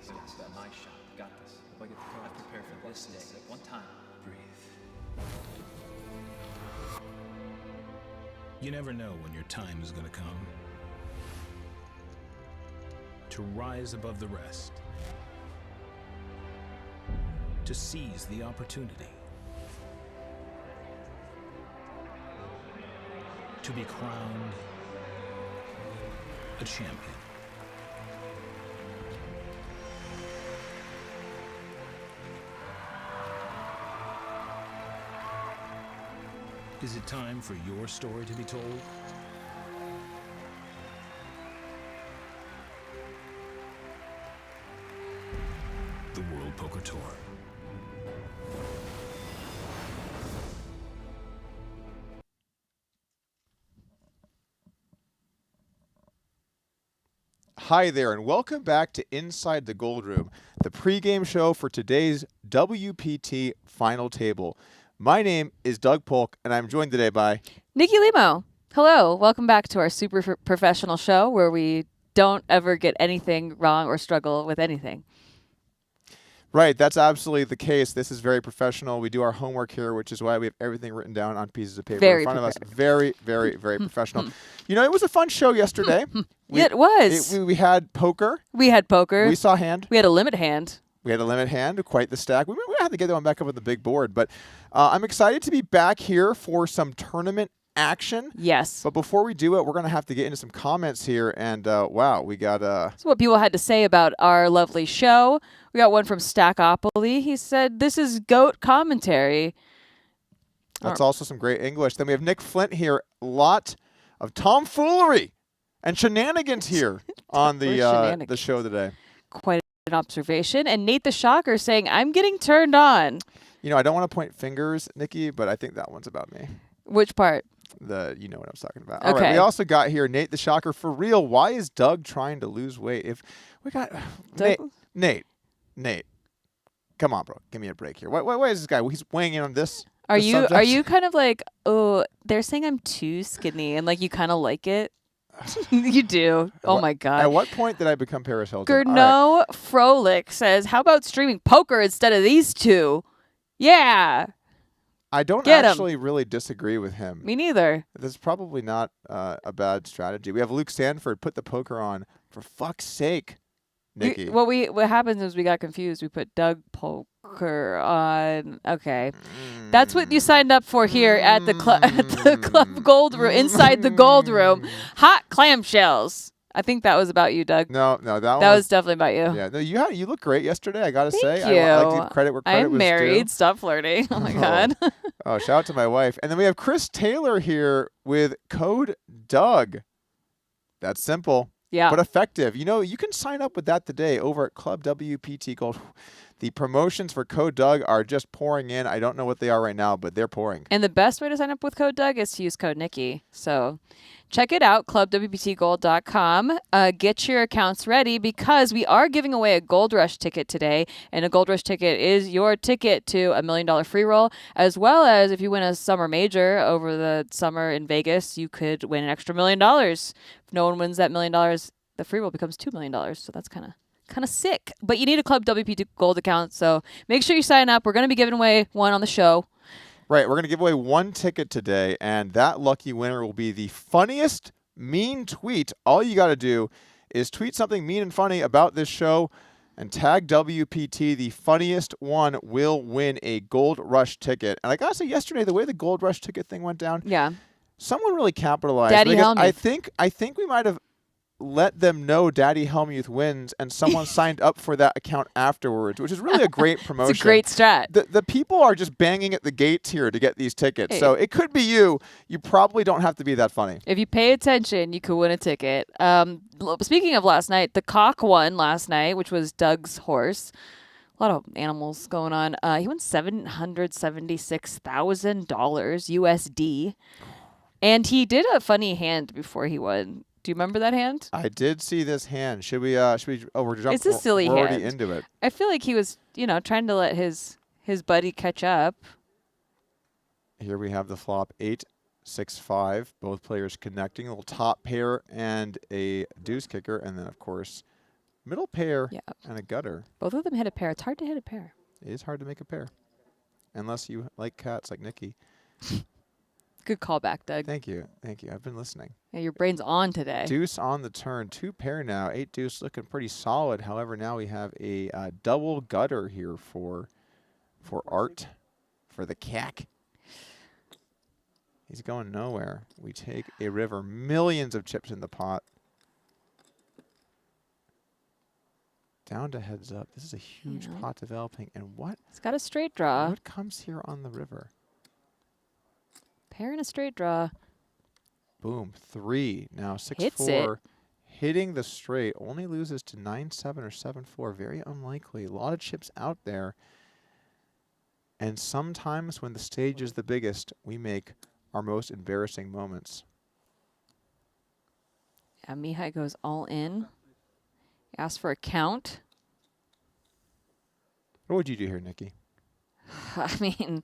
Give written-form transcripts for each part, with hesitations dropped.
These guys got my shot. Got this. If I get the call, I prepare for this day. At one time, breathe. You never know when your time is going to come. To rise above the rest. To seize the opportunity. To be crowned a champion. Is it time for your story to be told? The World Poker Tour. Hi there, and welcome back to Inside the Gold Room, the pregame show for today's WPT Final Table. My name is Doug Polk, and I'm joined today by Nikki Limo. Hello, welcome back to our super professional show where we don't ever get anything wrong or struggle with anything. Right, that's absolutely the case. This is very professional. We do our homework here, which is why we have everything written down on pieces of paper in front of us. Very, very, very professional. You know, it was a fun show yesterday. It was. We had poker. We had poker. We saw hand. We had a limit hand. We had a limit hand, quite the stack. We have to get that one back up on the big board. But I'm excited to be back here for some tournament action. Yes. But before we do it, we're going to have to get into some comments here. And wow, we got... That's what people had to say about our lovely show. We got one from Stackopoly. He said, this is GOAT commentary. That's also some great English. Then we have Nick Flint here. A lot of tomfoolery and shenanigans here on the show today. Quite an observation. And Nate the Shocker saying, I'm getting turned on. You know, I don't want to point fingers, Nikki, but I think that one's about me. Which part? You know what I'm talking about. Okay. All right, we also got here Nate the Shocker. For real, why is Doug trying to lose weight? If we got Nate, come on, bro, give me a break here. Why is this guy? He's weighing in on this. Are you kind of like, oh, they're saying I'm too skinny, and like you kind of like it? You do. Oh my God. At what point did I become Paris Hilton? Gurno Frolic says, how about streaming poker instead of these two? Yeah. I don't actually really disagree with him. Me neither. This is probably not a bad strategy. We have Luke Sanford, put the poker on. For fuck's sake, Nikki. What happens is we got confused. We put Doug Poker on. Okay. That's what you signed up for here at the Club Gold Room, inside the Gold Room. Hot clamshells. I think that was about you, Doug. No, that was definitely about you. Yeah, no, you look great yesterday. I gotta say, Thank you. I like to give credit where credit was due. I'm married. Stop flirting. Oh my God. Oh, shout out to my wife. And then we have Chris Taylor here with code Doug. That's simple. Yeah. But effective. You know, you can sign up with that today over at Club WPT Gold. The promotions for Code Doug are just pouring in. I don't know what they are right now, but they're pouring. And the best way to sign up with Code Doug is to use code Nikki. So check it out, clubwptgold.com. Get your accounts ready because we are giving away a Gold Rush ticket today. And a Gold Rush ticket is your ticket to $1 million free roll, as well as if you win a summer major over the summer in Vegas, you could win an extra $1 million. If no one wins that $1 million, the free roll becomes $2 million. So that's kind of sick. But you need a Club WPT Gold account, so make sure you sign up. We're going to be giving away one on the show. Right, we're going to give away one ticket today, and that lucky winner will be the funniest mean tweet. All you got to do is tweet something mean and funny about this show and tag WPT. The funniest one will win a Gold Rush ticket. And I got to say, yesterday, the way the Gold Rush ticket thing went down, someone really capitalized. Daddy Helmuth. I think we might have let them know Daddy Helmuth wins, and someone signed up for that account afterwards, which is really a great promotion. It's a great strat. The people are just banging at the gates here to get these tickets. So it could be you. You probably don't have to be that funny. If you pay attention, you could win a ticket. Speaking of last night, the cock won last night, which was Doug's horse. A lot of animals going on. He won $776,000 USD. And he did a funny hand before he won. Do you remember that hand? I did see this hand. Should we we're jumping. It's a silly we're hand. Already into it. I feel like he was, trying to let his buddy catch up. Here we have the flop 8-6-5. Both players connecting. A little top pair and a deuce kicker. And then, of course, middle pair Yeah. and a gutter. Both of them hit a pair. It's hard to hit a pair. It is hard to make a pair. Unless you like cats like Nikki. Good callback, Doug. Thank you. Thank you. I've been listening. Yeah, your brain's on today. Deuce on the turn. 2 pair now. 8 deuce looking pretty solid. However, now we have a double gutter here for Art, for the cack. He's going nowhere. We take a river. Millions of chips in the pot. Down to heads up. This is a huge pot developing. And what? It's got a straight draw. What comes here on the river? Pair and a straight draw. Boom. 3. Now 6-4. Hits it. Hitting the straight. Only loses to 9-7 or 7-4. Very unlikely. A lot of chips out there. And sometimes when the stage is the biggest, we make our most embarrassing moments. Yeah, Mihai goes all in. Asks for a count. What would you do here, Nikki? I mean,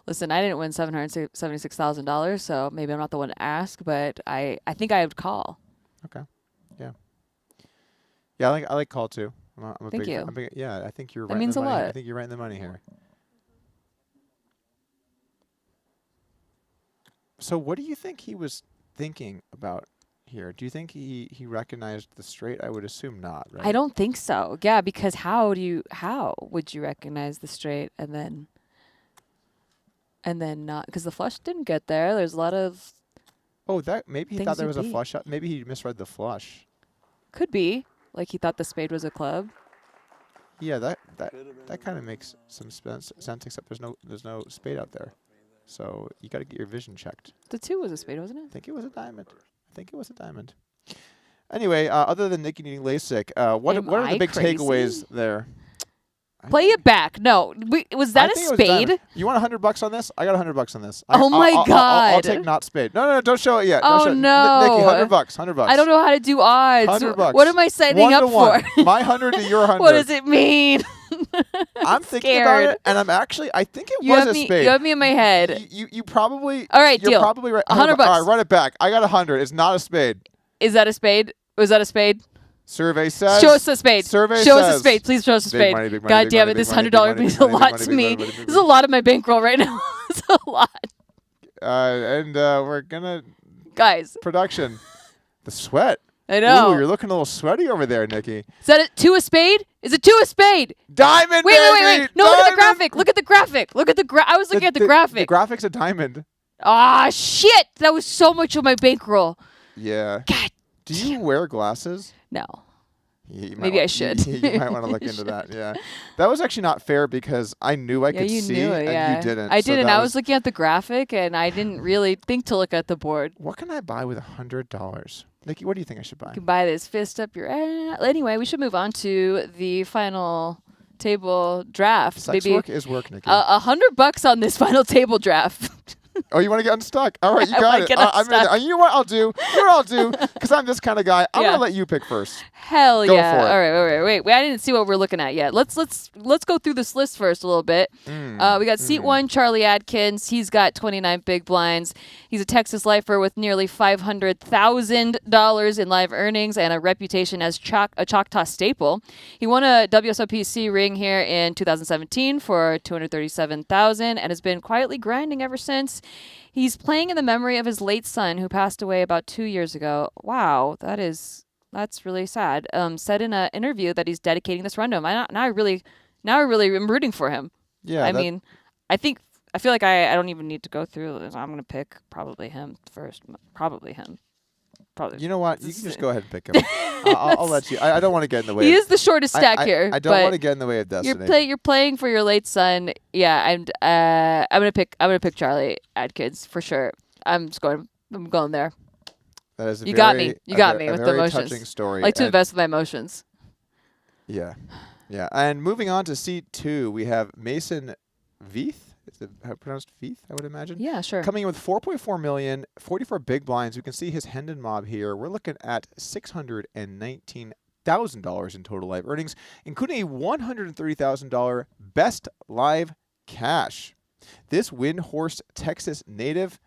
listen, I didn't win $776,000, so maybe I'm not the one to ask, but I think I would call. Okay. Yeah. Yeah, I like call too. I'm a Thank big, you. I'm big, yeah, I think you're That right. means a lot. I think you're right in the money here. So what do you think he was thinking about here? Do you think he recognized the straight? I would assume not, right? I don't think so. Yeah, because how would you recognize the straight and then not? Because the flush didn't get there. There's a lot of Oh, that maybe he thought things there you was a beat. flush shot. Maybe he misread the flush. could be like he thought the spade was a club. Yeah, that kind of makes some sense. Except there's no spade out there, so you got to get your vision checked. The 2 was a spade, wasn't I it? think it was a diamond. Anyway, other than Nikki needing LASIK, what are I the big crazy? takeaways there? Play it back. No, was that I a think it was diamond. spade? You want $100 on this? I got $100 on this. Oh my I'll God. take not spade. No, don't show it yet. Oh, don't show it. no. Nikki, $100. I don't know how to do odds. $100. What am I signing up 1-to-1. for? My 100 to your 100. What does it mean? I'm thinking about scared. it, and I think it You was have a me. spade. You have me in my head. You probably. All right, you're deal. probably right. $100. All right, run it back. I got 100. It's not a spade. Is that a spade? Was that a spade? Survey says. Show us a spade. Survey Show us a says. spade. Please show us a Big spade. money, big money, God big damn money, it! This big money, $100 big means a money, big lot money, to big me. money, big money, big This is a lot of my bankroll right now. It's a lot. And we're gonna Guys, production. The sweat. I know. Ooh, you're looking a little sweaty over there, Nikki. Is that it? 2 a spade? Is it 2 a spade? Diamond, Wait. baby! No, look at the Diamond! graphic. Look at the graphic. Look at the I was looking at the graphic. The graphic's a diamond. Ah, shit! That was so much of my bankroll. Yeah. God. Do you wear glasses? No. You might Maybe I should. You might want to look into that. Yeah. That was actually not fair because I knew I could you see knew it, and yeah. you didn't. I so didn't. that I was looking at the graphic and I didn't really think to look at the board. What can I buy with $100? Nikki, what do you think I should buy? You can buy this fist up your ass. Anyway, we should move on to the final table draft. Sex Baby. work is work, Nikki. $100 on this final table draft. Oh, you want to get unstuck? All right, you I got wanna it. get I'm in unstuck. there. You know what I'll do? Because I'm this kind of guy. I'm Yeah. gonna let you pick first. Hell Go yeah! for it. All right, wait. I didn't see what we're looking at yet. Let's go through this list first a little bit. We got seat 1, Charlie Adkins. He's got 29 big blinds. He's a Texas lifer with nearly $500,000 in live earnings and a reputation as a Choctaw staple. He won a WSOPC ring here in 2017 for $237,000 and has been quietly grinding ever since. He's playing in the memory of his late son, who passed away about 2 years ago. Wow, that's really sad. Said in an interview that he's dedicating this run to him. Now I really am rooting for him. Yeah. I mean, I feel like I don't even need to go through this. I'm gonna pick probably him first. Probably him. Probably. You know what? You can just go ahead and pick him. I'll let you. I don't want to get in the way. He is the shortest stack here. I don't but want to get in the way of destiny. You're playing for your late son. Yeah, and I'm gonna pick Charlie Adkins for sure. I'm going there. That is You got me with the very emotions. touching story. I like to and- invest with my emotions. Yeah. Yeah. And moving on to seat 2, we have Mason Vieth. Is it pronounced Vieth, I would imagine? Yeah, sure. Coming in with 4.4 million, 44 big blinds. You can see his Hendon mob here. We're looking at $619,000 in total live earnings, including a $130,000 best live cash. This Windhorse, Texas native,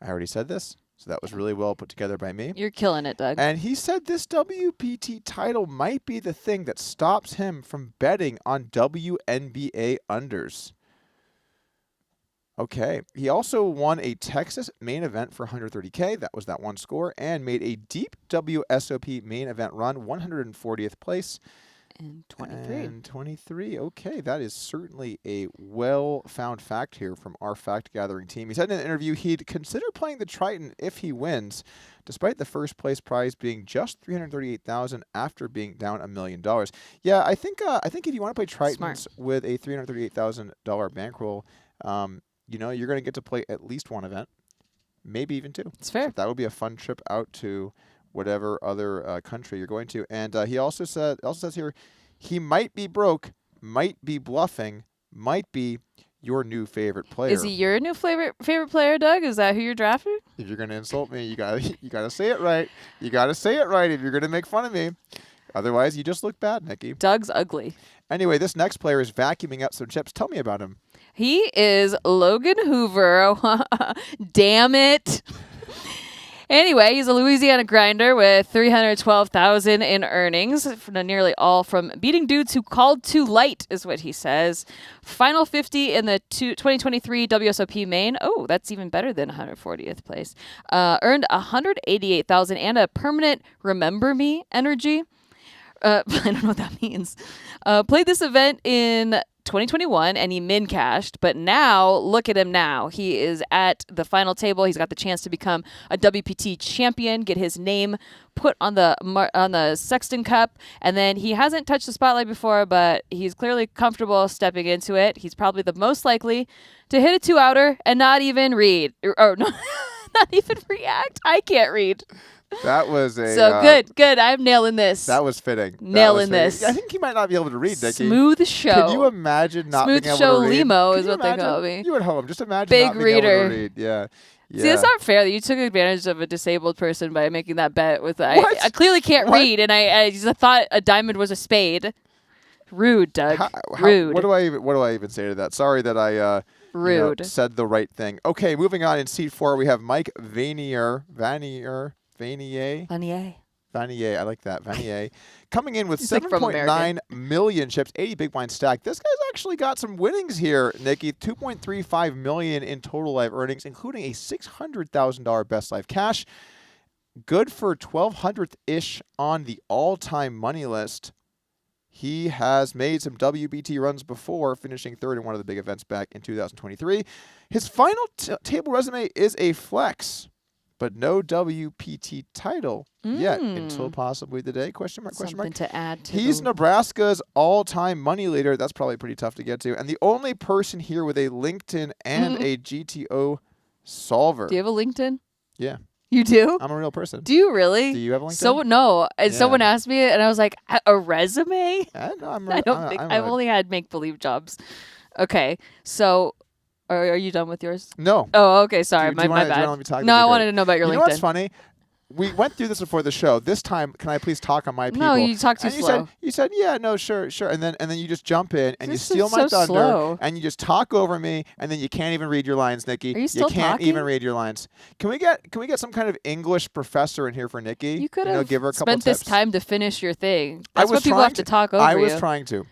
I already said this, So that was really well put together by me. You're killing it, Doug. And he said this WPT title might be the thing that stops him from betting on WNBA unders. Okay. He also won a Texas main event for 130K. That was that one score. And made a deep WSOP main event run, 140th place. And 23. And 23. Okay, that is certainly a well-found fact here from our fact-gathering team. He said in an interview he'd consider playing the Triton if he wins, despite the first-place prize being just $338,000 after being down $1 million. Yeah, I think if you want to play Tritons with a $338,000 bankroll, you know, you're going to get to play at least one event, maybe even two. It's fair. So that would be a fun trip out to whatever other country you're going to. And he also says here, he might be broke, might be bluffing, might be your new favorite player. Is he your new favorite player, Doug? Is that who you're drafting? If you're gonna insult me, you gotta say it right. You gotta say it right if you're gonna make fun of me. Otherwise, you just look bad, Nikki. Doug's ugly. Anyway, this next player is vacuuming up some chips. Tell me about him. He is Logan Hoover. Damn it. Anyway, he's a Louisiana grinder with $312,000 in earnings, nearly all from beating dudes who called too light, is what he says. Final 50 in the 2023 WSOP main. Oh, that's even better than 140th place. Earned $188,000 and a permanent Remember Me energy. I don't know what that means. Played this event in 2021 and he min cashed, but now look at him now. He is at the final table. He's got the chance to become a WPT champion, get his name put on the Sexton Cup, and then he hasn't touched the spotlight before, but he's clearly comfortable stepping into it. He's probably the most likely to hit a 2-outer and not even read or no, not even react. I can't read. That was a so good. I'm nailing this. That was fitting. Nailing this. I think he might not be able to read, Dickie. Smooth show. Can you imagine not being able to read? Smooth show Limo is Can you what they imagine? call me. You at home. Just imagine Big not being reader. able to read. Yeah. See, it's not fair that you took advantage of a disabled person by making that bet with What? I clearly can't read, and I just thought a diamond was a spade. Rude, Doug. Rude. What do I even say to that? Sorry that I Rude. said the right thing. Okay, moving on in seat 4, we have Mike Vanier. Vanier, I like that. Vanier. Coming in with 7.9 million chips, 80 big blind stack. This guy's actually got some winnings here, Nikki. 2.35 million in total live earnings, including a $600,000 best live cash. Good for 1,200th-ish on the all-time money list. He has made some WPT runs before, finishing third in one of the big events back in 2023. His final table resume is a flex, but no WPT title yet until possibly today. Question mark. Something to add to. He's Nebraska's all-time money leader. That's probably pretty tough to get to. And the only person here with a LinkedIn and a GTO solver. Do you have a LinkedIn? Yeah. You do? I'm a real person. Do you really? Do you have a LinkedIn? No. And someone asked me it, and I was like, a resume? I've only had make-believe jobs. Okay, so are you done with yours? No. Oh, okay. Sorry, my bad. No, I wanted to know about your LinkedIn. You know what's funny? We went through this before the show. This time, can I please talk on my people? No, you talk too slow. You said, yeah, no, sure. And then you just jump in and you This steal is my so thunder slow. and you just talk over me and then you can't even read your lines, Nikki. Are you still can't talking? even read your lines. Can we get some kind of English professor in here for Nikki? You could have give her a couple spent this tips? time to finish your thing. I That's was what people trying have to talk over I was you. trying to.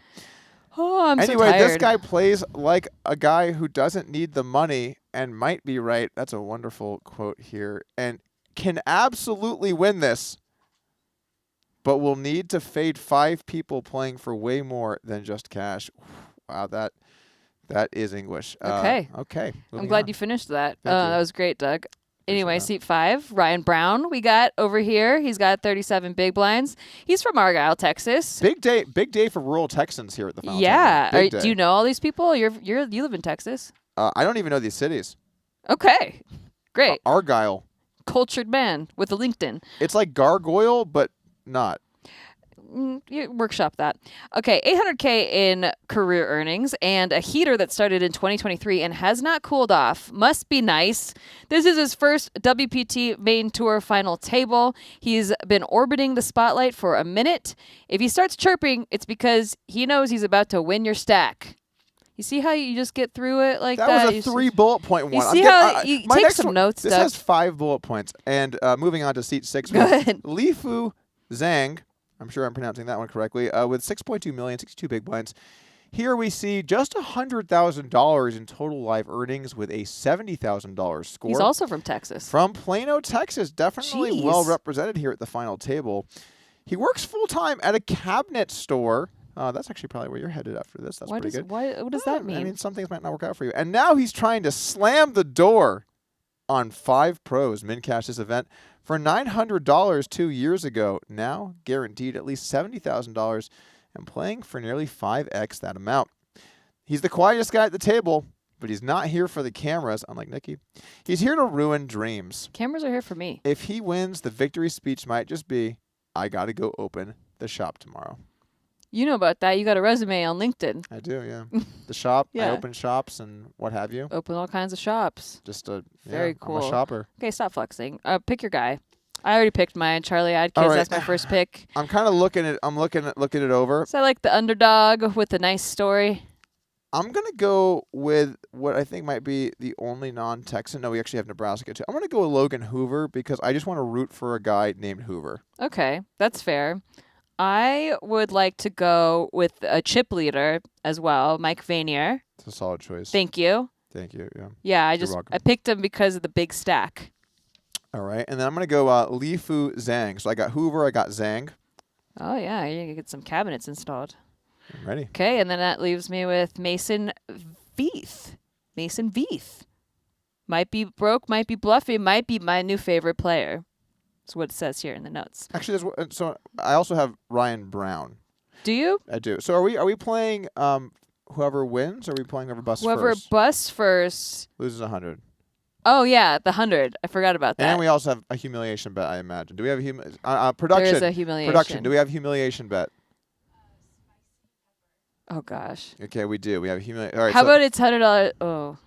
Oh, I'm Anyway, so tired. this guy plays like a guy who doesn't need the money and might be right. That's a wonderful quote here. And can absolutely win this, but will need to fade 5 people playing for way more than just cash. Wow, that is English. Okay. Okay. I'm glad you finished that. Thank you. That was great, Doug. Anyway, that. seat 5, Ryan Brown we got over here. He's got 37 big blinds. He's from Argyle, Texas. Big day for rural Texans here at the Fountain. Yeah. Big day. Do you know all these people? You live in Texas. I don't even know these cities. Okay. Great. Argyle. Cultured man with a LinkedIn. It's like Gargoyle, but not. You workshop that. Okay, $800K in career earnings and a heater that started in 2023 and has not cooled off. Must be nice. This is his first WPT main tour final table. He's been orbiting the spotlight for a minute. If he starts chirping, it's because he knows he's about to win your stack. You see how you just get through it like that? That You was a s- 3 bullet point one. You I'm see getting- how you my take next some one- notes, This Doug. has 5 bullet points. And moving on to seat 6. Go ahead. Lifu Zhang, I'm sure I'm pronouncing that one correctly, with 6.2 million, 62 big blinds. Here we see just $100,000 in total live earnings with a $70,000 score. He's also from Texas. From Plano, Texas. Definitely Jeez. well represented here at the final table. He works full-time at a cabinet store. That's actually probably where you're headed after this. That's pretty good. What does that mean? I mean, some things might not work out for you. And now he's trying to slam the door on 5 pros. Min-cash this event for $900 2 years ago. Now guaranteed at least $70,000 and playing for nearly 5x that amount. He's the quietest guy at the table, but he's not here for the cameras, unlike Nikki. He's here to ruin dreams. Cameras are here for me. If he wins, the victory speech might just be, I got to go open the shop tomorrow. You know about that. You got a resume on LinkedIn. I do, yeah. The shop, I Yeah. open shops and what have you. Open all kinds of shops. Just a Very I'm cool. a shopper. Okay, stop flexing. Pick your guy. I already picked mine. Charlie Adkins. All right. That's my first pick. I'm kind of looking it over. So I like the underdog with a nice story. I'm gonna go with what I think might be the only non-Texan. No, we actually have Nebraska too. I'm gonna go with Logan Hoover because I just want to root for a guy named Hoover. Okay, that's fair. I would like to go with a chip leader as well, Mike Vanier. It's a solid choice. Thank you. Thank you. Yeah. Yeah, You're welcome. I picked him because of the big stack. All right, and then I'm gonna go Lifu Zhang. So I got Hoover, I got Zhang. Oh yeah, you're gonna get some cabinets installed. I'm ready. Okay, and then that leaves me with Mason Vieth. Mason Vieth. Might be broke, might be bluffy, might be my new favorite player. That's what it says here in the notes. Actually, so I also have Ryan Brown. Do you? I do. So are we playing whoever wins, or are we playing whoever busts Whoever first? busts first. Loses 100. Oh yeah, the 100. I forgot about that. And we also have a humiliation bet, I imagine. Do we have a production? There is a humiliation. Production. Do we have humiliation bet? Oh gosh. Okay, we do. We have a humiliation. All right. How so about it's $100? Oh,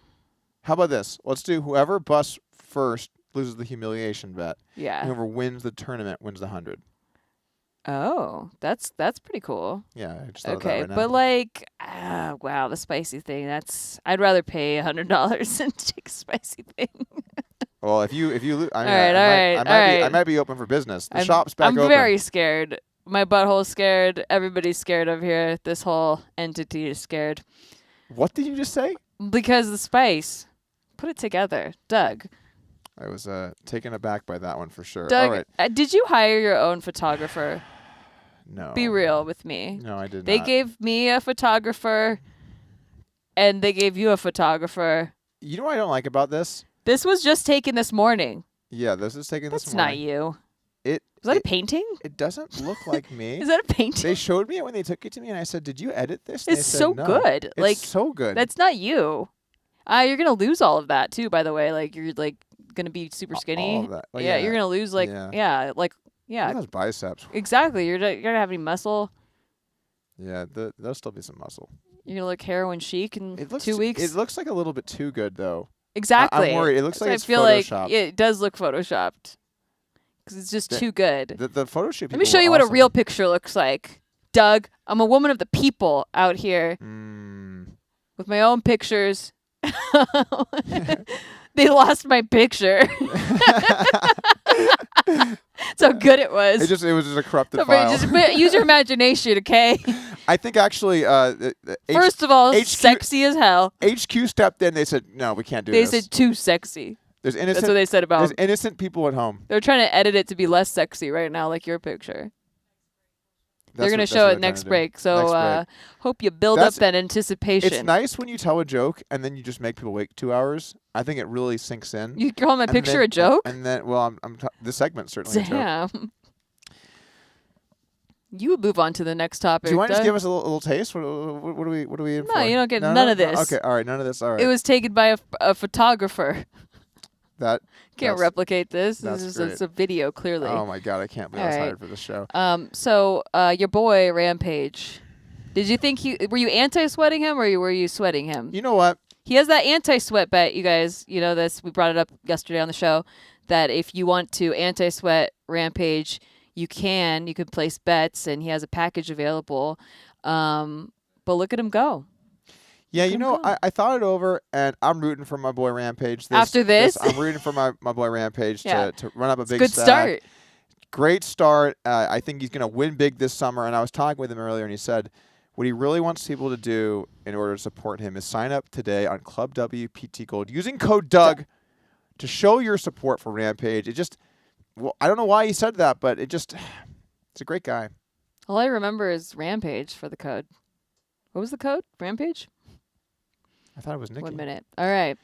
how about this? Let's do whoever busts first loses the humiliation bet. And yeah. whoever wins the tournament wins the 100. Oh, that's pretty cool. Yeah, I just thought Okay, of that right but now. like, wow, the spicy thing. I'd rather pay $100 than take a spicy thing. Well, if you lose, I mean, All right, I might be open for business. The shop's back I'm open. very scared. My butthole's scared. Everybody's scared over here. This whole entity is scared What did you just say? because the spice. Put it together, Doug. I was taken aback by that one for sure. Doug, All right. Did you hire your own photographer? No. Be real with me. No, I did They not. gave me a photographer, and they gave you a photographer. You know what I don't like about this? This was just taken this morning. Yeah, this is taken That's this not morning. you. It Was that it, a painting? it doesn't look like me. Is that a painting? They showed me it when they took it to me, and I said, "Did you edit this?" And It's they said, so "No." good. It's Like, so good. that's not you. You're gonna lose all of that too. By the way, like you're like gonna be super skinny. all of that. Well, yeah, yeah. you're gonna lose like Yeah. like Look at yeah, those biceps. exactly. You're gonna have any muscle. Yeah, there'll still be some muscle. You're gonna look heroin chic in It looks 2 weeks. It looks like a little bit too good though. Exactly. I'm worried. It looks So like I it's feel photoshopped. like it does look photoshopped because it's just too good. The photo shoot. Let me show people you were what a awesome. real picture looks like. Doug, I'm a woman of the people out here with my own pictures. They lost my picture. That's how good it was. It was just a corrupted So file. just use your imagination, okay? I think actually, First of all, HQ sexy as hell. HQ stepped in. They said, "No, we can't do They this." said too sexy. There's innocent. That's what they said about There's him. innocent people at home. They're trying to edit it to be less sexy right now, like your picture. They're going to That's show what it they're next trying to do. break. So Next break. hope you build That's- up that anticipation. It's nice when you tell a joke and then you just make people wait 2 hours. I think it really sinks in. You call my And picture then- a joke? And then, well, this segment's certainly a joke. Damn. You move on to the next topic. Do you want to just Doug. give us a little taste? What do we in No, for? you don't get No, none no? of this. Okay, all right, none of this. All right. It was taken by a photographer. that. Can't that's- replicate this. that's This is great. it's a video, clearly. Oh my god, I can't believe I was All right. hired for this show. So your boy Rampage. Did you think were you anti-sweating him or were you sweating him? You know what? He has that anti-sweat bet, you guys. You know this. We brought it up yesterday on the show that if you want to anti-sweat Rampage, you can place bets, and he has a package available. But look at him go. Yeah, you know, Come. I thought it over, and I'm rooting for my boy Rampage. After this? I'm rooting for my boy Rampage Yeah. to run up a big Good stack. start. Great start. I think he's going to win big this summer. And I was talking with him earlier, and he said what he really wants people to do in order to support him is sign up today on Club WPT Gold using code Doug to show your support for Rampage. It just, well, I don't know why he said that, but it's a great guy. All I remember is Rampage for the code. What was the code? Rampage? I thought it was Nikki. 1 minute. All right.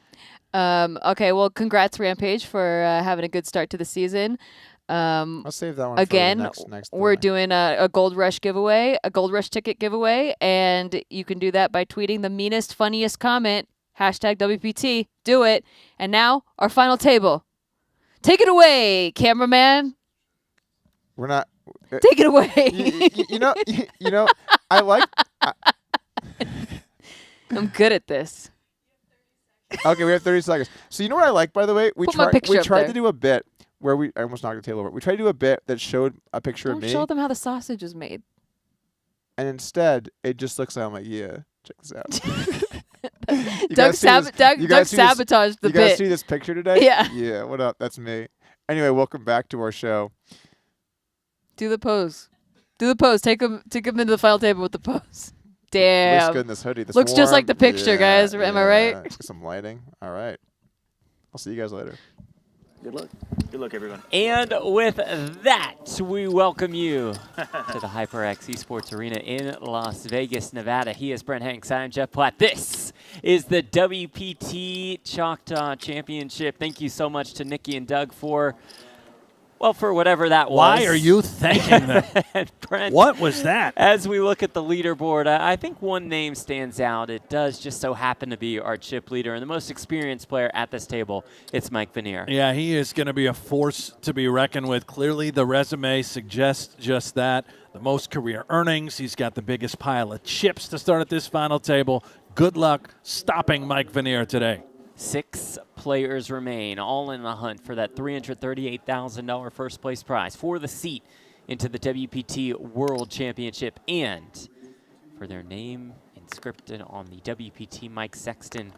Okay, well, congrats, Rampage, for having a good start to the season. I'll save that one Again, for the next we're doing a Gold Rush giveaway, a Gold Rush ticket giveaway, and you can do that by tweeting the meanest, funniest comment, #WPT. Do it. And now, our final table. Take it away, cameraman. We're not. Take it away. You know, I like. I'm good at this. Okay, we have 30 seconds. So you know what I like, by the way? We Put my picture up tried there. to do a bit where I almost knocked the table over. We tried to do a bit that showed a picture of Don't me, show them how the sausage is made. and instead it just looks like I'm like, yeah, check this out. Doug sabotaged the You guys bit. see this picture today? Yeah. Yeah. What up? That's me. Anyway, welcome back to our show. Do the pose. Do the pose. Take him into the final table with the pose. Damn. Looks good in this hoodie. This Looks just like warm. the picture, guys. Am I right? Let's get some lighting. All right. I'll see you guys later. Good luck. Good luck, everyone. And with that, we welcome you to the HyperX Esports Arena in Las Vegas, Nevada. He is Brent Hanks. I'm Jeff Platt. This is the WPT Choctaw Championship. Thank you so much to Nikki and Doug for whatever that was. Why are you thanking them? And Brent, What was that? as we look at the leaderboard, I think one name stands out. It does just so happen to be our chip leader and the most experienced player at this table. It's Mike Vanier. Yeah, he is going to be a force to be reckoned with. Clearly, the resume suggests just that. The most career earnings. He's got the biggest pile of chips to start at this final table. Good luck stopping Mike Vanier today. 6 players remain, all in the hunt for that $338,000 first place prize for the seat into the WPT World Championship and for their name inscripted on the WPT Mike Sexton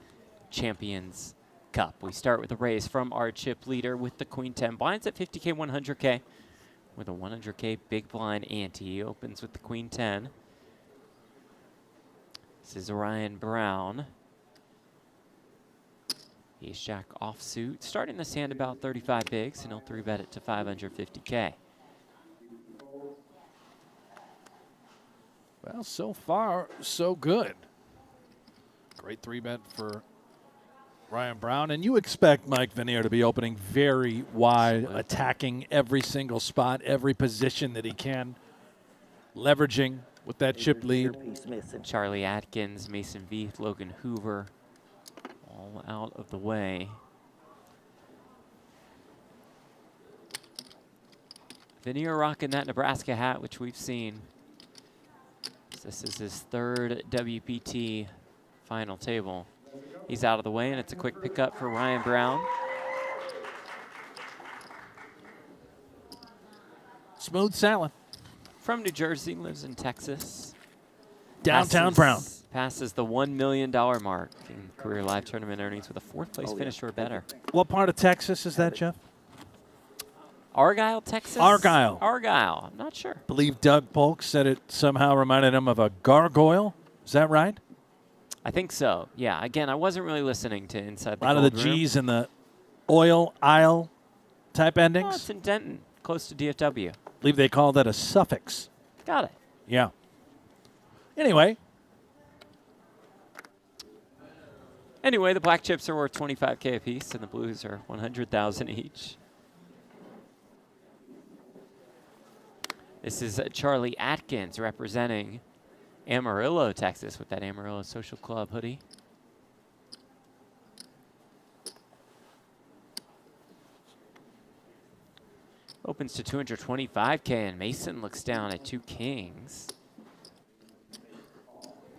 Champions Cup. We start with a raise from our chip leader with the Queen 10. Blinds at 50K, 100K with a 100K big blind ante. He opens with the Queen 10. This is Ryan Brown. Ace Jack offsuit, starting this hand about 35 bigs, and he'll 3-bet it to 550K. Well, so far, so good. Great 3-bet for Ryan Brown. And you expect Mike Vanier to be opening very wide, attacking every single spot, every position that he can, leveraging with that chip lead. Charlie Adkins, Mason Vieth, Logan Hoover, all out of the way. Vanier rocking that Nebraska hat, which we've seen. This is his 3rd WPT final table. He's out of the way, and it's a quick pickup for Ryan Brown. Smooth sailing. From New Jersey, lives in Texas. Downtown Brown. Passes the $1 million mark in career live tournament earnings with a 4th place finish or better. What part of Texas is that, Jeff? Argyle, Texas? Argyle. Argyle. I'm not sure. I believe Doug Polk said it somehow reminded him of a gargoyle. Is that right? I think so. Yeah. Again, I wasn't really listening to Inside the A lot of the Gold Room. G's in the oil, isle type Oh, endings. it's in Denton, close to DFW. I believe they call that a suffix. Got it. Yeah. Anyway, Anyway, the black chips are worth 25K apiece, and the blues are 100,000 each. This is Charlie Adkins representing Amarillo, Texas, with that Amarillo Social Club hoodie. Opens to 225K, and Mason looks down at 2 kings.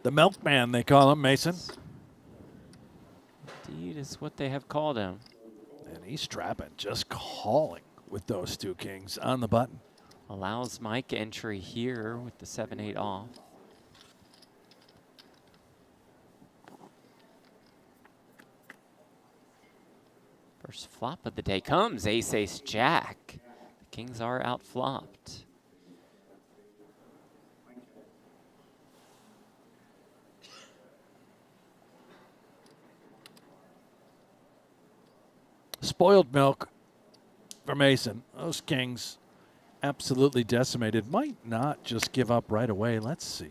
the milkman, they call him, Mason. Indeed is what they have called him. And he's strapping, just calling with those 2 kings on the button. Allows Mike entry here with the 7-8 off. First flop of the day comes ace, ace, jack. The kings are outflopped. Spoiled milk for Mason. Those kings absolutely decimated. Might not just give up right away. Let's see.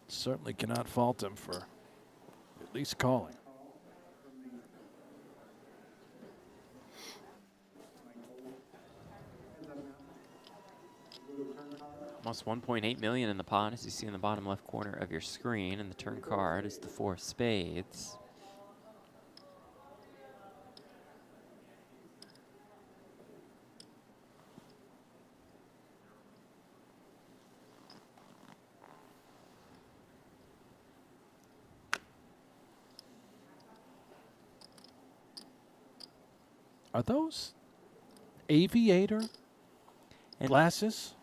Certainly cannot fault him for at least calling. Almost 1.8 million in the pot, as you see in the bottom left corner of your screen. And the turn card is the 4 of spades. Are those aviator glasses?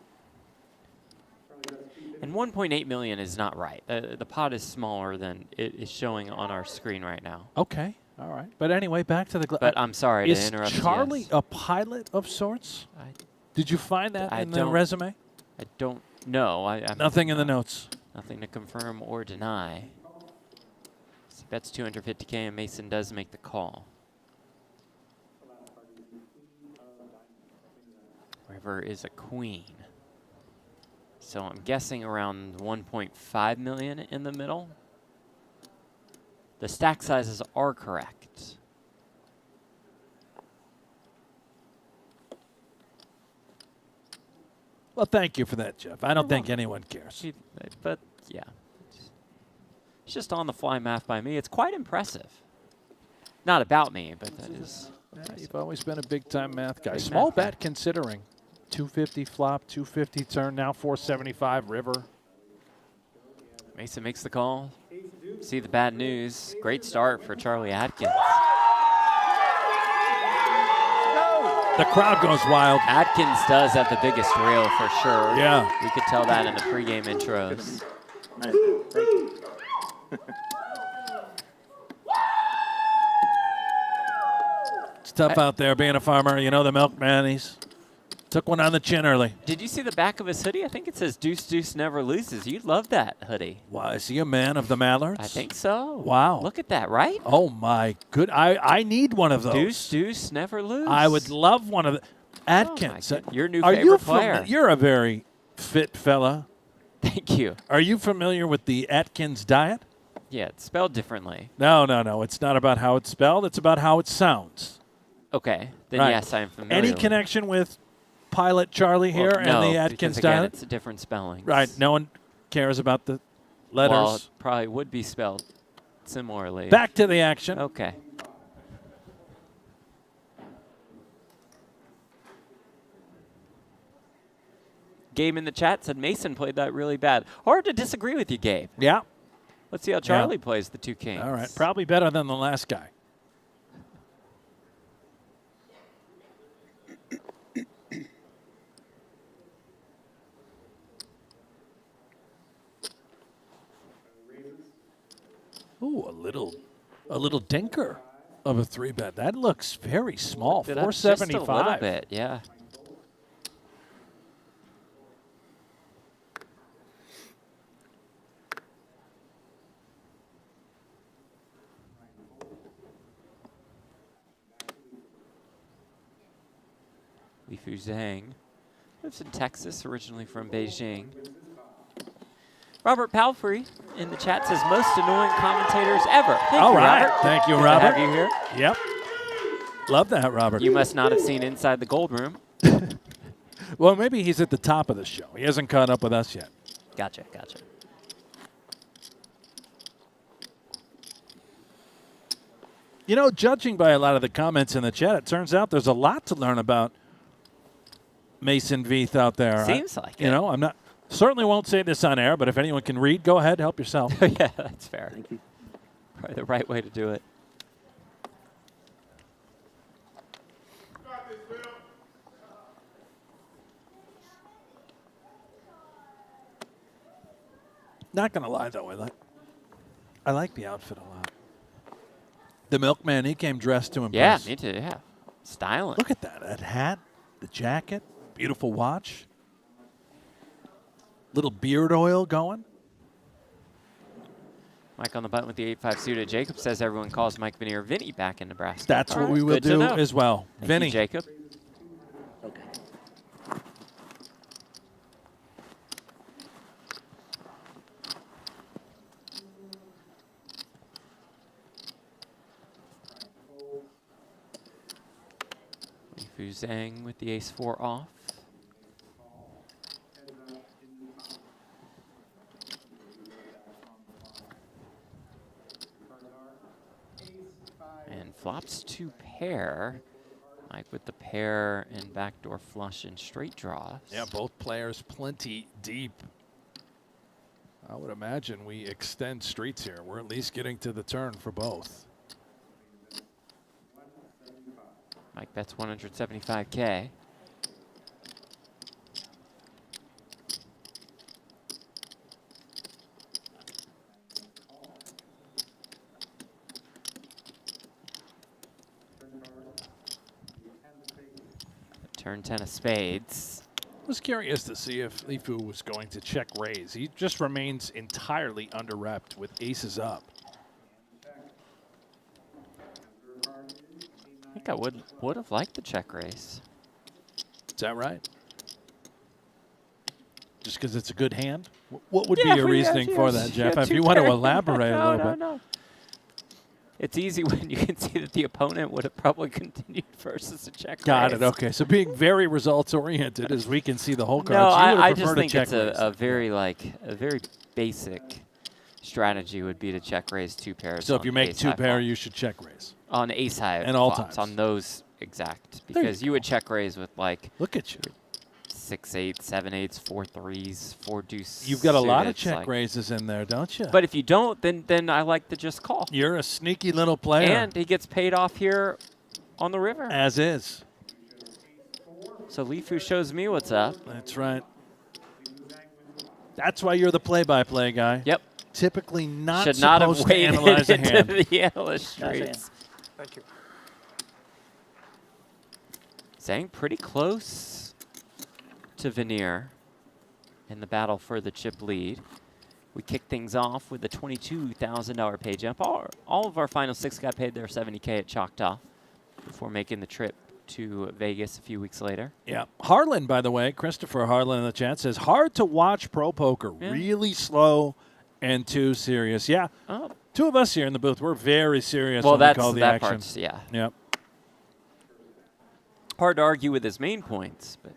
And 1.8 million is not right. The pot is smaller than it is showing on our screen right now. Okay, all right. But anyway, back to the glass. But I'm sorry to Is interrupt. Charlie yes. a pilot of sorts? Did you find that in the resume? I don't know. I'm Nothing in the notes. Nothing to confirm or deny. So bets 250K and Mason does make the call. River is a queen. So I'm guessing around 1.5 million in the middle. The stack sizes are correct. Well, thank you for that, Jeff. I don't think anyone cares. But yeah, it's just on the fly math by me. It's quite impressive. Not about me, but that is. Yeah, you've always been a big-time math guy. Big Small math bet considering. 250 flop, 250 turn, now 475 river. Mason makes the call. See the bad news. Great start for Charlie Adkins. The crowd goes wild. Adkins does have the biggest rail for sure. Yeah. We could tell that in the pregame intros. Nice. Thank you. It's tough out there being a farmer. You know the milkman, he's took one on the chin early. Did you see the back of his hoodie? I think it says Deuce Deuce never loses. You'd love that hoodie. Wow, is he a man of the mallards? I think so. Wow. Look at that, right? Oh, my good. I need one of those. Deuce Deuce never lose. I would love one of the. Adkins. Oh your new are favorite you player. You're a very fit fella. Thank you. Are you familiar with the Atkins diet? Yeah, it's spelled differently. No. It's not about how it's spelled. It's about how it sounds. Okay. Then Right. yes, I'm familiar. Any with it. connection with Pilot Charlie here Well, and no, the Adkins because, again, diet? it's a different spelling. Right. No one cares about the letters. Well, it probably would be spelled similarly. Back to the action. Okay. Gabe in the chat said Mason played that really bad. Hard to disagree with you, Gabe. Yeah. Let's see how Charlie plays the two kings. All right. Probably better than the last guy. Ooh, a little dinker of a 3-bet. That looks very small. Just a little 475. bit, yeah. Lifu Zhang lives in Texas, originally from Beijing. Robert Palfrey in the chat says most annoying commentators ever. Thank All you, right. Robert. Thank you, Good Robert. to have you here. Yep. Love that, Robert. You must not have seen Inside the Gold Room. Well, maybe he's at the top of the show. He hasn't caught up with us yet. Gotcha. You know, judging by a lot of the comments in the chat, it turns out there's a lot to learn about Mason Vieth out there. Seems like it. You know, I'm not certainly won't say this on air, but if anyone can read, go ahead, help yourself. Yeah, that's fair. Thank you. Probably the right way to do it. Not gonna lie though, I like the outfit a lot. The milkman, he came dressed to Yeah, impress. me too. Yeah, styling. Look at that. That hat, the jacket, beautiful watch. Little beard oil going. Mike on the button with the 8-5 suited. Jacob says everyone calls Mike Vanier Vinny back in Nebraska. That's All what right, we will good to do know. as well. Thank Vinny. you, Jacob. Okay. Lifu Zhang with the ace-4 off. And flops to pair. Mike with the pair and backdoor flush and straight draws. Yeah, both players plenty deep. I would imagine we extend streets here. We're at least getting to the turn for both. Mike bets 175K. Turn 10 of spades. I was curious to see if Lifu was going to check raise. He just remains entirely under-repped with aces up. I think I would have liked the check raise. Is that right? Just because it's a good hand? What would Yeah, be your if we had- reasoning for that, yeah, Jeff? yeah, If two you want to pair. elaborate a little bit. No. It's easy when you can see that the opponent would have probably continued versus a check Got raise. it. Okay. So being very results oriented, as we can see the whole cards. No, you would I have just preferred think check it's raise. a very basic strategy would be to check raise two pairs. So if on you make ace two high pair, flop. you should check raise. On ace high And all flops, times. on those exact, There you because you would check raise with like Look at you. 6-8, 7-8s, 4-3s, 4-deuce. You've got a lot of suited, check like- raises in there, don't you? But if you don't, then I like to just call. You're a sneaky little player. And he gets paid off here on the river. As is. So Lifu shows me what's up. That's right. That's why you're the play-by-play guy. Yep. Typically not Should not have supposed to waded analyze a into hand. the analyst That's streets. Thank you. Zhang pretty close to Vanier in the battle for the chip lead. We kick things off with a $22,000 pay jump. All of our final six got paid their $70K at Choctaw before making the trip to Vegas a few weeks later. Yeah. Harlan, by the way, Christopher Harlan in the chat says, hard to watch pro poker. Yeah. Really slow and too serious. Yeah. Oh, Two of us here in the booth, we're very serious well, when we that's call the that action. part's, yeah. Yep. Hard to argue with his main points, but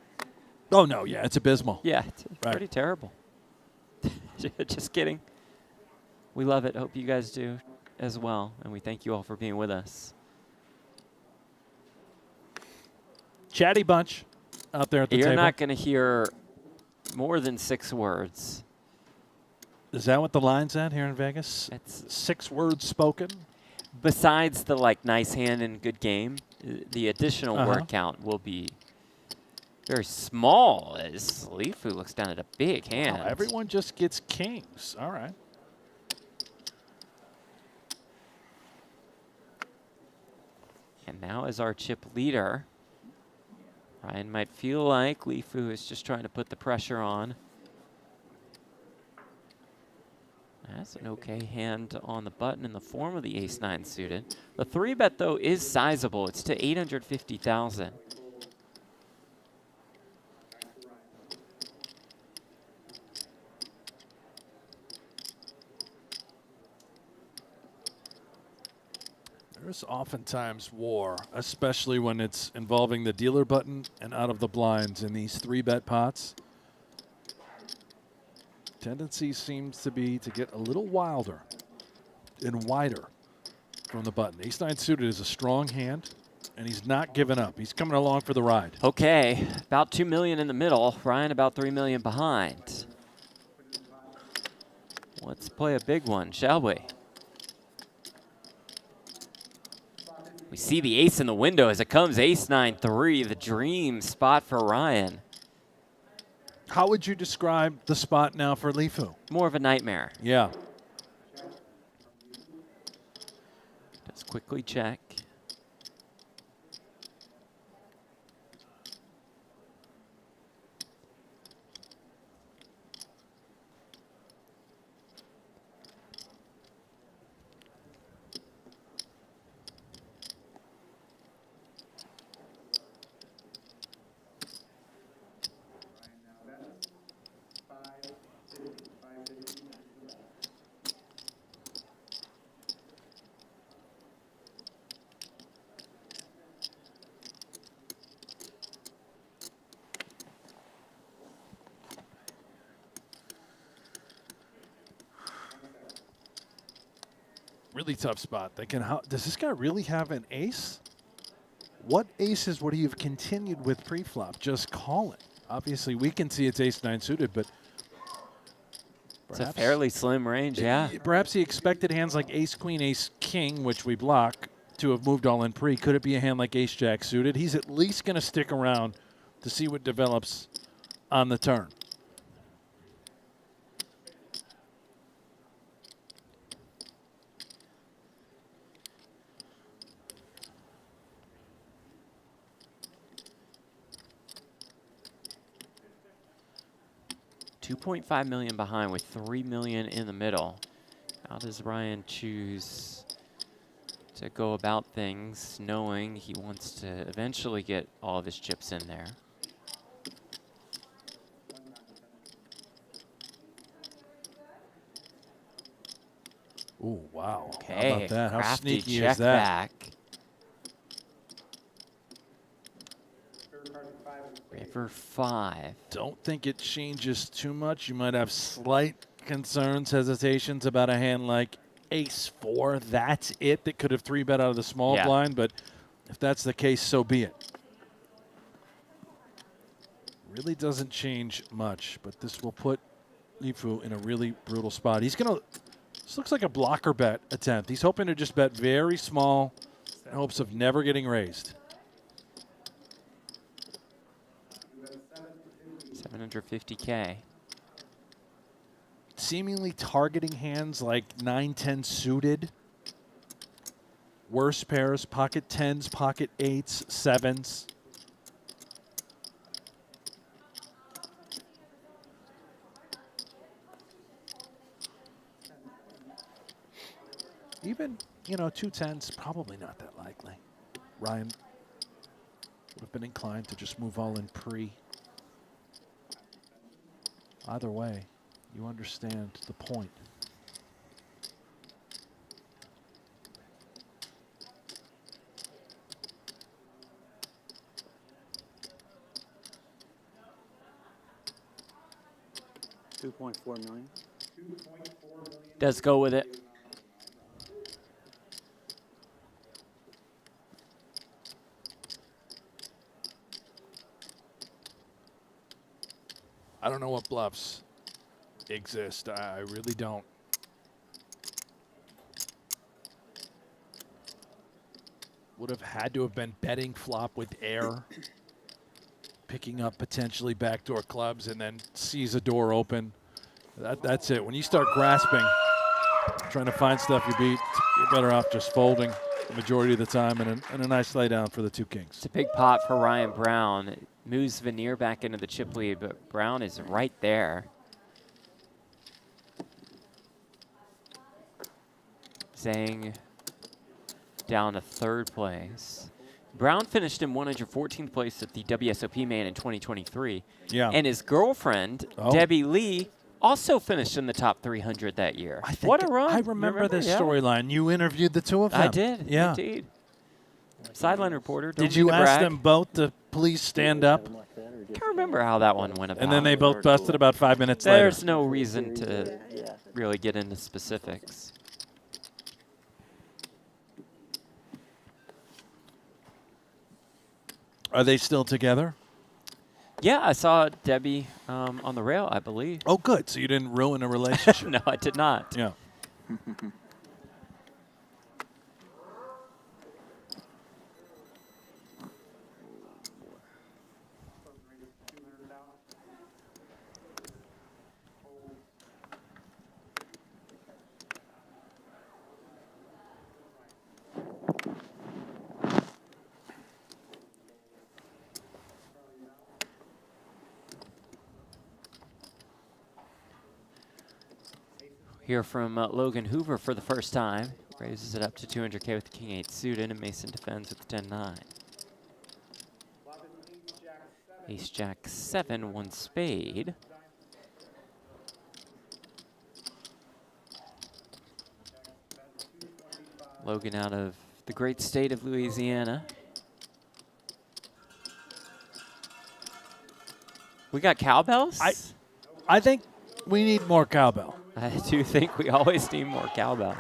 Oh, no, yeah, it's abysmal. yeah, it's Right. pretty terrible. Just kidding. We love it. Hope you guys do as well, and we thank you all for being with us. Chatty bunch out there at the You're table. not going to hear more than 6 words. Is that what the line's at here in Vegas? That's 6 words spoken? besides the like nice hand and good game. The additional Uh-huh. word count will be very small as Lifu looks down at a big hand. Oh, everyone just gets kings. All right. And now as our chip leader, Ryan might feel like Lifu is just trying to put the pressure on. That's an okay hand on the button in the form of the ace-9 suited. The 3-bet, though, is sizable. It's to 850,000. There's oftentimes war, especially when it's involving the dealer button and out of the blinds in these 3-bet pots. Tendency seems to be to get a little wilder and wider from the button. Ace-9 suited is a strong hand, and he's not giving up. He's coming along for the ride. Okay, about $2 million in the middle. Ryan about $3 million behind. Let's play a big one, shall we? We see the ace in the window as it comes. Ace-9-3, the dream spot for Ryan. How would you describe the spot now for Lifu? More of a nightmare. Yeah. quickly check. Really tough spot. Does this guy really have an ace? What aces would he have continued with pre-flop? Just call it. Obviously, we can see it's ace-9 suited, but It's a fairly slim range, yeah. Perhaps he expected hands like ace-queen, ace-king, which we block, to have moved all in pre. Could it be a hand like ace-jack suited? He's at least going to stick around to see what develops on the turn. $2.5 million behind with $3 million in the middle. How does Ryan choose to go about things, knowing he wants to eventually get all of his chips in there? Ooh, wow. Okay, How about that? How crafty sneaky check is that? back. River 5. Don't think it changes too much. You might have slight concerns, hesitations about a hand like ace-4. That's it. That could have 3-bet out of the small blind, but if that's the case, so be it. Really doesn't change much, but this will put Lifu in a really brutal spot. He's going to, this looks like a blocker bet attempt. He's hoping to just bet very small in hopes of never getting raised. 750K. Seemingly targeting hands like 9-10 suited. Worse pairs, pocket 10s, pocket 8s, 7s. Even, 2-10s, probably not that likely. Ryan would have been inclined to just move all in pre. Either way, you understand the point. $2.4 million. Does go with it. I don't know what bluffs exist. I really don't. Would have had to have been betting flop with air, picking up potentially backdoor clubs, and then sees a door open. That's it. When you start grasping, trying to find stuff you beat, you're better off just folding the majority of the time, and a nice laydown for the 2 kings. It's a big pot for Ryan Brown. It moves Vanier back into the chip lead, but Brown is right there. Zhang down to 3rd place. Brown finished in 114th place at the WSOP main in 2023. Yeah. And his girlfriend, Debbie Lee, also finished in the top 300 that year. What a run. I remember this Yeah. storyline. You interviewed the 2 of them. I did, Yeah. indeed. Sideline reporter. Did you ask them both to please stand up? Can't remember how that one went about. And then they both busted about 5 minutes later. There's no reason to really get into specifics. Are they still together? Yeah, I saw Debbie on the rail, I believe. Oh, good. So you didn't ruin a relationship. No, I did not. Yeah. Hear from Logan Hoover for the first time. Raises it up to 200K with the King 8 suited, and Mason defends with the 10-9. Ace Jack 7, 1 spade. Logan out of the great state of Louisiana. We got cowbells? I think we need more cowbell. I do think we always need more cowbell.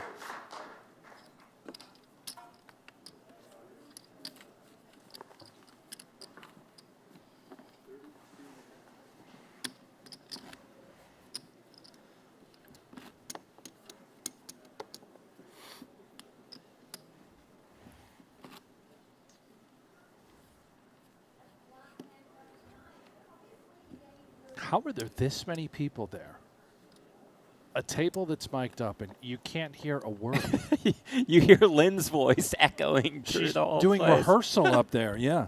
How are there this many people there? A table that's mic'd up and you can't hear a word. You hear Lynn's voice echoing through She's the whole doing place. rehearsal up there, yeah.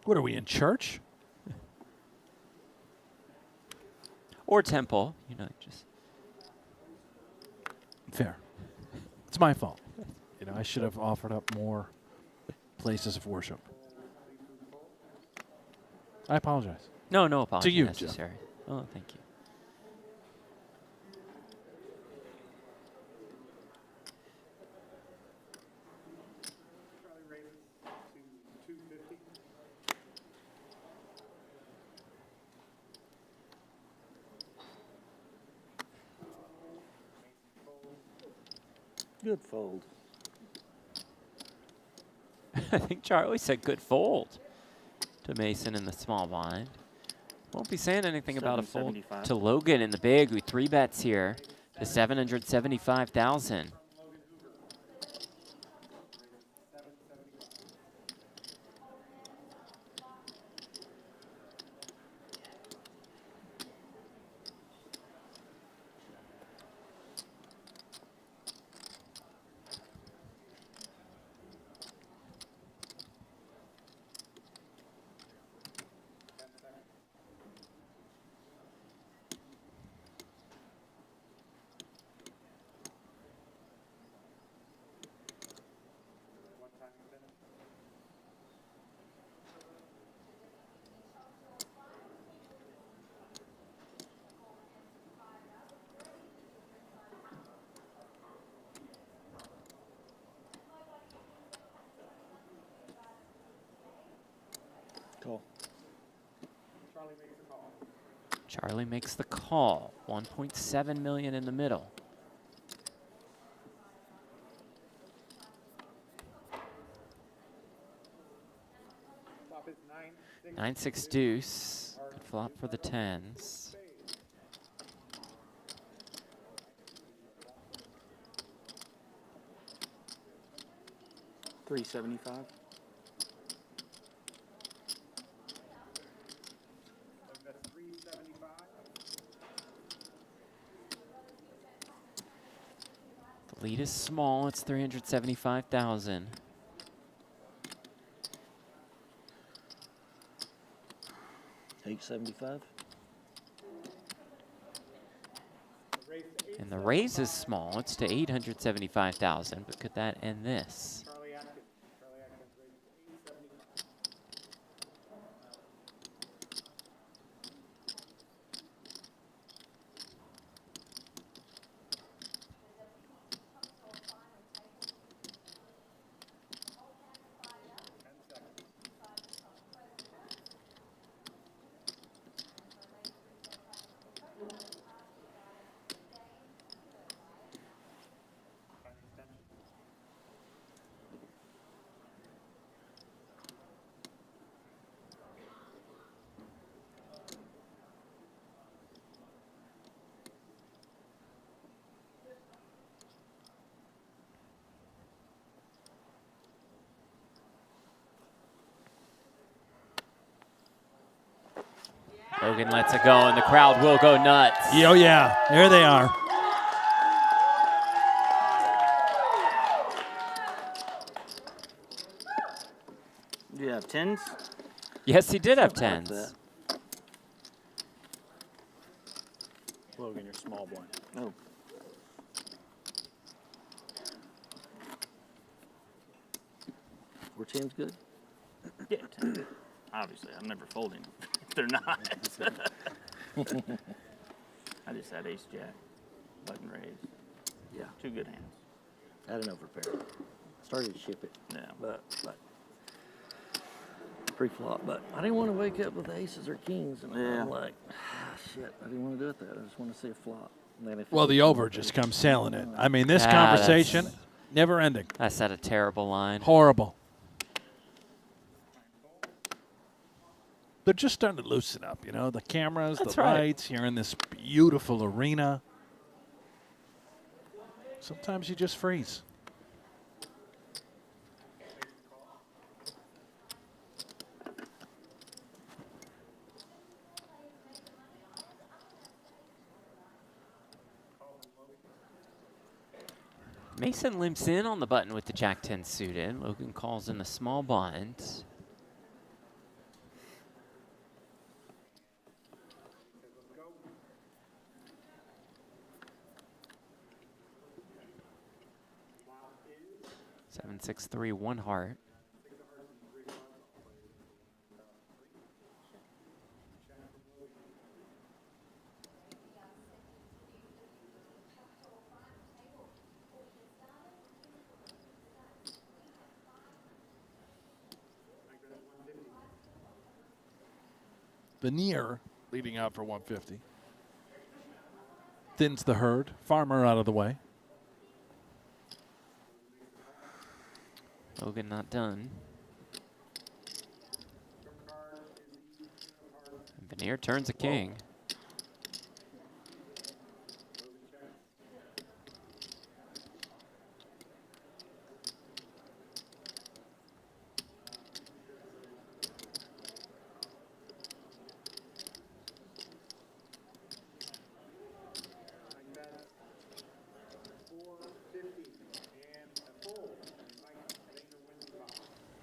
What are we, in church? Or temple, you know, just. Fair. It's my fault. You know, I should have offered up more places of worship. I apologize. No apology you, necessary. Oh, thank you. Good fold. I think Charlie said good fold to Mason in the small blind. Won't be saying anything about a fold 775. to Logan in the big. We 3-bets here to 775,000. Call. Charlie makes the call. 1.7 million in the middle. 9-6 deuce. Good flop for the tens. $375. The lead is small. It's 375,000. $875. And the raise is small. It's to 875,000. But could that end this? Logan lets it go, and the crowd will go nuts. Oh, yeah. There they are. Do you have tens? Yes, he did have Something like tens. that. Logan, you're small blind. Oh. Were tens good? Yeah, 10. Obviously, I'm never folding them. If they're not. I just had ace jack, button raise. Yeah. 2 good hands. I had an overpair. Started to ship it. Yeah. But pre-flop. But I didn't want to wake up with aces or kings. And Yeah. I'm like, shit, I didn't want to do it that. I just want to see a flop. And then if Well, it the was over just comes sailing in. I mean, this Ah, conversation, that's- never ending. I set a terrible line. Horrible. They're just starting to loosen up, you know, the cameras, That's the right. lights. You're in this beautiful arena. Sometimes you just freeze. Mason limps in on the button with the Jack 10 suited. Logan calls in the small blind. Seven, 6, 3, 1 heart. Vanier leading out for 150. Thins the herd. Farmer out of the way. Logan not done. And Vanier turns a king.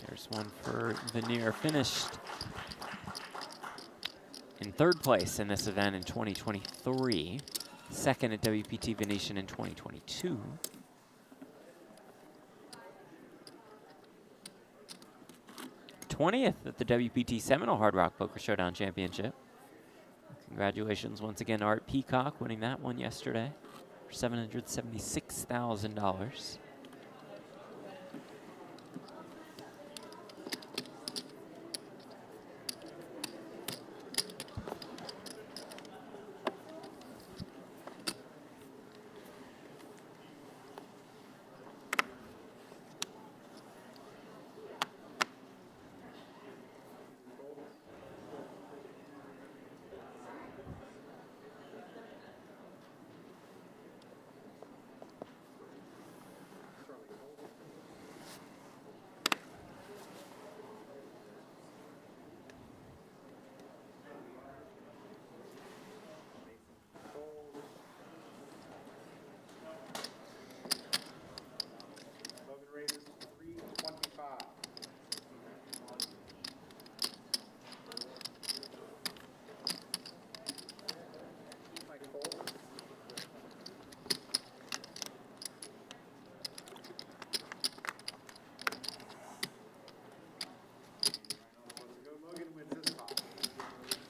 There's one for Vanier, finished in 3rd place in this event in 2023, 2nd at WPT Venetian in 2022. th at the WPT Seminole Hard Rock Poker Showdown Championship. Congratulations once again to Art Peacock winning that one yesterday for $776,000.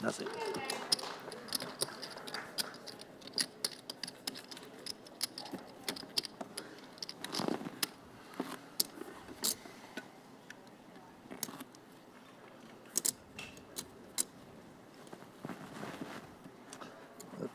That's it. Okay.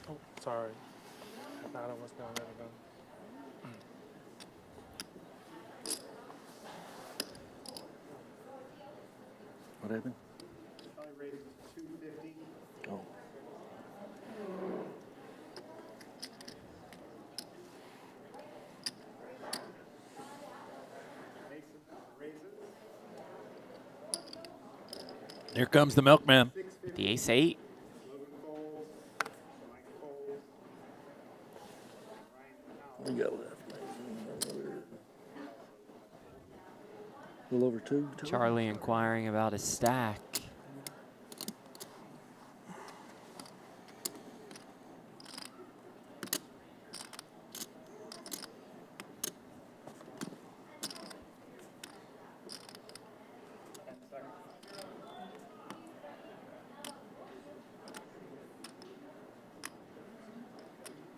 Oh, sorry. I thought I was going to go. What happened? Oh. Here comes the milkman. The ace-8. We got left. A little over 2. Charlie inquiring about his stack.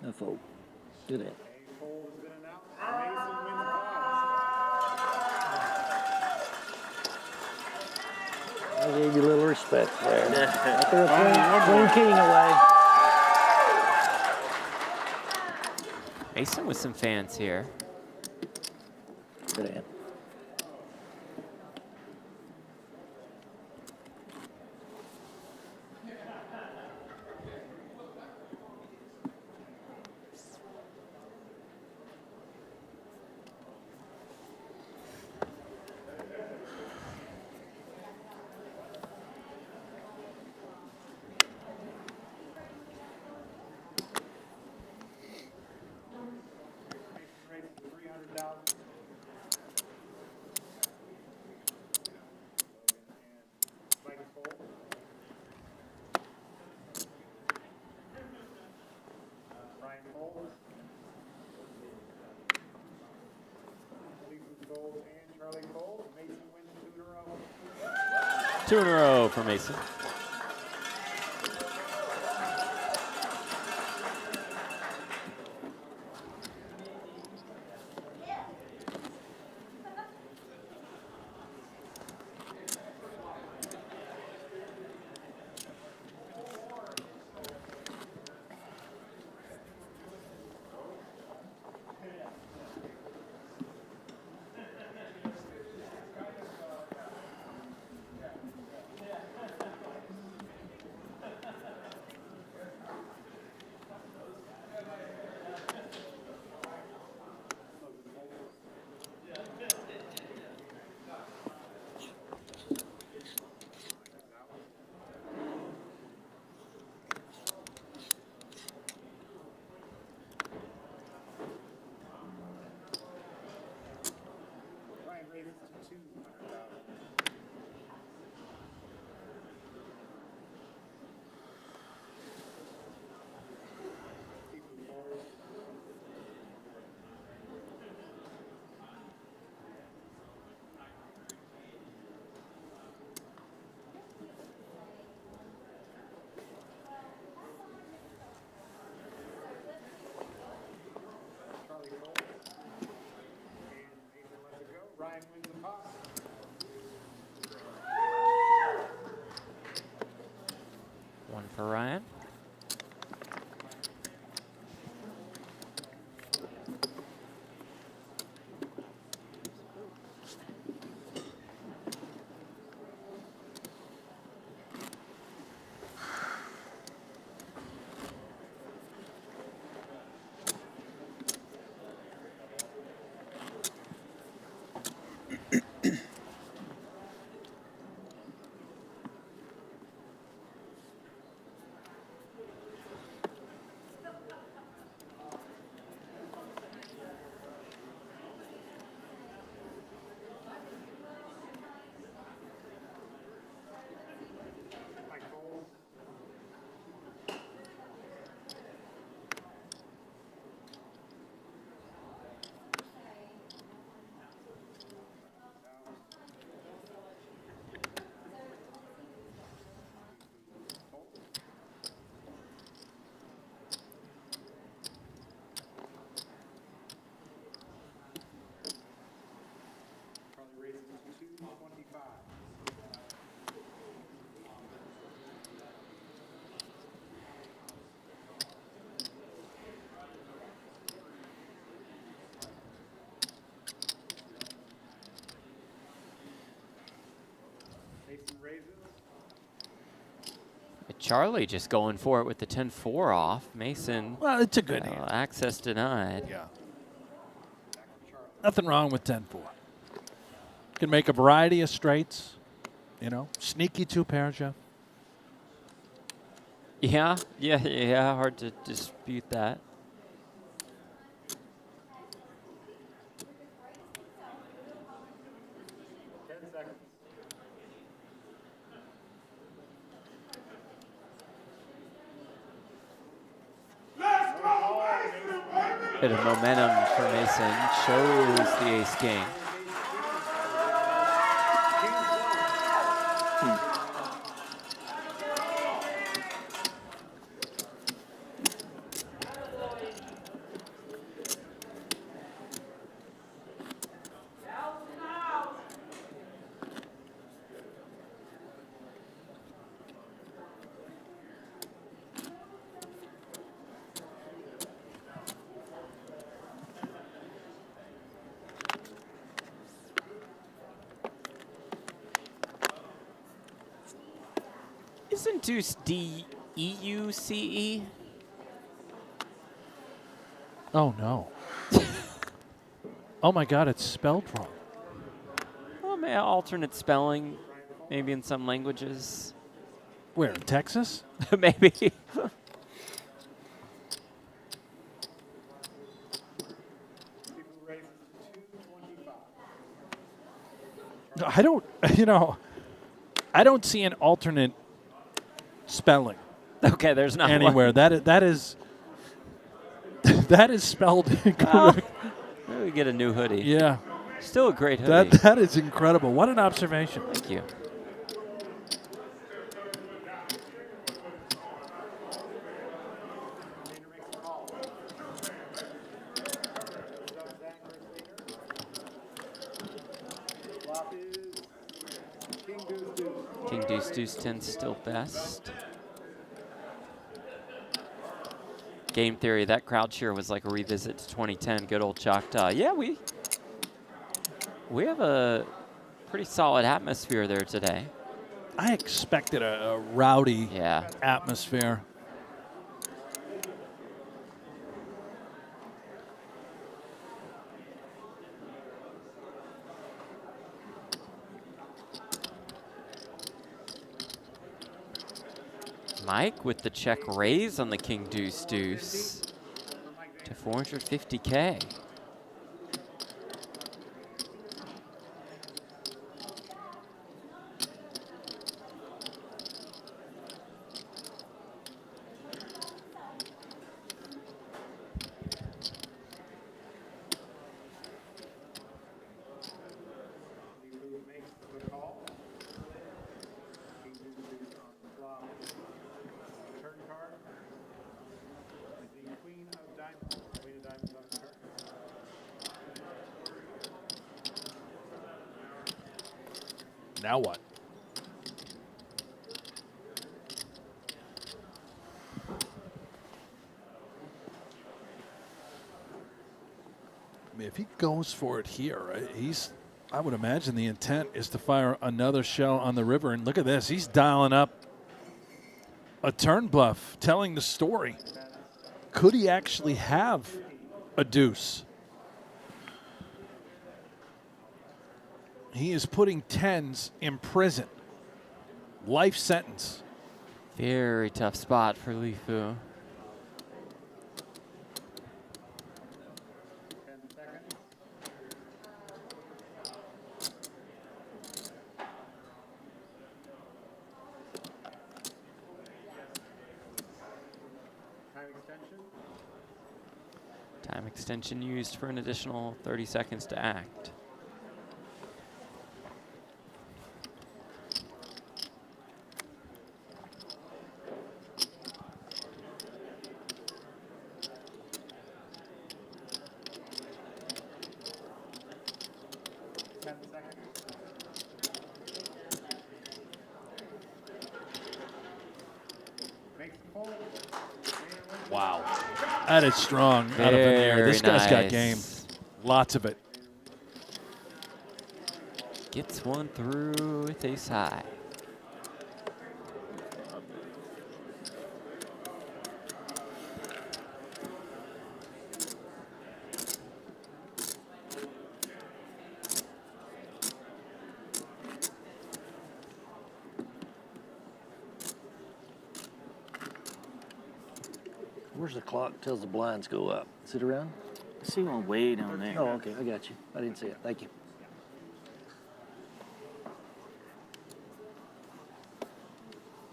No fold. Good at. I gave you a little respect there. I threw a queen away. Mason with some fans here. Good at. Two in a row for Mason. One for Ryan. Charlie just going for it with the 10-4 off. Mason. Well, it's a good hand. Access denied. Yeah. Nothing wrong with 10-4. Can make a variety of straights You know, sneaky 2-pair, Jeff. Yeah. Hard to dispute that. Bit of momentum for Mason. Shows the ace-king. Isn't deuce D-E-U-C-E? Oh, no. Oh, my God, it's spelled wrong. Well, maybe alternate spelling, maybe in some languages. Where, in Texas? Maybe. I don't, you know, I don't see an alternate spelling Okay, there's not anywhere. one. That is that is spelled incorrect. Maybe we get a new hoodie. Yeah, Still a great hoodie. that is incredible. What an observation. Thank you. King deuce deuce 10 still best. Game theory, that crowd cheer was like a revisit to 2010, good old Choctaw. Yeah, we have a pretty solid atmosphere there today. I expected a rowdy Yeah. atmosphere. Mike with the check raise on the king deuce deuce to 450K. Now what? I mean, if he goes for it here, right, I would imagine the intent is to fire another shell on the river. And look at this. He's dialing up a turn bluff, telling the story. Could he actually have a deuce? He is putting tens in prison. Life sentence. Very tough spot for Lifu. Time extension used for an additional 30 seconds to act. Wow. That is strong out of Vanier. This guy's got game. Lots of it. Gets one through with ace high. Where's the clock? Tells the blinds go up. Is it around? I see one way down there. Oh, okay. I got you. I didn't see it. Thank you.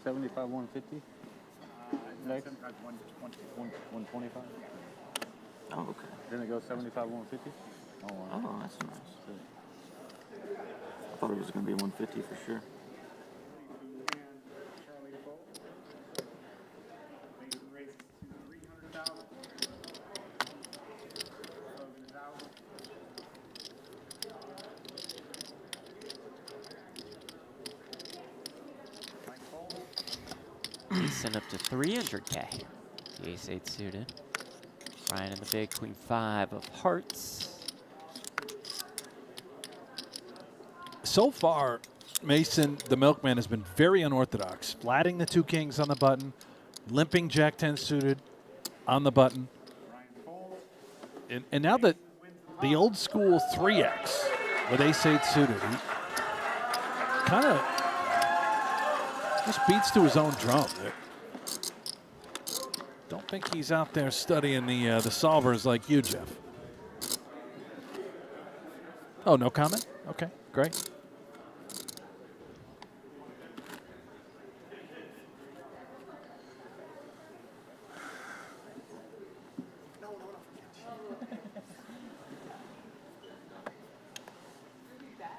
$75, $150. Next, 125. Oh, okay. Then it goes 75, 150. Oh, wow. Oh, that's nice. I thought it was going to be 150 for sure. Send up to 300K. The ace-8 suited. Ryan in the big, queen 5 of hearts. So far, Mason, the milkman, has been very unorthodox. Flatting the 2 kings on the button, limping Jack 10 suited on the button. And now that the old school 3X with ace-8 suited, he kind of just beats to his own drum. Don't think he's out there studying the solvers like you, Jeff. Oh, no comment? Okay, great.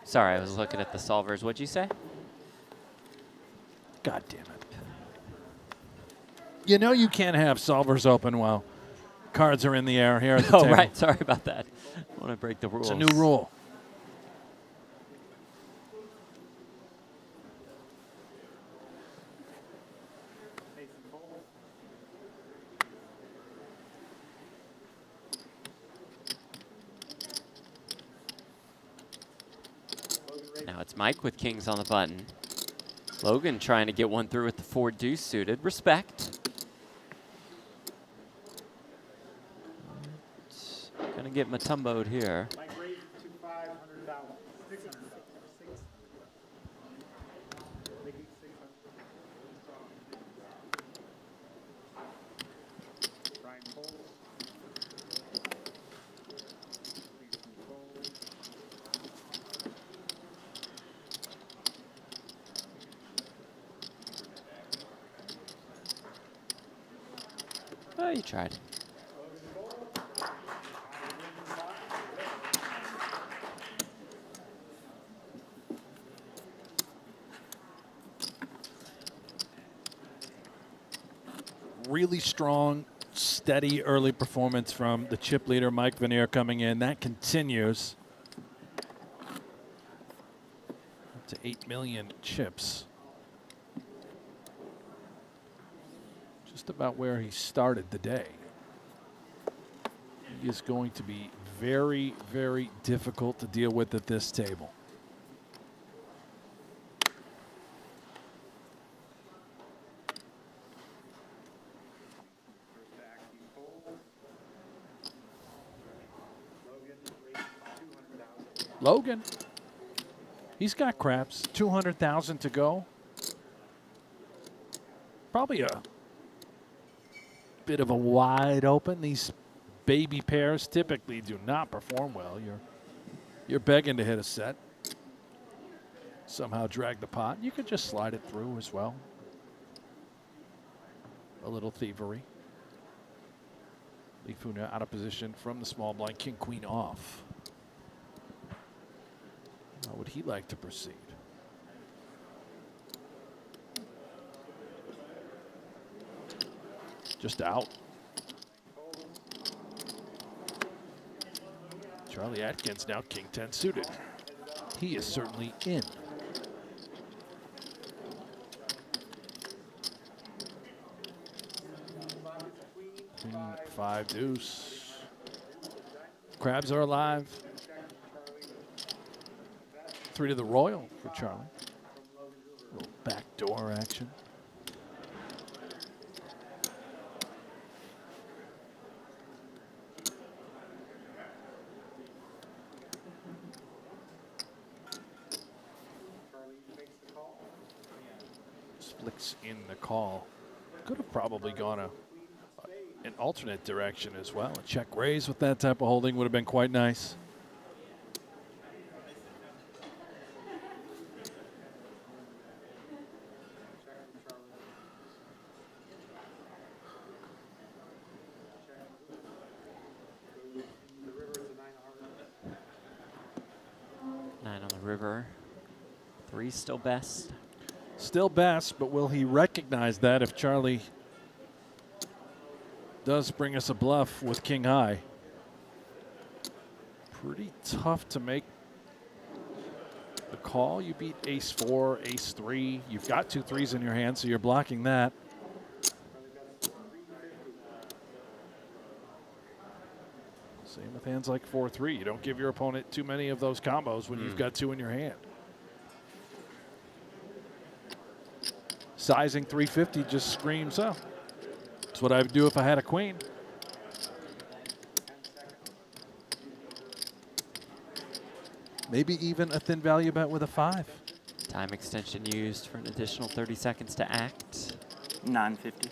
Sorry, I was looking at the solvers. What'd you say? God damn it. You know you can't have solvers open while cards are in the air here at the Oh, table. right. Sorry about that. I want to break the rules. It's a new rule. Now it's Mike with kings on the button. Logan trying to get one through with the 4 deuce suited. Respect. Gonna get Matumbo'd here. Oh, you tried. Really strong, steady early performance from the chip leader, Mike Vanier, coming in. That continues. Up to 8 million chips. Just about where he started the day. He is going to be very, very difficult to deal with at this table. Logan, he's got craps. 200,000 to go. Probably a bit of a wide open. These baby pairs typically do not perform well. You're begging to hit a set. Somehow drag the pot. You could just slide it through as well. A little thievery. Lifu now out of position from the small blind. King, queen off. How would he like to proceed? Just out. Charlie Adkins now king 10 suited. He is certainly in. Queen 5 deuce. Crabs are alive. 3 to the royal for Charlie. A little backdoor action. Flicks in the call. Could have probably gone an alternate direction as well. A check raise with that type of holding would have been quite nice. Nine on the river. 3 still best. Still best, but will he recognize that if Charlie does bring us a bluff with king high? Pretty tough to make the call. You beat ace 4, ace 3. You've got 2 3s in your hand, so you're blocking that. Same with hands like 4-3. You don't give your opponent too many of those combos when you've got 2 in your hand. Sizing 350 just screams up. That's what I would do if I had a queen. Maybe even a thin value bet with a 5. Time extension used for an additional 30 seconds to act. 950.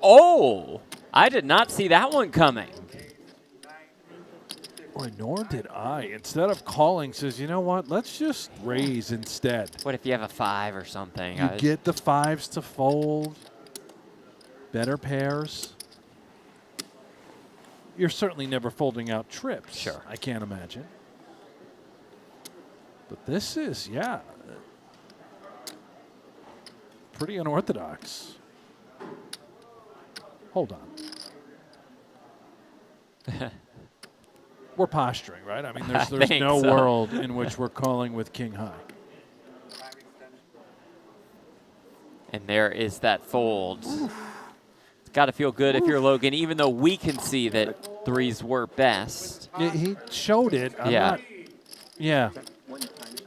Oh! I did not see that one coming. Boy, nor did I. Instead of calling, says, you know what? Let's just raise instead. What if you have a 5 or something? You get the 5s to fold. Better pairs. You're certainly never folding out trips. Sure. I can't imagine. But this is, yeah, pretty unorthodox. Hold on. We're posturing, right? I mean, there's no world in which we're calling with king high. And there is that fold. It's got to feel good if you're Logan, even though we can see that 3s were best. He showed it. I'm Yeah. not, yeah.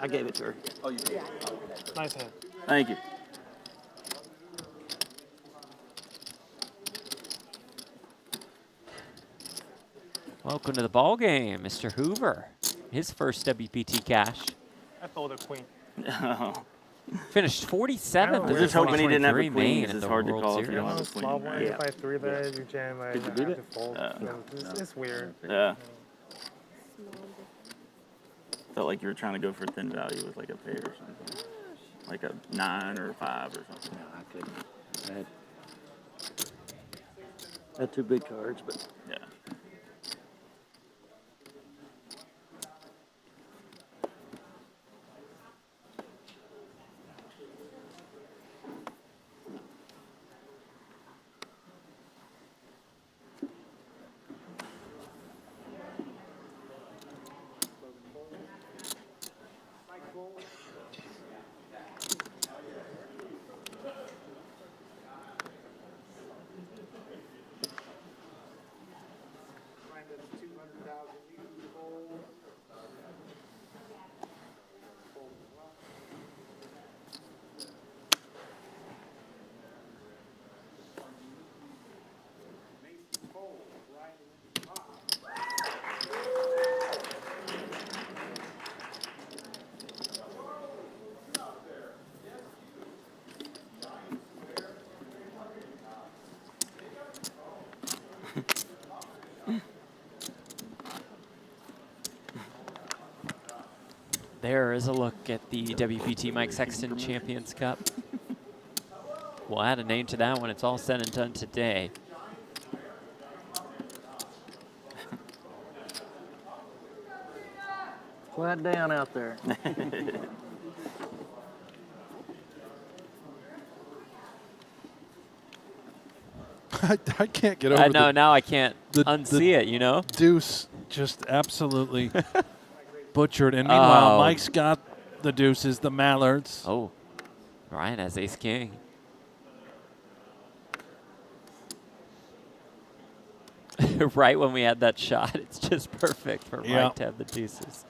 I gave it to her. Oh, you did. Nice hand. Thank you. Welcome to the ball game, Mr. Hoover. His first WPT cash. I folded queen. Finished 47th. We're in the just hoping he didn't have a 2023 queen, main 'cause at it's the hard to World call if you Series. don't have a Those small ones, Yeah. if I 3 that, you jam, I Did you have beat to it? fold. It's weird. Yeah. Felt like you were trying to go for thin value with like a pair or something. Like a 9 or a 5 or something. No, I couldn't. I had 2 big cards, but Yeah. There is a look at the WPT Mike Sexton Champions Cup. We'll add a name to that when it's all said and done today. flat down out there. I can't get over No, the now I can't the unsee it, you know? deuce just absolutely butchered. And meanwhile, Oh. Mike's got the deuces, the mallards. Oh, Ryan has ace king. Right when we had that shot, it's just perfect for Yeah. Mike to have the deuces.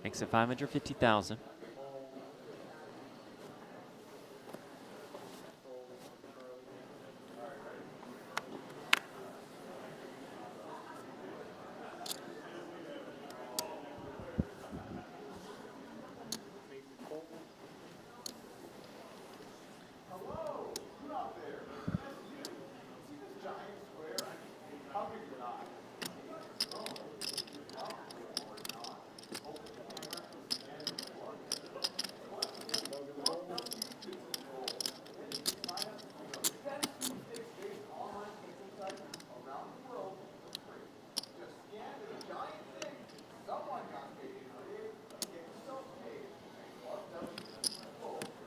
Makes it 550,000.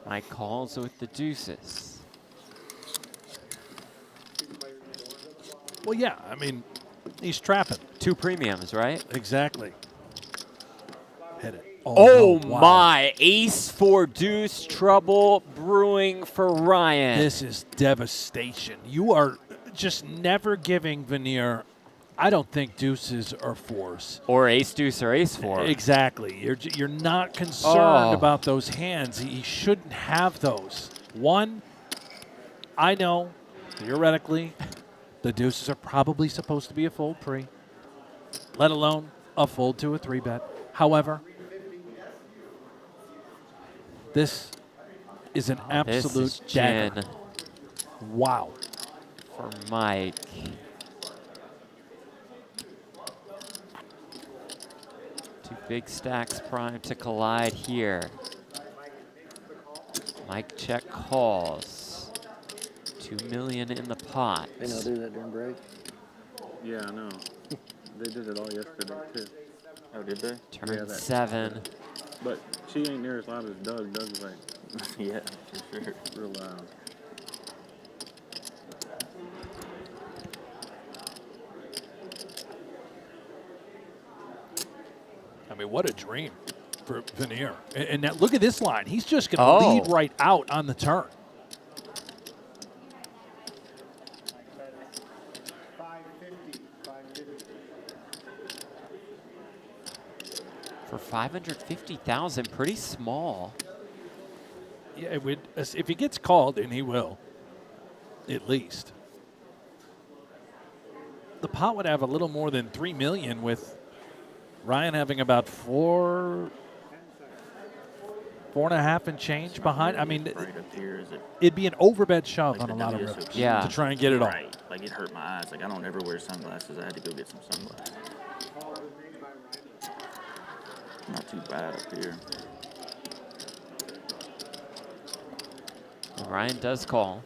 Mike calls with the deuces. Well, yeah, I mean, he's trapping. 2 premiums, right? Exactly. Hit it. Oh, no, wow. my. Ace 4 deuce, trouble brewing for Ryan. This is devastation. You are just never giving Vanier, I don't think, deuces or 4s. Or ace deuce or ace 4. Exactly. You're not concerned Oh. about those hands. He shouldn't have those. 1, I know, theoretically, the deuces are probably supposed to be a fold pre, let alone a fold to a 3-bet. However, this is an absolute this is dagger. gin Wow. for Mike. Two big stacks primed to collide here. Mike check calls. 2 million in the pot. They know do that during break. Yeah, I know. They did it all yesterday, too. Oh, did they? Turn 7. But she ain't near as loud as Doug. Doug's like, yeah, for sure. Real loud. I mean, what a dream for Vanier. And now look at this line. He's just going to lead right out on the turn. For 550,000, pretty small. Yeah, it would, if he gets called, and he will, at least. The pot would have a little more than 3 million with Ryan having about 4.5 and change behind. I mean, Right up here, is it? it'd be an overbet shove Like on a the lot of WSOP. rivers Yeah. to try and get it all. Right. Like, it hurt my eyes. Like, I don't ever wear sunglasses. I had to go get some sunglasses. Not too bad up here. And Ryan does call.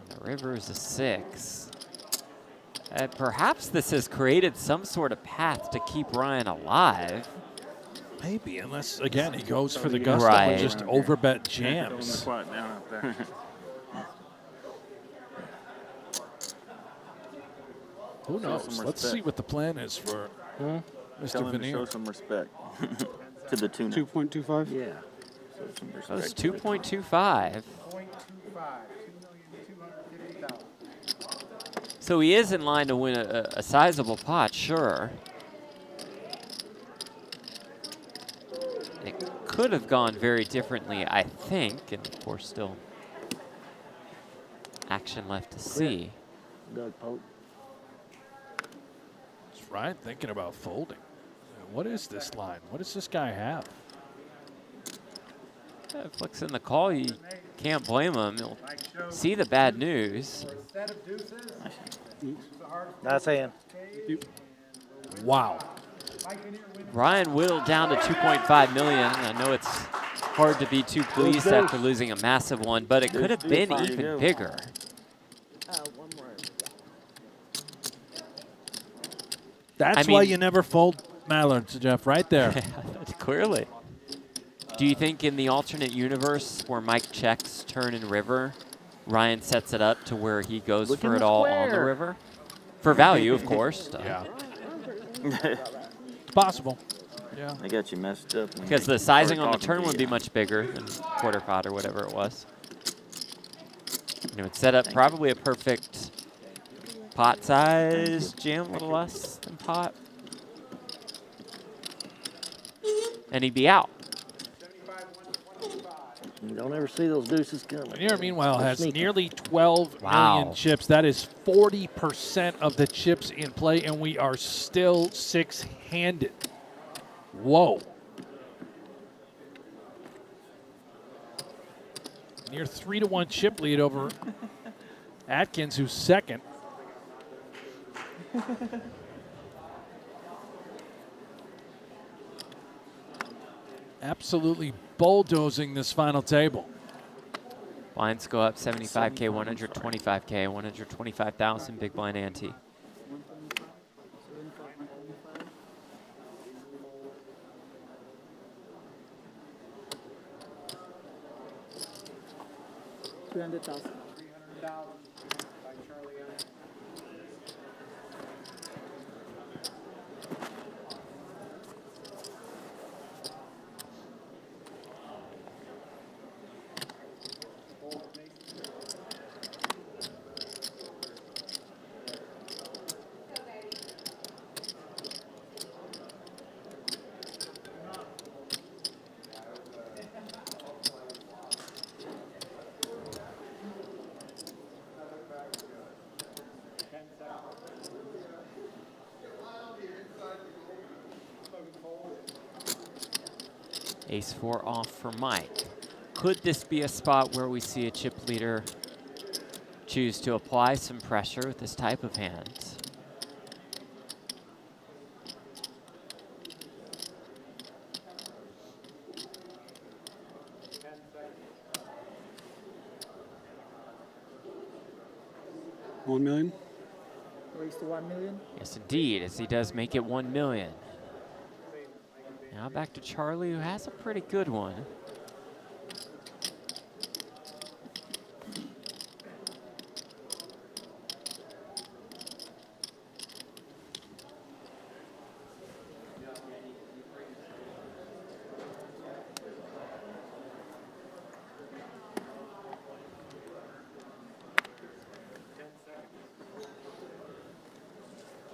And the river is a 6. Perhaps this has created some sort of path to keep Ryan alive. Maybe, unless, again, he goes for the gusto Right. and just overbet Throwing the jams. quad down up there. Who knows? some Let's respect. see what the plan is for Mr. Tell him to show Vanier. some respect to the tuna. 2.25. Yeah. Show some respect. That was to the tuna. 2.25. So he is in line to win a sizable pot, sure. It could have gone very differently, I think, and of course still action left to see. Doug Pope. Is Ryan thinking about folding? What is this line? What does this guy have? Flicks in the call, you can't blame him. He'll see the bad news. Nice hand. Wow. Ryan whittled down to 2.5 million. I know it's hard to be too pleased after losing a massive one, but it could have been There you even go. bigger. That's I why mean- you never fold Mallards, Jeff, right there. Clearly. Do you think in the alternate universe where Mike checks turn and river, Ryan sets it up to where he goes Look for in it the all on the square. river? For value, of course. Yeah. It's possible. Yeah. They got you messed up. when Because they the sizing started on the talking turn to would be you. much bigger than quarter pot or whatever it was. And it would set up probably a perfect pot size jam, a little less than pot. And he'd be out. You don't ever see those deuces coming. Vanier, meanwhile, They're has sneaky. nearly 12 Wow. million chips. That is 40% of the chips in play, and we are still six-handed. Whoa. Near 3-1 chip lead over Adkins, who's second. Absolutely bulldozing this final table. Blinds go up 75K, 125K, 125,000 big blind ante. 300,000. Ace-4 off for Mike. Could this be a spot where we see a chip leader choose to apply some pressure with this type of hand? $1 million. Raise to 1 million. Yes, indeed, as he does make it 1 million. Now back to Charlie, who has a pretty good one.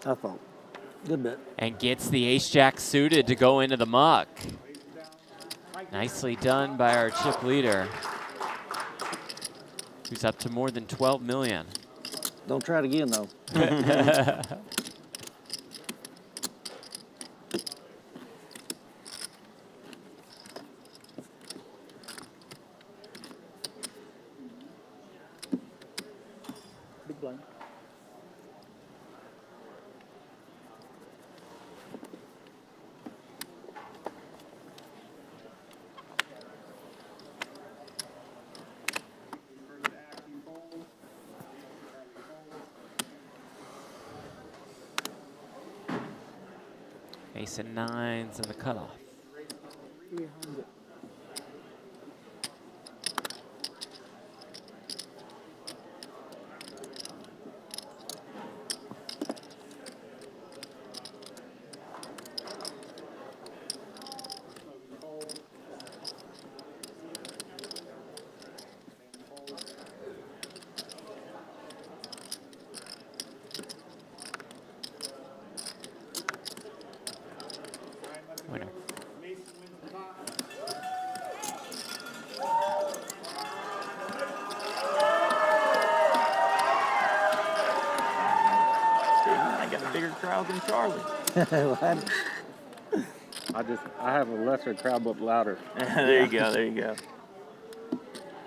I thought. Good bit. And gets the ace-jack suited to go into the muck. Nicely done by our chip leader, who's up to more than 12 million. Don't try it again, though. Big blind. Ace and nines and the cutoff. 300. Winner. I got a bigger crowd than Charlie. I have a lesser crowd, but louder. There you go. There you go.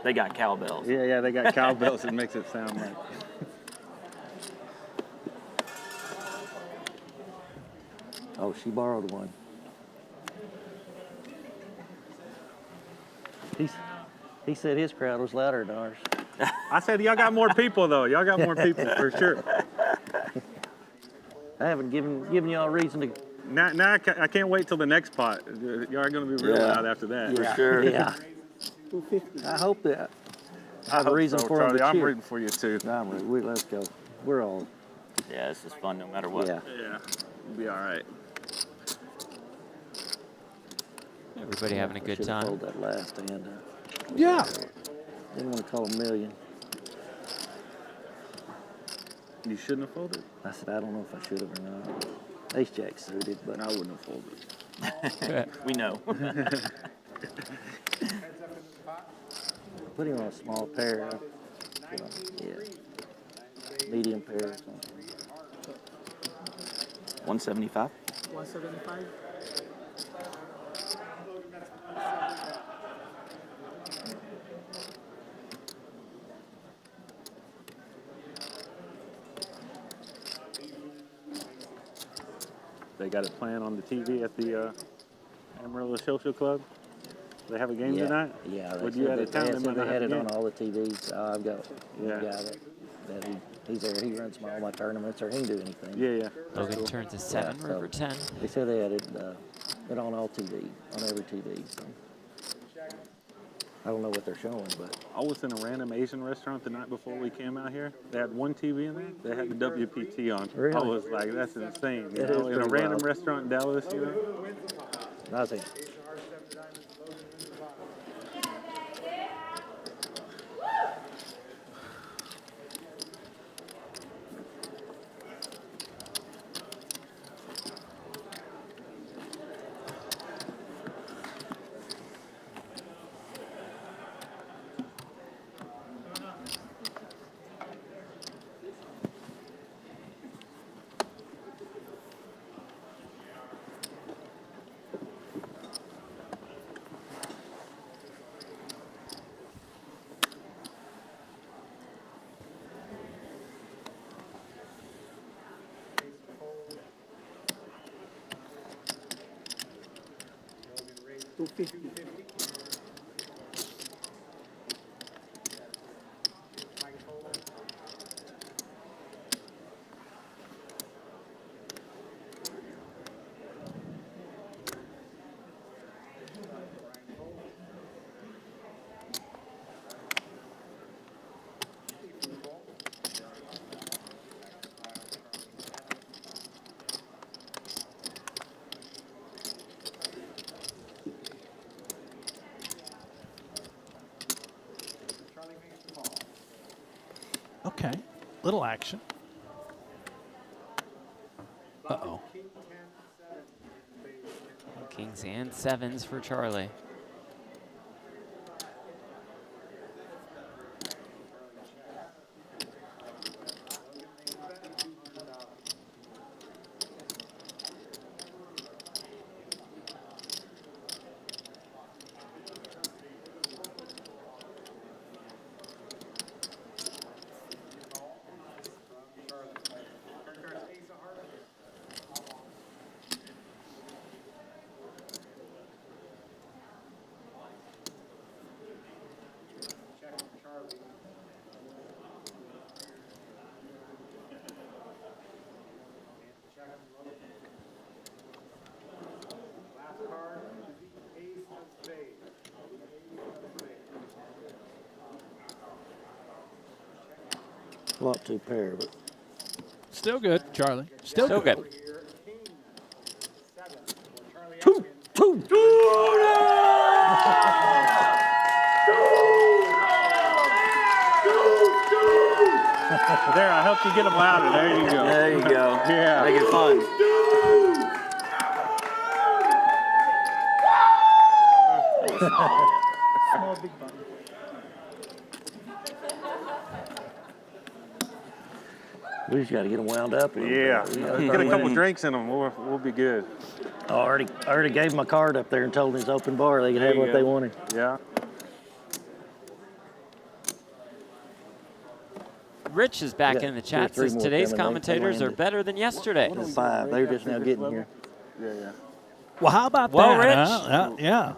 They got cowbells. Yeah, they got cowbells. It makes it sound like. Oh, she borrowed one. He said his crowd was louder than ours. I said y'all got more people though. Y'all got more people for sure. I haven't given y'all a reason to. Now I can't wait till the next pot. Y'all are gonna be real loud after that. Yeah, For sure. Yeah. 250. I hope that. I have a hope reason so, for 'em to Charlie. I'm cheer. rooting for you too. Let's go. We're all. Yeah, this is fun no matter what. Yeah. Yeah, we'll be all right. Everybody having a good Should've time. folded that last hand. Yeah. Didn't want to call a million. You shouldn't have folded. I said I don't know if I should have or not. Ace jack suited, but I wouldn't have folded. We know. put him on a small pair. Yeah. Medium pair or something. 175. 175. They got it playing on the TV at the Amarillo Social Club. They have a game tonight? Yeah, Would you out of town? they had it on all the TVs. I've got one Yeah. guy that he's there. He runs all my tournaments, or he can do anything. Yeah. Logan turns a 7, so river 10. They said they had it on all TV, on every TV. So I don't know what they're showing, but I was in a random Asian restaurant the night before we came out here. They had one TV in there. They had the WPT on. Really? I was like, that's insane. You It know, is in a pretty random wild. restaurant in Dallas, you know. nothing. Okay. Little action. Uh-oh. Kings and 7s for Charlie. Flop 2 pair, but Still good, Charlie. Still good. There, I helped you get them louder. There you go. There you go. Yeah. Make it fun. Small, big button. we just got to get them wound up. Yeah. Get a couple drinks in them. We'll be good. I already gave them my card up there and told them it's open bar. They could have what they wanted. Yeah. Rich is back Yeah, in the 2 or chat. 3 Says more today's coming. They commentators are landed. better than yesterday. There's 5. They're just now getting here. Yeah. Well, how about Well, that? Rich. Huh? Yeah.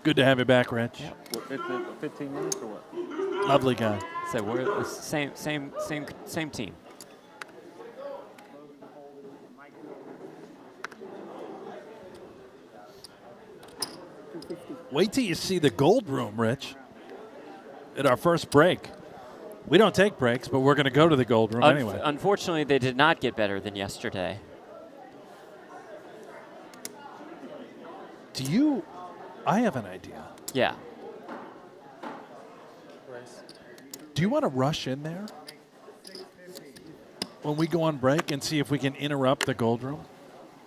Good to have you back, Rich. What, 15 minutes or what? Lovely guy. So we're the same team. Wait till you see the gold room, Rich, at our first break. We don't take breaks, but we're going to go to the gold room anyway. Unfortunately, they did not get better than yesterday. Do you? I have an idea. Yeah. Do you want to rush in there when we go on break and see if we can interrupt the gold room?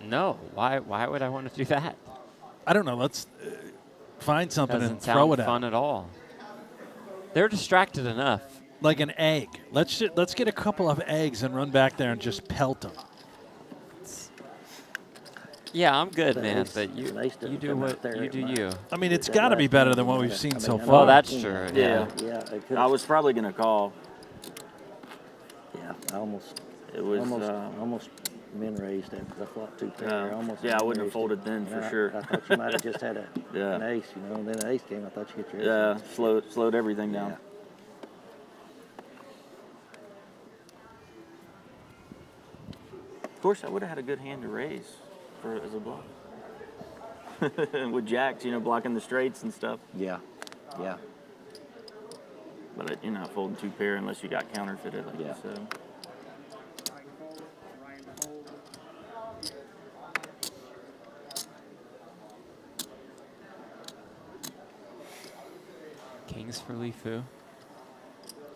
No. Why would I want to do that? I don't know. Let's find something Doesn't and throw sound it fun out. at all. They're distracted enough. Like an egg. Let's get a couple of eggs and run back there and just pelt them. Yeah, I'm good, man. Nice. But you Nice to do come what out there you at do. night. You. I mean, it's got to be better than what we've seen so I far. Well, that's know. true. Yeah. Yeah, they could. I was probably gonna call. Yeah, I almost It was. almost min raised after I flopped 2 pair. Yeah. Almost Yeah, I min wouldn't have raised folded it. then for And sure. I thought you might have just had Yeah. an ace, you know, and then the ace came. I thought you hit your ace. Yeah, slowed everything down. Yeah. Of course, I would have had a good hand to raise as a bluff. with jacks, blocking the straights and stuff. Yeah. Yeah. But you're not folding 2 pair unless you got counterfeited like you said. Kings for Lifu.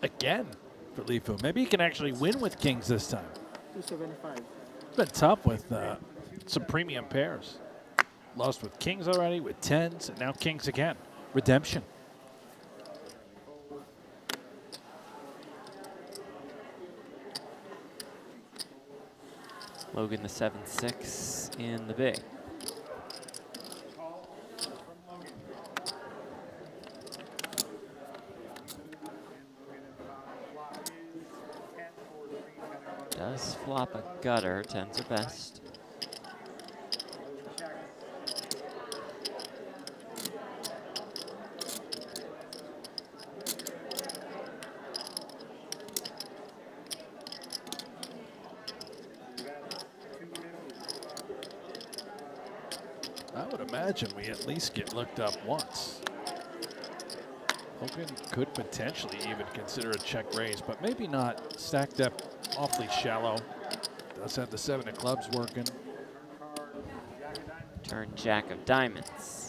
Again for Lifu. Maybe he can actually win with kings this time. 275. It's been tough with some premium pairs. Lost with kings already, with tens, and now kings again. Redemption. Logan the 7-6 in the big. Does flop a gutter, tens are best. I would imagine we at least get looked up once. Logan could potentially even consider a check raise, but maybe not. Stacked up awfully shallow. Does have the 7 of clubs working. Turn jack of diamonds.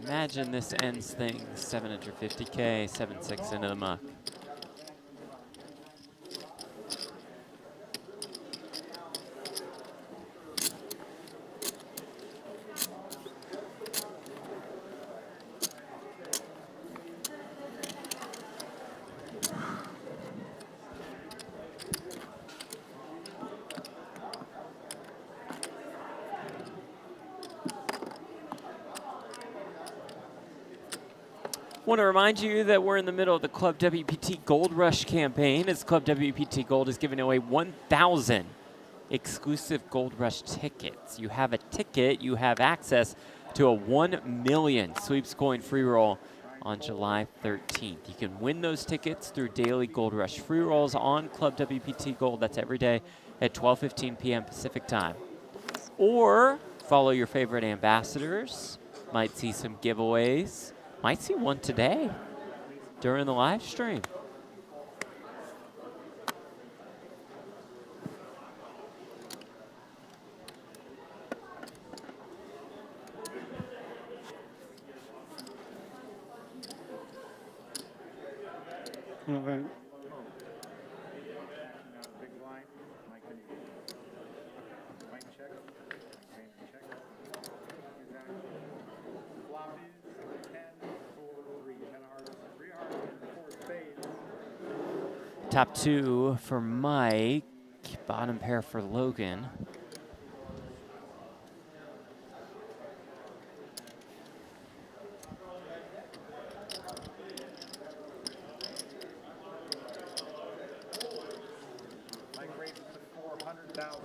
Imagine this ends things 750K, 7-6 into the muck. Want to remind you that we're in the middle of the Club WPT Gold Rush campaign, as Club WPT Gold is giving away 1,000 exclusive Gold Rush tickets. You have a ticket, you have access to a 1 million sweeps coin free roll on July 13th. You can win those tickets through daily Gold Rush free rolls on Club WPT Gold. That's every day at 12:15 p.m. Pacific time. Or follow your favorite ambassadors. Might see some giveaways. Might see one today during the live stream. Okay. Top 2 for Mike, bottom pair for Logan.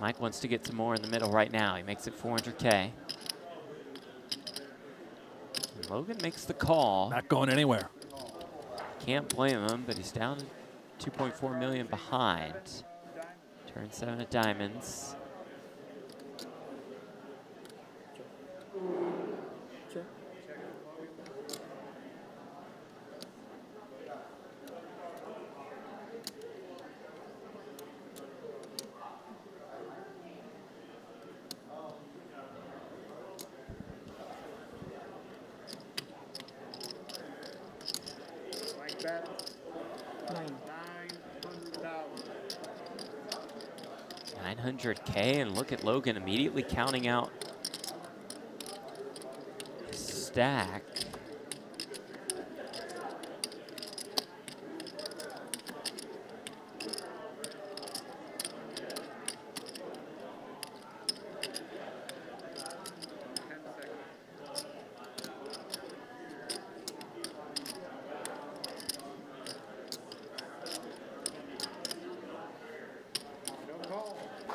Mike wants to get some more in the middle right now. He makes it 400K. Logan makes the call. Not going anywhere. Can't blame him, but he's down 2.4 million behind. Turn 7 of diamonds. Like that. 900K, and look at Logan immediately counting out stack.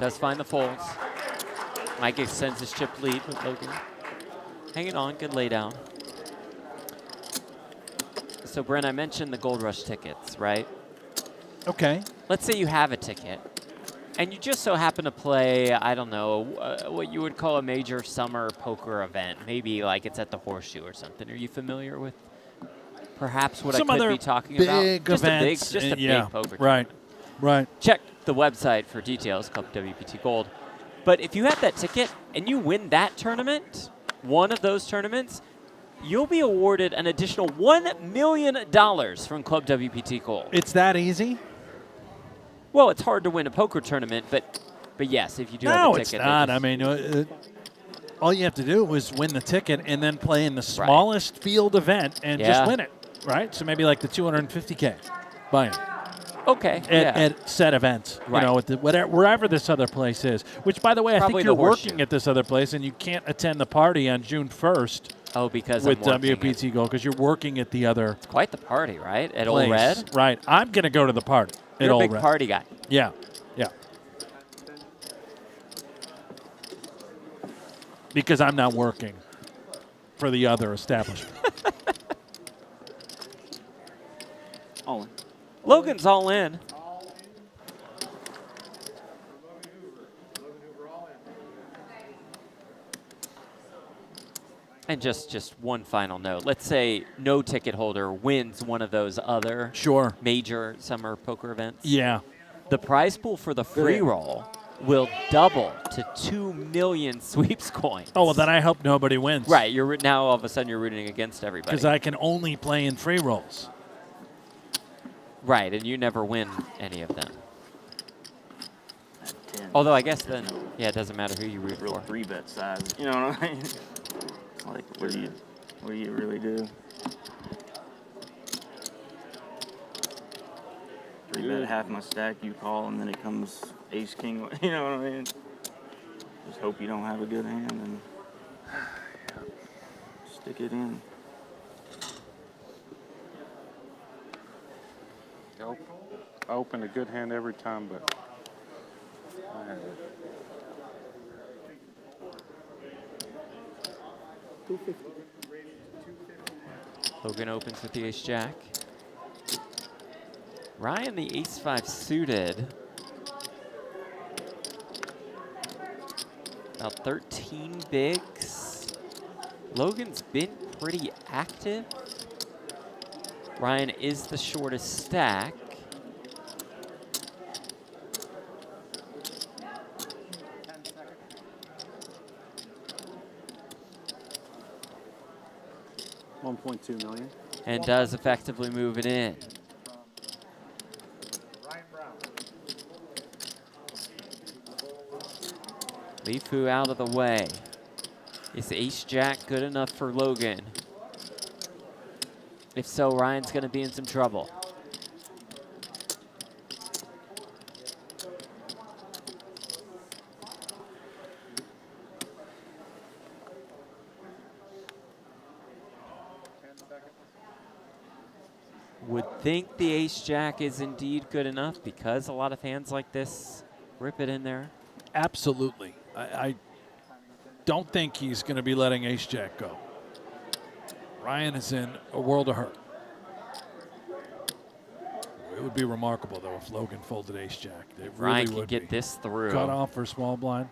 Does find the folds. Mike extends his chip lead with Logan. Hanging on, good lay down. So, Brent, I mentioned the Gold Rush tickets, right? Okay. Let's say you have a ticket, and you just so happen to play, I don't know, what you would call a major summer poker event. Maybe like it's at the Horseshoe or something. Are you familiar with perhaps what Some I could other be talking big about? events. Just a Yeah, big poker right, right. Check the website for details, Club WPT Gold. But if you have that ticket and you win that tournament, one of those tournaments, you'll be awarded an additional $1 million from Club WPT Gold. It's that easy? Well, it's hard to win a poker tournament, but yes, if you do have No, a it's ticket. not. I mean, all you have to do is win the ticket and then play in the smallest field event and just win it, right? So maybe like the 250K buy-in. Okay. At set events, Right. you know, at the, wherever this other place is. Which, by the way, Probably I think you're the Horseshoe. working at this other place, and you can't attend the party on June 1st. Oh, because with I'm working WPT Gold, because you're working at the other. It's quite the party, right? At place. Old Red. Right. I'm gonna go to the party. You're at a Old big Red. party guy. Yeah. Yeah. Because I'm not working for the other establishment. All in. Logan's all in. And just one final note. Let's say no ticket holder wins one of those other major summer poker events. Yeah. The prize pool for the free roll will double to 2 million sweeps coins. Oh, well, then I hope nobody wins. Right. You're now all of a sudden you're rooting against everybody. Because I can only play in free rolls. Right, and you never win any of them. Although I guess then, yeah, it doesn't matter who you root Real for. 3-bet size. You know what I mean? Like, what do you really do? 3-bet half my stack, you call, and then it comes ace king. You know what I mean? Just hope you don't have a good hand and stick it in. I open a good hand every time, but I have it. Logan opens with the ace-jack. Ryan, the ace-5 suited. About 13 bigs. Logan's been pretty active. Ryan is the shortest stack. $1.2 million. And does effectively move it in. Lifu out of the way. Is ace-jack good enough for Logan? If so, Ryan's going to be in some trouble. Would think the ace-jack is indeed good enough because a lot of hands like this rip it in there. Absolutely. I don't think he's going to be letting ace-jack go. Ryan is in a world of hurt. It would be remarkable, though, if Logan folded ace-jack. It Ryan really could get this through. Cut off for small blind.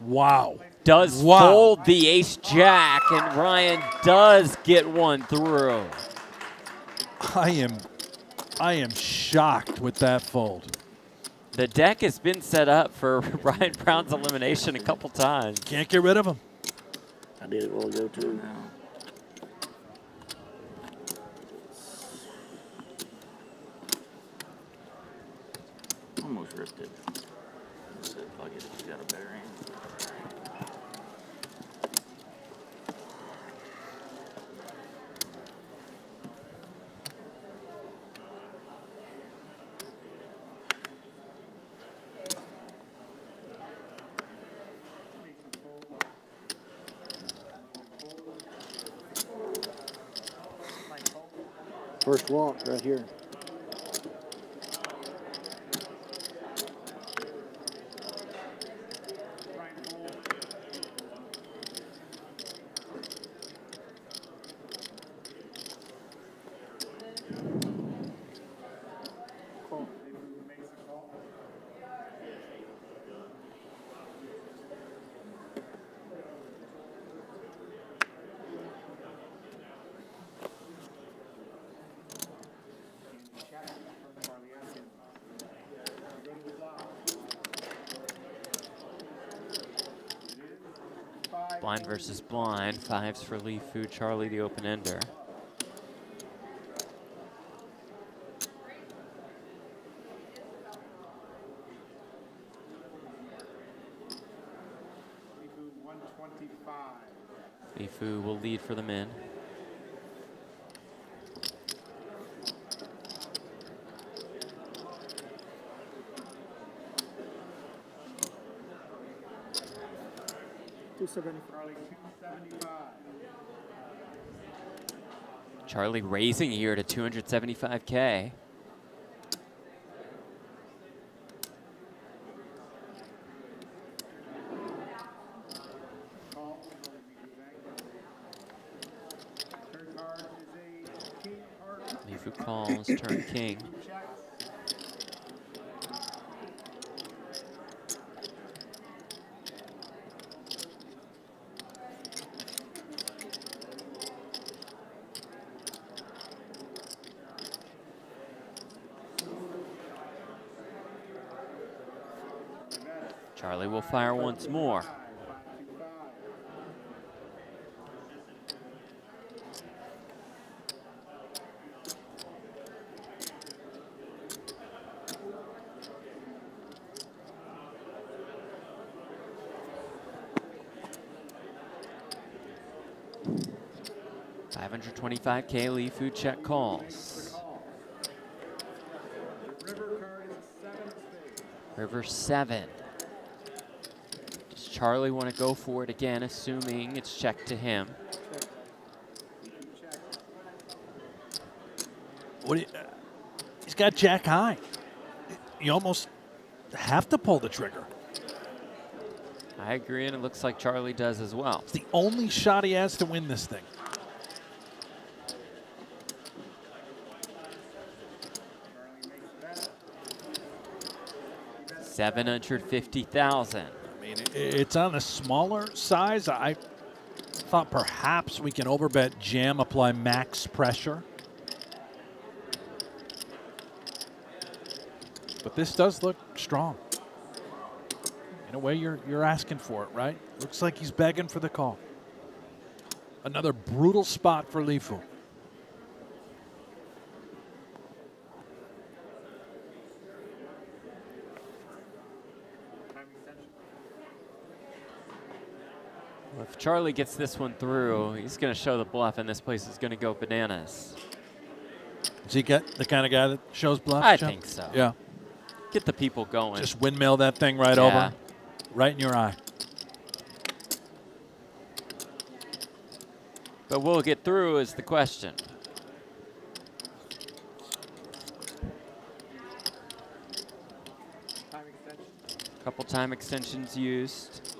Wow. Does fold the ace-jack, and Ryan does get one through. I am shocked with that fold. The deck has been set up for Ryan Brown's elimination a couple times. Can't get rid of him. I did it while ago too. Now. Almost ripped it. Just said, fuck it, if you got a better hand. First walk right here. Blind versus blind. 5s for Lifu. Charlie, the open ender. Lifu will lead for the min. Charlie raising here to 275K. Lifu calls, turn king. Charlie will fire once more. $525K Lifu check calls. River 7. Does Charlie want to go for it again, assuming it's checked to him? What do you, he's got jack high. You almost have to pull the trigger. I agree, and it looks like Charlie does as well. It's the only shot he has to win this thing. $750,000. I mean, it's on the smaller size. I thought perhaps we can overbet jam, apply max pressure. But this does look strong. In a way, you're asking for it, right? Looks like he's begging for the call. Another brutal spot for Lifu. Well, if Charlie gets this one through, he's going to show the bluff, and this place is going to go bananas. Is he the kind of guy that shows bluff? I Jim? think so. Yeah. Get the people going. Just windmill that thing right Yeah. over. Right in your eye. But will it get through is the question. Couple time extensions used.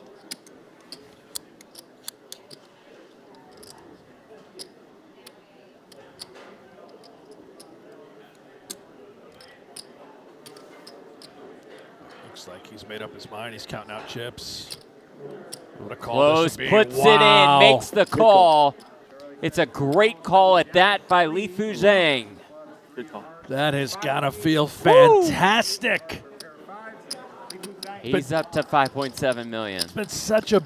Looks like he's made up his mind. He's counting out chips. What a call Close, this would be. puts Wow. it in, makes the call. It's a great call at that by Lifu Zhang. Good call. That has got to feel fantastic. He's up to 5.7 million. It's been such a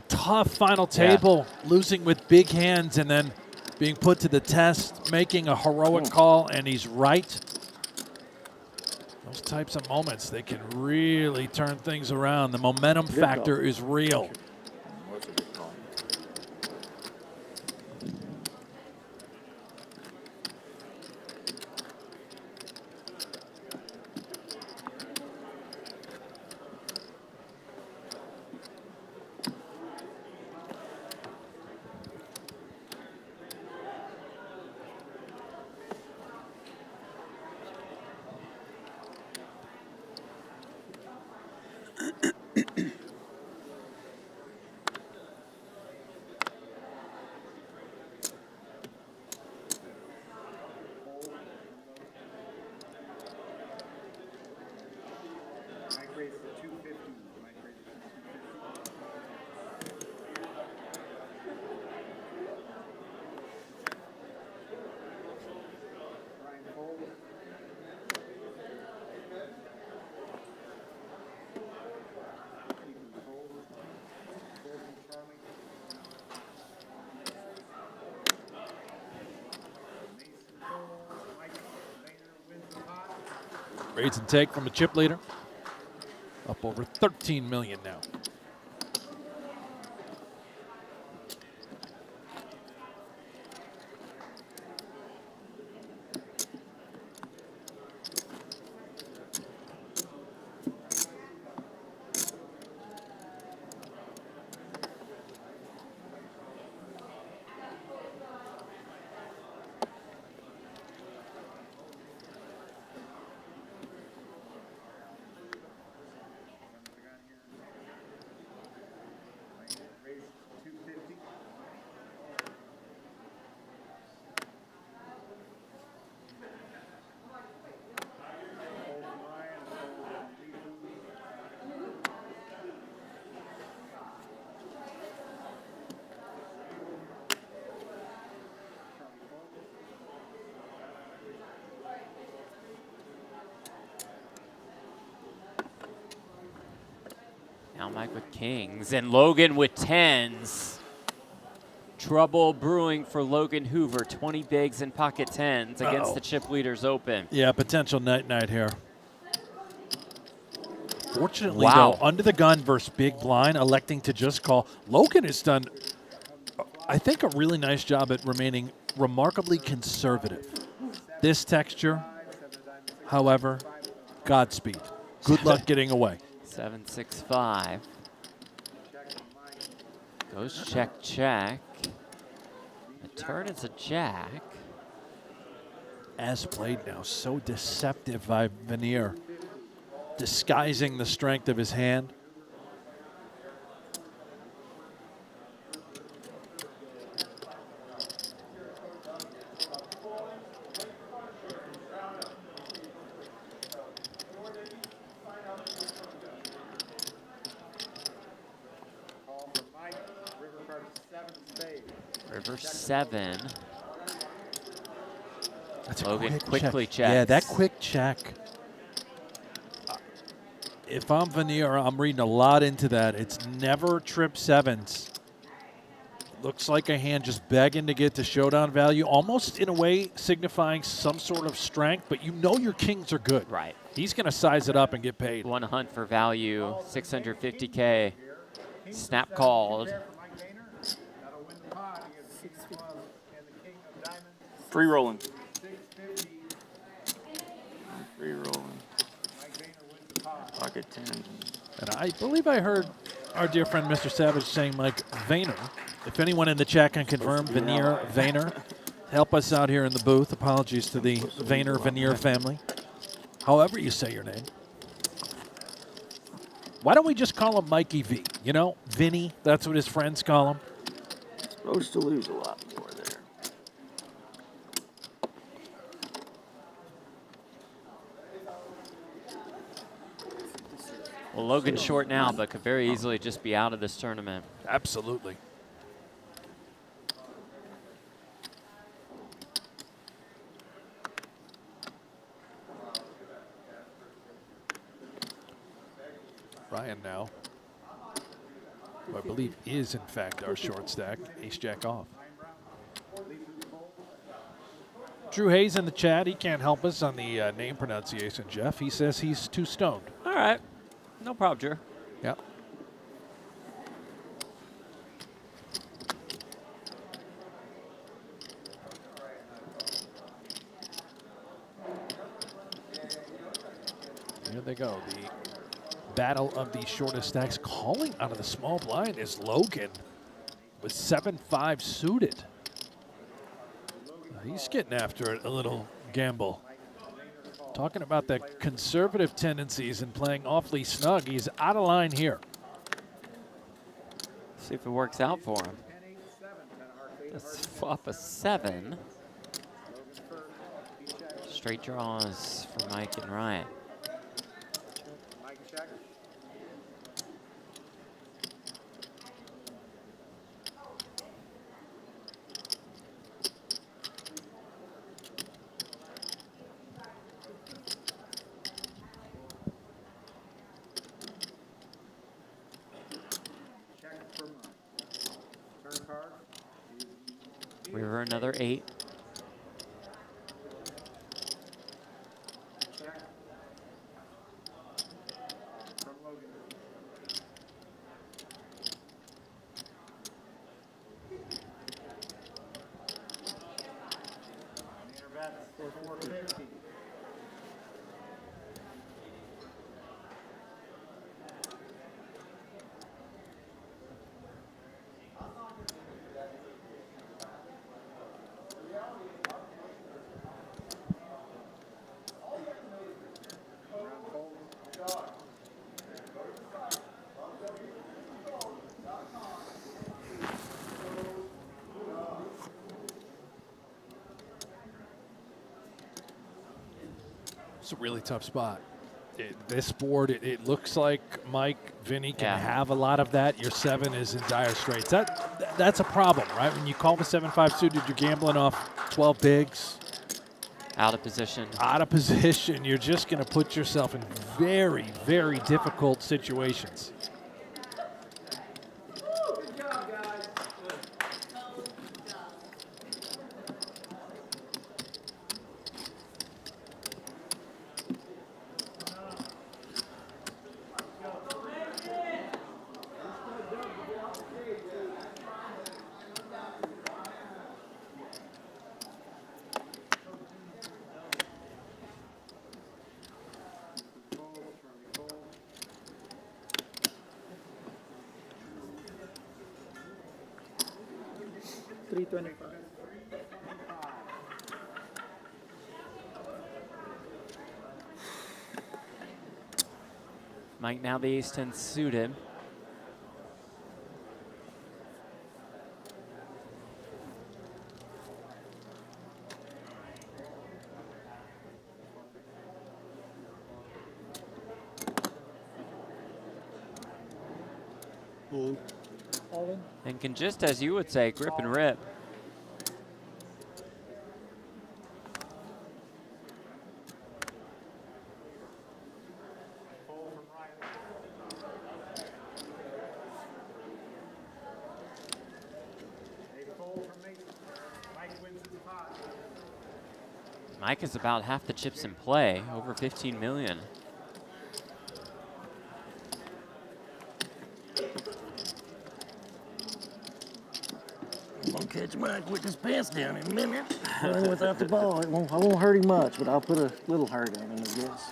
tough final table, losing with big hands and then being put to the test, making a heroic call, and he's right. Those types of moments, they can really turn things around. The momentum factor is real. Raise and take from a chip leader. Up over 13 million now. Now Mike with kings and Logan with tens. Trouble brewing for Logan Hoover. 20 bigs and pocket tens against the chip leaders open. Yeah, potential night here. Fortunately, Wow. though, under the gun versus big blind, electing to just call. Logan has done, I think, a really nice job at remaining remarkably conservative. This texture, however, Godspeed. Good luck getting away. 7-6-5. Goes check, check. The turn is a jack. As played now, so deceptive by Vanier, disguising the strength of his hand. River 7. That's Logan a quickly check. checks. Yeah, that quick check. If I'm Vanier, I'm reading a lot into that. It's never trip sevens. Looks like a hand just begging to get to showdown value, almost in a way signifying some sort of strength, but you know your kings are good. Right. He's going to size it up and get paid. One hunt for value, 650K. Snap called. Free rolling. Free rolling. Pocket 10. And I believe I heard our dear friend Mr. Savage saying Mike Vayner. If anyone in the chat can confirm, Vanier, Vayner, help us out here in the booth. Apologies to the Vayner family. However you say your name. Why don't we just call him Mikey V? You know, Vinny, that's what his friends call him. Supposed to lose a lot more there. Well, Logan's short now, but could very easily just be out of this tournament. Absolutely. Ryan now, who I believe is in fact our short stack, ace jack off. Drew Hayes in the chat, he can't help us on the name pronunciation, Jeff. He says he's too stoned. All right. No problem, Drew. Yep. Here they go. The battle of the shortest stacks. Calling out of the small blind is Logan with 7-5 suited. He's getting after it a little, Gamble. Talking about the conservative tendencies and playing awfully snug. He's out of line here. See if it works out for him. Let's flop a 7. Straight draws for Mike and Ryan. River another 8. It's a really tough spot. This board, it looks like Mike, Vinny can have a lot of that. Your 7 is in dire straits. That's a problem, right? When you call the 7-5 suited, you're gambling off 12 bigs. Out of position. Out of position. You're just going to put yourself in very, very difficult situations. $325. Mike now the ace-10 suited. All in. And can just, as you would say, grip and rip. Mike is about half the chips in play, over 15 million. I'll catch Mike with his pants down in a minute. Running without the ball, I won't hurt him much, but I'll put a little hurt on him, I guess.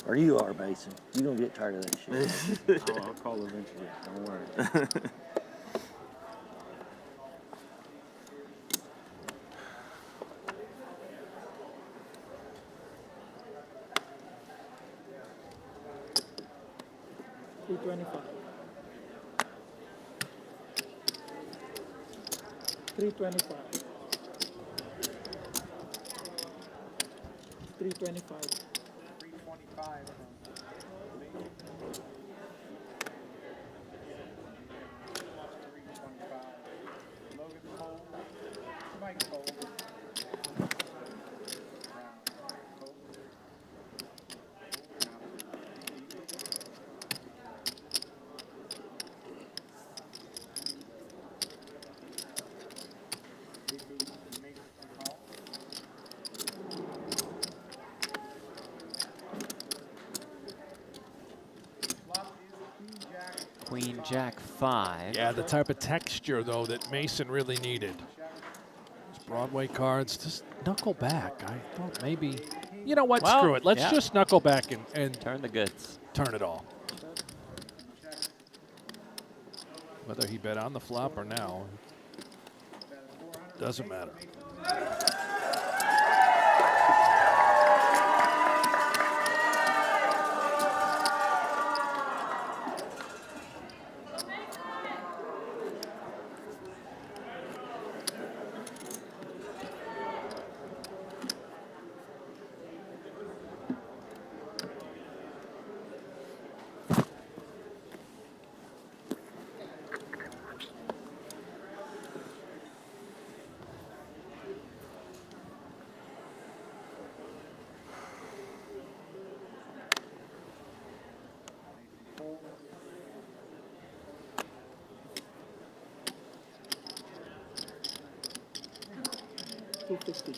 Or you are, Mason. You're going to get tired of that shit. I'll call eventually. Don't worry. $325. $325. $325. Logan Cole, Mike Cole. Queen, Jack 5. Yeah, the type of texture, though, that Mason really needed. These Broadway cards, just knuckle back. I thought maybe, you know what, Well, screw it. Let's yeah. just knuckle back and Turn the goods. turn it all. Whether he bet on the flop or now, doesn't matter. $250.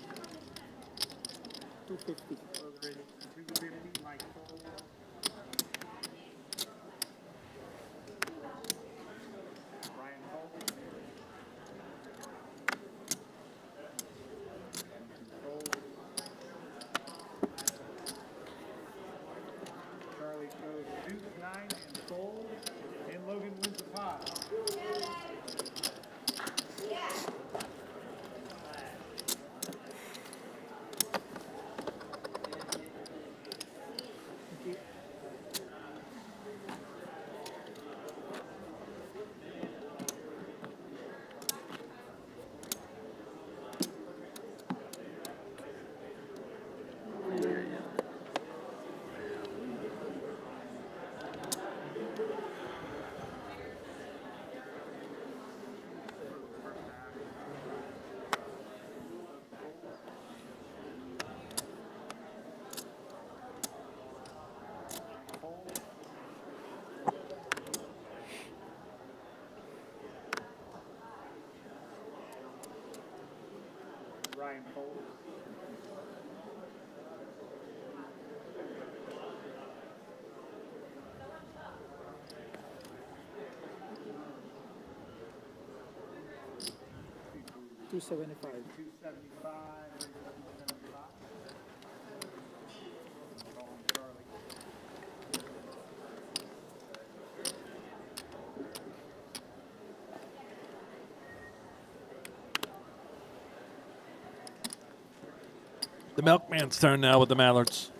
$250. $250, Mike Cole. Brian Cole. Charlie goes deuce 9 and fold, and Logan wins the pot. 275. 275. The milkman's turn now with the Mallards.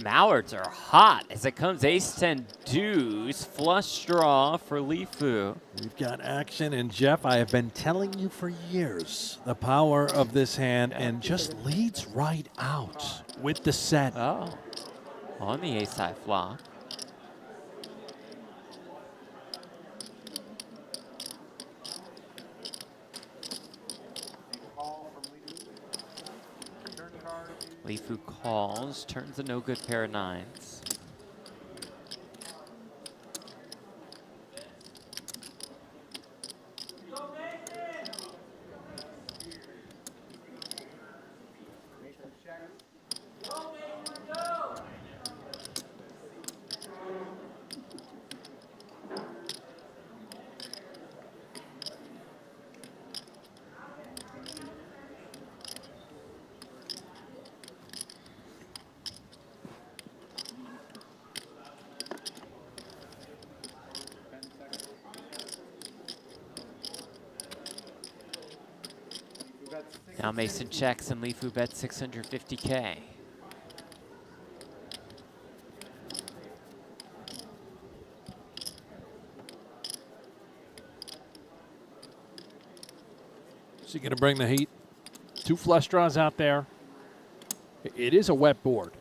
Mallards are hot as it comes ace-10 deuce. Flush draw for Lifu. We've got action, and Jeff, I have been telling you for years the power of this hand, and just leads right out with the set. Oh, on the ace-high flop. Lifu calls, turns a no-good pair of nines. Now Mason checks and Lifu bets 650K. Is he going to bring the heat? Two flush draws out there. It is a wet board.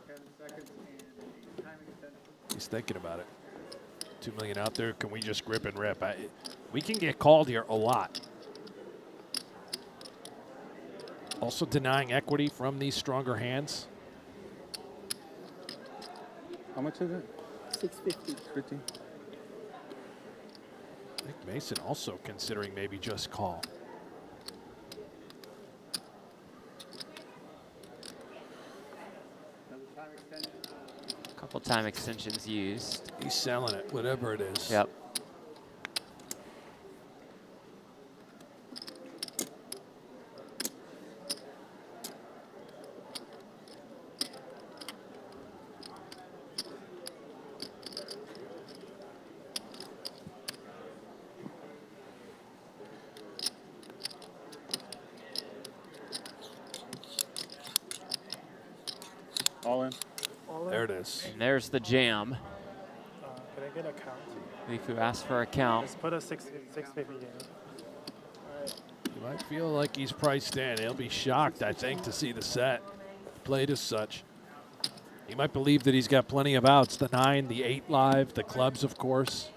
10 seconds and time extension. He's thinking about it. 2 million out there. Can we just grip and rip? We can get called here a lot. Also denying equity from these stronger hands. How much is it? 650. 50. I think Mason also considering maybe just call. Another time extension. Couple time extensions used. He's selling it, whatever it is. Yep. All in. There it is. And there's the jam. Can I get a count? Lifu asked for a count. Just put a 650 in. You might feel like he's priced in. He'll be shocked, I think, to see the set played as such. He might believe that he's got plenty of outs. The 9, the 8 live, the clubs, of course.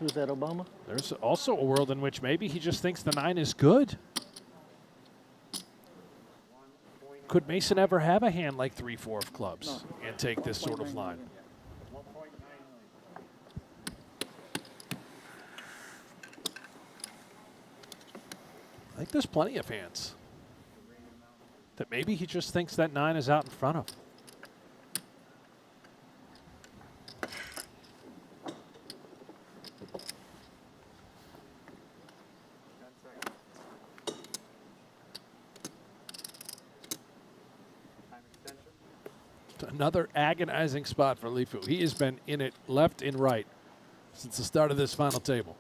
Who's that, Obama? There's also a world in which maybe he just thinks the 9 is good. Could Mason ever have a hand like 3-4 of clubs and take this sort of line? I think there's plenty of hands that maybe he just thinks that 9 is out in front of. Another agonizing spot for Lifu. He has been in it left and right since the start of this final table.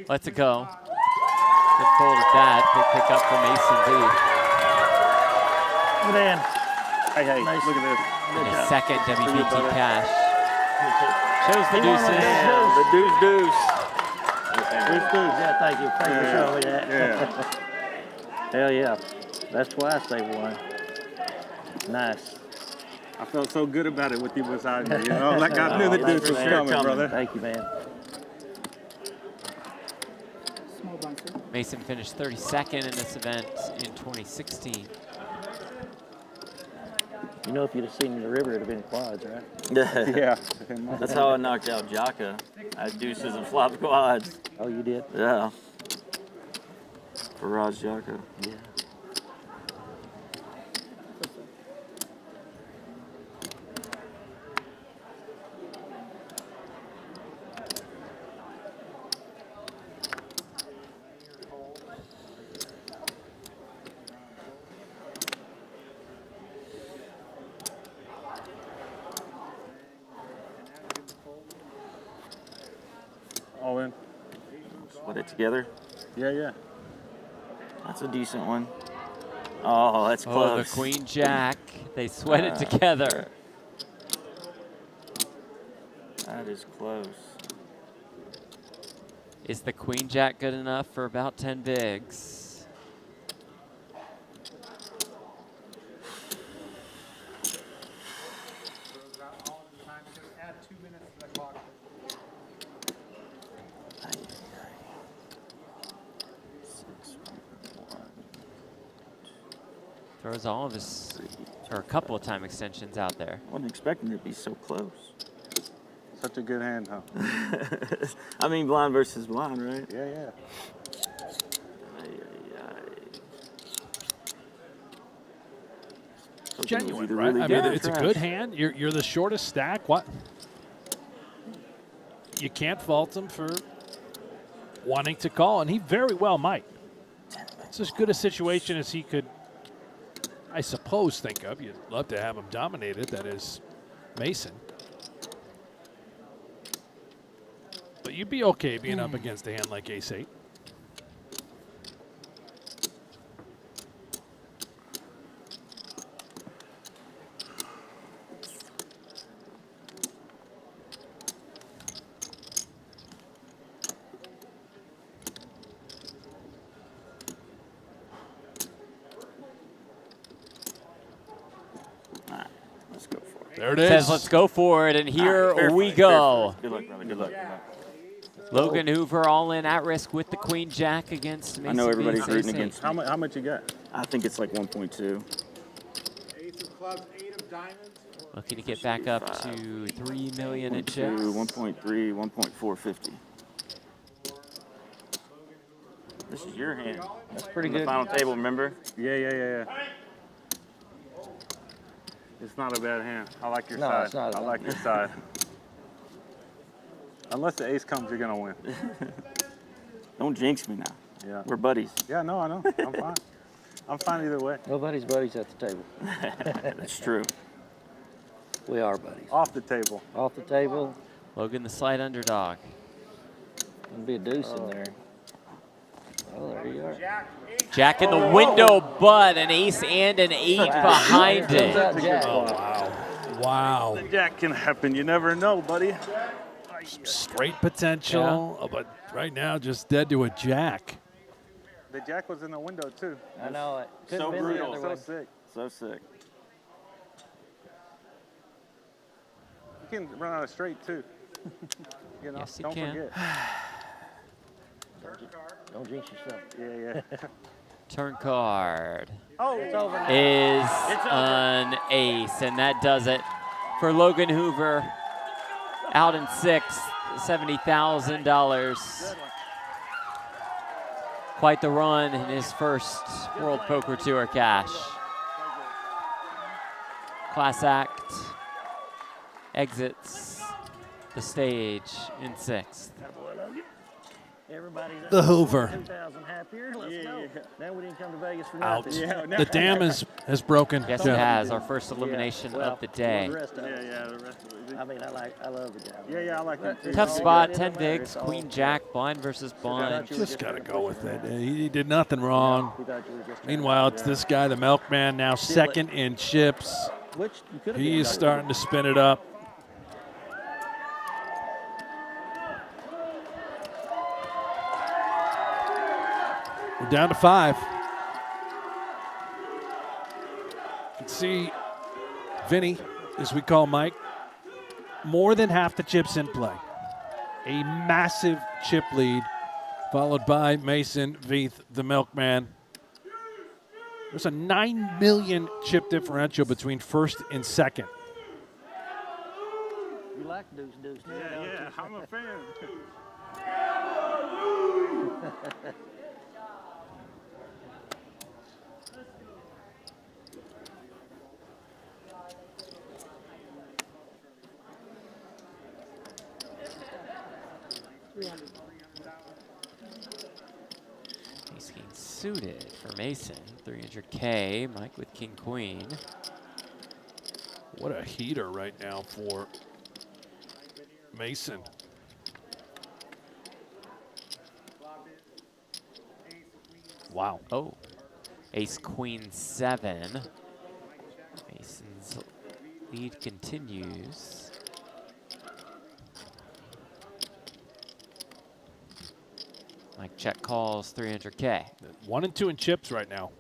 Lets it go. Good fold at that. Big pick up for Mason Man. Hey, Nice. look at this. D. And a second WPT cash. Shows the He won deuces. with The deuce. Deuce, deuce. Yeah, thank you. Thank you for showing me that. Yeah. Hell yeah. That's twice they won. Nice. I felt so good about it with you beside me. You know, like I knew the thank deuce you, was man. coming, brother. Thank you, man. Small bunker. Mason finished 32nd in this event in 2016. You know, if you'd have seen the river, it would have been quads, right? Yeah. That's how I knocked out Jaka. I had deuces and flop quads. Oh, you did? Yeah. For Raj Jaka. Yeah. All in. Put it together. Yeah, yeah. That's a decent one. Oh, that's Oh, close. the queen jack. They sweat it together. That is close. Is the queen jack good enough for about 10 bigs? Throws out all the time. Just add 2 minutes to the clock. Throws all of his, or a couple of time extensions out there. Wasn't expecting it to be so close. Such a good hand, huh? I mean, blind versus blind, right? Yeah, yeah. Genuine, right? I mean, it's a good hand. You're the shortest stack. What? You can't fault him for wanting to call, and he very well might. It's as good a situation as he could, I suppose, think of. You'd love to have him dominate it. That is Mason. But you'd be okay being up against a hand like ace-8. Let's go for it. There it is. Says let's go for it, and here we go. Good luck, brother. Good luck. Good luck. Logan Hoover all in at risk with the queen jack against Mason. I know everybody's Vieth. rooting against me. How much you got? I think it's like 1.2. Ace of clubs, 8 of diamonds. Looking to get back up to 3 million in 1.2, chips. 1.3, 1.450. This is your hand. That's pretty On the good. final table, remember? Yeah, yeah, yeah, yeah. It's not a bad hand. I like your No, side. it's not a I bad like your side. Unless the ace comes, you're gonna win. Don't jinx me now. Yeah. We're buddies. Yeah, no, I know. I'm fine. I'm fine either way. Nobody's buddies at the table. That's true. We are buddies. Off the table. Off the table, Logan the slight underdog. there'll be a deuce in there. Oh, there you are. Jack in the window, but an ace and an 8 behind There it. comes that jack. Oh, wow. Wow. The jack can happen. You never know, buddy. Straight potential, but right now just dead to a jack. The jack was in the window, too. I know it. Couldn't So been brutal. the So other way. sick. So sick. You can run out of straight, too. You know, Yes, you don't can. forget. Don't jinx yourself. Yeah, yeah. Turn card Oh, It's over now. is an ace, and that does it for Logan Hoover. Out in sixth, $70,000. Quite the run in his first World Poker Tour cash. Class act exits the stage in sixth. Everybody's The Hoover. 2,000 happier. Let's go. Now we didn't come to Vegas for Out. nothing. The dam has broken. Yes, Jeff. it has. Our first elimination Well, of the day. The rest of it. yeah, the rest of it. I mean, I love the guy. Yeah, yeah, I like him, too. Tough all spot, good. It 10 don't matter. bigs, It's all queen good. jack, blind versus blind. Just got to go with it. He did nothing wrong. We thought you were just Meanwhile, it's this guy, the milkman, now second in chips. which you could have He is starting to spin it up. We're down to 5. You can see Vinny, as we call Mike, more than half the chips in play. A massive chip lead, followed by Mason, Vieth, the milkman. There's a 9 million chip differential between first and second. You like deuce. Yeah, I'm a fan. 300. Ace king suited for Mason. 300K. Mike with king queen. What a heater right now for Mason. Wow. Oh. Ace queen 7. Mason's lead continues. Mike check calls 300K. 1 and 2 in chips right now.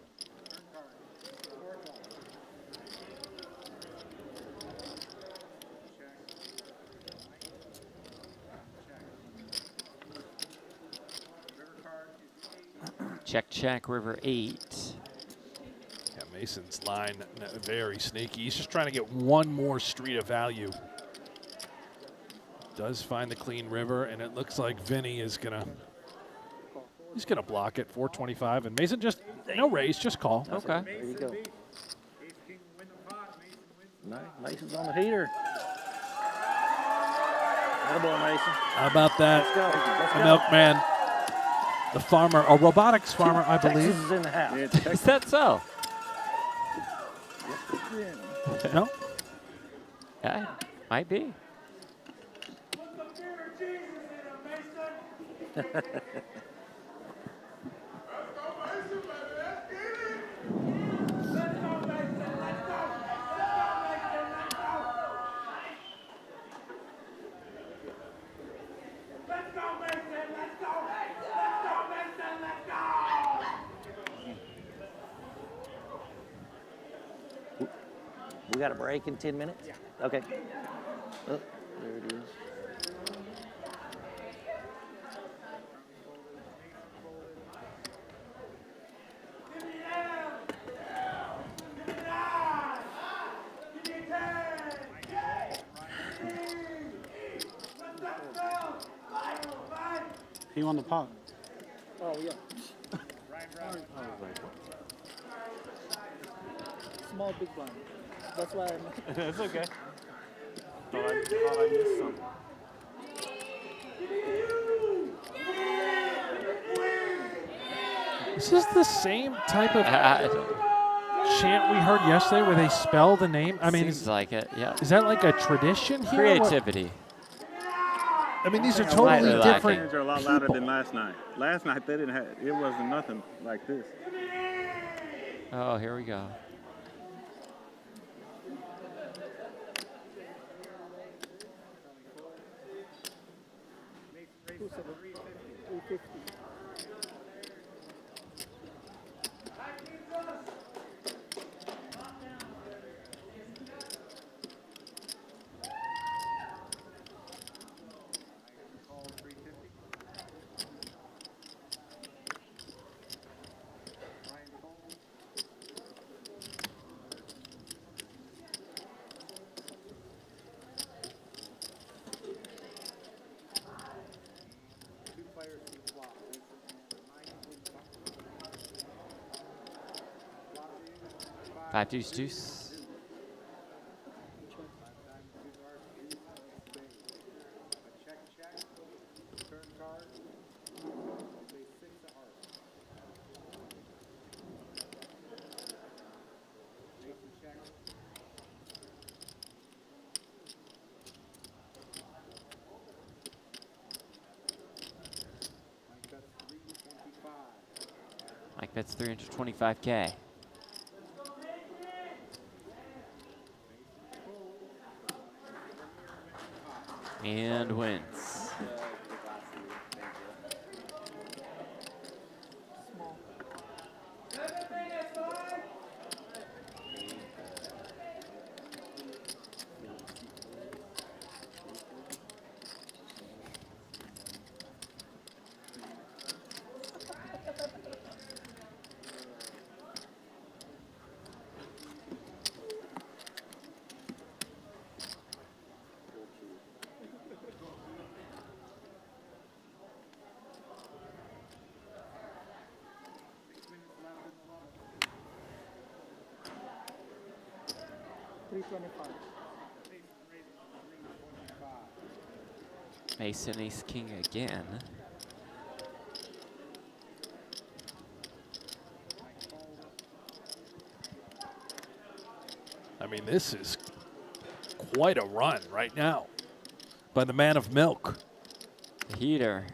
Check, check, river 8. Yeah, Mason's line very sneaky. He's just trying to get one more street of value. Does find the clean river, and it looks like Vinny is gonna. He's gonna block it. 425, and Mason just no raise, just call. Okay. There you go. Nice. Mason's on the heater. Attaboy, Mason. How about that? Let's go. Let's The go. milkman, the farmer, a robotics farmer, I believe. Texas is in the house. Is that so? No? Yeah, might be. We got a break in 10 minutes? Yeah. Okay. Oh, there it is. He won the pot. Oh, yeah. Small, big blind. That's why I'm. It's okay. Thought I missed something. Is this the same type of chant we heard yesterday where they spell the name? I mean, seems like it, yeah. Is that like a tradition here? Creativity. I mean, these are Slightly totally lacking. different Fans are a lot louder people. than last night. Last night they didn't have. It wasn't nothing like this. Oh, here we go. Two seven, 350. Five deuce deuce. Mike bets 325K. And wins. Mason ace king again. I mean, this is quite a run right now by the man of milk. The heater.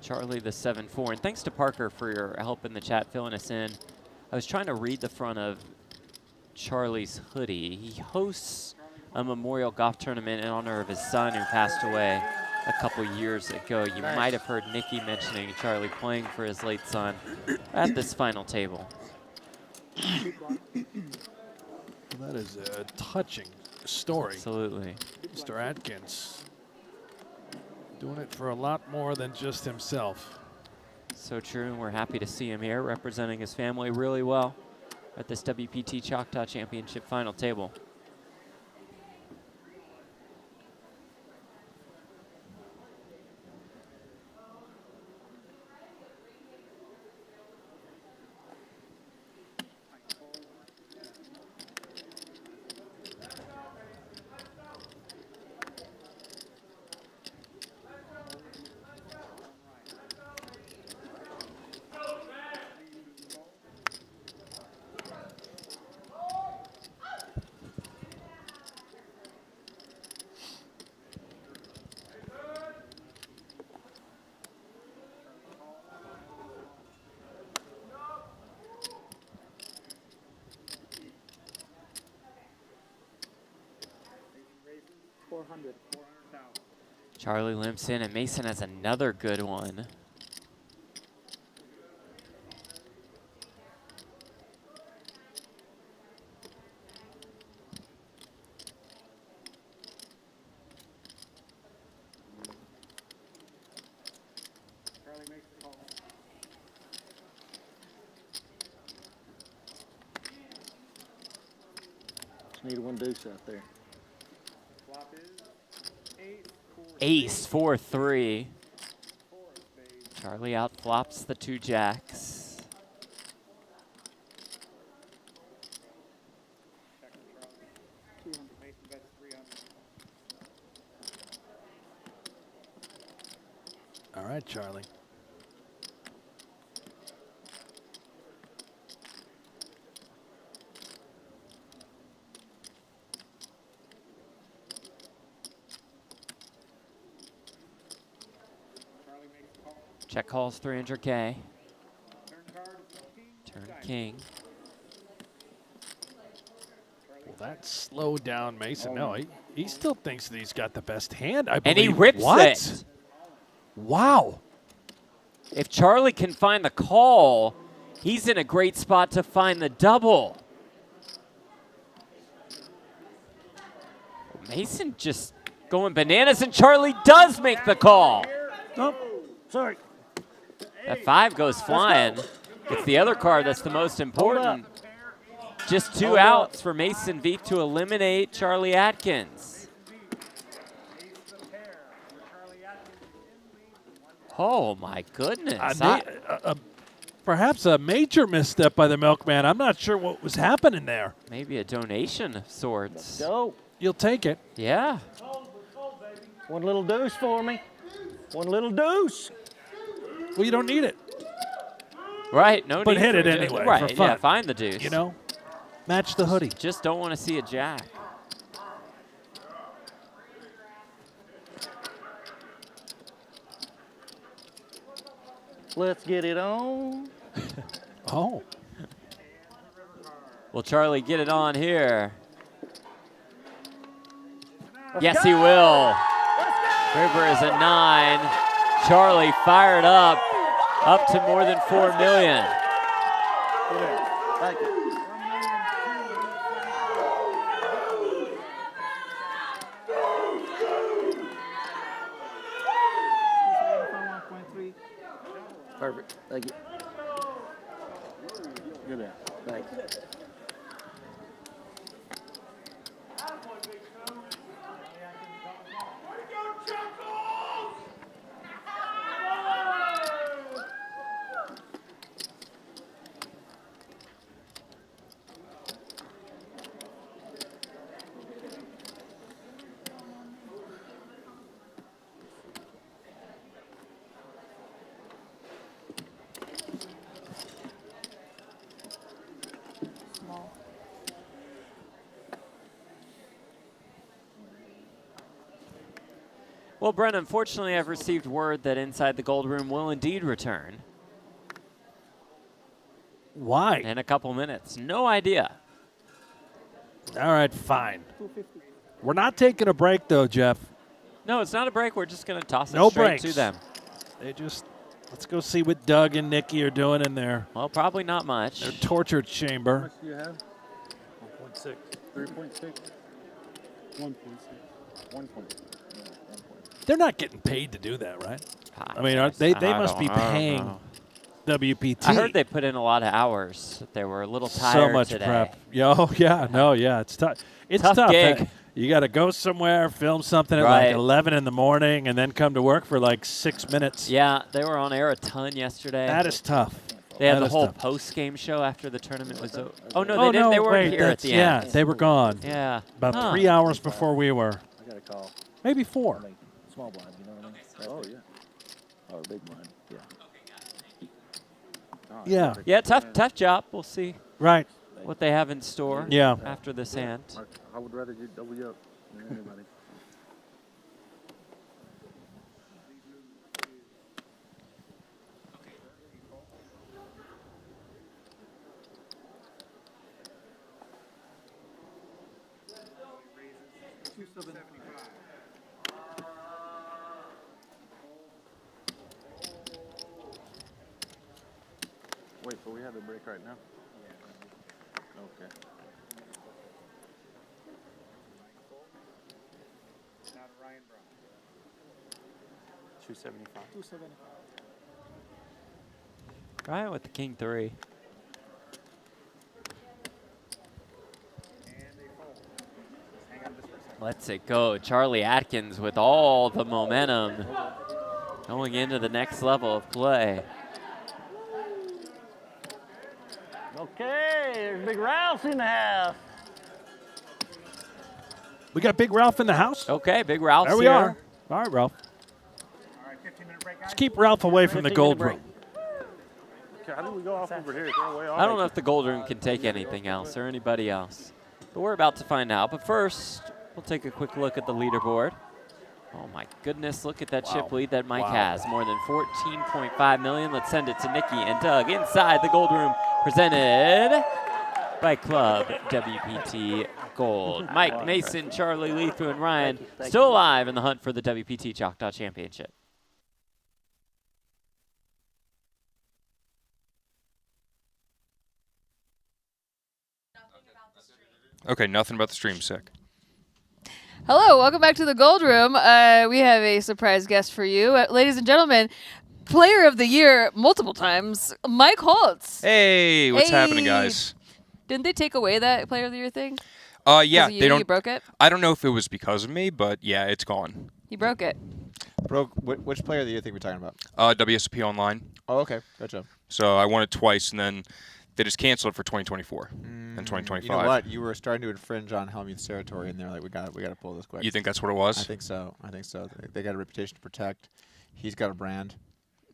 Charlie the 7-4. And thanks to Parker for your help in the chat, filling us in. I was trying to read the front of Charlie's hoodie. He hosts a memorial golf tournament in honor of his son who passed away a couple years ago. You might have heard Nikki mentioning Charlie playing for his late son at this final table. That is a touching story. Absolutely. Mr. Adkins doing it for a lot more than just himself. So true, and we're happy to see him here representing his family really well at this WPT Choctaw Championship final table. Charlie limps in, and Mason has another good one. Charlie makes the call. Just need one deuce out there. Flop is Ace 4-3. Charlie outflops the 2 jacks. All right, Charlie. Check calls 300K. Turn king. Well, that slowed down Mason. No, he still thinks that he's got the best hand, I And believe. he rips what? it. Wow. If Charlie can find the call, he's in a great spot to find the double. Mason just going bananas, and Charlie does make the call. Oh, sorry. That 5 goes flying. It's the other card that's the most important. Just 2 outs for Mason Vieth to eliminate Charlie Adkins. Oh, my goodness. Perhaps a major misstep by the milkman. I'm not sure what was happening there. Maybe a donation of sorts. Go. You'll take it. Yeah. One little deuce for me. One little deuce. Well, you don't need it. Right, no But need hit for it a anyway, right, for fun. yeah, find the deuce. You know, match the hoodie. Just don't want to see a jack. Let's get it on. Oh. Will Charlie get it on here? Yes, he will. River is a 9. Charlie fired up to more than 4 million. Thank you. Perfect. Thank you. Good there. Thanks. Well, Brent, unfortunately, I've received word that Inside the Gold Room will indeed return Why? in a couple minutes. No idea. All right, fine. We're not taking a break, though, Jeff. No, it's not a break. We're just going to toss it No straight breaks. to them. Let's go see what Doug and Nikki are doing in there. Well, probably not much. Their torture How chamber. much do you have? 1.6. 3.6? 1.6. 1.6. They're not getting paid to do that, right? I mean, they I must be don't paying know. WPT. I heard they put in a lot of hours. They were a little tired so much today. prep. Oh, yeah. It's tough. It's Tough gig. You got to go somewhere, film something at Right. like 11 in the morning, and then come to work for like 6 minutes. Yeah, they were on air a ton yesterday. That is tough. They had That the is whole tough. post-game show after the tournament was over. Oh, no, Oh, they didn't. They no, weren't wait, here at the yeah, end. they were gone. Yeah. About 3 hours before we were. I got a call. Maybe 4. Like small blind, you know what I mean? Oh, yeah. Oh, big blind. Yeah. Yeah. Yeah, tough job. We'll see Right. what they have in store Yeah. after this hand. I would rather you double you up than anybody. Wait, so we have a break right now? Okay. Now to Ryan Brown. 275. 275. Ryan with the king 3. Let's it go. Charlie Adkins with all the momentum going into the next level of play. Okay, there's Big Ralph in the house. We got Big Ralph in the house. Okay, Big Ralph's There we here. are. All right, Ralph. All right, 15-minute break, guys. Let's keep Ralph away from the 15-minute gold break. room. Okay, how do we go off over here? Is there a way off? I don't know if the gold room can take anything else or anybody else, but we're about to find out. But first, we'll take a quick look at the leaderboard. Oh my goodness, look at that chip lead that Mike has. More than 14.5 million. Let's send it to Nikki and Doug inside the gold room, presented by Club WPT Gold. Mike, Mason, Charlie, Lifu, and Ryan still alive in the hunt for the WPT Choctaw Championship. Okay, nothing about the stream sick. Hello, welcome back to the Gold Room. We have a surprise guest for you. Ladies and gentlemen, Player of the Year multiple times, Mike Holtz. Hey, what's happening, Hey. guys? Didn't they take away that Player of the Year thing? Yeah, 'Cause of you, they don't. You broke it? I don't know if it was because of me, but yeah, it's gone. You broke it. Broke. Which player do you think we're talking about? WSOP Online. Oh, okay. Gotcha. So I won it twice, and then they just canceled it for 2024 and 2025. You know what? You were starting to infringe on Helmuth's territory, and they're like, we got to pull this quick. You think that's what it was? I think so. They got a reputation to protect. He's got a brand.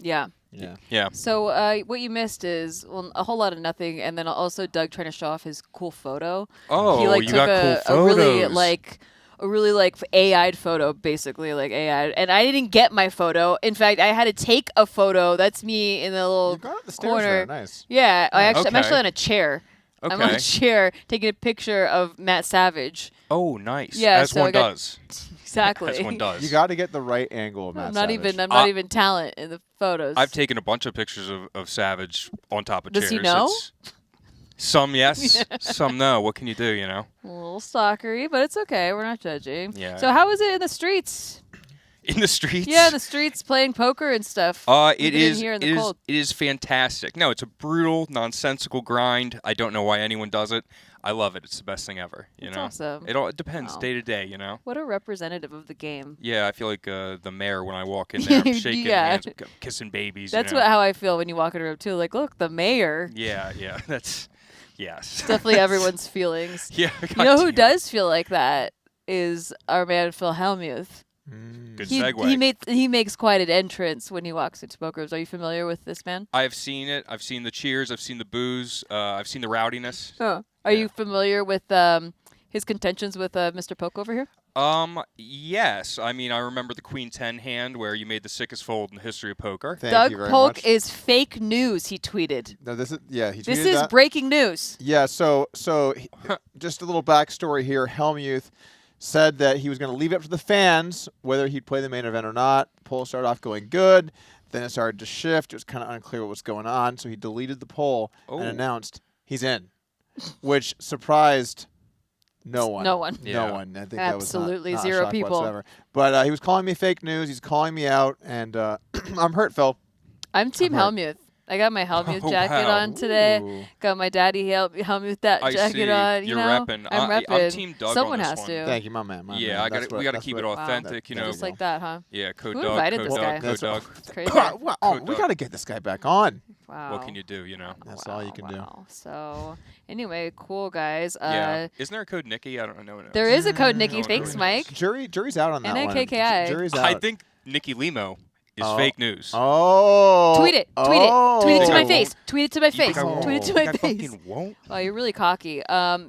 Yeah. Yeah. Yeah. So what you missed is a whole lot of nothing, and then also Doug trying to show off his cool photo. Oh, he you took got cool a really AI'd photo, basically like AI'd, and I didn't get my photo. In fact, I had to take a photo. That's me in the little You got up the stairs corner. there. Nice. Yeah, I'm Okay. actually on a chair. I'm on a Okay. chair taking a picture of Matt Savage. Oh, nice. Yeah, As so I one got- does. Exactly. As one does. You got to get the right angle of Matt I'm not even talent in the photos. I've taken a bunch of pictures of Savage on top of Does chairs. he know? Some yes, some no. What can you do, you know? a little stalkery, but it's okay. We're not judging. Yeah. So how was it in the streets? In the streets? Yeah, in the streets playing poker and stuff. It Even in is. here in It the is. cold. It is fantastic. No, it's a brutal, nonsensical grind. I don't know why anyone does it. I love it. It's the best thing ever. You That's know. awesome. It depends Wow. day to day. You know. What a representative of the game. Yeah, I feel like the mayor when I walk in there, I'm shaking Yeah. hands, kissing babies. That's you know? how I feel when you walk in a room too. Like, look, the mayor. Yeah, yeah. That's yes. Definitely everyone's feelings. Yeah. You know who goddamn. does feel like that is our man Phil Hellmuth. Good He segue. he makes quite an entrance when he walks into poker rooms. Are you familiar with this man? I've seen it. I've seen the cheers. I've seen the boos. I've seen the rowdiness. Oh. Are you familiar with his contentions with Mr. Poke over here? Yes. I mean, I remember the Queen 10 hand where you made the sickest fold in the history of poker. Thank you Doug very Polk much. is fake news, he tweeted. No, this is he tweeted This is that. breaking news. Yeah, so just a little backstory here. Helmuth said that he was going to leave it up to the fans whether he'd play the main event or not. Poll started off going good. Then it started to shift. It was kind of unclear what was going on, so he deleted the poll and announced he's in, which surprised no one. No one. No one. I think Absolutely that was not zero a shock people. whatsoever. But he was calling me fake news. He's calling me out, and I'm hurt, Phil. I'm Team I'm hurt. Helmuth. I got my Helmuth Oh, jacket wow. on today. Ooh. Got my daddy Helmuth I jacket see. on. You You're know, repping. I'm I'm repping. Team Doug on Someone this has one. to. Thank you, my man. My Yeah, man. we got to keep it authentic, you know. Just like that, huh? Yeah, code Who Doug, invited code this Doug, guy? code Doug. It's crazy. We got to get this guy back on. Wow. What can you do, you know? That's all you can do. So, anyway, cool, guys. Yeah. Isn't there a code Nikki? I don't know. There is a code Nikki. No one Thanks, knows. Mike. Jury's out on that one. NIKKI. Jury's out. I think Nikki Limo is fake news. Oh. Tweet it. Tweet it. Tweet it to my face. Tweet it to my face. I won't? Tweet it to my I face. fucking won't. Oh, you're really cocky.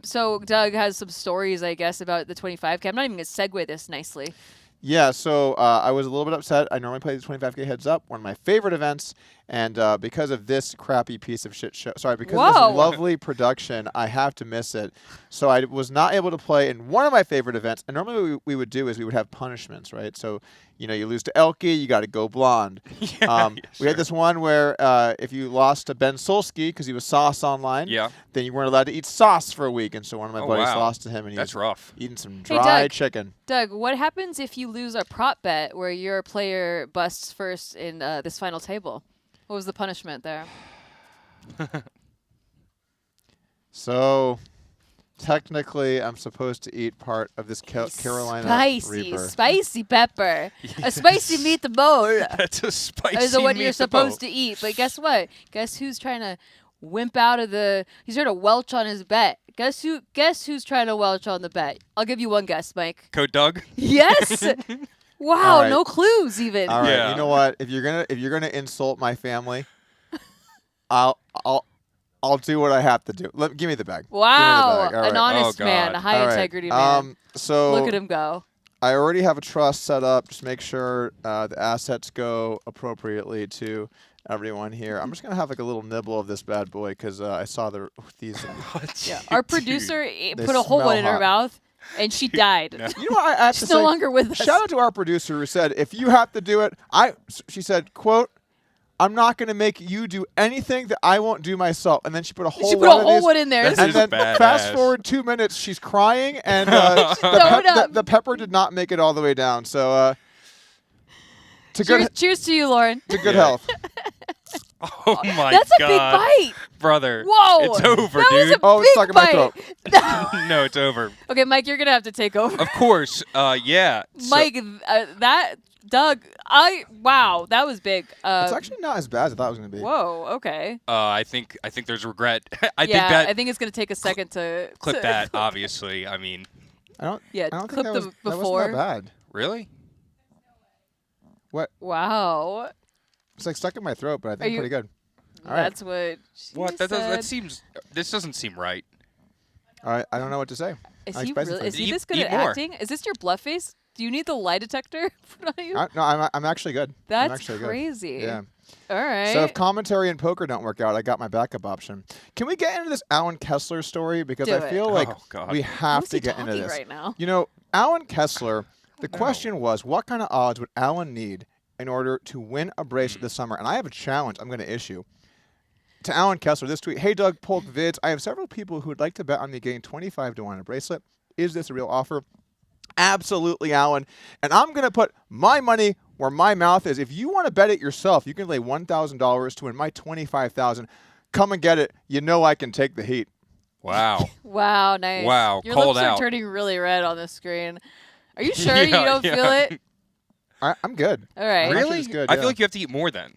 So Doug has some stories, I guess, about the 25K. I'm not even going to segue this nicely. Yeah, so I was a little bit upset. I normally play the 25K heads up, one of my favorite events, and because of this crappy piece of shit show, because of Whoa. this lovely production, I have to miss it. So I was not able to play in one of my favorite events. And normally what we would do is we would have punishments, right? So, you know, you lose to Elke, you got to go blonde. We had this one where if you lost to Ben Solsky because he was sauce online, then you weren't allowed to eat sauce for a week. And so one of my buddies lost to him, and he was rough. Eating some Hey, dry Doug. chicken. Doug, what happens if you lose a prop bet where your player busts first in this final table? What was the punishment there? So, technically, I'm supposed to eat part of this Carolina Reaper. Spicy pepper. A spicy meatball. That's a spicy is what you're meatball. supposed to eat. But guess what? Guess who's trying to wimp out of the... He's trying to welch on his bet. Guess who's trying to welch on the bet? I'll give you one guess, Mike. Code Doug? Yes! Wow, right. no clues even. All right, you know what? If you're gonna insult my family, I'll do what I have to do. Give me the bag. Wow, Give me the bag. All an right. honest man, a high All right. integrity man. So look at him go. I already have a trust set up. Just make sure the assets go appropriately to everyone here. I'm just gonna have like a little nibble of this bad boy because I saw these. Yeah, our producer They put a whole one in her hot. mouth, and she died. You know what I have to She's say? no longer with us. Shout out to our producer who said, if you have to do it, she said, quote, I'm not going to make you do anything that I won't do myself. And then she put a whole She put a whole one in there. And then fast forward 2 minutes, she's crying, and the pepper did not make it all the way down. So cheers to you, Lauren. To good health. Oh my That's God. a big bite. Brother. Whoa. It's over, that dude. Was a big stuck in my bite. throat. No, it's over. Okay, Mike, you're going to have to take over. Of course. Yeah. Mike, Doug, wow, that was big. It's actually not as bad as I thought it was going to be. Whoa, okay. I think there's regret. I think it's going to take a second to clip that. Obviously, I mean. I don't clip think that was, before. That wasn't that bad. Really? What? Wow. It's like stuck in my throat, but I think pretty good. All right. That's what. What? That seems. This doesn't seem right. All right. I don't know what to say. Is he this good at acting? Is this your bluff face? Do you need the lie detector put on you? No, I'm actually good. That's I'm actually crazy. Good. Yeah. All right. So if commentary and poker don't work out, I got my backup option. Can we get into this Alan Kessler story? Because I feel like we have to get into this. Right now? You know, Alan Kessler, the question was, what kind of odds would Alan need in order to win a bracelet this summer? And I have a challenge I'm going to issue to Alan Kessler. This tweet, hey, Doug, Polk Vids, I have several people who would like to bet on me getting 25 to 1 on a bracelet. Is this a real offer? Absolutely, Alan. And I'm going to put my money where my mouth is. If you want to bet it yourself, you can lay $1,000 to win my $25,000. Come and get it. You know I can take the heat. Wow. Wow, nice. Wow, your called lips out. are turning really red on the screen. Are you sure you don't feel it? I'm good. All right. Really? Good, I feel like you have to eat more then.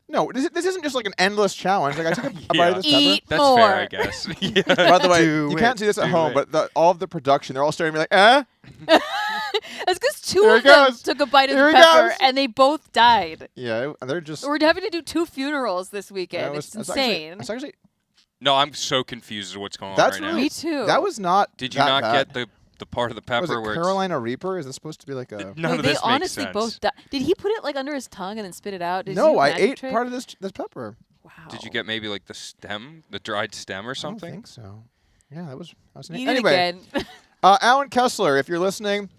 No, this isn't just like an endless challenge. Like I took a bite of this Eat pepper. That's fair, I guess. Yeah. By the way, you can't see this at home, but all of the production, they're all staring at me like, That's because two of them took a bite of the pepper and they both died. Yeah, they're just. We're having to do 2 funerals this weekend. It's insane. Actually, no, I'm so confused as to what's going on that's right now. Me too. That was not. Did you that not bad. get the part of the pepper Was it where it's Carolina Reaper? Is this supposed to be like a? none Wait, of they this makes honestly sense. both did he put it like under his tongue and then spit it out? Did No, you I magic ate trick? part of this pepper. Wow. Did you get maybe like the stem, the dried stem or I don't something? think so. Yeah, that was neat. Eat Anyway, it again. Alan Kessler, if you're listening,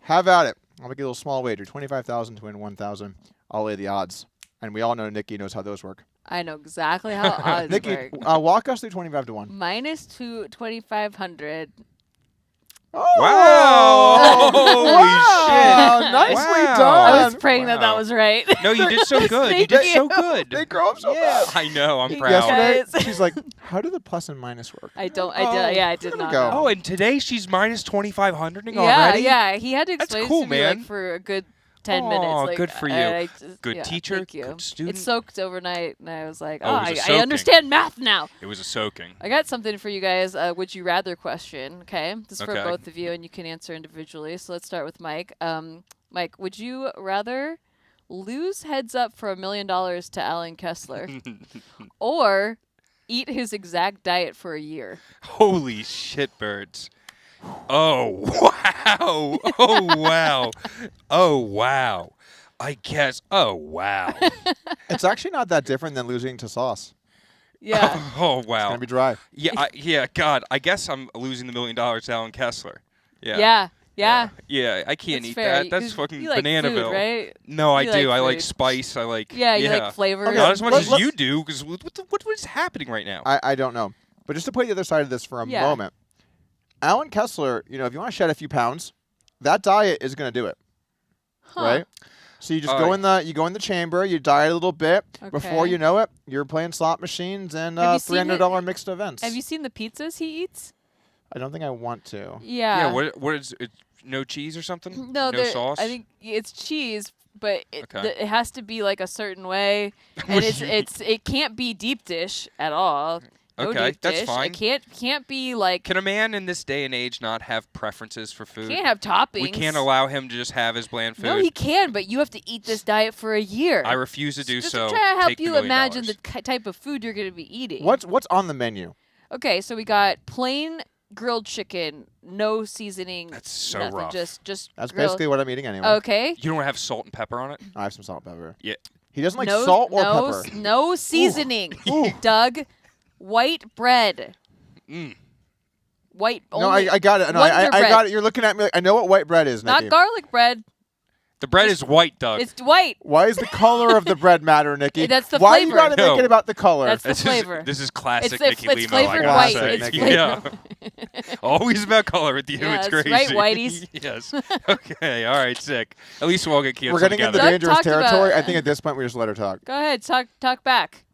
have at it. I'll make a little small wager, 25,000 to win 1,000. I'll lay the odds, and we all know Nikki knows how those work. I know exactly how odds Nikki, work. walk us through 25 to 1. Minus 2,500. Oh! Wow! Holy Wow, shit! nicely Wow. done. I was praying that Wow. was right. No, you did so good. You Thank did so you. good. They grow up so Yeah, fast. I know. I'm You proud. Yesterday, guys. she's like, how do the plus and minus work? I did there we not go. know. Oh, and today she's minus 2,500 Yeah, already. yeah. He had to That's explain cool, to me like man. for a good 10 Aw, minutes. Like, good for you. I just- Good yeah, teacher, thank you. good student. It soaked overnight, and I was like, Oh, it was a I soaking. understand math now. It was a soaking. I got something for you guys. Would you rather question? Okay, this is for Okay. both of you, and you can answer individually. So let's start with Mike. Mike, would you rather lose heads up for $1 million to Alan Kessler, or eat his exact diet for a year? Holy shitbirds. Oh, wow. Oh, wow. Oh, wow. I guess. Oh, wow. It's actually not that different than losing to sauce. Yeah. Oh, It's wow. going to be dry. Yeah, God. I guess I'm losing the $1 million to Alan Kessler. Yeah. Yeah. Yeah, I can't That's eat fair. that. That's 'Cause fucking you like Bananaville. food, right? No, I You do. like I like food. spice. I like. Yeah, you like flavors. Okay, Not as much let's- as you do, because what is happening right now? I don't know. But just to play the other side of this for a Yeah. moment, Alan Kessler, if you want to shed a few pounds, that diet is going to do it, Huh. right? So you just go in the chamber, you diet a little bit. Before Okay. you know it, you're playing slot machines and Have you seen $300 mixed events. Have you seen the pizzas he eats? I don't think I want to. Yeah. Yeah. What is it? No cheese or something? No, no sauce. I think it's cheese, but Okay. it has to be like a certain way, and it can't be deep dish at all. No Okay, deep that's dish. fine. It can't be like. Can a man in this day and age not have preferences for food? Can't have toppings. We can't allow him to just have his bland food. No, he can, but you have to eat this diet for a year. I refuse to do just so. to try to help Take the you $1 million. imagine the type of food you're going to be eating. What's on the menu? Okay, so we got plain grilled chicken, no seasoning. That's so nothing, rough. Just That's grilled. basically what I'm eating anyway. Okay. You don't have salt and pepper on it? I have some salt and pepper. Yeah. He doesn't like no, salt or no, pepper. No seasoning, Ooh. Doug. White bread. Mm. White. No, only I got it. No, Wonder I bread. got it. You're looking at me like I know what white bread is, Not Nikki. garlic bread. The bread is white, Doug. It's white. Why is the color of the bread matter, Nikki? That's the Why flavor. you gotta No. make it about the color? That's the This is- flavor. This is classic It's Nikki it's Limo. flavored like white. I Classic It's Nikki. Yeah. flavored. Always about color with you. Yeah, it's that's crazy. right, Whiteys. Yes. Okay. All right. Sick. At least we'll all get canceled We're getting into together. Doug dangerous talked about- territory. I think at this point we just let her talk. Go ahead. Talk back.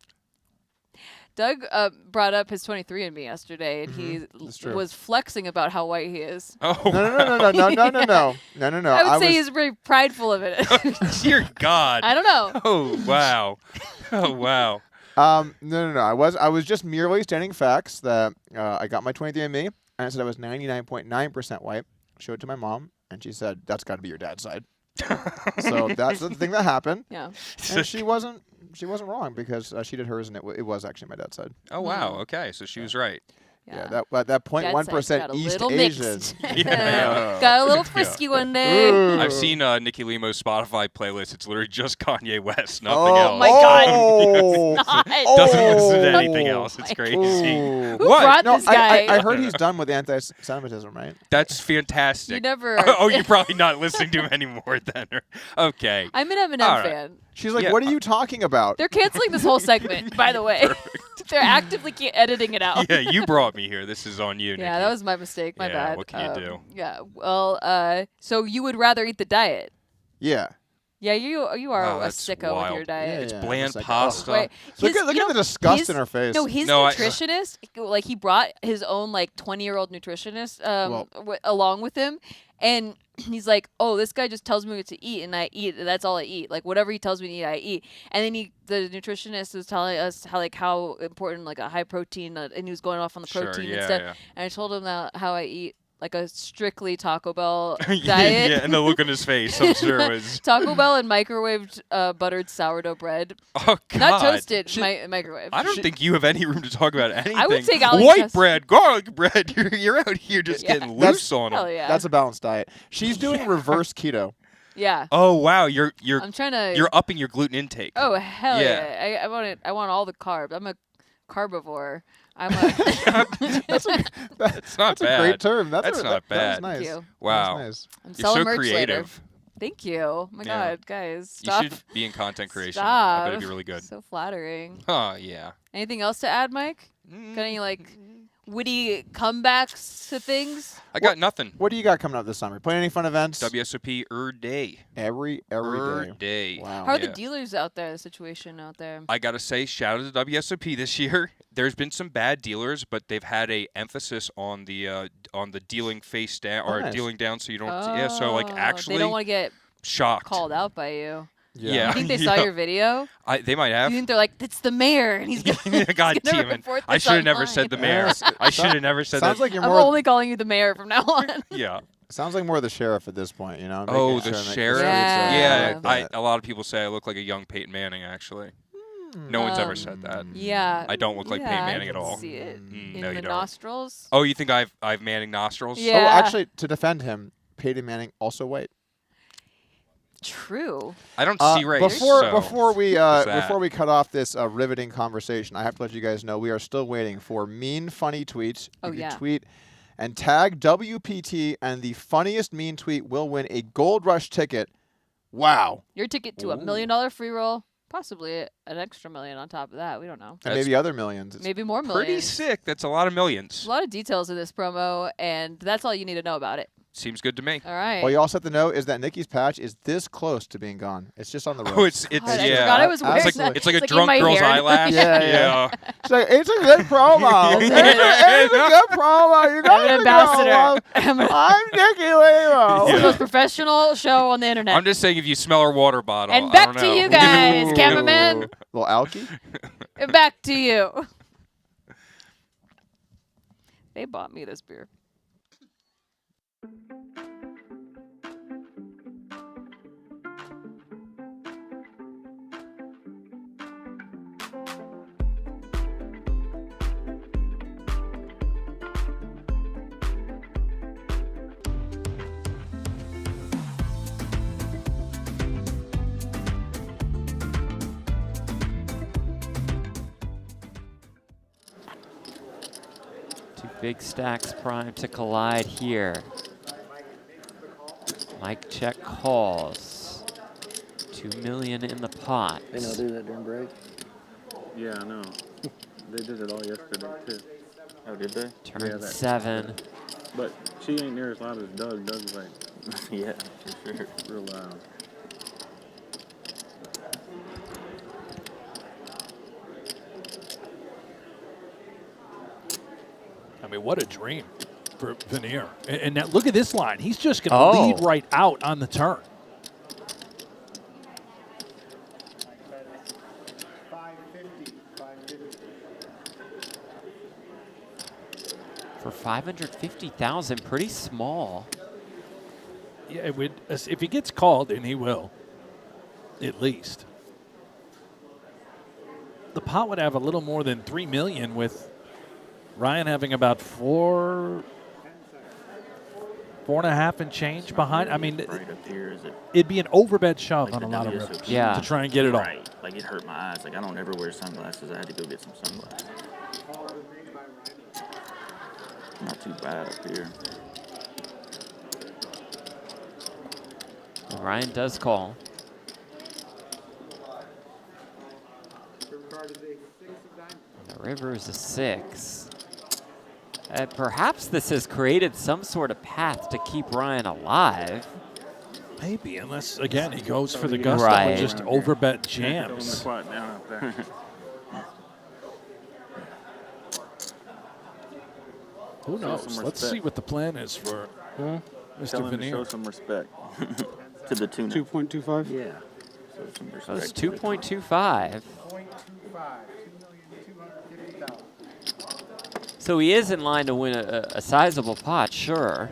Doug brought up his 23andMe yesterday, and That's he true. was flexing about how white he is. Oh, No. I would say was- he's very prideful of it. dear God. I don't know. Oh wow. Oh wow. No. I was just merely stating facts that I got my 23andMe and I said I was 99.9% white. Showed it to my mom and she said that's got to be your dad's side. So that's the thing that happened. Yeah. And she wasn't wrong because she did hers and it was actually my dad's side. Oh wow. Okay. So she was right. Yeah, Yeah. that Dad's 0.1% side got a East little Asian. mixed. Yeah. Got a little frisky one day. Ooh. I've seen Nikki Limo's Spotify playlist. It's literally just Kanye West, nothing Oh else. my God. Oh. Not. Doesn't listen to Oh. anything else. It's my crazy. Ooh. Who What? brought No, this guy? I heard he's done with anti-Semitism, right? That's fantastic. You never. Oh, you're probably not listening to him anymore then. Okay. I'm an Eminem All right. fan. She's like, Yeah, what are you talking about? They're canceling this whole segment, by the way. They're actively editing it out. Yeah, you brought me here. This is on you, Nikki. Yeah, that was my mistake. My Yeah, bad. what can you do? Yeah. Well, so you would rather eat the diet? Yeah. Yeah, you are Wow, a that's sicko with your wild. diet. It's Yeah, bland it's like, pasta. Wait, Look his- at you the know, disgust his- in her face. No, his No, nutritionist, like he brought his own like 20-year-old nutritionist along with him, and he's like, "Oh, this guy just tells me what to eat, and I eat. That's all I eat. Like whatever he tells me to eat, I eat." And then the nutritionist was telling us how important like a high protein, and he was going off on the Sure, protein yeah, and stuff. yeah. And I told him how I eat like a strictly Taco Bell yeah, diet. yeah, and the look on his face, I'm sure was. Taco Bell and microwaved buttered sourdough bread. Oh God! Not toasted, microwave. I don't think you have any room to talk about anything. I would take Allie white Chess- bread, garlic bread. You're out here just getting loose on Hell them. yeah. That's a balanced diet. She's doing reverse keto. Yeah. Oh wow, you're I'm trying to. you're upping your gluten intake. Oh hell Yeah. yeah! I want it. I want all the carbs. I'm a carbivore. I'm a. That's not That's bad. a great term. That's not That bad. was nice. Thank you. Wow. That was nice. I'm You're selling so merch later. creative. Thank you. Oh my Yeah. God, guys, stop. You should be in content creation. Stop. I bet it'd be really good. So flattering. Oh yeah. Anything else to add, Mike? Got any like witty comebacks to things? I got nothing. What do you got coming up this summer? Playing any fun events? WSOP day. Every day. Day. Wow. How are the Yeah. dealers out there? The situation out there? I gotta say, shout out to WSOP this year. There's been some bad dealers, but they've had a emphasis on the dealing face down or Nice. dealing down, so you don't. Yeah. So like actually, they don't want to get shocked. called out by you. Yeah. You think they saw yeah. your video? They might have. You think they're like, it's the mayor, and he's gonna, God he's gonna damn it! report I this should have never online. said the mayor. Yes. I should have never said Sounds that. like you're I'm more. only calling you the mayor from now on. Yeah. Sounds like more the sheriff at this point. You know. Oh, making the sure to make sheriff. streets, Yeah. like that. A lot of people say I look like a young Peyton Manning. Actually, no one's ever said that. Yeah. I don't look like Peyton Manning I at can all. See it in no, the you don't. nostrils. Oh, you think I've Manning nostrils? Yeah. Oh, actually, to defend him, Peyton Manning also white. True. I don't see race. Before we there's that. before we cut off this riveting conversation, I have to let you guys know we are still waiting for mean funny tweets. You can tweet and tag WPT, and the funniest mean tweet will win a Gold Rush ticket. Wow. Your ticket to $1 million free roll. Possibly an extra million on top of that. We don't know. And maybe other millions. It's maybe more millions. Pretty sick. That's a lot of millions. A lot of details in this promo, and that's all you need to know about it. Seems good to me. All right. All you also have to know is that Nikki's patch is this close to being gone. It's just on the ropes. Oh, it's God, I yeah. forgot I was wearing It's that. like, it's like a in drunk my girl's hair. eyelash. Yeah. It's like, it's a good promo. it's a good promo. You guys I'm an are ambassador. I'm Nikki Limo. It's the most professional show on the internet. I'm just saying, if you smell her water bottle, and I back don't to know. you guys, cameraman. Little Alky. And back to you. They bought me this beer. Two big stacks primed to collide here. Mike check calls. 2 million in the pot. They don't do that during break. Yeah, I know. They did it all yesterday, too. Oh, did they? Turn Yeah, that- 7. But she ain't near as loud as Doug. Doug's like Yeah, for sure. real loud. I mean, what a dream for Vanier. And now look at this line. He's just going to lead right out on the turn. For 550,000, pretty small. Yeah, it would, if he gets called, and he will, at least. The pot would have a little more than 3 million with Ryan having about 4.5 and change behind. I mean, Right up here, is it? it'd be an overbet shove Like on a the lot of WSOP. rips Yeah. to try and get it all. Right. Like it hurt my eyes. Like I don't ever wear sunglasses. I had to go get some sunglasses. Not too bad up here. Well, Ryan does call. The river is a 6. Perhaps this has created some sort of path to keep Ryan alive. Maybe, unless, again, he goes for the gusto Right. and just overbet Tell them to jams. quiet down out there. Who Show knows? some Let's respect. see what the plan is for Mr. Tell them to show Vanier. some respect. To the tuna. 2.25? Yeah. So some respect So it's to the tuna. 2.25. 0.25, 2,250,000. So So he is in line to win a sizable pot, sure.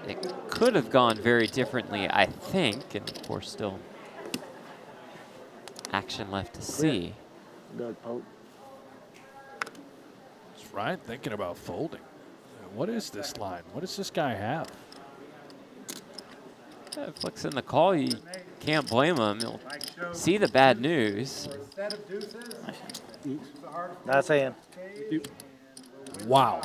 It could have gone very differently, I think, and of course still action left to see. Doug Pope. That's right, thinking about folding. What is this line? What does this guy have? Flicks in the call, you can't blame him. He'll see the bad news. Nice hand. Wow.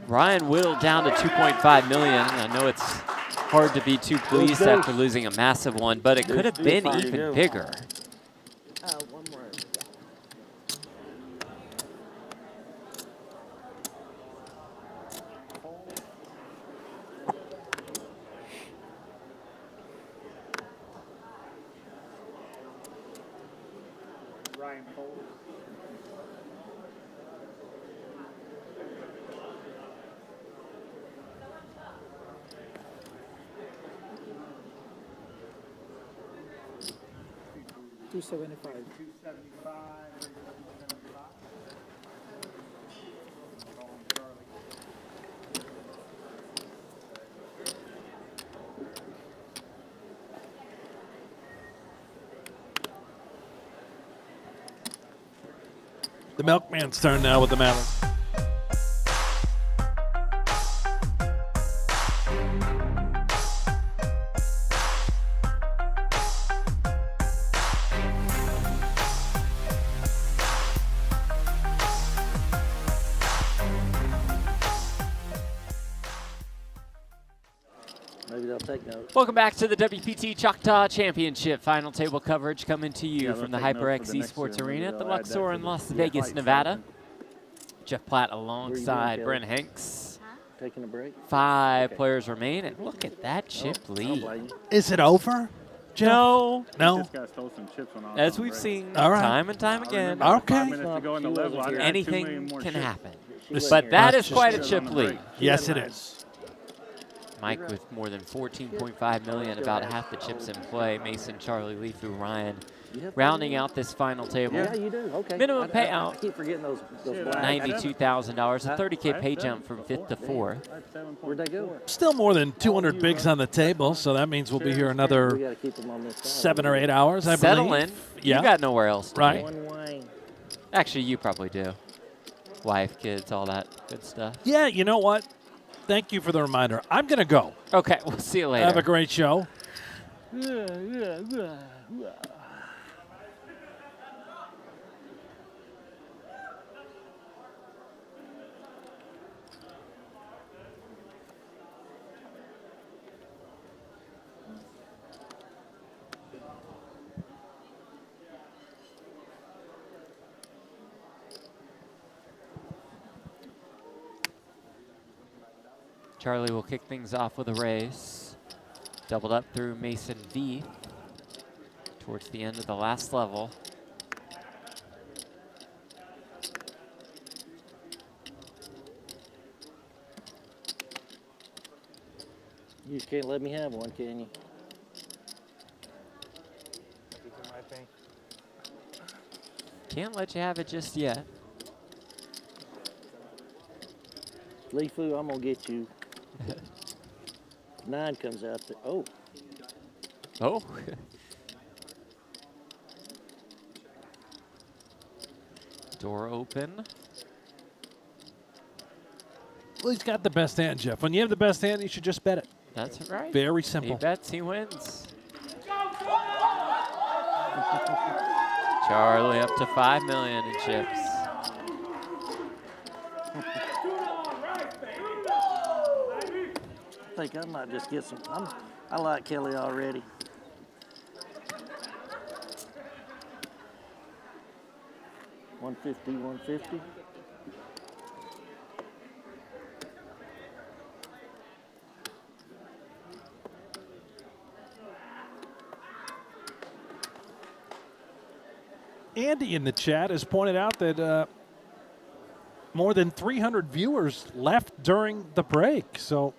Ryan whittled down to 2.5 million. I know it's hard to be too pleased after losing a massive one, but it could have been even bigger. One more. Ryan folds. $275. The milkman's turn now with the mallet. Maybe they'll take notes. Welcome back to the WPT Choctaw Championship. Final table coverage coming to you from the HyperX Esports Arena at the Luxor in Las Vegas, Nevada. Jeff Platt alongside Brent Hanks. Taking a break. 5 players remain, and look at that chip lead. Is it over, Jeff? No. No. This guy stole some chips when I was As on we've break. seen All right. time and time again, 5 minutes to go in the level, I got 2 million anything more can chips. happen. This- But that that's is quite a just- chip lead. Yes, it is. Mike with more than 14.5 million, about half the chips in play. Mason, Charlie, Lifu, Ryan, rounding out this final table. Yeah, you do. Okay. Minimum I payout, keep forgetting those black. $92,000, a 30K pay jump from 5th to 4th. Where'd they go? Still more than 200 bigs on the table, so that means we'll be here We another got to keep them on this side. 7 or 8 hours, I Settle believe. in. Yeah. You got nowhere else to Right. be. One wine. Actually, you probably do. Wife, kids, all that good stuff. Yeah, you know what? Thank you for the reminder. I'm going to go. Okay, we'll see you later. Have a great show. Charlie will kick things off with a raise. Doubled up through Mason Vieth towards the end of the last level. You just can't let me have one, can you? Can't let you have it just yet. Lifu, I'm going to get you. 9 comes out there. Oh. Oh. Door open. Well, he's got the best hand, Jeff. When you have the best hand, you should just bet it. That's right. Very He simple. bets, he wins. Charlie up to 5 million in chips. I think I might just get some. I like Kelly already. $150, $150. Andy in the chat has pointed out that more than 300 viewers left during the break. So,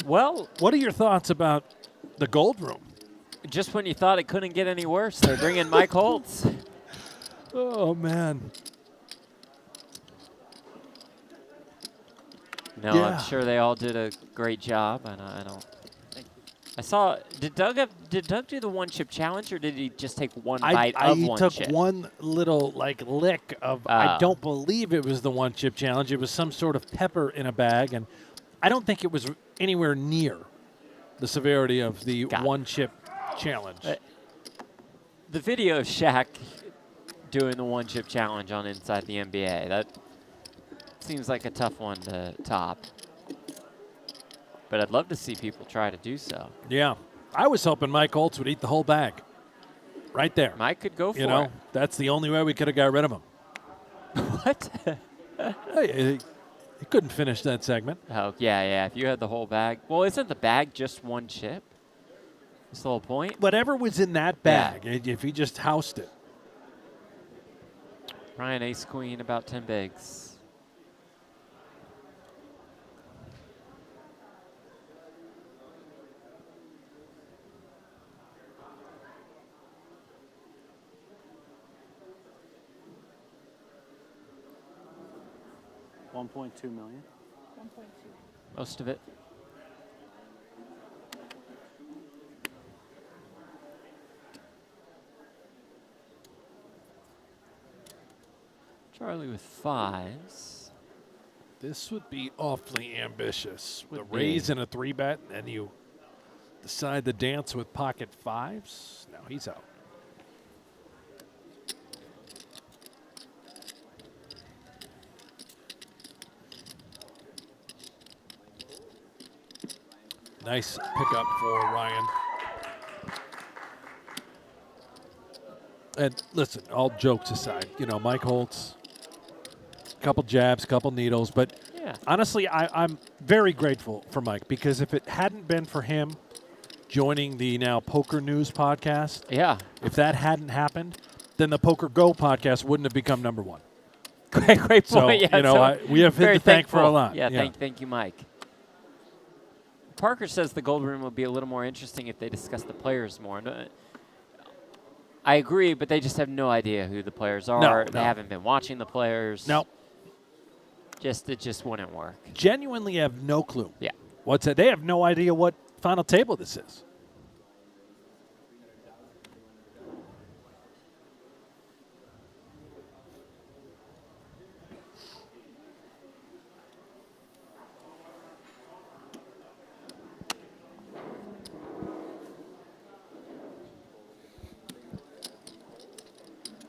well, what are your thoughts about the Gold Room? Just when you thought it couldn't get any worse, they bring in Mike Holtz. Oh, man. No, Yeah. I'm sure they all did a great job, and I don't. I saw. Did Doug do the one chip challenge, or did he just take one bite of he one took chip? one little lick of. I don't believe it was the one chip challenge. It was some sort of pepper in a bag, and I don't think it was anywhere near the severity of the one chip challenge. The video of Shaq doing the one chip challenge on Inside the NBA, that seems like a tough one to top. But I'd love to see people try to do so. Yeah. I was hoping Mike Holtz would eat the whole bag. Right there. Mike could go for it. That's the only way we could have got rid of him. What? Hey, he couldn't finish that segment. Oh, yeah. If you had the whole bag. Well, isn't the bag just one chip? That's the whole point. Whatever was in that bag, if he just housed it. Ryan ace queen, about 10 bigs. $1.2 million. 1.2. Most of it. Charlie with fives. This would be awfully ambitious. The Would be. raise and a 3-bet, and you decide to dance with pocket fives. No, he's out. Nice pickup for Ryan. And listen, all jokes aside, Mike Holtz, couple jabs, couple needles, but honestly, I'm very grateful for Mike, because if it hadn't been for him joining the now Poker News podcast, if that hadn't happened, then the Poker Go podcast wouldn't have become number one. Great point. So, we have him to thank for a lot. Yeah, thank you, Mike. Parker says the Gold Room would be a little more interesting if they discussed the players more. I agree, but they just have no idea who the players are. They haven't been watching the players. No. It just wouldn't work. Genuinely have no clue. Yeah. What's that? They have no idea what final table this is.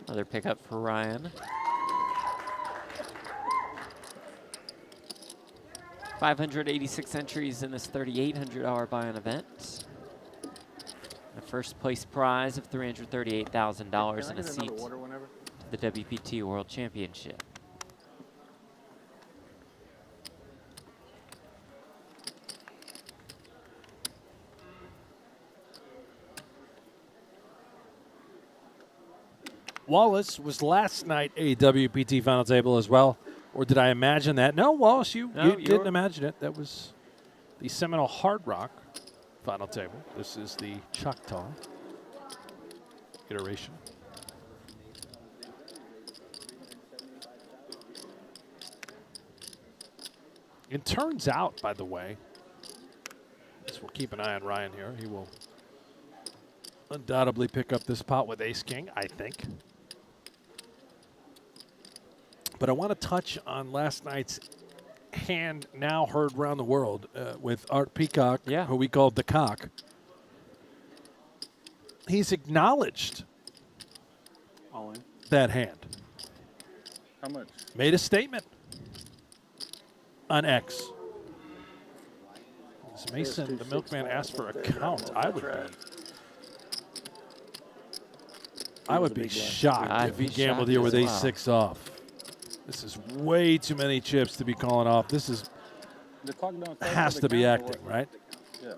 Another pickup for Ryan. 586 entries in this $3,800 buy-in event. A first place prize of $338,000 and a seat to the WPT World Championship. Wallace was last night a WPT final table as well. Or did I imagine that? No, Wallace, you didn't imagine it. That was the Seminole Hard Rock final table. This is the Choctaw iteration. It turns out, by the way, we'll keep an eye on Ryan here. He will undoubtedly pick up this pot with ace-king, I think. But I want to touch on last night's hand now heard around the world with Art Peacock, who we called the Cock. He's acknowledged all in that hand. How much? Made a statement on X. As Mason, the milkman, asked for a count, I would be shocked if he gambled here with ace-6 off. This is way too many chips to be calling off. This is has to be acting, right? Yeah.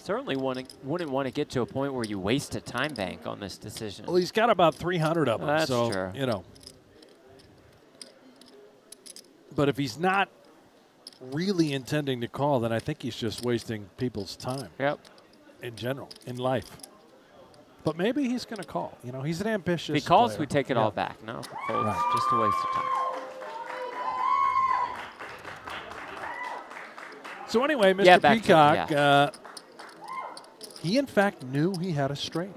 Certainly wouldn't want to get to a point where you waste a time bank on this decision. Well, he's got about 300 of them. That's so, true. You know. But if he's not really intending to call, then I think he's just wasting people's time. Yep. In general, in life. But maybe he's going to call. You know, he's an ambitious If he calls, player. we take it all back. No, folks, just a waste of time. So anyway, Mr. Yeah, back to- Peacock, he in fact knew he had a straight.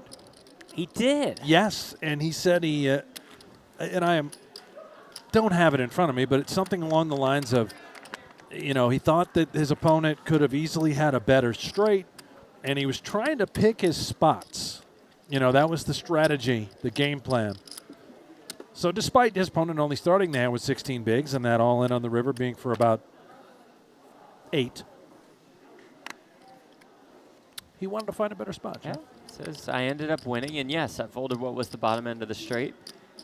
He did. Yes, and he said and I don't have it in front of me, but it's something along the lines of, you know, he thought that his opponent could have easily had a better straight, and he was trying to pick his spots. You know, that was the strategy, the game plan. So despite his opponent only starting the hand with 16 bigs and that all in on the river being for about 8, he wanted to find a better spot. Yeah. Says I ended up winning, and yes, I folded what was the bottom end of the straight.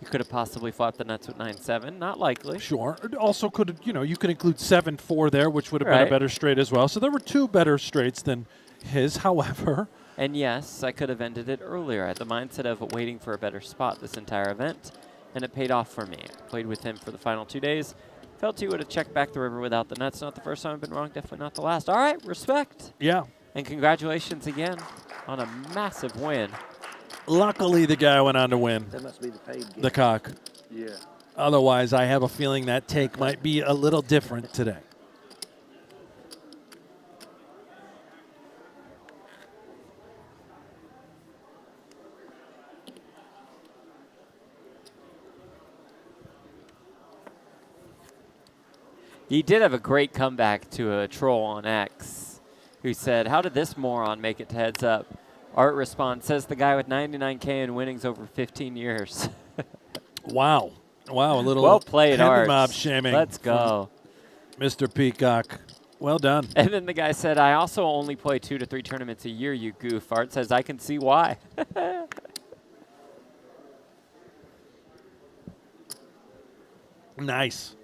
You could have possibly flopped the nuts with 9-7. Not likely. Sure. It also could, you know, you could include 7-4 there, which would have been a better straight as well. So there were 2 better straights than his, however. And yes, I could have ended it earlier. I had the mindset of waiting for a better spot this entire event, and it paid off for me. I played with him for the final 2 days. Felt he would have checked back the river without the nuts. Not the first time I've been wrong, definitely not the last. All right, respect. Yeah. And congratulations again on a massive win. Luckily, the guy went on to win. That must be the paid gift. The cock. Yeah. Otherwise, I have a feeling that take might be a little different today. He did have a great comeback to a troll on X who said, "How did this moron make it to heads up?" Art responds, says the guy with 99K in winnings over 15 years. Wow. Wow, a little well played, Art. mob shaming. Let's go. Mr. Peacock. Well done. And then the guy said, I also only play 2 to 3 tournaments a year, you goof. Art says, I can see why. Nice.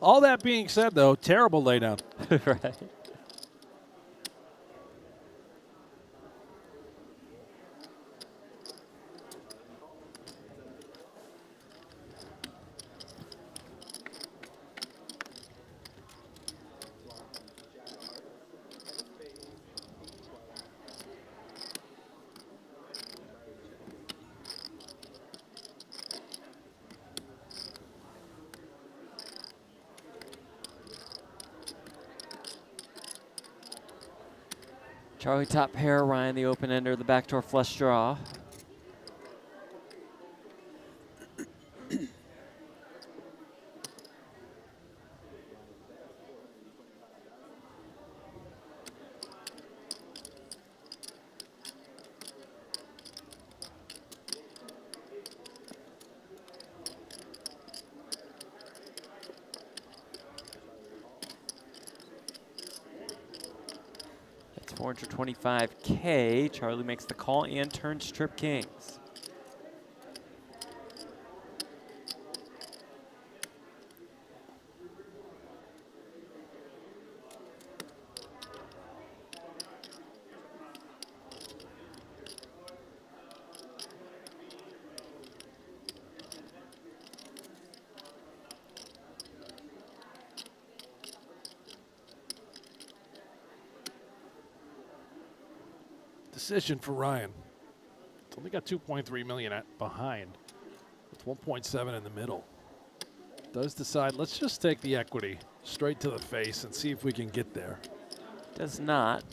All that being said, though, terrible laydown. Right. Charlie top pair, Ryan the open ender, the backdoor flush draw. That's 425K. Charlie makes the call and turns trip kings. Decision for Ryan. It's only got 2.3 million behind, with 1.7 in the middle. Does decide, let's just take the equity straight to the face and see if we can get there. Does not.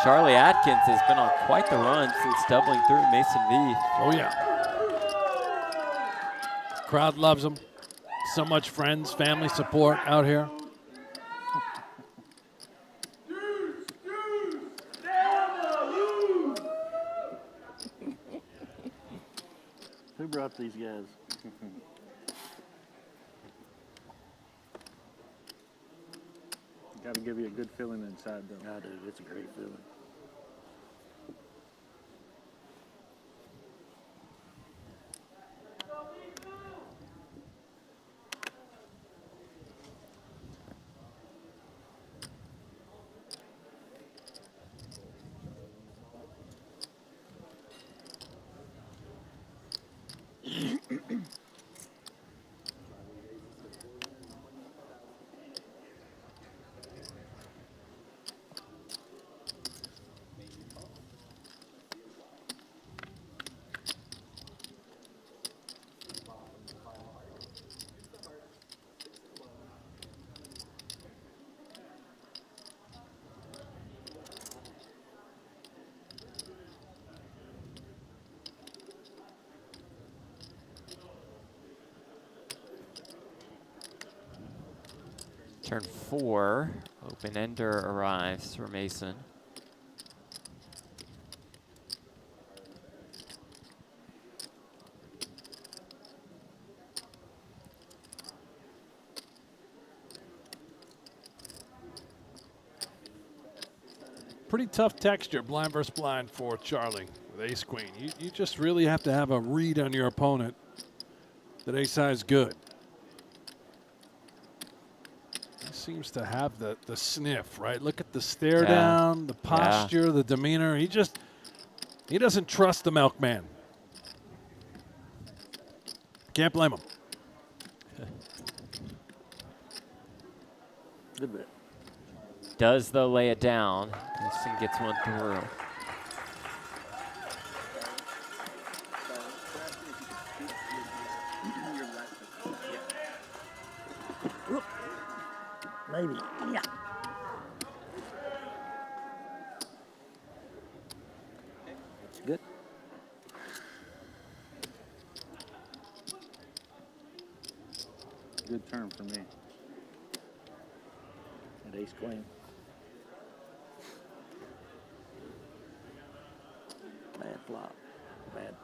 Charlie Adkins has been on quite the run since doubling through Mason Vieth. Oh, yeah. Crowd loves him. so much friends, family support out here. Who brought these guys? Got to give you a good feeling inside, though. I do. It's a great feeling. Turn 4, open ender arrives for Mason. Pretty tough texture, blind versus blind for Charlie with ace queen. You just really have to have a read on your opponent that ace high is good. He seems to have the sniff, right? Look at the stare down, the posture, the demeanor. He doesn't trust the milkman. Can't blame him. Good bit. Does, though, lay it down. Mason gets one through. Maybe. Yeah. Good. Good turn for me. And ace queen. Bad flop. Bad.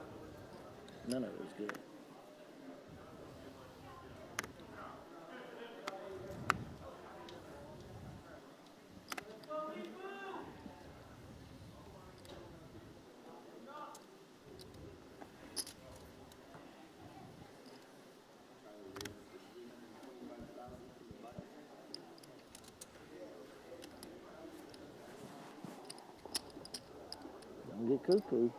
None of it was good. Don't get cuckoo.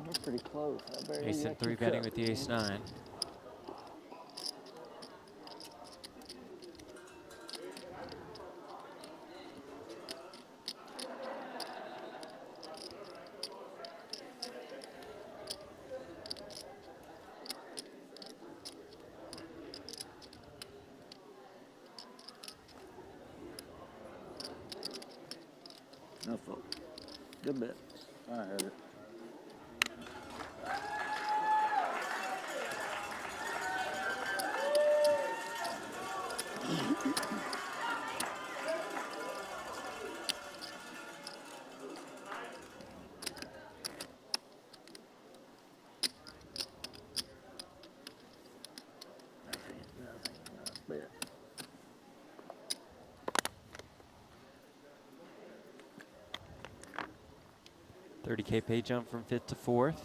We're pretty close. Mason 3-betting with the ace-9. No fault. Good bit. I heard it. Bit. $30K pay jump from 5th to 4th.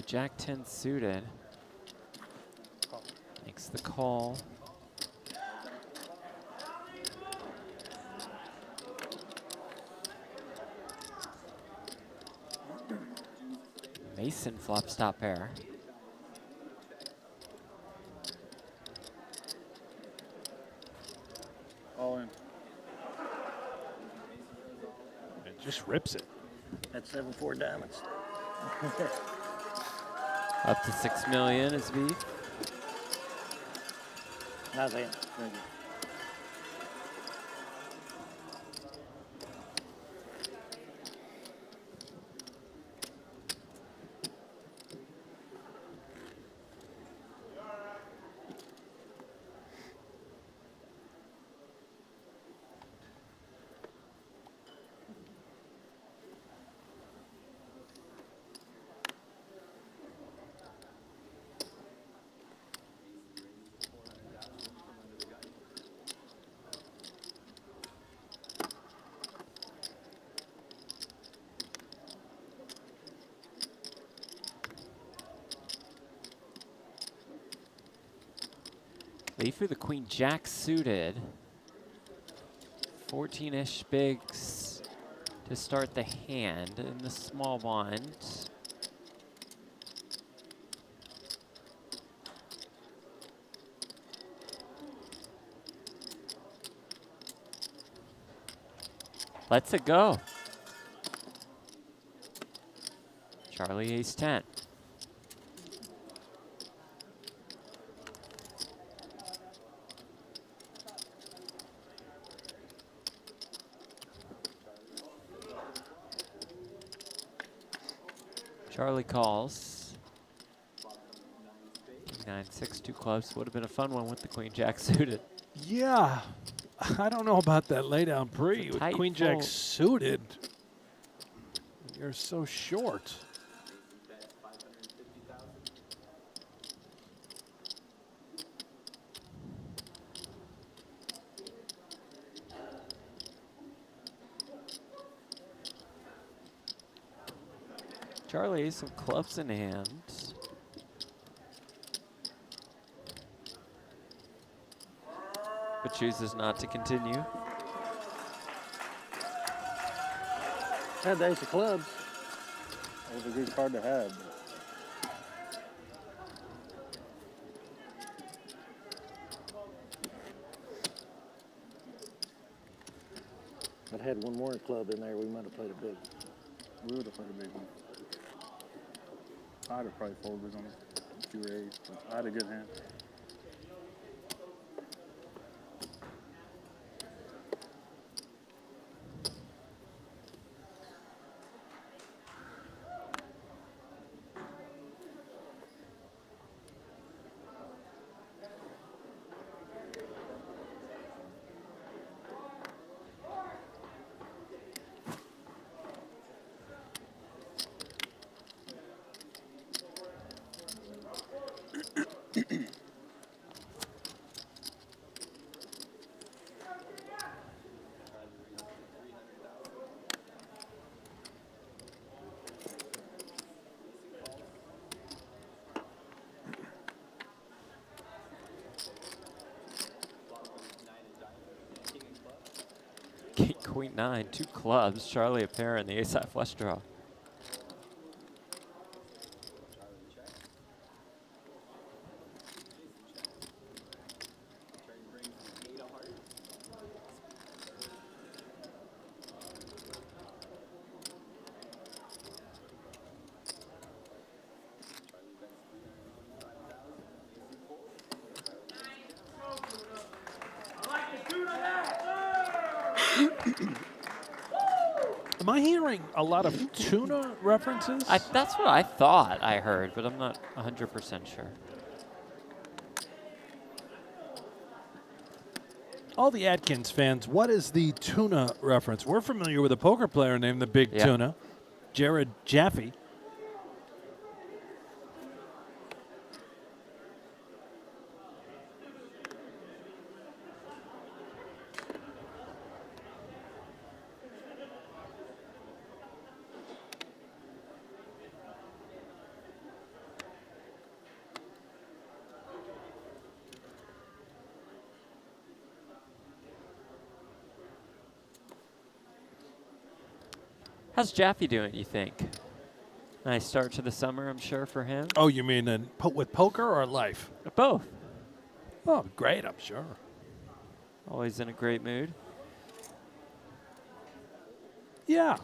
Jack-10 suited. Makes the call. Mason flop stop pair. All in. It just rips it. That's 7-4 diamonds. Up to 6 million is Vieth. How's that? Thank you. Lifu, the Queen Jack suited. 14-ish bigs to start the hand in the small blind. Let's it go. Charlie ace-10. Charlie calls. 9-6, 2 clubs. Would have been a fun one with the Queen Jack suited. Yeah. I don't know about that laydown pre with Tight Queen Jack fold. suited. You're so short. Charlie, some clubs in hand. But chooses not to continue. Had the ace of clubs. That was a good card to have. I'd had one more club in there, we might have played a big. We would have played a big one. I'd have probably folded on if you were ace, but I had a good hand. King, Queen 9, 2 clubs. Charlie a pair and the ace-high flush draw. Am I hearing a lot of tuna references? That's what I thought I heard, but I'm not 100% sure. All the Adkins fans, what is the tuna reference? We're familiar with a poker player named the Big Tuna, Jared Jaffe. How's Jaffe doing, you think? Nice start to the summer, I'm sure, for him. Oh, you mean with poker or life? Both. Oh, great, I'm sure. Always in a great mood. Yeah.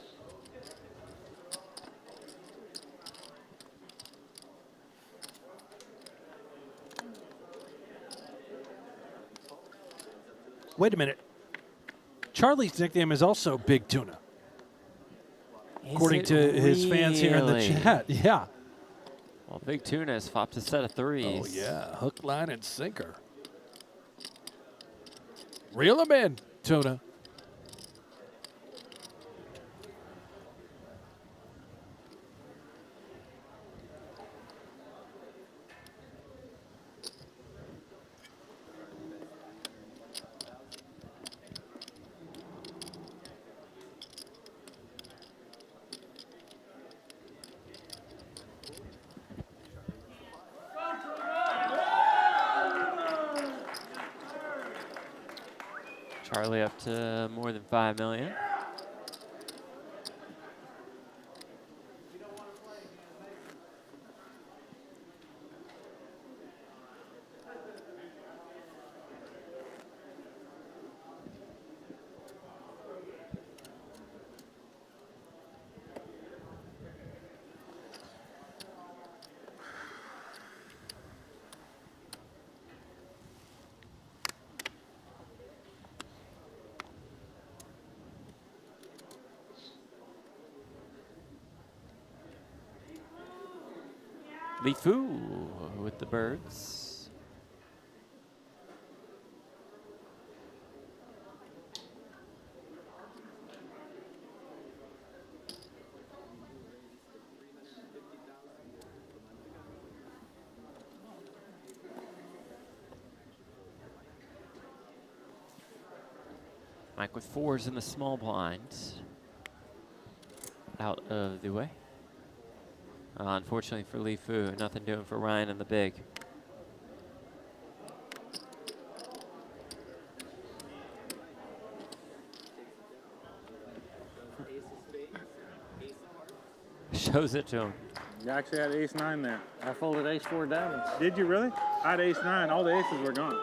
Wait a minute. Charlie's nickname is also Big Tuna. According to his fans here in the chat. Yeah. Well, Big Tuna has flopped a set of threes. Oh, yeah. Hook, line, and sinker. Reel him in, Tuna. Charlie up to more than 5 million. Lifu with the birds. Mike with 4s in the small blind. Out of the way. Unfortunately for Lifu, nothing doing for Ryan in the big. Shows it to him. You actually had ace-9 there. I folded ace-4 diamonds. Did you really? I had ace-9. All the aces were gone.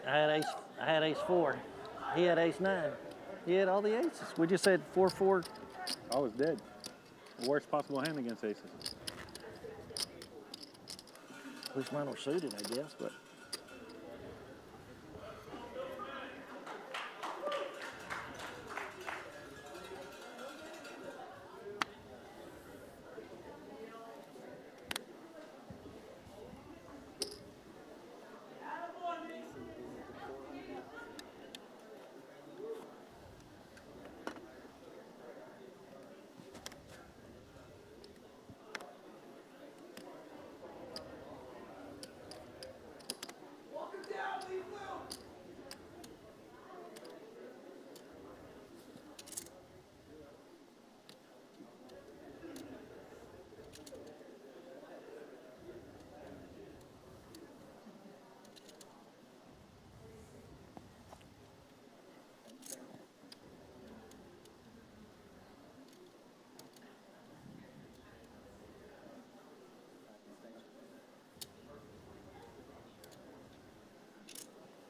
I had ace-4. He had ace-9. He had all the aces. We just said 4-4. I was dead. The worst possible hand against aces. At least mine were suited, I guess, but.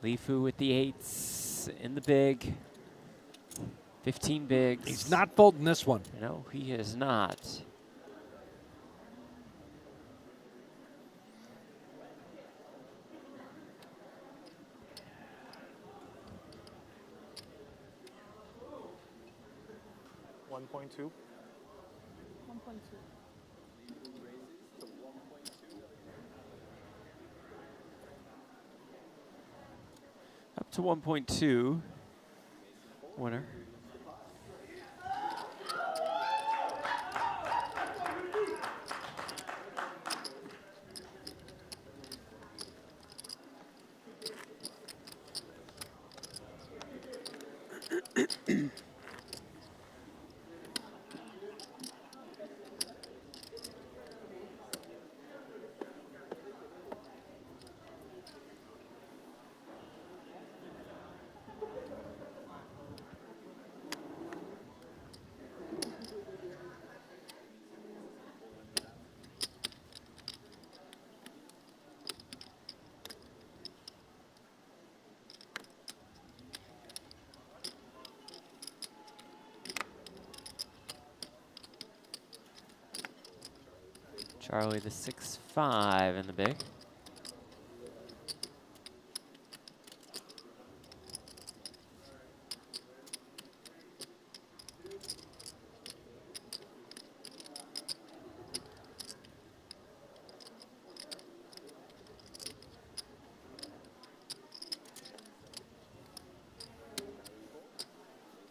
Lifu with the 8s in the big. 15 bigs. He's not folding this one. No, he is not. $1.2. Up to 1.2. Winner. Charlie the 6-5 in the big.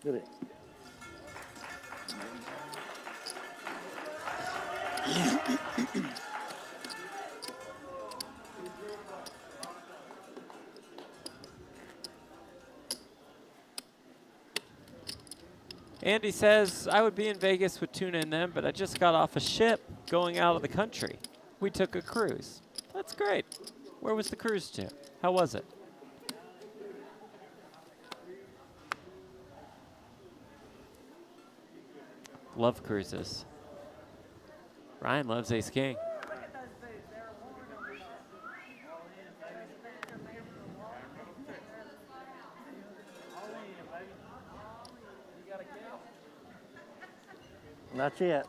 Good. Andy says, I would be in Vegas with Tuna and them, but I just got off a ship going out of the country. We took a cruise. That's great. Where was the cruise to? How was it? Love cruises. Ryan loves Ace King. Not yet.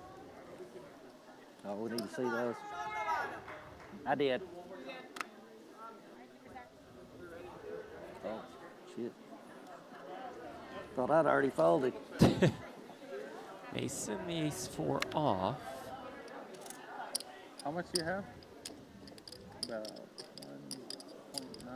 Oh, we need to see those. I did. Oh, shit. Thought I'd already folded. Mason, the ace-4 off. How much do you have? About 1.9.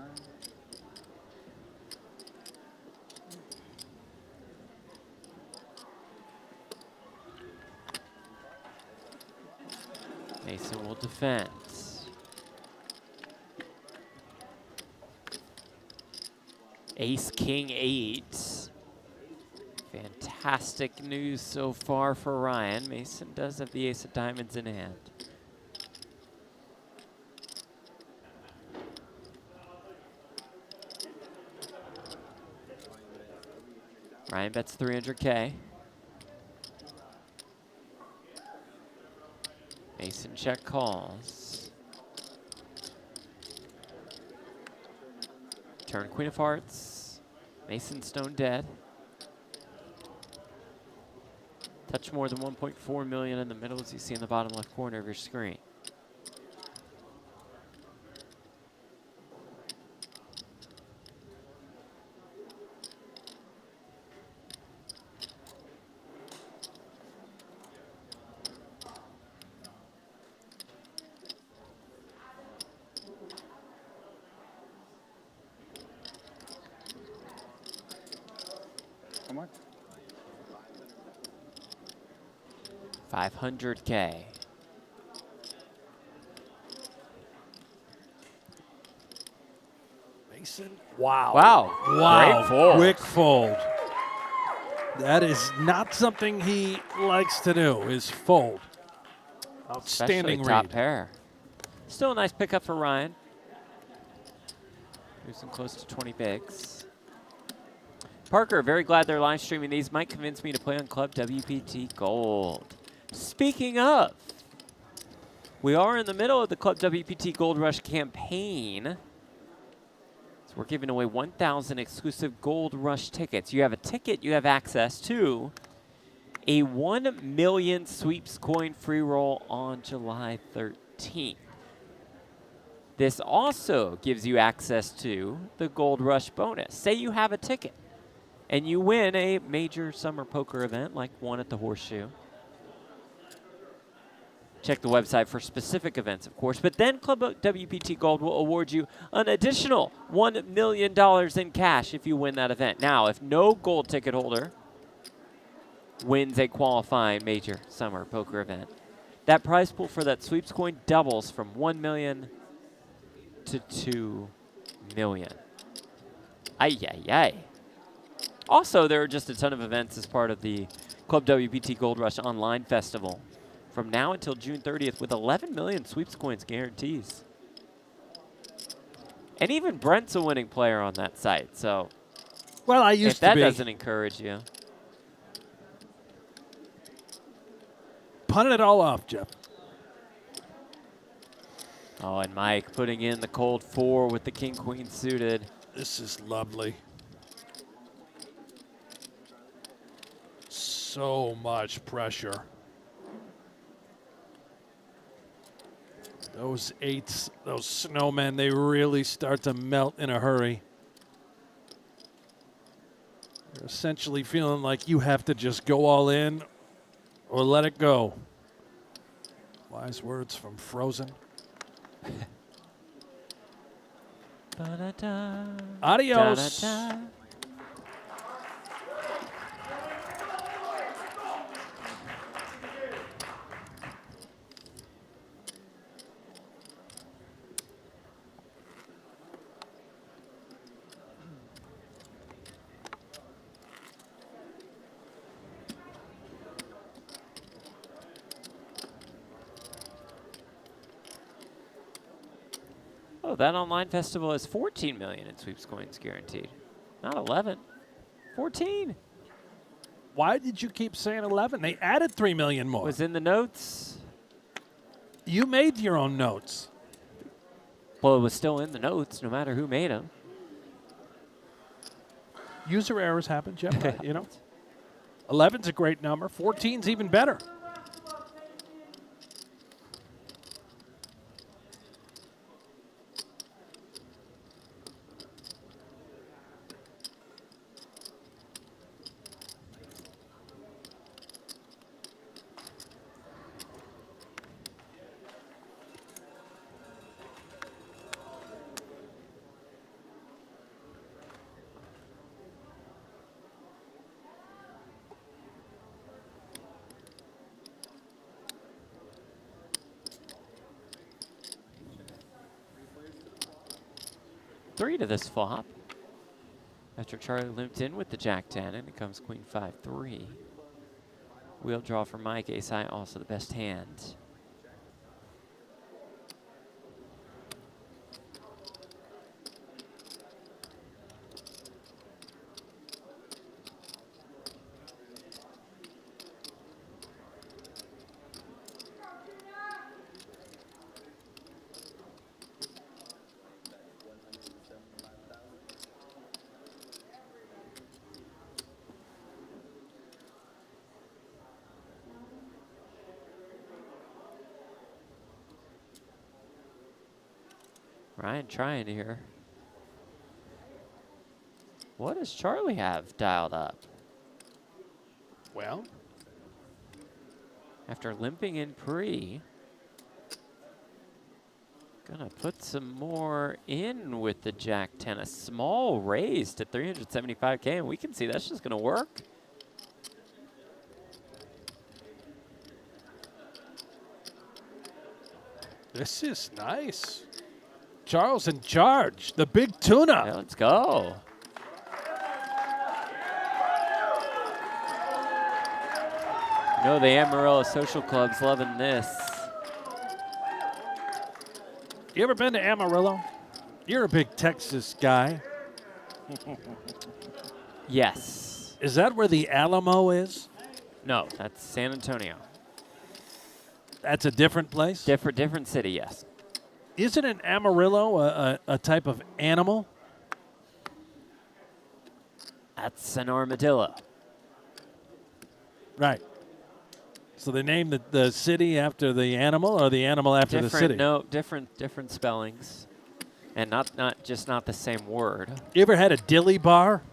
Mason will defend. Ace, King, 8. Fantastic news so far for Ryan. Mason does have the ace of diamonds in hand. Ryan bets 300K. Mason check calls. Turn Queen of Hearts. Mason stone dead. Touch more than 1.4 million in the middle, as you see in the bottom left corner of your screen. How much? 500K. Mason. Wow. Wow. Wow. Great fold. Quick fold. That is not something he likes to do, is fold. Outstanding Especially top read. pair. Still a nice pickup for Ryan. Losing close to 20 bigs. Parker, very glad they're live streaming these. Might convince me to play on Club WPT Gold. Speaking of, we are in the middle of the Club WPT Gold Rush campaign. So we're giving away 1,000 exclusive Gold Rush tickets. You have a ticket, you have access to a 1 million sweeps coin free roll on July 13th. This also gives you access to the Gold Rush bonus. Say you have a ticket and you win a major summer poker event like one at the Horseshoe. Check the website for specific events, of course. But then Club WPT Gold will award you an additional $1 million in cash if you win that event. Now, if no gold ticket holder wins a qualifying major summer poker event, that prize pool for that sweeps coin doubles from $1 million to $2 million. Ay, ay, ay. Also, there are just a ton of events as part of the Club WPT Gold Rush Online Festival from now until June 30th with 11 million sweeps coins guarantees. And even Brent's a winning player on that site, so well, I used if that to be. doesn't encourage you. Punting it all off, Jeff. Oh, and Mike putting in the cold 4 with the king-queen suited. This is lovely. So much pressure. Those 8s, those snowmen, they really start to melt in a hurry. You're essentially feeling like you have to just go all in or let it go. Wise words from Frozen. Adios. Da-da-da. Oh, that online festival is 14 million in sweeps coins guaranteed. Not 11. 14. Why did you keep saying 11? They added 3 million more. Was in the notes. You made your own notes. Well, it was still in the notes, no matter who made them. User errors happen, Jeff. You know, 11's a great number. 14's even better. Three to this flop. After Charlie limped in with the Jack 10, and it comes Queen 5-3. Wheel draw for Mike, ace high, also the best hand. Ryan trying here. What does Charlie have dialed up? Well, after limping in pre, gonna put some more in with the Jack 10. A small raise to 375K, and we can see that's just gonna work. this is nice. Charles in charge, the big tuna. Yeah, let's go. You know the Amarillo Social Club's loving this. You ever been to Amarillo? You're a big Texas guy. Yes. Is that where the Alamo is? No, that's San Antonio. That's a different place? Different city, yes. Isn't an Amarillo a type of animal? That's an armadillo. Right. So they named the city after the animal, or the animal after the city? No, different spellings, and not the same word. You ever had a dilly bar?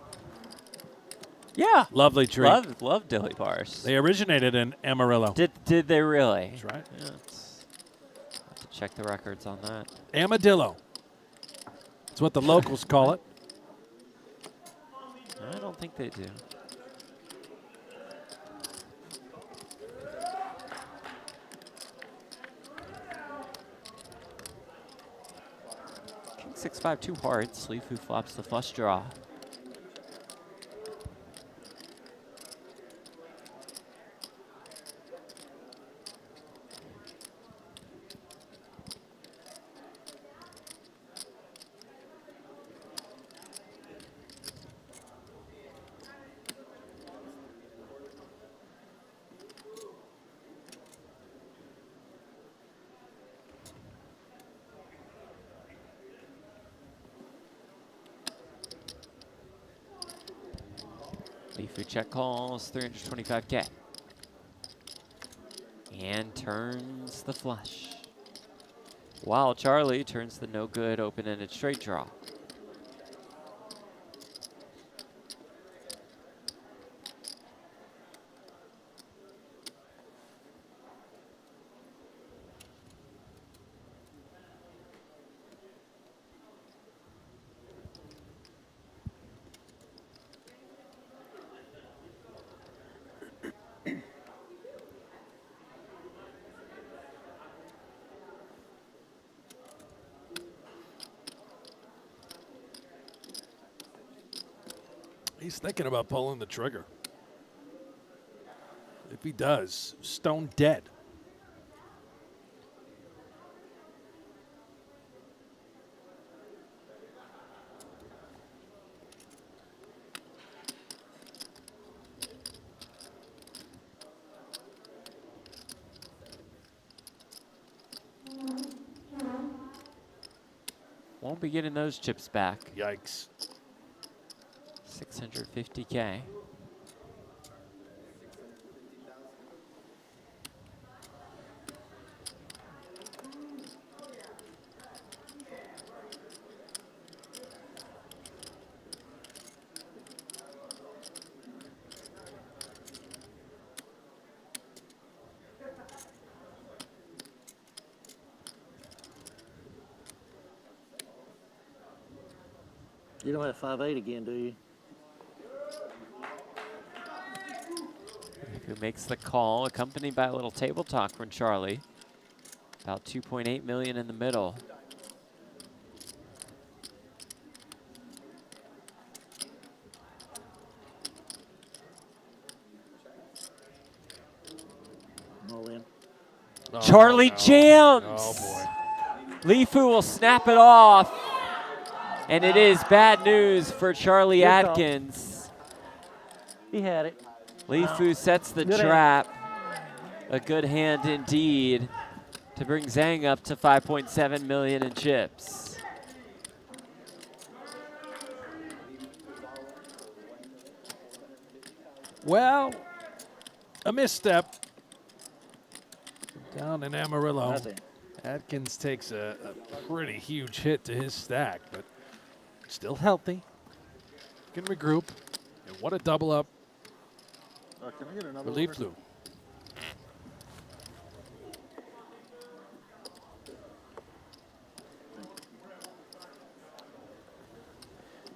Yeah. Lovely treat. Love dilly bars. They originated in Amarillo. Did they really? That's right. Yeah, have to check the records on that. Amadillo. That's what the locals call it. I don't think they do. King 6-5, 2 hearts. Lifu flops the flush draw. Lifu check calls, 325K. And turns the flush. while Charlie turns the no good open-ended straight draw. He's thinking about pulling the trigger. If he does, stone dead. Won't be getting those chips back. Yikes. 650K. You don't have 5-8 again, do you? Who makes the call, accompanied by a little table talk from Charlie. About 2.8 million in the middle. All in. Oh, Charlie no. jams! Oh, boy. Lifu will snap it off. And it is bad news for Charlie Good call. Atkins. He had it. Lifu sets the Good hand. trap. A good hand indeed to bring Zhang up to 5.7 million in chips. Well, a misstep down in Amarillo. That's it. Adkins takes a pretty huge hit to his stack, but still healthy. Can regroup. And what a double up Can I get another for order? Lifu.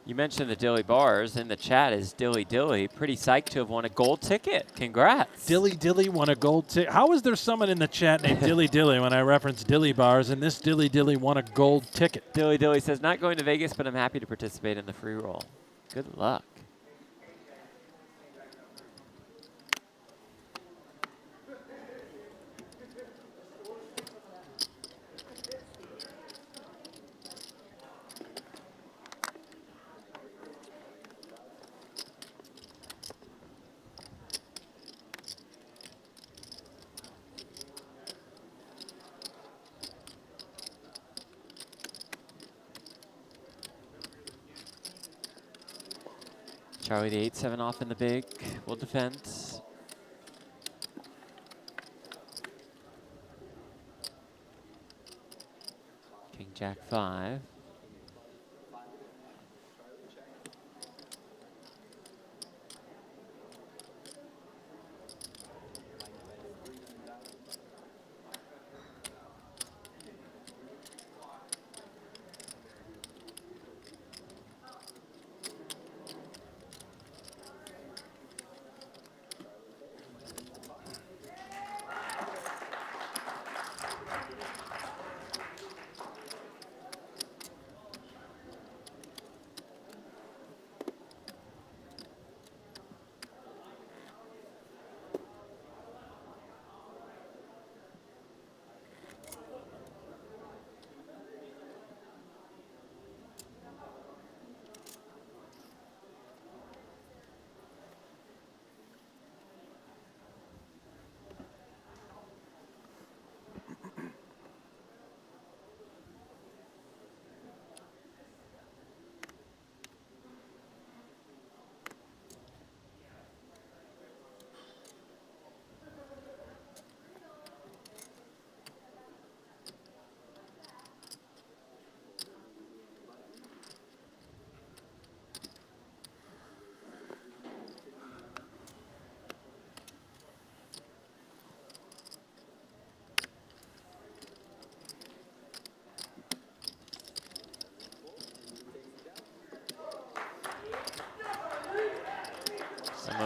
You mentioned the Dilly Bars. In the chat is Dilly Dilly. Pretty psyched to have won a gold ticket. Congrats. Dilly Dilly won a gold ticket. How is there someone in the chat named Dilly Dilly when I reference Dilly Bars, and this Dilly Dilly won a gold ticket? Dilly Dilly says, not going to Vegas, but I'm happy to participate in the free roll. Good luck. Charlie the 8-7 off in the big. Will defend. King Jack 5.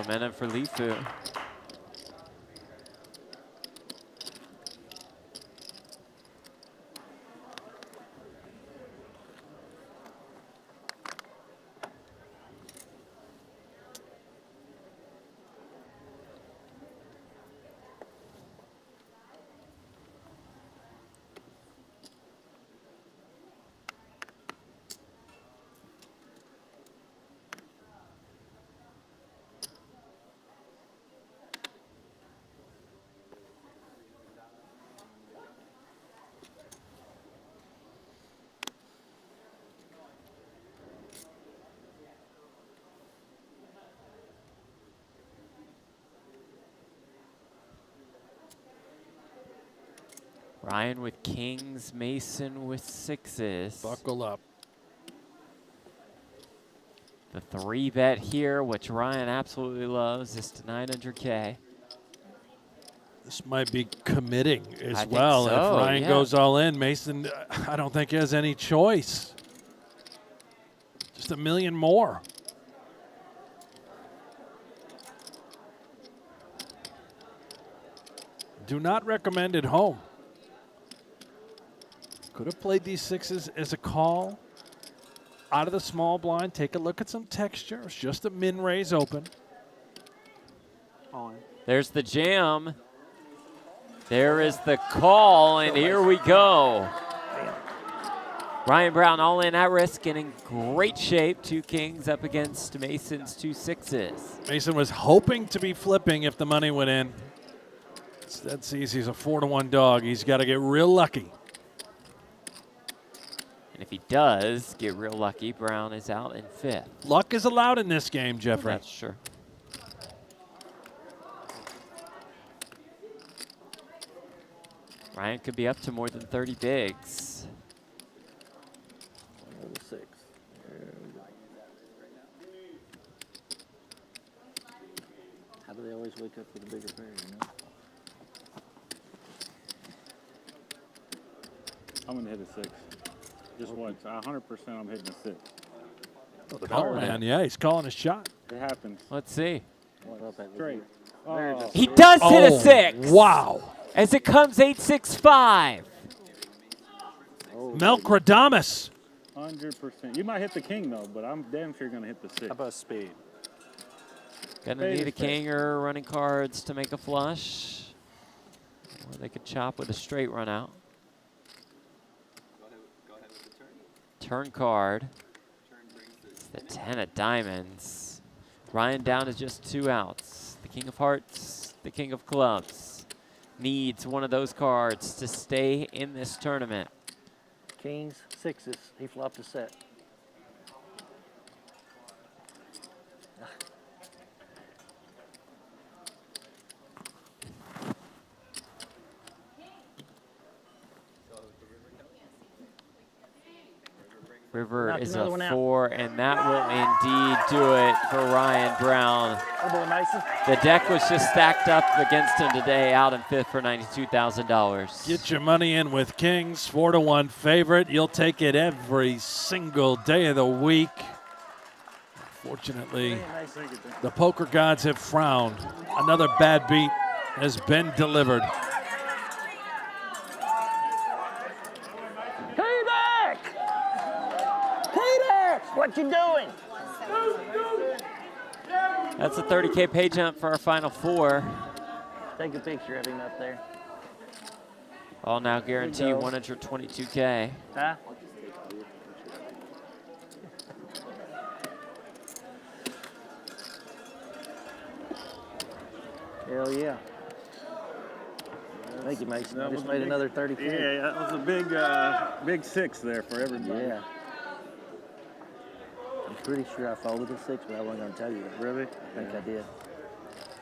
Momentum for Lifu. Ryan with kings, Mason with sixes. Buckle up. The 3-bet here, which Ryan absolutely loves, is to 900K. This might be committing as I think well. so, If Ryan yeah. goes all in, Mason, I don't think has any choice. Just $1 million more. Do not recommend at home. Could have played these sixes as a call. Out of the small blind, take a look at some texture. It's just a min raise open. There's the jam. There is the call, and here we go. Ryan Brown all in at risk and in great shape. 2 kings up against Mason's 2 sixes. Mason was hoping to be flipping if the money went in. Instead sees he's a 4-1 dog. He's got to get real lucky. And if he does get real lucky, Brown is out in 5th. Luck is allowed in this game, Jeffrey. That's sure. Ryan could be up to more than 30 bigs. 6. How do they always wake up with a bigger pair, you know? I'm going to hit a 6. Just once. 100% I'm hitting a 6. Oh, the bell man, yeah, he's calling his shot. It happens. Let's see. Straight. He does hit a 6. Wow. As it comes 8-6-5. Melkradamus. 100%. You might hit the king, though, but I'm damn sure you're going to hit the 6. How about speed? Gonna need a king or running cards to make a flush. Or they could chop with a straight run out. Turn card. It's the 10 of diamonds. Ryan down to just 2 outs. The king of hearts, the king of clubs. Needs one of those cards to stay in this tournament. Kings, 6s. He flopped a set. River Knocked is another a one out. 4, and that will indeed do it for Ryan Brown. Oh boy, Mason. The deck was just stacked up against him today, out in 5th for $92,000. Get your money in with Kings, 4-1 favorite. You'll take it every single day of the week. Fortunately, the poker gods have frowned. Another bad beat has been delivered. Payback! Payback! What you doing? That's a 30K pay jump for our final 4. Take a picture of him up there. All now guarantee There we go. 122K. Huh? Hell yeah. Thank you, Mason. That Just was a made big- another 30K. Yeah, that was a big 6 there for everybody. Yeah. I'm pretty sure I folded a 6, but I wasn't going to tell you that. Really? I think I did.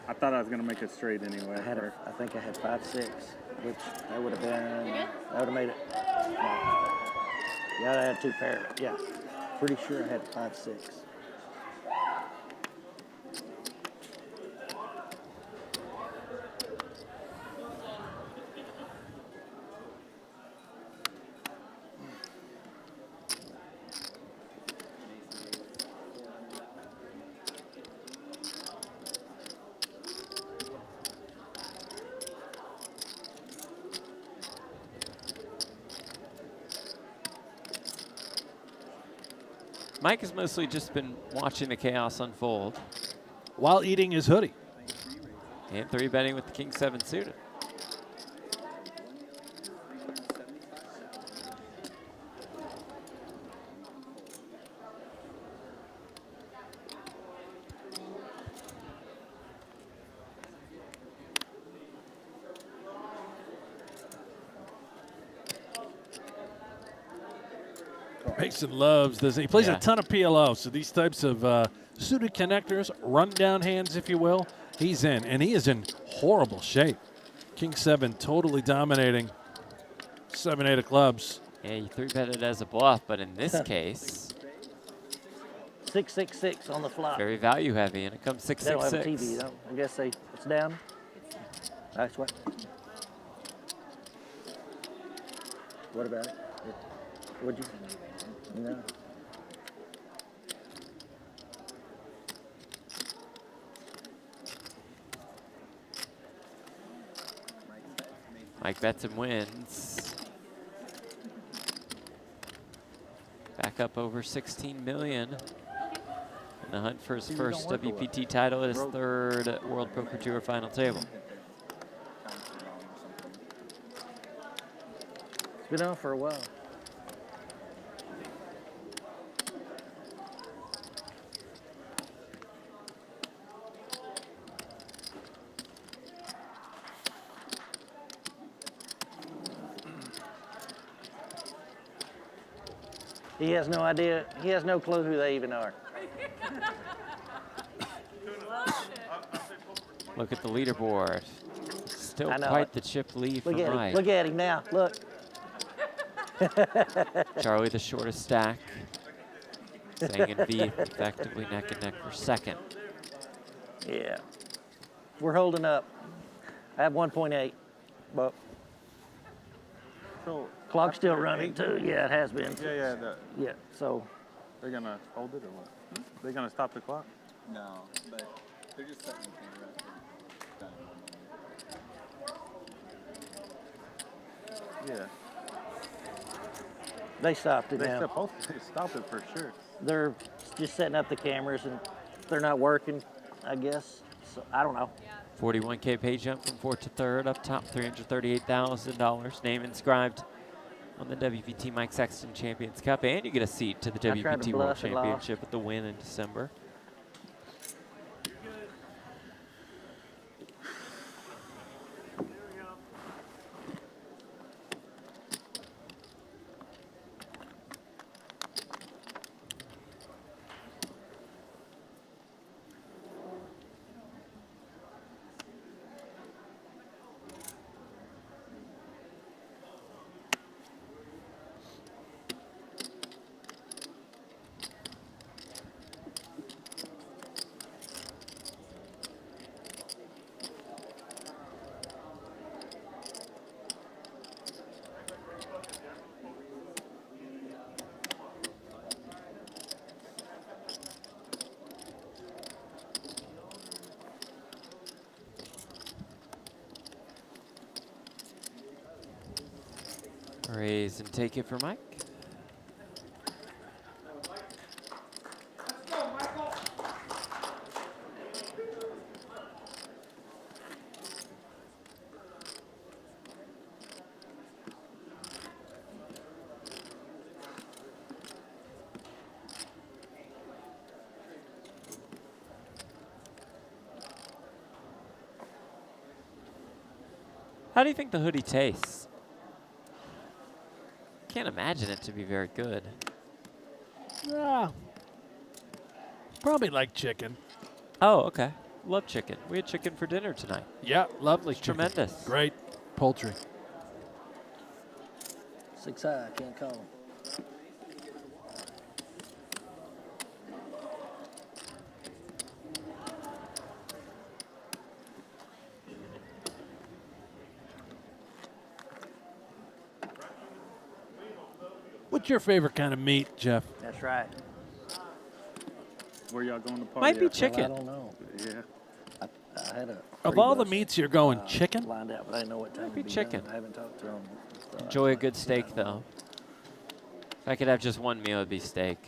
I thought I was going to make it straight anyway. I think I had 5-6, which that would have been, that would have made it. Yeah, I had 2 pair. Yeah. Pretty sure I had 5-6. Mike has mostly just been watching the chaos unfold. While eating his hoodie. And 3-betting with the King 7 suited. Mason loves this. He plays Yeah. a ton of PLO, so these types of suited connectors, rundown hands, if you will, he's in, and he is in horrible shape. King 7 totally dominating 7-8 of clubs. Yeah, you 3-bet it as a bluff, but in this case, 666 on the flop. very value heavy, and it comes They don't have a 666. TV, though. I guess it's down. That's what. What about it? Would you? No. Mike bets and wins. Back up over 16 million. In the hunt for his first WPT title at his third World Poker Tour final table. It's been on for a while. He has no idea. He has no clue who they even are. Look at the leaderboard. Still I know quite it. the chip lead for Look at him. Mike. Look at him now. Look. Charlie the shortest stack. Zhang and Vieth effectively neck and neck for second. Yeah. We're holding up. I have 1.8, but So clock's still running too. Yeah, it has been. Yeah. So They're gonna hold it or what? They're gonna stop the clock? No, but they're just setting the camera up. Yeah. they stopped it They're now. supposed to stop it for sure. They're just setting up the cameras and they're not working, I guess. So I don't know. 41K pay jump from fourth to third. Up top, $338,000. Name inscribed on the WPT Mike Sexton Champions Cup. And you get a seat to the I tried to WPT World bluff and lost. Championship with the win in December. Raise and take it for Mike. How do you think the hoodie tastes? Can't imagine it to be very good. Yeah. Probably like chicken. Oh, okay. Love chicken. We had chicken for dinner tonight. Yeah, lovely chicken. Tremendous. Great poultry. 6 high, can't call. What's your favorite kind of meat, Jeff? That's right. Where y'all going to party? Might be at? chicken. Well, I don't know. Yeah. I had a Of all the pre-bus, meats, you're going chicken? lined out, but I didn't know what time Might be it'd chicken. done. I haven't talked to him. So I Enjoy a was good like, steak, I don't know. though. If I could have just one meal, it'd be steak.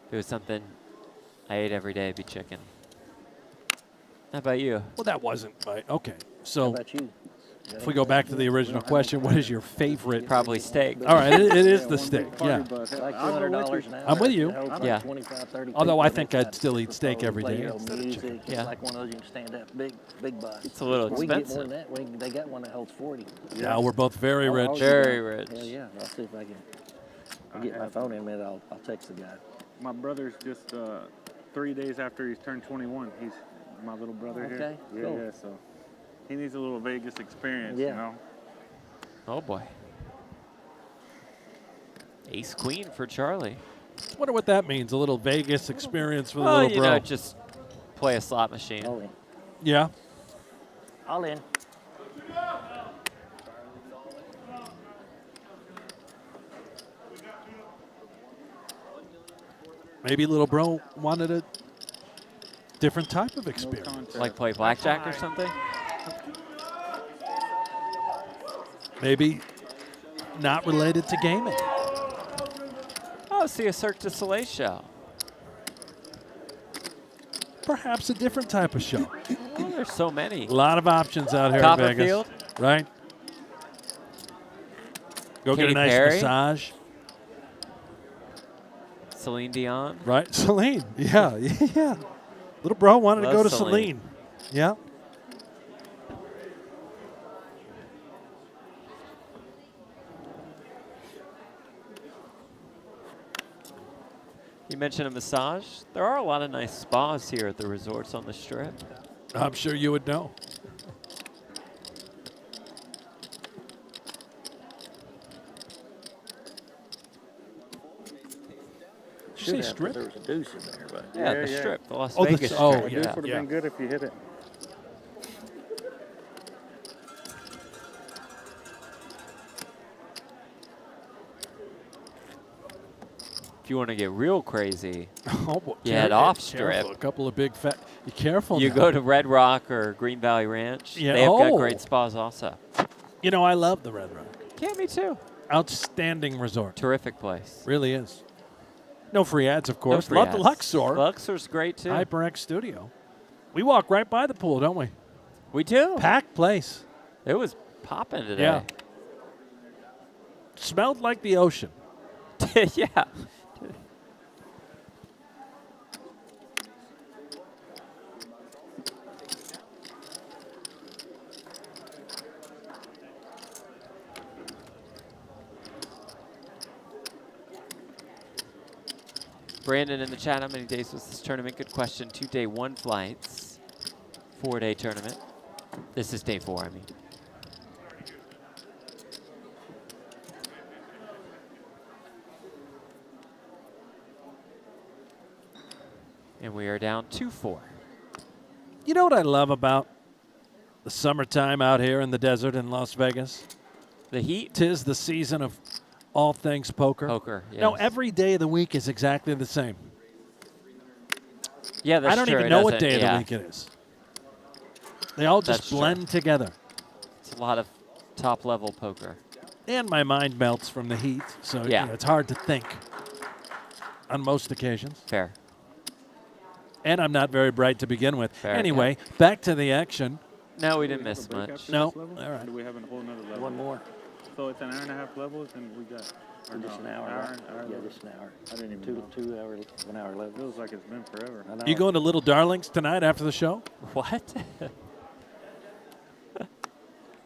If it was something I ate every day, it'd be chicken. How about you? Well, that wasn't right. Okay. How So about you? if we go back to the original question, what is your favorite? Probably steak. All right, it is the steak. Yeah. It's like $200 an hour. I'm with you. It holds Yeah. like 25, 30 Although I people. think It's I'd got still eat steak propose, every play day your own instead of music. chicken. It's Yeah. like one of those you can stand up, big bus. It's a little We can get expensive. more than that. They got one that holds 40. Now we're both very rich. Very rich. Hell yeah. I'll see if I can. I'll get my phone in a minute. I'll text the guy. My brother's just 3 days after he's turned 21. He's my little brother here. Okay, Yeah, cool. yeah. So he needs a little Vegas experience, Yeah. you know. Oh boy. Ace queen for Charlie. Wonder what that means. A little Vegas experience for the Oh, little you bro. know, just play a slot machine. All in. Yeah. All in. Maybe little bro wanted a different type of experience. Like play blackjack or something? Maybe not related to gaming. Oh, see a Cirque du Soleil show. Perhaps a different type of show. Oh, there's so many. A lot of options out here in Vegas. Copperfield? Right? Go get Katy a nice Perry? massage. Celine Dion. Right? Celine. Yeah. Yeah. Little bro wanted to Love go to Celine. Celine. Yeah. You mentioned a massage. There are a lot of nice spas here at the resorts on the Strip. I'm sure you would know. Did you say Should have, strip? but there was a deuce in there, but Yeah, Yeah, the yeah. Strip, the Las Oh, the Vegas s- oh, Strip. This yeah. would have been good if you hit it. If you want to get real crazy, Oh, boy. You head Careful, off careful. strip. A couple of big fat. You careful. you now. go to Red Rock or Green Valley Ranch. Yeah, They have got oh. great spas also. You know, I love the Red Rock. Yeah, me too. Outstanding resort. Terrific place. Really is. No free ads, of course. free Love the ads. Luxor. Luxor's great too. HyperX Studio. We walk right by the pool, don't we? We do. Packed place. It was popping today. Yeah. Smelled like the ocean. Yeah. Brandon in the chat, how many days was this tournament? Good question. 2-day, 1 flights. 4-day tournament. This is day 4, I mean. And we are down 2-4. You know what I love about the summertime out here in the desert in Las Vegas? The heat? Tis the season of all things poker. Poker, yes. No, every day of the week is exactly the same. Yeah, that's I don't true. even It know what doesn't- day of yeah. the week it is. They all just That's true. blend together. It's a lot of top-level poker. And my mind melts from the heat, so you Yeah. know, it's hard to think on most occasions. Fair. And I'm not very bright to begin with. Fair, Anyway, back to the action. No, we didn't miss Break much. after No. this level? All right. Or do we have a whole nother level? one more. So it's an hour and a half levels, and we got or Just no, an hour. hour, right? hour Yeah, level? just an hour. I didn't even know. 2 hour, 1 hour level. Feels like it's been forever. I know. You going to Little Darlings tonight after the show? What?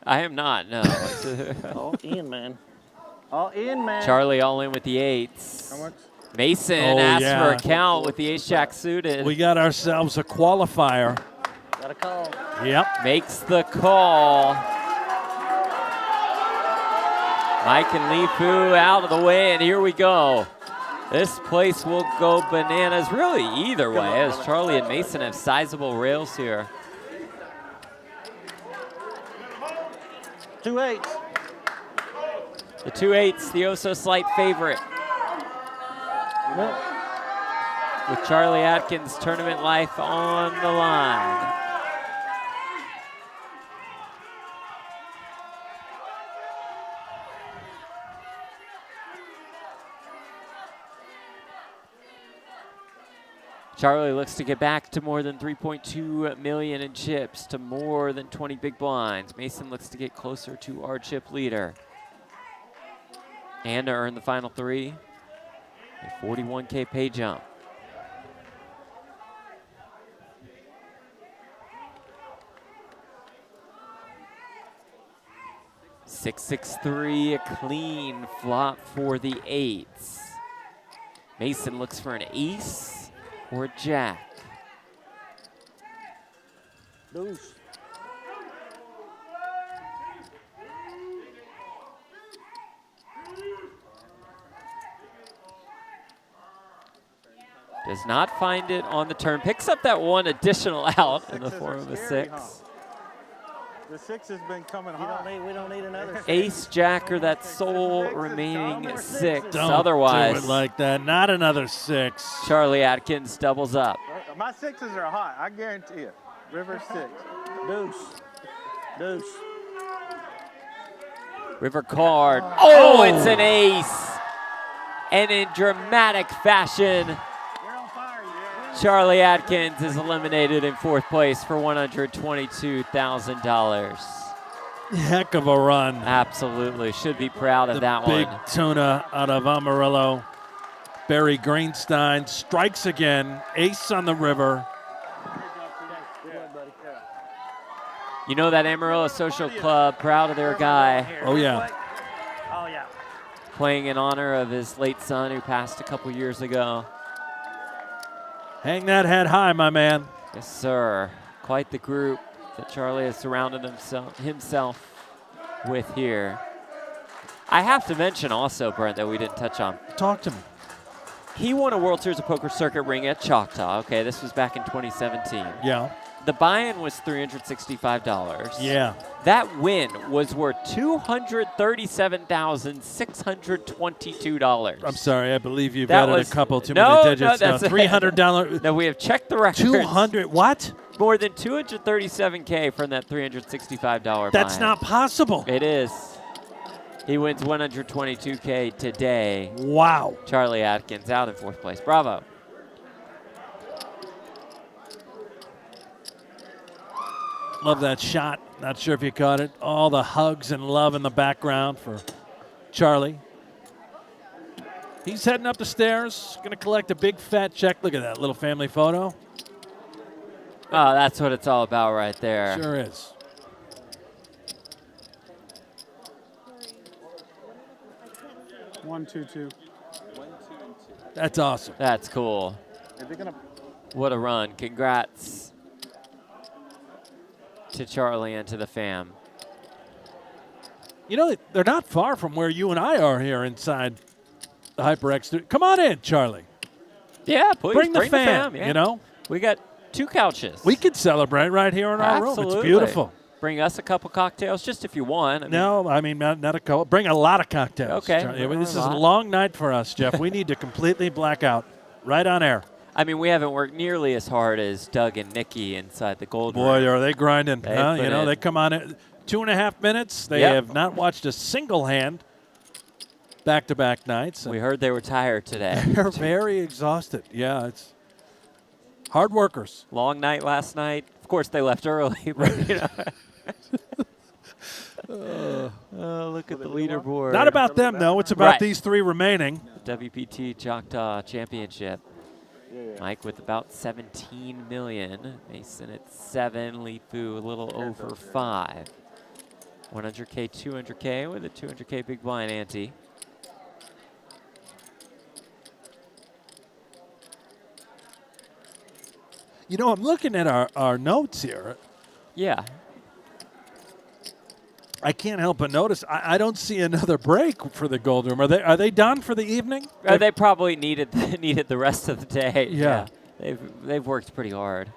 I am not, no. All in, man. All in, man. Charlie all in with the 8s. How much? Mason Oh, asked yeah. for a count with the ace-jack suited. We got ourselves a qualifier. Got a call. Yep. Makes the call. Mike and Lifu out of the way, and here we go. This place will go bananas really either way, as Charlie and Mason have sizable rails here. 2 8s. The 2-8s, the oh-so slight favorite. With Charlie Adkins' tournament life on the line. Charlie looks to get back to more than 3.2 million in chips, to more than 20 big blinds. Mason looks to get closer to our chip leader. And to earn the final 3, a 41K pay jump. $6-6-3, a clean flop for the 8s. Mason looks for an ace or a jack. Deuce. Does not find it on the turn. Picks up that one additional out in the form of a 6. The 6 has been coming hot. We don't need another 6. Ace, jack, or that sole remaining 6. Don't Otherwise, do it like that. Not another 6. Charlie Adkins doubles up. My 6s are hot, I guarantee it. River 6. Deuce. Deuce. River card. Oh, it's an ace. And in dramatic fashion, Charlie Adkins is eliminated in 4th place for $122,000. Heck of a run. Absolutely. Should be proud of that Big one. tuna out of Amarillo. Barry Greenstein strikes again. Ace on the river. You know that Amarillo Social Club, proud of their guy. Oh, yeah. Oh, yeah. Playing in honor of his late son who passed a couple years ago. Hang that head high, my man. Yes, sir. Quite the group that Charlie has surrounded himself with here. I have to mention also, Brent, that we didn't touch on. Talk to me. He won a World Series of Poker circuit ring at Choctaw. Okay, this was back in 2017. Yeah. The buy-in was $365. Yeah. That win was worth $237,622. I'm sorry, I believe you've That added was- a couple too no, many digits. no, that's $300. No, we have checked the records. 200. What? More than $237K from that $365 buy-in. That's not possible. It is. He wins $122K today. Wow. Charlie Adkins out in 4th place. Bravo. Love that shot. Not sure if you caught it. All the hugs and love in the background for Charlie. He's heading up the stairs. Going to collect a big fat check. Look at that little family photo. Oh, that's what it's all about right there. Sure is. One, two, two. That's awesome. That's cool. What a run. Congrats to Charlie and to the fam. You know, they're not far from where you and I are here inside the HyperX studio. Come on in, Charlie. Yeah, please. Bring the fam, yeah. you know. We got 2 couches. We could celebrate right here in our room. Absolutely. It's beautiful. Bring us a couple cocktails just if you want. No, I mean, not a couple. Bring a lot of cocktails. Okay. Charlie. This is a long night for us, Jeff. We need to completely black out right on air. I mean, we haven't worked nearly as hard as Doug and Nikki inside the gold Boy, room. are they grinding. They Huh? put You know, in. they come on it 2.5 minutes. They Yep. have not watched a single hand back-to-back nights. We heard they were tired today. They're very exhausted. Yeah, it's hard workers. Long night last night. Of course, they left early, but you know. Look at the leaderboard. Not about them, though. It's about Right. these 3 remaining. WPT Choctaw Championship. Mike with about 17 million. Mason at 7. Lifu a little over 5. 100K, 200K with a 200K big blind ante. You know, I'm looking at our notes here. Yeah. I can't help but notice I don't see another break for the Gold Room. Are they done for the evening? They probably needed the rest of the day. Yeah. They've worked pretty hard.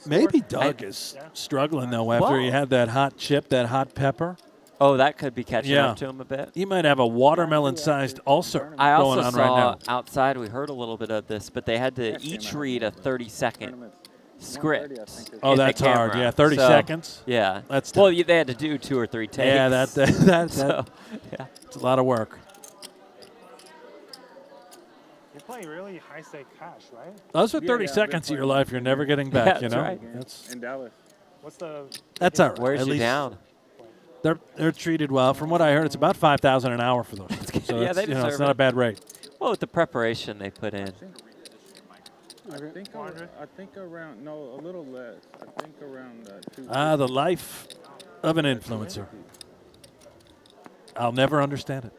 Maybe Doug is struggling, though, after he had that hot chip, that hot pepper. Oh, that could be catching Yeah. up to him a bit. He might have a watermelon-sized ulcer I also going on saw right now. outside, we heard a little bit of this, but they had to each read a 30-second script. Oh, in the that's hard. camera. Yeah, 30 So, seconds. Yeah. That's well, they had to do 2 or 3 takes. Yeah, that's So, yeah. it's a lot of work. play really high stake cash, right? Those are 30 seconds of your life you're never getting back. That's you know, right. In Dallas. What's the? That's all right. Where's At you least down? they're treated well. From what I heard, it's about $5,000 an hour for those. So Yeah, that's, they you know, it's deserve not it. a bad rate. Well, with the preparation they put in. I think around, no, a little less. I think around 2. The life of an influencer. I'll never understand it.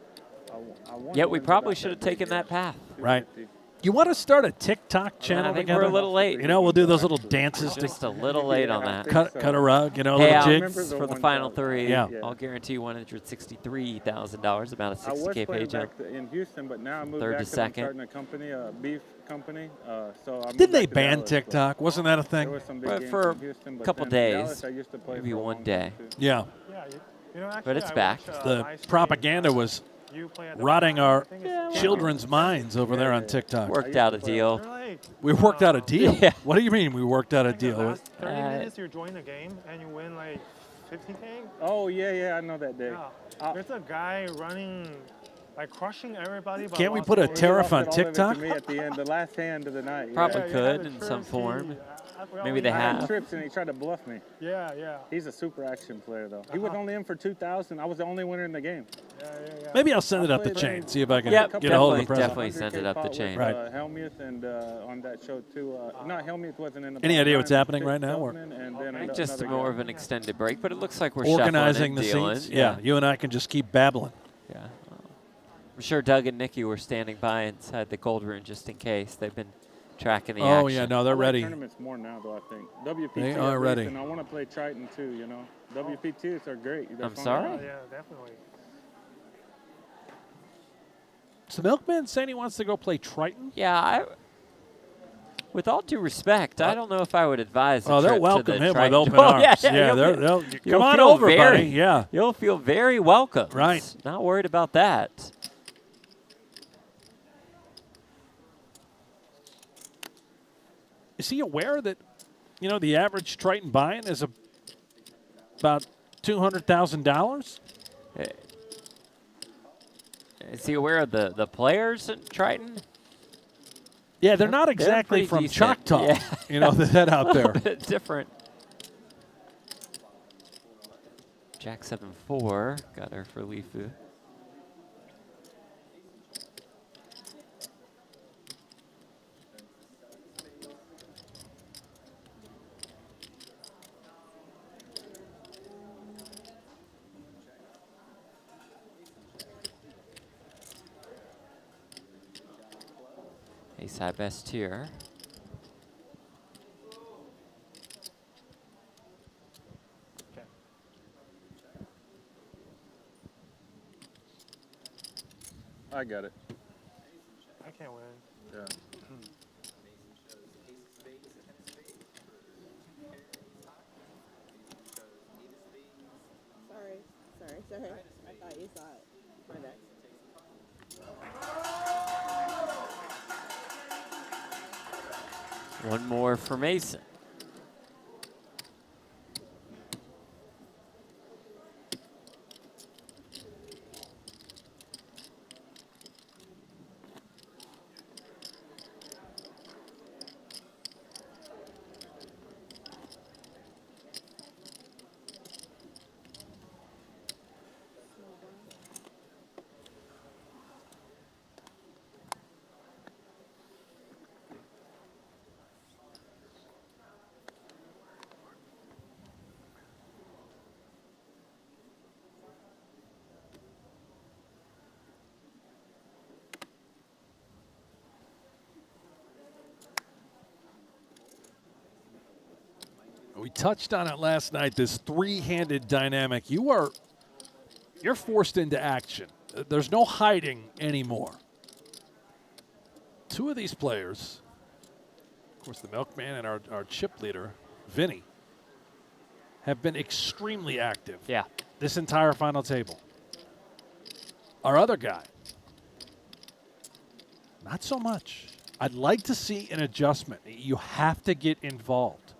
Yet we probably should have taken that path. Right. You want to start a TikTok channel I think together? we're a little late. You know, we'll do those little dances. Just a little late on that. Cut a rug, you know, Hey, little Al, jigs. for the final 3, Yeah. I'll guarantee $163,000, about a I was 60K playing pay jump. back in Houston, but now I moved Third back to 'cause I'm second. starting a company, a beef company. So I moved Didn't they back to ban Dallas, TikTok? Wasn't that a There thing? was some big But games for in Houston, a but couple then in days, Dallas, I used to play maybe for a one long day. time, too. Yeah. Yeah, you know, actually, But it's I back. watch, The live stream, propaganda was you play at the rotting bar. our I think it's children's minds over there on TikTok. Worked out a deal. They're like, We worked out a deal. Yeah. What do you mean we worked out a like the deal? last 30 Uh, minutes you're joining the game and you win like 50K. Oh, yeah, I know that day. Yeah. There's a guy running, like crushing everybody. but Can't we lost put a all- He tariff lost on it all of it to TikTok? me at the end, the last hand of the night. yeah. Probably Yeah, you could had in the some trips, form. I forgot Maybe what they he I have. had trips and he tried to bluff me. Yeah. He's a super action player, though. He was only in for 2,000. I was the only winner in the game. Yeah. Maybe I'll send it up the played chain, very- see if I can Yep, get a hold of the definitely president. send it up the chain. Right. Helmuth and on that show, too. No, Helmuth wasn't in the Any bottom idea what's line, happening Chris right now, or- Feldman, and then I think just another more guy. of an extended break, but it looks like we're Organizing the shuffling and dealing. scenes. Yeah, you and I can just keep babbling. Yeah. I'm sure Doug and Nikki were standing by inside the gold room just in case. They've been tracking the action. Oh, yeah, no, they're I like ready. tournaments more now, though, I think. WPT They at are least, ready. And I want to play Triton, too, you know. WPTs are great. They're I'm fun. sorry? Yeah, definitely. Is the milkman saying he wants to go play Triton? Yeah, with all due respect, I don't know if I would advise. Oh, a they'll trip to welcome the him with Triton. open Oh, arms. Yeah, you'll they'll feel- come you'll on feel over, very, buddy. Yeah. You'll feel very welcome. Right. Not worried about that. Is he aware that, you know, the average Triton buy-in is about $200,000? Is he aware of the players at Triton? Yeah, they're not exactly pretty from decent. Choctaw, Yeah. you know, that head out A there. little bit different. Jack 7-4, got her for Lifu. Ace high best tier. I got it. I can't win. Yeah. Sorry. I thought you saw it. My bad. One more for Mason. We touched on it last night, this three-handed dynamic. You're forced into action. There's no hiding anymore. Two of these players, of course the milkman and our chip leader, Vinny, have been extremely active this entire final table. Our other guy, not so much. I'd like to see an adjustment. You have to get involved.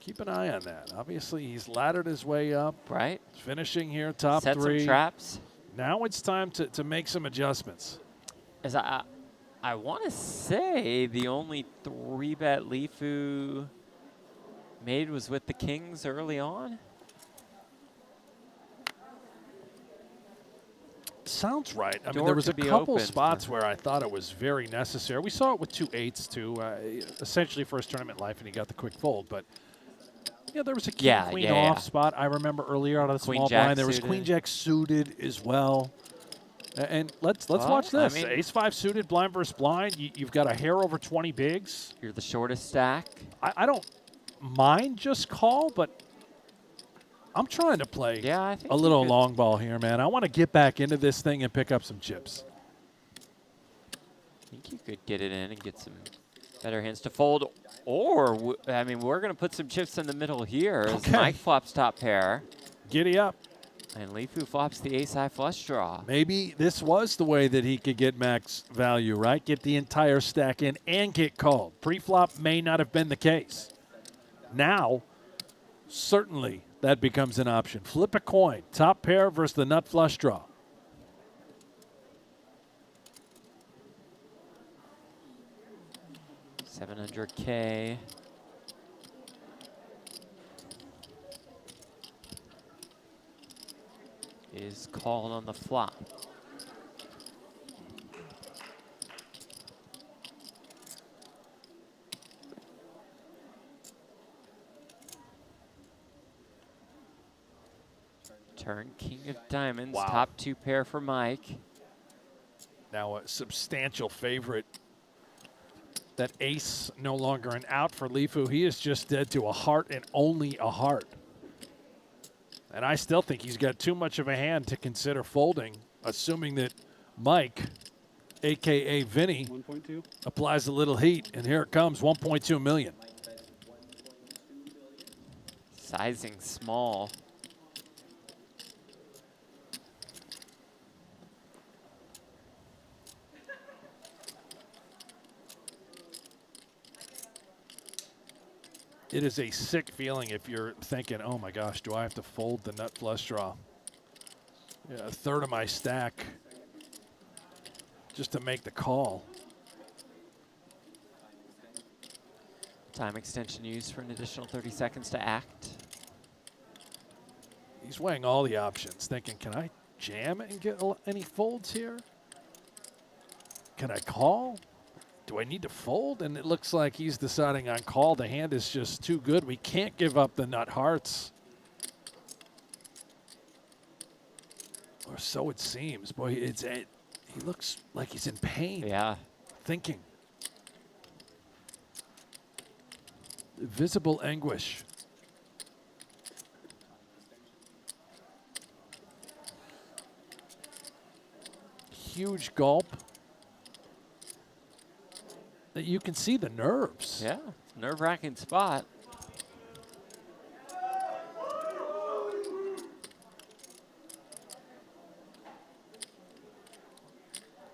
Keep an eye on that. Obviously, he's laddered his way up. Right. Finishing here, top Set three. some traps. Now it's time to make some adjustments. As I want to say the only 3-bet Lifu made was with the Kings early on. Sounds right. I mean, Door there was a could be couple open. spots where I thought it was very necessary. We saw it with 2 8s too, essentially first tournament life, and he got the quick fold. But yeah, there was a king queen off spot. I remember earlier out of the Queen small jack blind. There was suited. queen jack suited as well. And let's watch I this. mean- Ace 5 suited, blind versus blind. You've got a hair over 20 bigs. You're the shortest stack. I don't mind just call, but I'm trying to play I think a you little could- long ball here, man. I want to get back into this thing and pick up some chips. I think you could get it in and get some better hands to fold. Or, I mean, we're going to put some chips in the middle here as Okay. Mike flops top pair. Giddy up. And Lifu flops the ace-high flush draw. Maybe this was the way that he could get max value, right? Get the entire stack in and get called. Pre-flop may not have been the case. Now, certainly that becomes an option. Flip a coin. Top pair versus the nut flush draw. $700K. Is called on the flop. Turn king of diamonds, Wow. top 2 pair for Mike. Now a substantial favorite. That ace no longer an out for Lifu. He is just dead to a heart and only a heart. And I still think he's got too much of a hand to consider folding, assuming that Mike, a.k.a. Vinny, 1.2. applies a little heat. And here it comes, 1.2 million. Sizing small. It is a sick feeling if you're thinking, oh my gosh, do I have to fold the nut flush draw? Yeah, a third of my stack just to make the call. Time extension used for an additional 30 seconds to act. He's weighing all the options, thinking, can I jam and get any folds here? Can I call? Do I need to fold? And it looks like he's deciding on call. The hand is just too good. We can't give up the nut hearts. Or so it seems. Boy, he looks like he's in pain. Yeah. Thinking. Visible anguish. Huge gulp. That you can see the nerves. Yeah, nerve-wracking spot.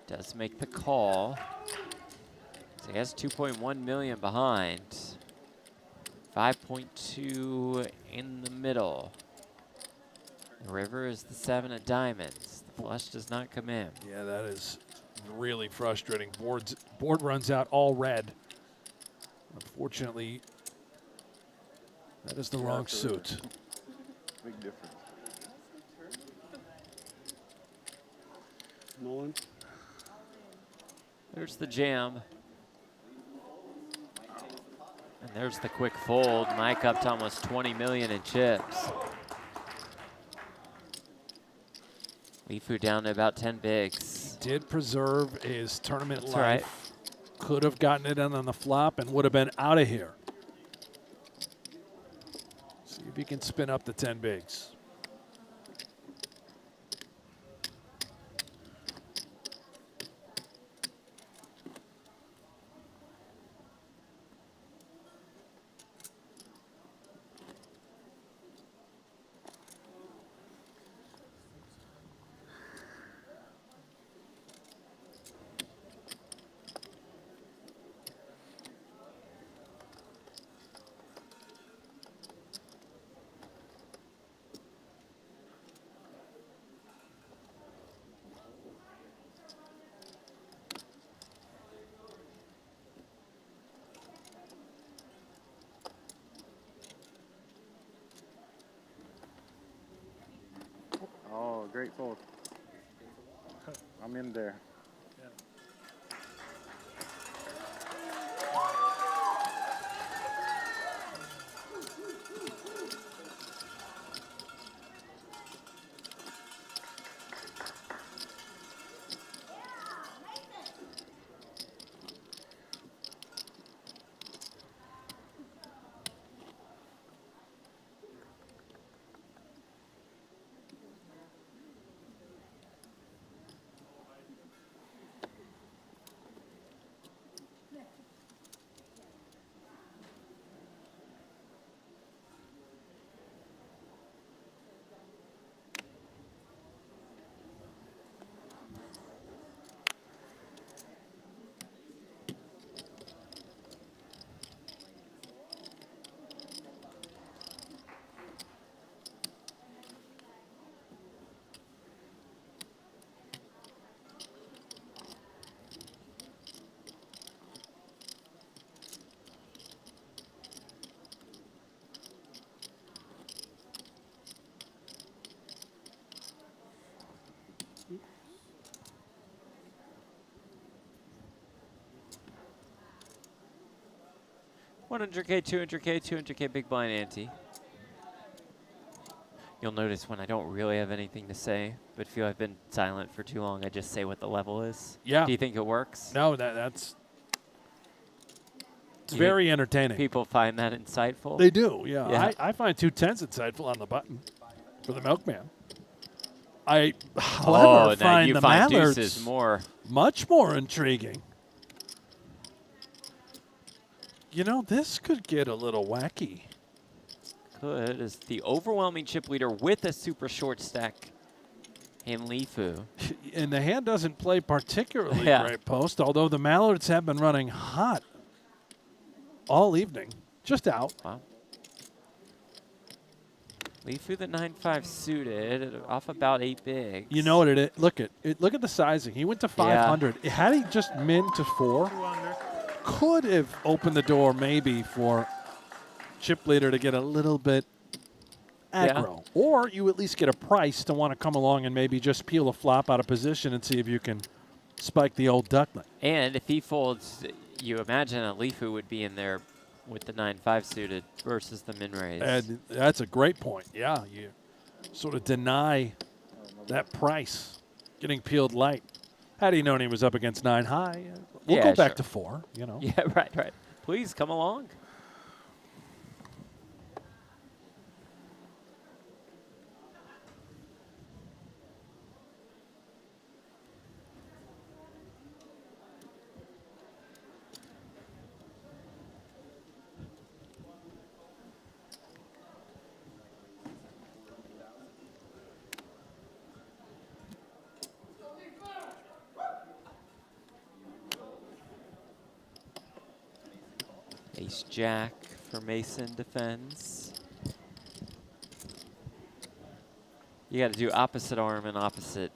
Does make the call. So he has 2.1 million behind. 5.2 in the middle. The river is the 7 of diamonds. The flush does not come in. Yeah, that is really frustrating. Board runs out all red. Unfortunately, that is the wrong suit. Big difference. Nolan? There's the jam. And there's the quick fold. Mike up to almost 20 million in chips. Lifu down to about 10 bigs. Did preserve his tournament That's life. right. Could have gotten it in on the flop and would have been out of here. See if he can spin up the 10 bigs. Oh, great fold. I'm in there. $100K, $200K, $200K big blind ante. You'll notice when I don't really have anything to say, but feel I've been silent for too long, I just say what the level is. Yeah. Do you think it works? No, that's it's very entertaining. People find that insightful? They do, yeah. Yeah. I find 210s insightful on the button for the milkman. I, however, find you the find mallards deuces more. much more intriguing. You know, this could get a little wacky. Could, is the overwhelming chip leader with a super short stack in Lifu. And the hand doesn't play particularly Yeah. great post, although the mallards have been running hot all evening. Just out. Wow. Lifu the 9-5 suited off about 8 bigs. You know what it is? Look at it. Look at the sizing. He went to 500. Had he just min to 4, could have opened the door maybe for chip leader to get a little bit aggro. Or you at least get a price to want to come along and maybe just peel a flop out of position and see if you can spike the old duckling. And if he folds, you imagine a Lifu would be in there with the 9-5 suited versus the min raise. And that's a great point. Yeah, you sort of deny that price getting peeled light. Had he known he was up against 9 high, we'll go back to 4, you know. Yeah, right. Please come along. Ace Jack for Mason defends. You got to do opposite arm and opposite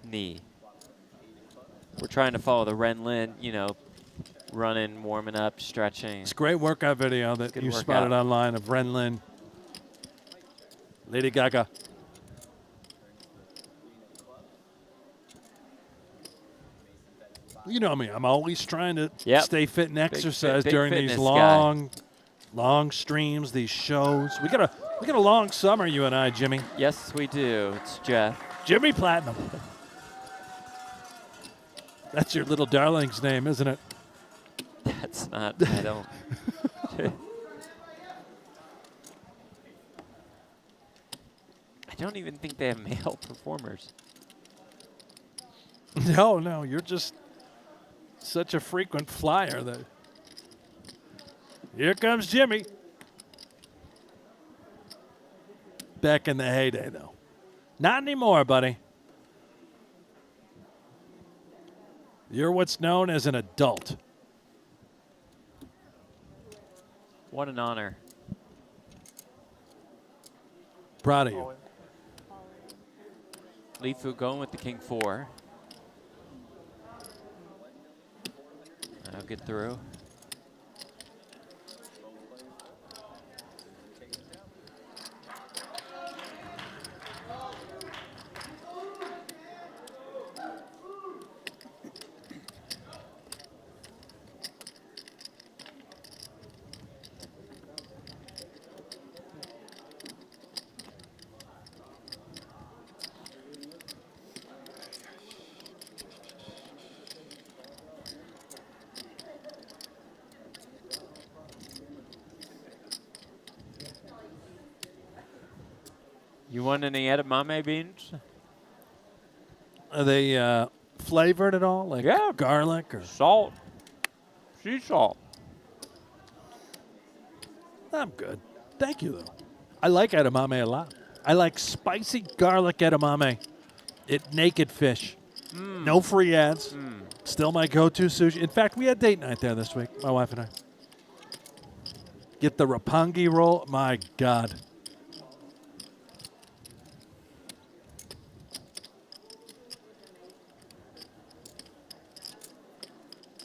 knee. We're trying to follow the Ren Lin, you know, running, warming up, stretching. It's a great workout video that you spotted online of Ren Lin, Lady Gaga. You know me, I'm always trying to stay fit and exercise during these long streams, these shows. We got a long summer, you and I, Jimmy. Yes, we do. It's Jeff. Jimmy Platinum. That's your little darling's name, isn't it? That's not, I don't. I don't even think they have male performers. No, you're just such a frequent flyer that. Here comes Jimmy. Back in the heyday, though. Not anymore, buddy. You're what's known as an adult. What an honor. Proud of you. Lifu going with the King 4. I'll get through. want any edamame beans? Are they flavored at all? Like Yeah. garlic or Salt. Sea salt. I'm good. Thank you, though. I like edamame a lot. I like spicy garlic edamame. Naked fish. No free ads. Still my go-to sushi. In fact, we had date night there this week, my wife and I. Get the rapungi roll. My God.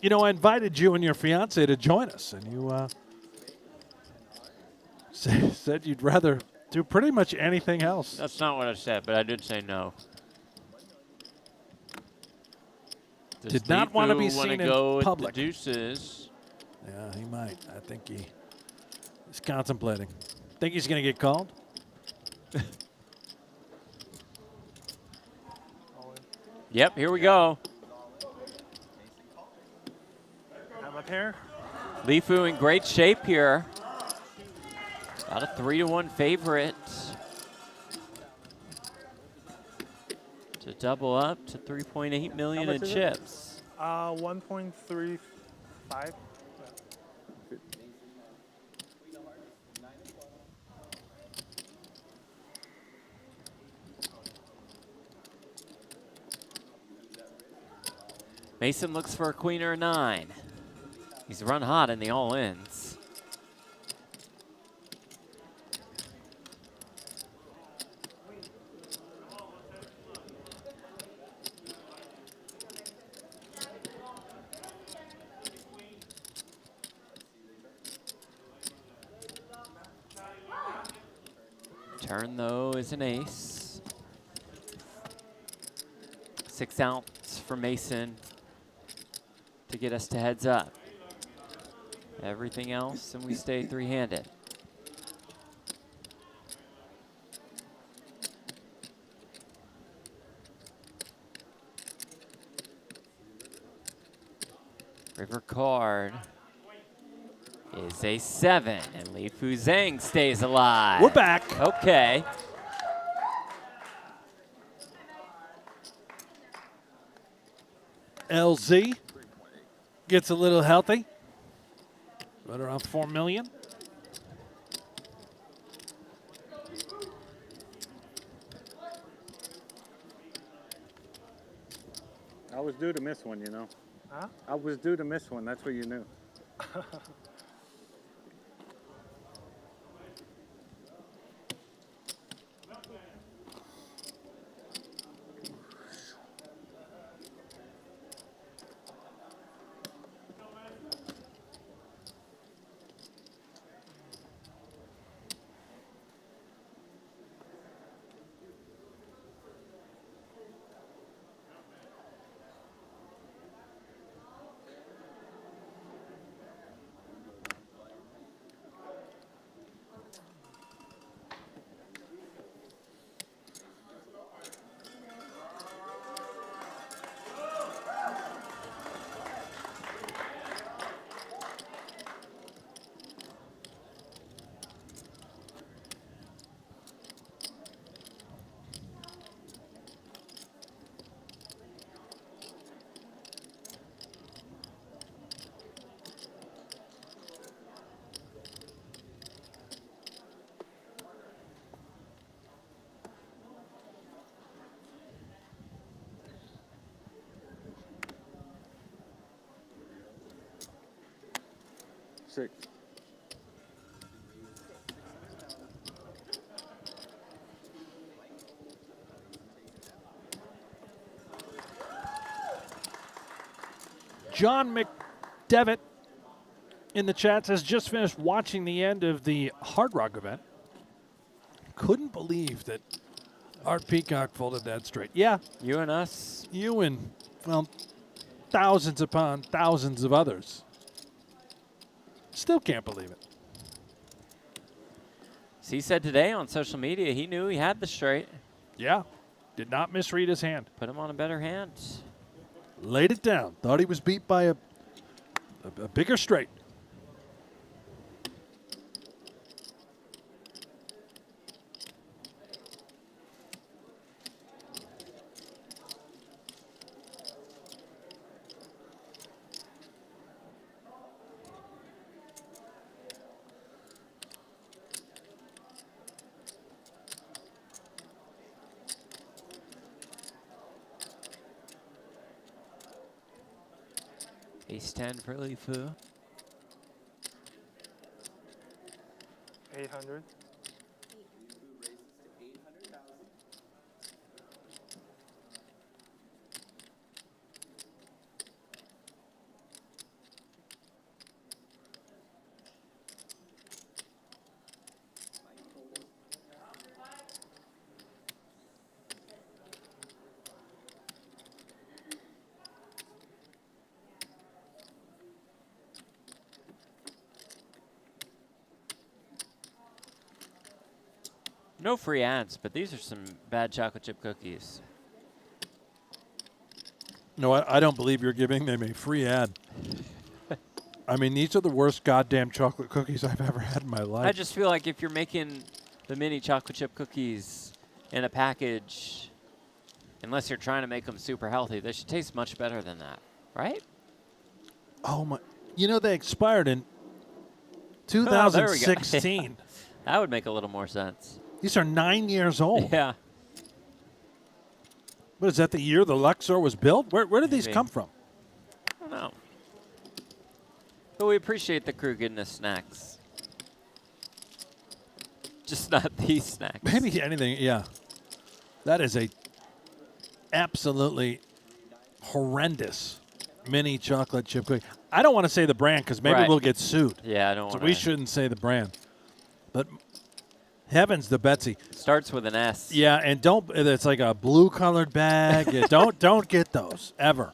You know, I invited you and your fiance to join us, and you said you'd rather do pretty much anything else. That's not what I said, but I did say no. Does Did not want to be Lifu wanna seen in go with public. the deuces? Yeah, he might. I think he's contemplating. Think he's going to get called? Yep, here we go. I'm up here. Lifu in great shape here. About a 3-1 favorite. To double up to 3.8 million in chips. 1.35. Mason looks for a queen or a 9. He's run hot in the all-ins. Turn, though, is an ace. 6 outs for Mason to get us to heads up. Everything else, and we stay 3-handed. River card is a 7, and Lifu Zhang stays alive. We're back. Okay. LZ gets a little healthy. Right around 4 million. I was due to miss one, you know. Huh? I was due to miss one. That's what you knew. Six. John McDevitt in the chat says, just finished watching the end of the Hard Rock event. Couldn't believe that Art Peacock folded that straight. Yeah. You and us. You and, well, thousands upon thousands of others. Still can't believe it. So he said today on social media he knew he had the straight. Yeah. Did not misread his hand. Put him on a better hand. Laid it down. Thought he was beat by a bigger straight. Ace-10 for Lifu. 800. No free ads, but these are some bad chocolate chip cookies. No, I don't believe you're giving them a free ad. I mean, these are the worst goddamn chocolate cookies I've ever had in my life. I just feel like if you're making the mini chocolate chip cookies in a package, unless you're trying to make them super healthy, they should taste much better than that, right? Oh my! You know they expired in Oh, there we go. 2016. That would make a little more sense. These are 9 years old. Yeah. What is that? The year the Luxor was built? Where did these Maybe. come from? I don't know. But we appreciate the crew getting us snacks. Just not these snacks. Maybe anything. Yeah. That is a absolutely horrendous mini chocolate chip cookie. I don't want to say the brand because maybe Right. we'll get sued. Yeah, I don't So want we to. shouldn't say the brand. But heavens to Betsy. Starts with an S. Yeah, and don't. It's like a blue-colored bag. Yeah, don't get those ever.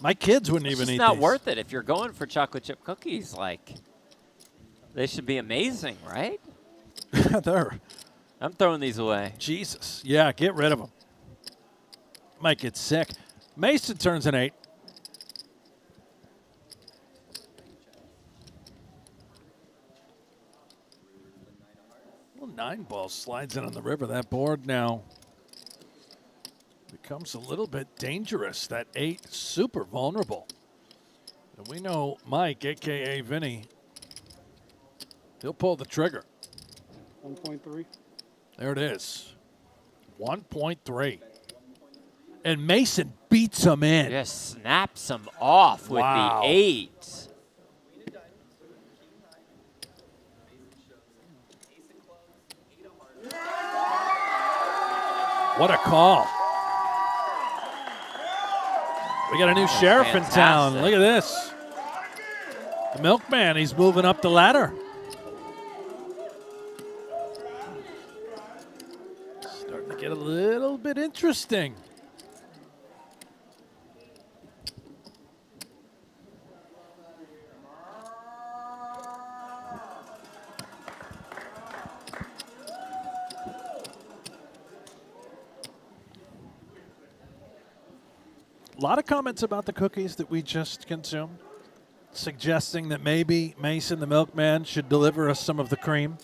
My kids wouldn't It's even just eat not these. worth it if you're going for chocolate chip cookies. Like, they should be amazing, right? They're I'm throwing these away. Jesus. Yeah, get rid of them. Might get sick. Mason turns an 8. Well, 9 ball slides in on the river. That board now becomes a little bit dangerous. That 8 super vulnerable. And we know Mike, a.k.a. Vinny, he'll pull the trigger. 1.3. There it is. 1.3. And Mason beats him in. Just snaps them off with Wow. the 8. What a call. We got a new sheriff in town. fantastic. Look at this. The milkman, he's moving up the ladder. Starting to get a little bit interesting. A lot of comments about the cookies that we just consumed, suggesting that maybe Mason, the milkman, should deliver us some of the cream.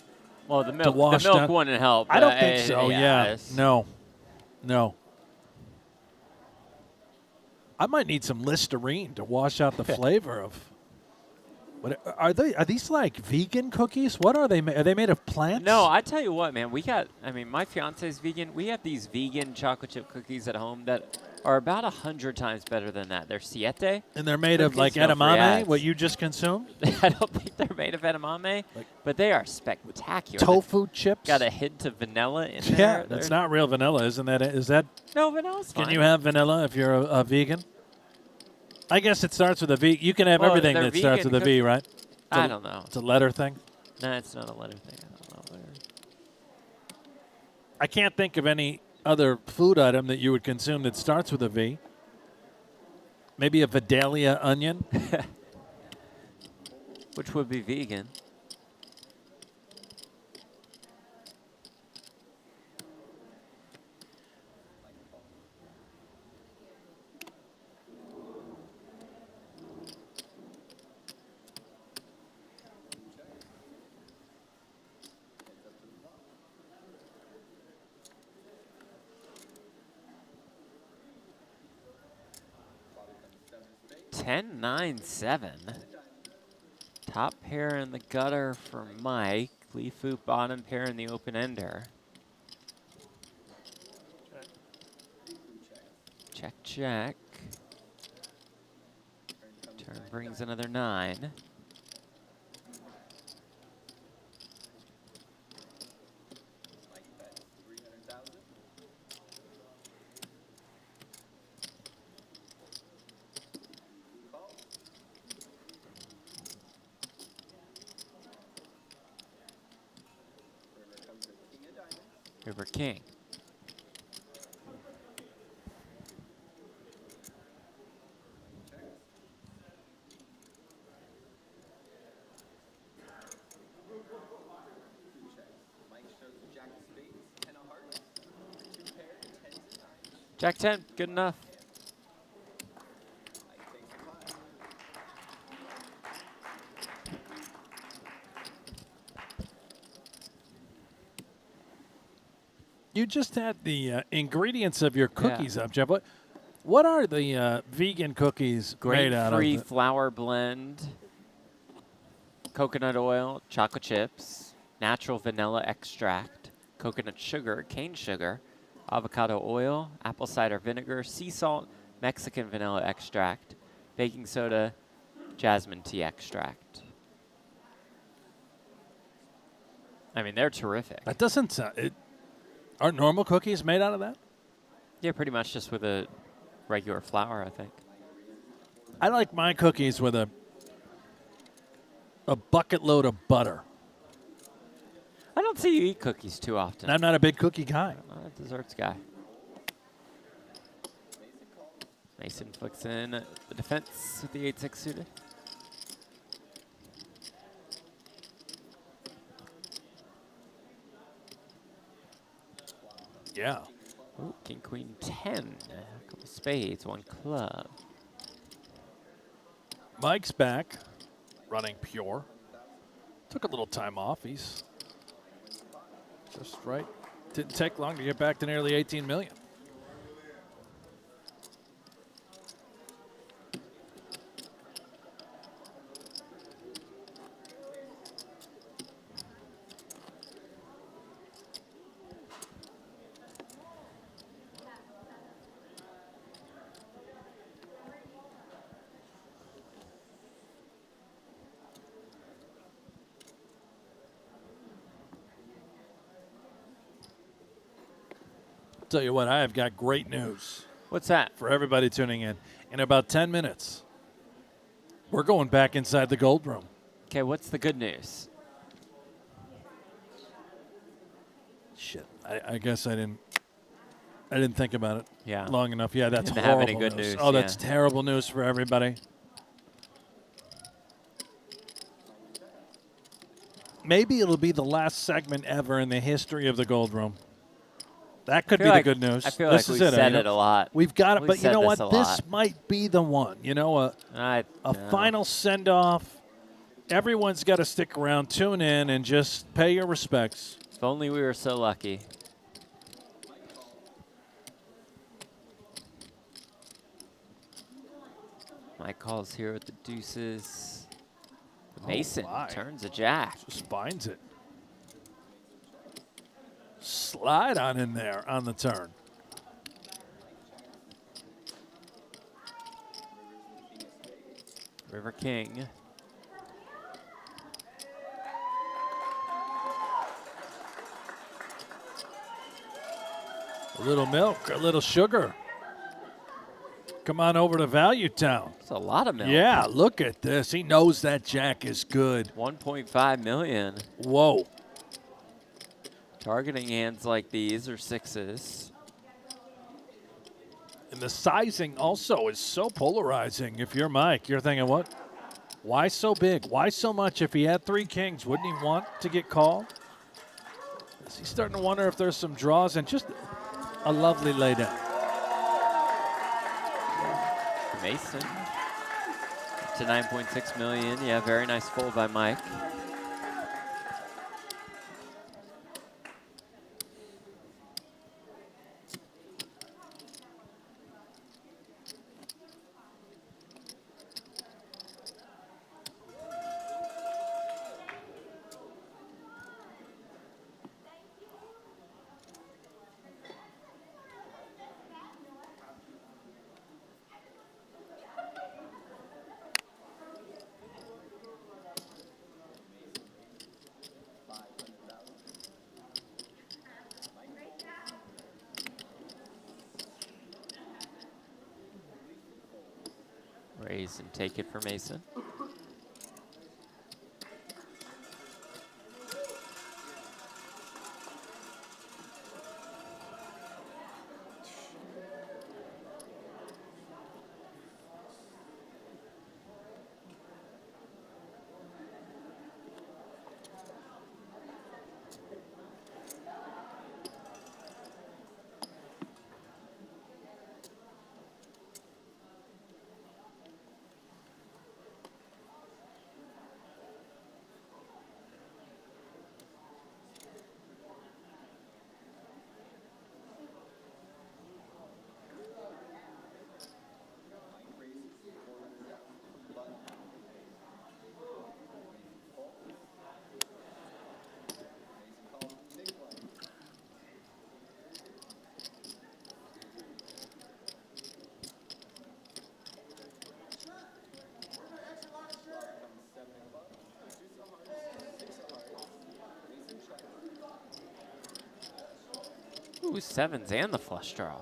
Well, the to milk, wash the milk down. wouldn't help. I don't but, think so. Yeah. it's- No. I might need some Listerine to wash out the flavor of. What are they? Are these like vegan cookies? What are they? Are they made of plants? No, I tell you what, man. My fiance's vegan. We have these vegan chocolate chip cookies at home that are about 100 times better than that. They're Siete. And they're made of like Cookies, no free edamame, ads. what you just consumed. I don't think they're made of edamame, but they are spectacular. Tofu chips. Got a hint of vanilla in Yeah, there. that's They're- not real vanilla, isn't that? Is that? No, vanilla's fine. Can you have vanilla if you're a vegan? I guess it starts with a V. You can have Well, everything they're that starts vegan with a V, right? I don't know. It's a letter thing. No, it's not a letter thing. I don't know. I can't think of any other food item that you would consume that starts with a V. Maybe a Vidalia onion. Which would be vegan. Ten, 9, 7. Top pair in the gutter for Mike. Lifu bottom pair in the open ender. Check, check. brings another 9. River King. Jack 10, good enough. You just had the ingredients of your cookies up, Jeff. What are the vegan cookies made out of? Grain-free flour blend, coconut oil, chocolate chips, natural vanilla extract, coconut sugar, cane sugar, avocado oil, apple cider vinegar, sea salt, Mexican vanilla extract, baking soda, jasmine tea extract. I mean, they're terrific. That doesn't sound... Aren't normal cookies made out of that? Yeah, pretty much just with a regular flour, I think. I like my cookies with a bucket load of butter. I don't see you eat cookies too often. I'm not a big cookie guy. I'm not a desserts guy. Mason flicks in the defense with the 8-6 suited. Yeah. Ooh, King, Queen, 10. A couple spades, 1 club. Mike's back, running pure. Took a little time off. He's just right. Didn't take long to get back to nearly 18 million. Tell you what, I have got great news. What's that? For everybody tuning in. In about 10 minutes, we're going back inside the gold room. Okay, what's the good news? Shit, I guess I didn't think about it long enough. Yeah, that's Didn't horrible have any good news. Oh, that's terrible news for everybody. Maybe it'll be the last segment ever in the history of the gold room. That could be the good news. I feel this like is we've it. said it a lot. We've got it, We've but you said know this what? a This lot. might be the one. You know, a No. final send-off. Everyone's got to stick around, tune in, and just pay your respects. If only we were so lucky. Mike calls here with the deuces. Mason turns a jack. Just finds it. Slide on in there on the turn. River King. A little milk, a little sugar. Come on over to Value Town. That's a lot of milk. Yeah, look at this. He knows that jack is good. 1.5 million. Whoa. Targeting hands like these are sixes. And the sizing also is so polarizing. If you're Mike, you're thinking, what? Why so big? Why so much? If he had 3 kings, wouldn't he want to get called? Is he starting to wonder if there's some draws and just a lovely laydown? Mason to 9.6 million. Yeah, very nice fold by Mike. Raise and take it for Mason. Ooh, sevens and the flush draw.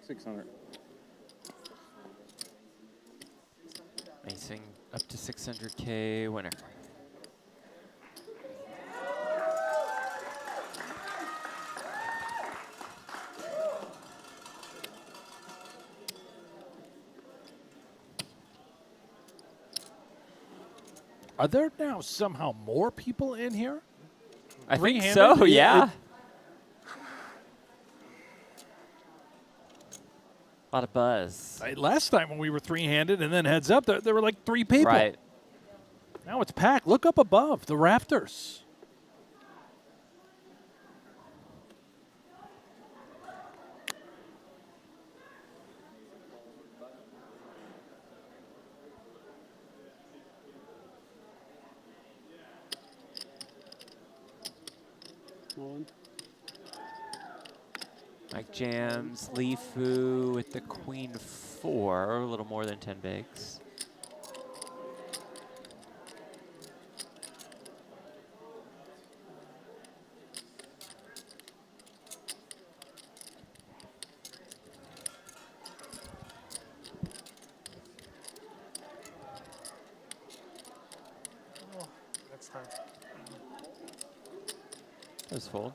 $600. Racing up to 600K winner. Are there now somehow more people in here? I think Three-handed? so, yeah. A lot of buzz. Last time when we were three-handed and then heads up, there were like 3 people. Right. Now it's packed. Look up above, the rafters. Mike jams, Lifu with the queen 4, a little more than 10 bigs. Oh, that's time. Does fold.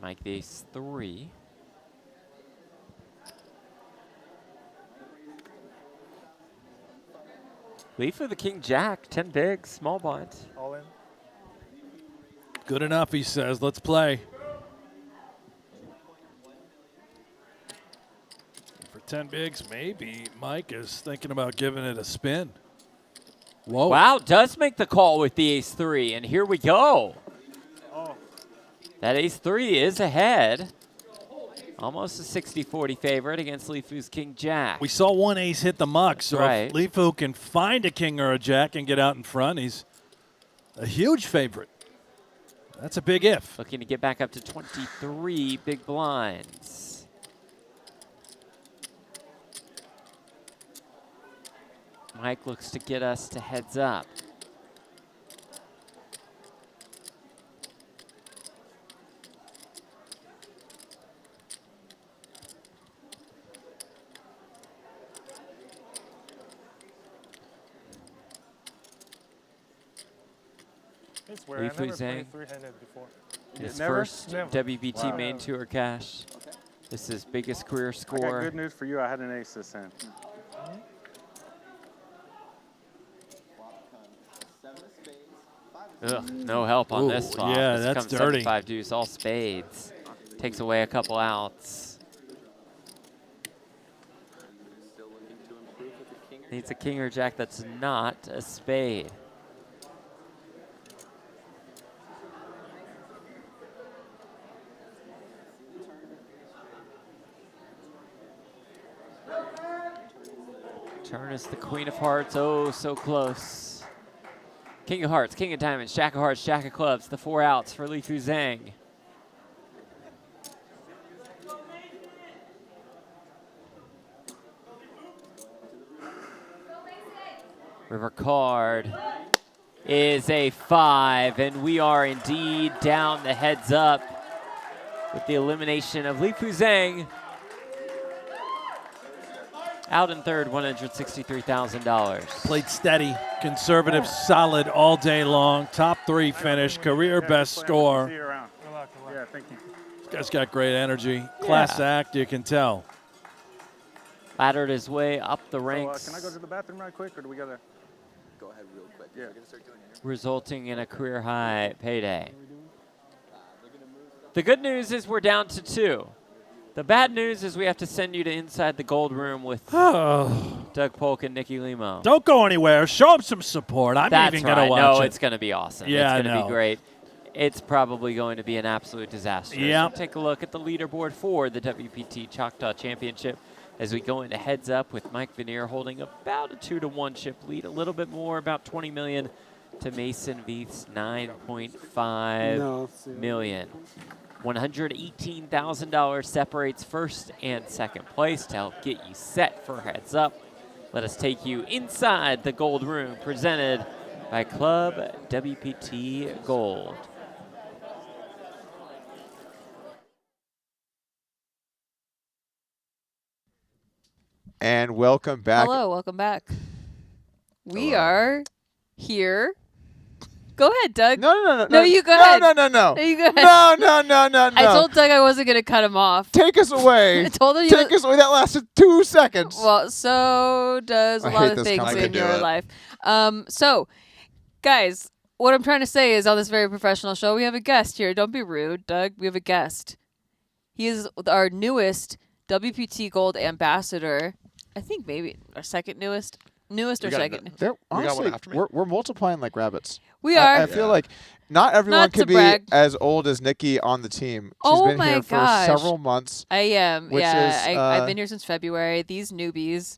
Mike the ace 3. Lifu the king jack, 10 bigs, small blind. All in. Good enough, he says. Let's play. For 10 bigs, maybe Mike is thinking about giving it a spin. Whoa. Wow, does make the call with the ace 3, and here we go. Oh. That ace 3 is ahead. Almost a 60-40 favorite against Lifu's king jack. We saw one ace hit the muck, so Right. if Lifu can find a king or a jack and get out in front, he's a huge favorite. That's a big if. Looking to get back up to 23 big blinds. Mike looks to get us to heads up. I swear, I never Lifu Zhang, played three-handed before. his Never? first Never. WPT Wow. main tour cash. This is his biggest career I got score. good news for you. I had an ace this hand. Ugh, no help on this Ooh, flop. yeah, This that's comes dirty. 7-5 deuce, all spades. Takes away a couple outs. Needs a king or jack that's not a spade. Turn is the queen of hearts. Oh, so close. King of hearts, king of diamonds, jack of hearts, jack of clubs. The 4 outs for Lifu Zhang. River card is a 5, and we are indeed down the heads up with the elimination of Lifu Zhang. Out in third, $163,000. Played steady, conservative, solid all day long. Top 3 finish, career best See score. you around. Yeah, thank you. This guy's got great energy. Class act, you can tell. Laddered his way up the So, ranks, can I go to the bathroom right quick, or do we gotta? Go ahead real quick. Yeah. resulting in a career high payday. The good news is we're down to 2. The bad news is we have to send you to inside the gold room with Doug Polk and Nikki Limo. Don't go anywhere. Show him some support. I'm That's even right. going to watch No, it. it's going to be awesome. Yeah, it's going to I be know. great. It's probably going to be an absolute disaster. Yep. So take a look at the leaderboard for the WPT Choctaw Championship as we go into heads up with Mike Vanier holding about a 2-1 chip lead, a little bit more, about 20 million to Mason Vieth's 9.5 million. $118,000 separates first and second place to help get you set for heads up. Let us take you inside the gold room presented by Club WPT Gold. And welcome back. Hello, welcome back. We are here. Go ahead, Doug. No, you go ahead. No. No, you go ahead. No. I told Doug I wasn't going to cut him off. Take us away. I told him Take us away. That lasted 2 seconds. Well, so does a I lot hate of this things company. in your life. So, guys, what I'm trying to say is on this very professional show, we have a guest here. Don't be rude, Doug. We have a guest. He is our newest WPT Gold ambassador. I think maybe our second newest or second. Honestly, we're multiplying like rabbits. We are. I feel like not everyone Not could to be brag. as old as Nikki on the team. She's Oh been my here for gosh. several months. I am. which Yeah, is, I've been here since February. These newbies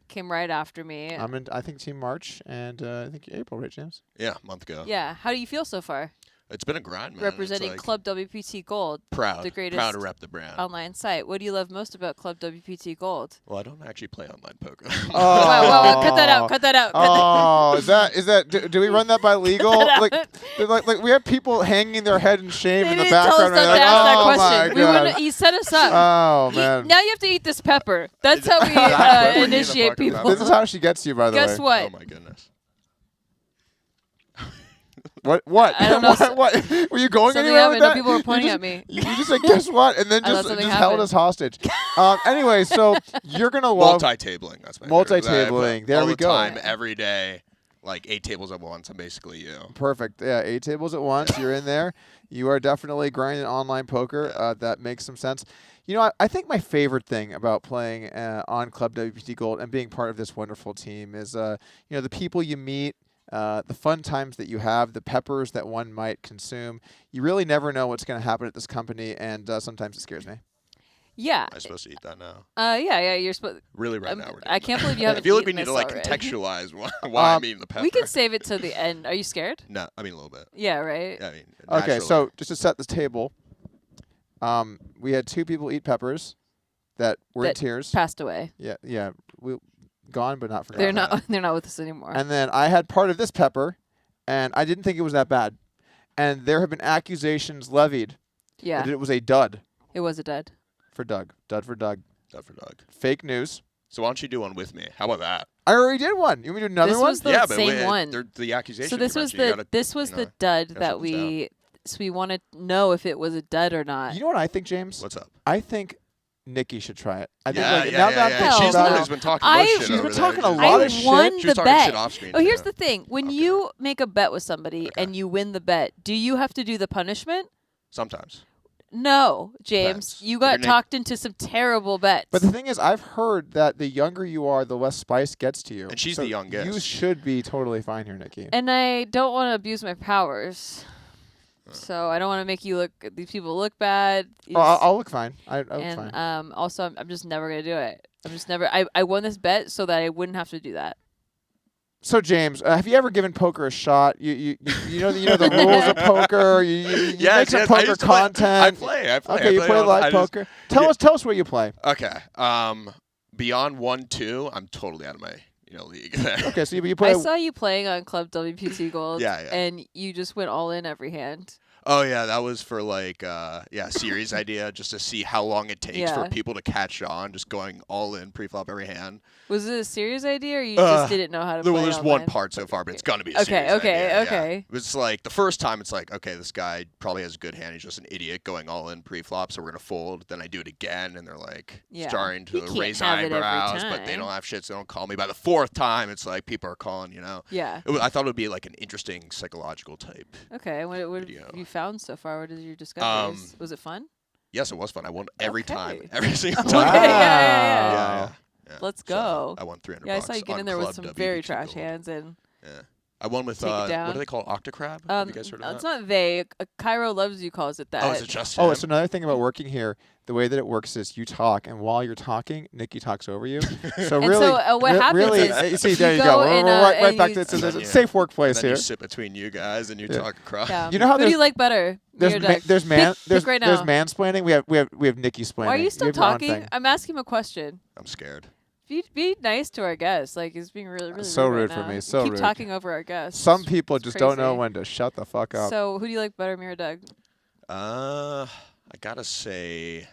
came right after me. I'm in, I think, Team March and I think April, right, James? Yeah, a month ago. Yeah. How do you feel so far? It's been a grind, man. Representing It's Club WPT Gold. proud. The greatest Proud to rep the brand. online site. What do you love most about Club WPT Gold? Well, I don't actually play online poker. Wow, cut that out. Cut that out. Oh, is that? Do we run that by legal? Cut that out. Like we have people hanging their head in shame in the They didn't tell us background. not and to they're ask that like, oh question. my We god. wouldn't. You set us up. Oh man. Now you have to eat this pepper. That's how we Exactly. initiate people. This is how she gets you, by the way. Guess what? Oh my goodness. What? I don't know. What? Were you going Something anywhere with happened. No, that? people were pointing you at me. You just said, guess what? And then I thought just something held happened. us hostage. Anyway, so you're going to love... Multi-tabling. That's my Multi-tabling. There all we the go. time, every day, like 8 tables at once. I'm basically you. Perfect. Yeah, 8 tables at once. You're in there. You are definitely grinding online poker. That makes some sense. You know, I think my favorite thing about playing on Club WPT Gold and being part of this wonderful team is, the people you meet, the fun times that you have, the peppers that one might consume. You really never know what's going to happen at this company, and sometimes it scares me. Yeah. I'm supposed to eat that now. Yeah. You're supposed. Really, right now. I can't believe you haven't. I feel like we eaten need to this like already. contextualize why I'm eating the pepper. We can save it to the end. Are you scared? No, I mean a little bit. Yeah. Right. Yeah, I mean. Okay, naturally. so just to set the table, we had 2 people eat peppers that were in That tears. Passed away. Yeah. We gone but not forgotten. They're not with us anymore. And then I had part of this pepper, and I didn't think it was that bad. And there have been accusations levied that it was a dud. It was a dud. For Doug. Dud for Doug. Dud for Doug. Fake news. So why don't you do one with me? How about that? I already did one. You want me to do another one? This was the same one. The accusation. So this was the dud that we want to know if it was a dud or not. You know what I think, James? What's up? I think Nikki should try it. I think She's the one who's been talking about shit. She's been talking a lot of I won shit. the bet. Oh, here's the thing. When you make a bet with somebody and you win the bet, do you have to do the punishment? Sometimes. No, James. You got talked into some terrible bets. But the thing is, I've heard that the younger you are, the less spice gets to you. And she's the youngest. You should be totally fine here, Nikki. And I don't want to abuse my powers. So I don't want to make these people look bad. Oh, I'll look fine. I look fine. And also, I'm just never going to do it. I'm just never. I won this bet so that I wouldn't have to do that. So James, have you ever given poker a shot? You know the rules of poker. You make some poker content. I play. Okay, you play live poker. Tell us where you play. Okay. Beyond 1-2, I'm totally out of my league. Okay, so you play. I saw you playing on Club WPT Gold. Yeah. And you just went all in every hand. Oh yeah, that was for series idea just to see how long it takes for people to catch on, just going all in pre-flop every hand. Was it a serious idea, or you just didn't know how to play Well, there's online? one part so far, but it's gonna be a serious idea. Okay. It was like the first time, it's like, okay, this guy probably has a good hand. He's just an idiot going all in pre-flop, so we're gonna fold. Then I do it again, and they're like starting to raise eyebrows, but they don't have shit, so they don't call me. By the fourth time, it's like people are calling. Yeah. I thought it would be like an interesting psychological type. Okay. What have you found so far? What is your discoveries? Was it fun? Yes, it was fun. I won every time, every single time. Okay, yeah. Let's go. So I won $300. Yeah, I saw you get in there with some very trash hands and. Yeah. I won with what do they call it? Octocrab? Have you guys heard of that? It's not they. Cairo Loves You calls it that. Oh, is it just it's another thing about working here. The way that it works is you talk, and while you're talking, Nikki talks over you. So and really, so what happens is you see, there you go. We're right back to it's a safe workplace here. You sit between you guys and you talk across. Yeah. You know how who do you like better? There's right now. mansplaining. We have Nikki splaining. Why are you still talking? I'm asking him a question. I'm scared. Be nice to our guests. Like, he's being really so rude rude right for now. me. So keep rude. talking over our guests. Some people just don't know crazy. when to shut the fuck up. So who do you like better, me or Doug? I gotta say,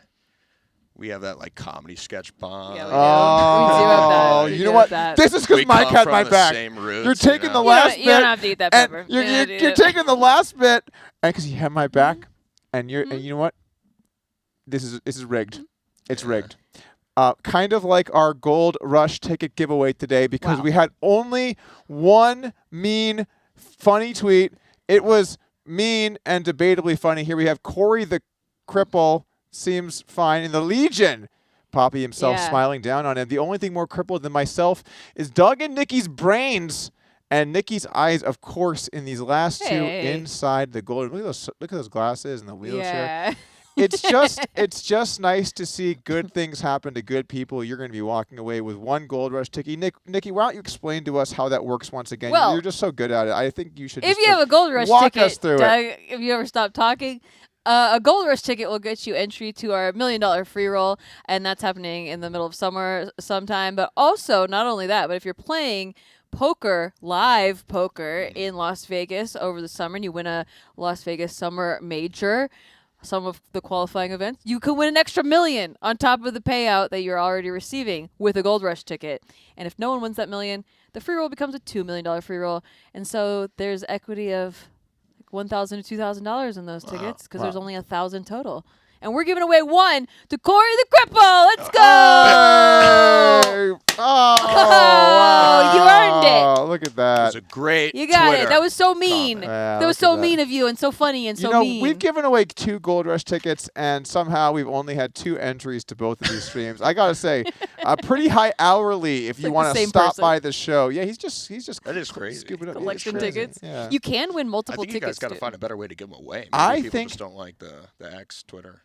we have that like comedy sketch bomb. Yeah, we do. We do have that. You know what? This is because Mike had my back. You're taking the last bit. You don't have to eat that pepper. You're taking the last bit, and because you have my back, and and you know what? This is rigged. It's rigged. Kind of like our Gold Rush ticket giveaway today, because we had only one mean, funny tweet. It was mean and debatably funny. Here we have Corey the Cripple, seems fine, in the Legion. Poppy himself smiling down on him. The only thing more crippled than myself is Doug and Nikki's brains. And Nikki's eyes, of course, in these last two inside the gold. Look at those glasses and the wheelchair. Yeah. It's just nice to see good things happen to good people. You're going to be walking away with one Gold Rush ticket. Nikki, why don't you explain to us how that works once again? Well, you're just so good at it. I think you should. If you have a Gold Rush walk ticket, us through Doug, it. if you ever stop talking, a Gold Rush ticket will get you entry to our $1 million free roll, and that's happening in the middle of summer sometime. But also, not only that, but if you're playing poker, live poker in Las Vegas over the summer, and you win a Las Vegas Summer Major, some of the qualifying events, you could win an extra $1 million on top of the payout that you're already receiving with a Gold Rush ticket. And if no one wins that $1 million, the free roll becomes a $2 million free roll. And so there's equity of $1,000 to $2,000 in those tickets because there's only 1,000 total. And we're giving away one to Corey the Cripple. Let's go! Oh, you earned it. Look at that. It was a great You got Twitter it. That was so mean. that was so mean of you and so funny and so mean. We've given away 2 Gold Rush tickets, and somehow we've only had 2 entries to both of these streams. I got to say, pretty high hourly if you want to stop by the show. Yeah, he's just that is crazy. Scooping up Collection tickets. Yeah. You can win multiple I think you guys tickets. got to find a better way to give them away. Maybe I people think just don't like the X Twitter.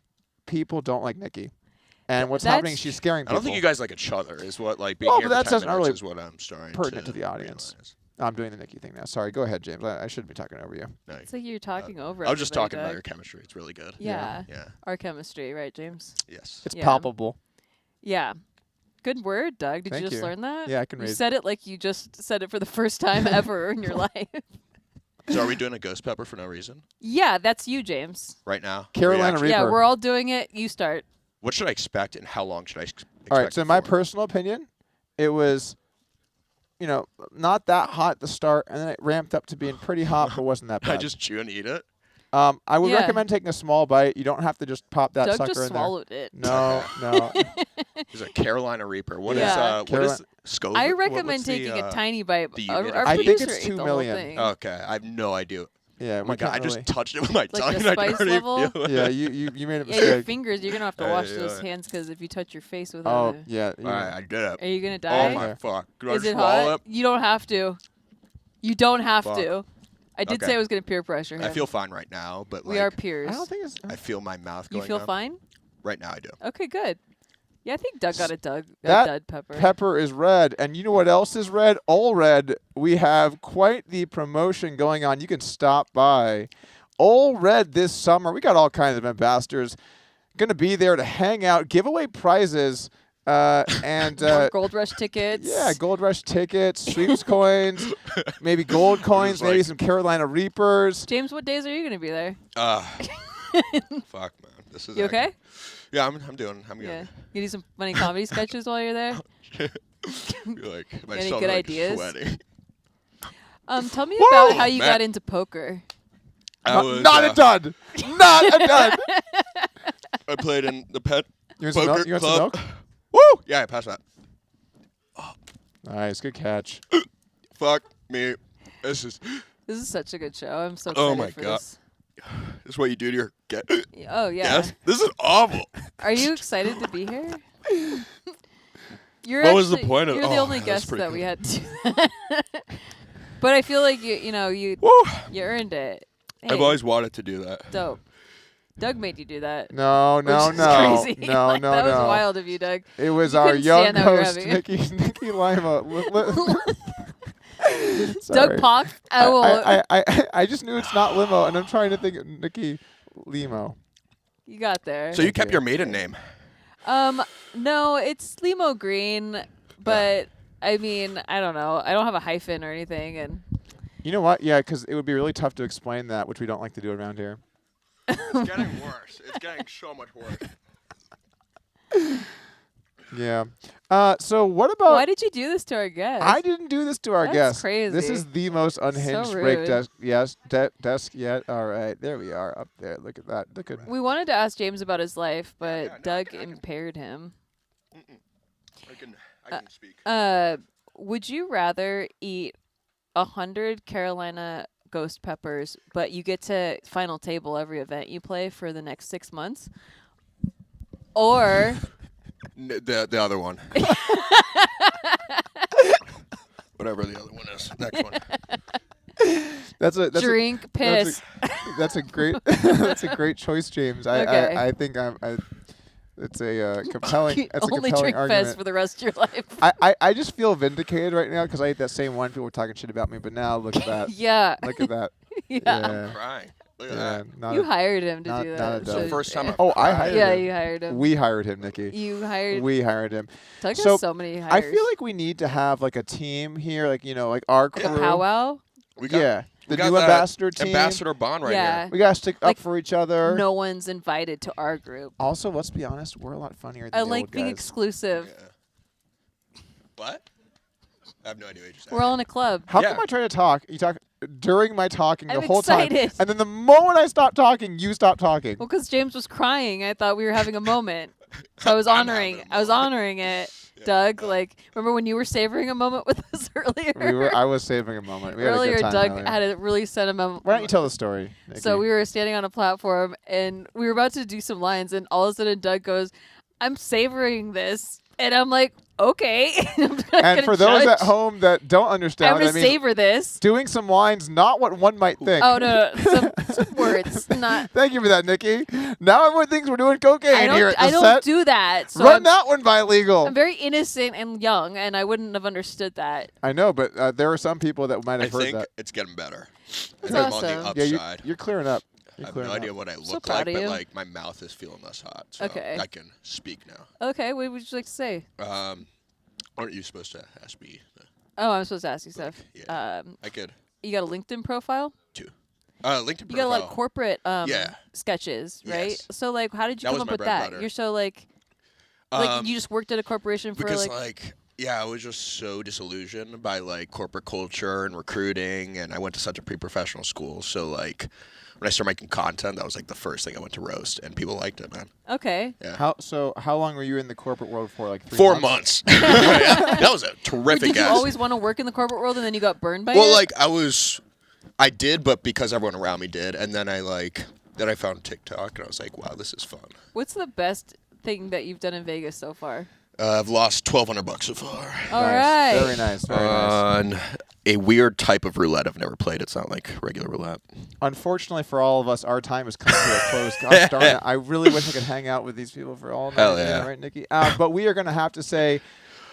People don't like Nikki. And what's happening, she's scaring people. I don't think you guys like each other is what, like, being well, here but for that's 10 not minutes really is what I'm starting pertinent to the audience. Realize. I'm doing the Nikki thing now. Sorry, go ahead, James. I shouldn't be talking over you. No, It's like you're talking over I was just everybody, talking about Doug. your chemistry. It's really good. Yeah. Yeah. Our chemistry, right, James? Yes. It's palpable. Yeah. Good word, Doug. Did Thank you just you. learn that? Yeah, I can You read. said it like you just said it for the first time ever in your life. So are we doing a ghost pepper for no reason Yeah, that's you, James. right now? Carolina Reaction? Reaper. Yeah, we're all doing it. You start. What should I expect, and how long should I expect? All right, so in my it for? personal opinion, it was, not that hot at the start, and then it ramped up to being pretty hot, but wasn't that bad. I just chew and eat it. I would Yeah. recommend taking a small bite. You don't have to just pop that Doug sucker just in there. swallowed it. No, no. There's a Carolina Reaper. What is Yeah. what is scope? I What- recommend what's the, taking a tiny bite. the Our, unit our of I think producer it's ate 2 the million. whole thing. Okay, I have no idea. Yeah, Oh my we god, I can't just really. touched it with my tongue the and I can spice already level? feel it. Yeah, you made a Yeah, your mistake. fingers. You're gonna have to Yeah, wash yeah. those hands because if you touch your face with Oh, it, yeah. All right, I did it. are you gonna die? Oh my Yeah. fuck. Do I Is it swallow hot? it? You don't have to. You don't have Fuck. to. I did Okay. say I was gonna peer pressure him. I feel fine right now, but we like are peers. I don't think it's. I feel my mouth You going feel up. fine? Right now I do. Okay, good. Yeah, I think Doug got a That dud pepper. Pepper is red, and you know what else is red? All red. We have quite the promotion going on. You can stop by. All Red this summer. We got all kinds of ambassadors going to be there to hang out, give away prizes, and More Gold Rush tickets. yeah, Gold Rush tickets, sweeps coins, maybe gold coins, maybe some Carolina Reapers. James, what days are you gonna be there? Fuck man, this is. You okay? Yeah, I'm doing. I'm Yeah. good. You do some funny comedy sketches while you're there. Like my Any stomach, good like, ideas? sweating. Tell me about how you man. got into poker. Not a dud. Not a dud. I played in the pet You want some poker milk? You want some club. milk? Woo! Yeah, I passed that. Nice, good catch. Fuck me. This is such a good show. I'm so excited Oh my for god. this. This is what you do to your get. Oh yeah. Yes. This is awful. Are you excited to be here? You're What was the actually- point of- You're the oh, only that's guest pretty that we cool. had to do that. But I feel like you Woo! earned it. Hey, I've always wanted to do that. dope. Doug made you do that. No, no, which is no. crazy. No, Like, no, that was no. wild of you, Doug. It was You our couldn't young stand that we were host, having Nikki Lima. Doug Sorry. Pock. I will. I just knew it's not limo, and I'm trying to think of Nikki Limo. You got there. So you kept your maiden name. No, it's Limo Green, but I mean, I don't know. I don't have a hyphen or anything, and You know what? Yeah, because it would be really tough to explain that, which we don't like to do around here. It's getting worse. It's getting so much worse. Yeah. So what about? why did you do this to our guest? I didn't do this to our That's guest. crazy. This is the most unhinged So break rude. desk. Yes, desk yet. All right, there we are up there. Look at that. Look at. We wanted to ask James about his life, but Doug impaired him. I can speak. Would you rather eat 100 Carolina ghost peppers, but you get to final table every event you play for the next 6 months, or The other one. Whatever the other one is. Next one. That's drink piss? That's a great. That's a great choice, James. Okay. I think it's a compelling. It's a Only compelling drink argument. piss for the rest of your life. I just feel vindicated right now because I ate that same one. People were talking shit about me, but now look at that. Yeah. Look at that. Yeah. I'm crying. Look at Yeah, that. not You a- hired him to not- do not that. a so- dud. First time I've Oh, I cried. hired Yeah, him. you hired him. We hired him, Nikki. You hired. We hired him. Doug So, has so many hires. I feel like we need to have like a team here, like like our crew. a powwow. We got, Yeah, we the got new that ambassador team. Ambassador Bond right Yeah. here. We gotta stick Like, up for each other. No one's invited to our group. Also, let's be honest, we're a lot funnier than I the like old being guys. exclusive. Yeah. What? I have no idea what you said. We're all in a club. How Yeah. come I try to talk? You talk during my talking the I'm whole excited. time, and then the moment I stop talking, you stop talking. Well, because James was crying, I thought we were having a moment, so I was honoring. I was honoring it, Doug. Like, remember when you were savoring a moment with us earlier? I was saving a moment. We earlier, had a good time Doug earlier. had a really sentimental. Why don't you tell the story? Nikki? So we were standing on a platform, and we were about to do some lines, and all of a sudden, Doug goes, "I'm savoring this," and I'm like, "Okay." I'm not and gonna for those judge. at home that don't I'm understand, gonna I mean, savor this. doing some lines, not what one might think. Oh no, some words, not. Thank you for that, Nikki. Now everyone thinks we're doing cocaine here at the I don't set. do that. So Run that one by legal. I'm very innocent and young, and I wouldn't have understood that. I know, but there are some people that might I have heard think that. it's getting better. That's I'm on awesome. the Yeah, upside. you're clearing up. I have no idea what I look proud like, of but you. like my mouth is feeling less hot, so Okay. I can speak now. Okay, what would you like to say? Aren't you supposed to ask me? Oh, I'm supposed to ask you stuff. Yeah, I could. You got a LinkedIn profile? LinkedIn You got a lot of corporate yeah. sketches, right? Yes. So like, how did you That come was up my with bread and that? butter. You're so like you just worked at a corporation for because I was just so disillusioned by like corporate culture and recruiting, and I went to such a pre-professional school. So like when I started making content, that was like the first thing I went to roast, and people liked it, man. Okay. Yeah. How long were you in the corporate world for? Like 3 4 months? months. That was a terrific. Did you ass. always want to work in the corporate world and then you got burned by it? Well, like I did, but because everyone around me did, and then I found TikTok, and I was like, wow, this is fun. What's the best thing that you've done in Vegas so far? I've lost $1,200 so far. All right. Very nice. Very nice. On a weird type of roulette I've never played. It's not like regular roulette. Unfortunately for all of us, our time is coming to a close. Gosh darn it. I really wish I could hang out with these people for all night. Hell yeah. Right, Nikki? But we are going to have to say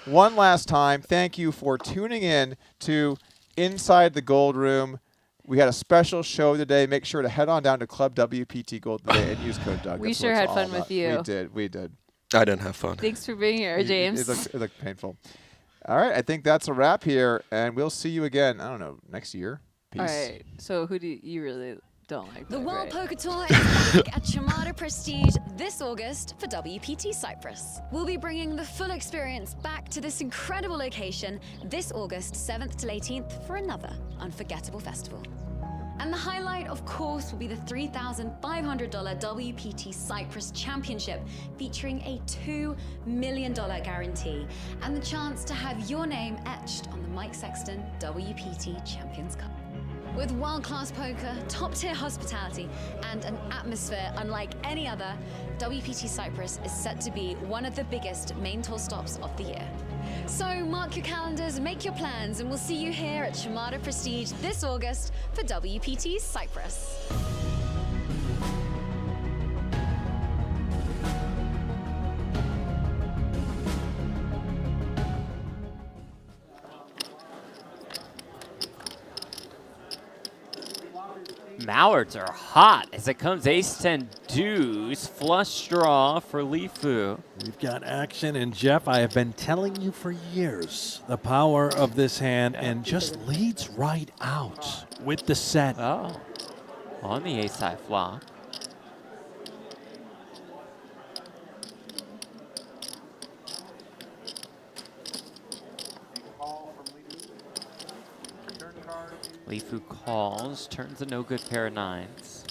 one last time, thank you for tuning in to Inside the Gold Room. We had a special show today. Make sure to head on down to Club WPT Gold today and use code Doug. We That's sure what it's had all fun about. with you. We did. I didn't have fun. Thanks for being here, James. It looked painful. All right, I think that's a wrap here, and we'll see you again, I don't know, next year. Peace. All right. So who do you really don't like? The Doug, World right? Poker Tour is back at Chamada Prestige this August for WPT Cyprus. We'll be bringing the full experience back to this incredible location this August 7th to 18th for another unforgettable festival. And the highlight, of course, will be the $3,500 WPT Cyprus Championship, featuring a $2 million guarantee and the chance to have your name etched on the Mike Sexton WPT Champions Cup. With world-class poker, top-tier hospitality, and an atmosphere unlike any other, WPT Cyprus is set to be one of the biggest main tour stops of the year. So mark your calendars, make your plans, and we'll see you here at Chamada Prestige this August for WPT Cyprus. Mallards are hot as it comes ace-10 deuce, flush draw for Lifu. We've got action, and Jeff, I have been telling you for years the power of this hand, and just leads right out with the set. Oh, on the ace-high flop. Lifu calls, turns a no-good pair of nines.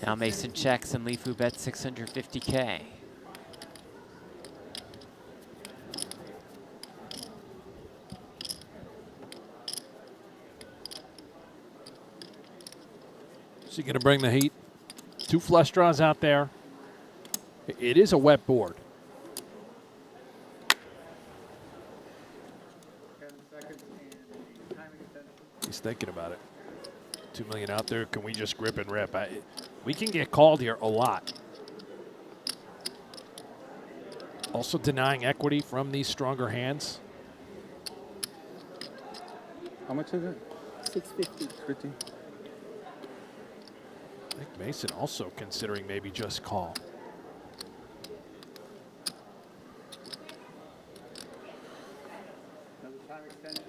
Now Mason checks and Lifu bets 650K. Is he going to bring the heat? 2 flush draws out there. It is a wet board. 10 seconds and timing extension. He's thinking about it. 2 million out there. Can we just grip and rip? We can get called here a lot. Also denying equity from these stronger hands. How much is it? 650. 50. I think Mason also considering maybe just call. Another time extension.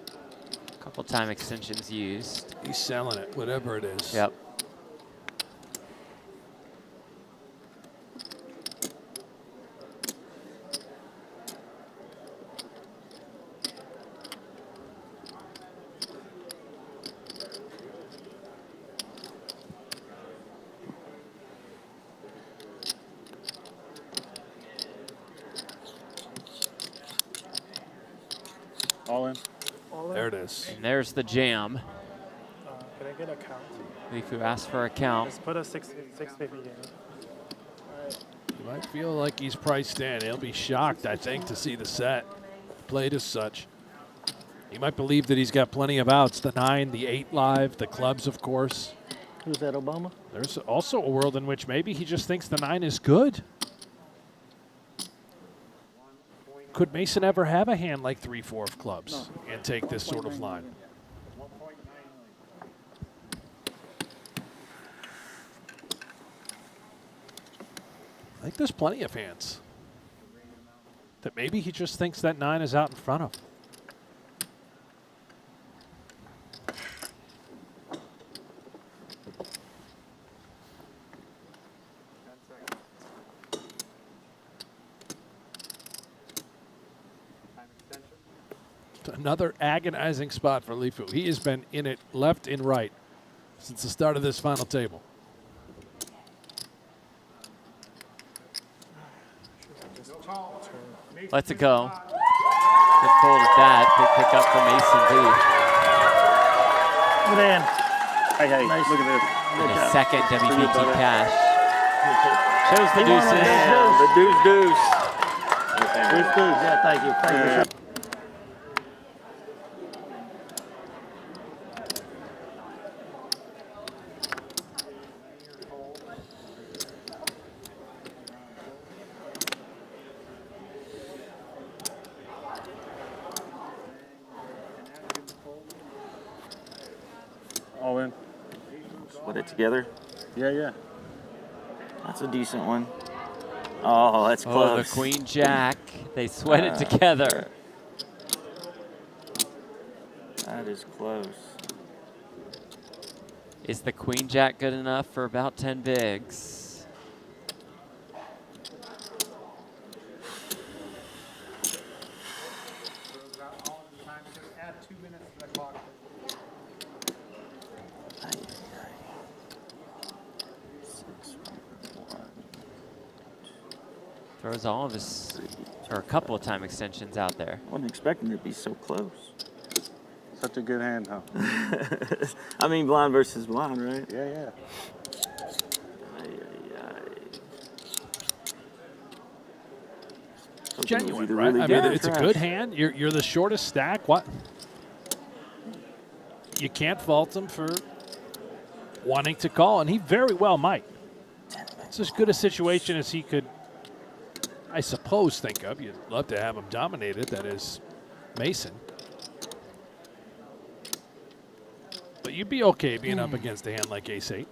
Couple time extensions used. He's selling it, whatever it is. Yep. All in. There it is. And there's the jam. Can I get a count? Lifu asked for a count. Just put a 650 game. You might feel like he's priced in. He'll be shocked, I think, to see the set played as such. He might believe that he's got plenty of outs. The 9, the 8 live, the clubs, of course. Who's that, Obama? There's also a world in which maybe he just thinks the 9 is good. Could Mason ever have a hand like 3-4 of clubs and take this sort of line? I think there's plenty of hands that maybe he just thinks that 9 is out in front of him. Another agonizing spot for Lifu. He has been in it left and right since the start of this final table. Let's it go. Good fold at that. Big pickup for Mason D. Good hand. Hey, hey, Nice. look at this. And a second WPT cash. Shows the He won deuces. on The deuce. Deuce, deuce. Yeah, thank you. Thank you. All in. Split it together. Yeah, yeah. That's a decent one. Oh, that's Oh, close. the queen jack. They sweat it together. That is close. Is the queen jack good enough for about 10 bigs? Add 2 minutes to the clock. Throws all of his, or a couple of time extensions out there. Wasn't expecting it to be so close. Such a good hand, huh? I mean, blind versus blind, right? Yeah, yeah. Genuine, either right? really I good mean, or it's a trash. good hand. You're the shortest stack. What? You can't fault him for wanting to call, and he very well might. It's as good a situation as he could, I suppose, think of. You'd love to have him dominated. That is Mason. But you'd be okay being up against a hand like ace-8.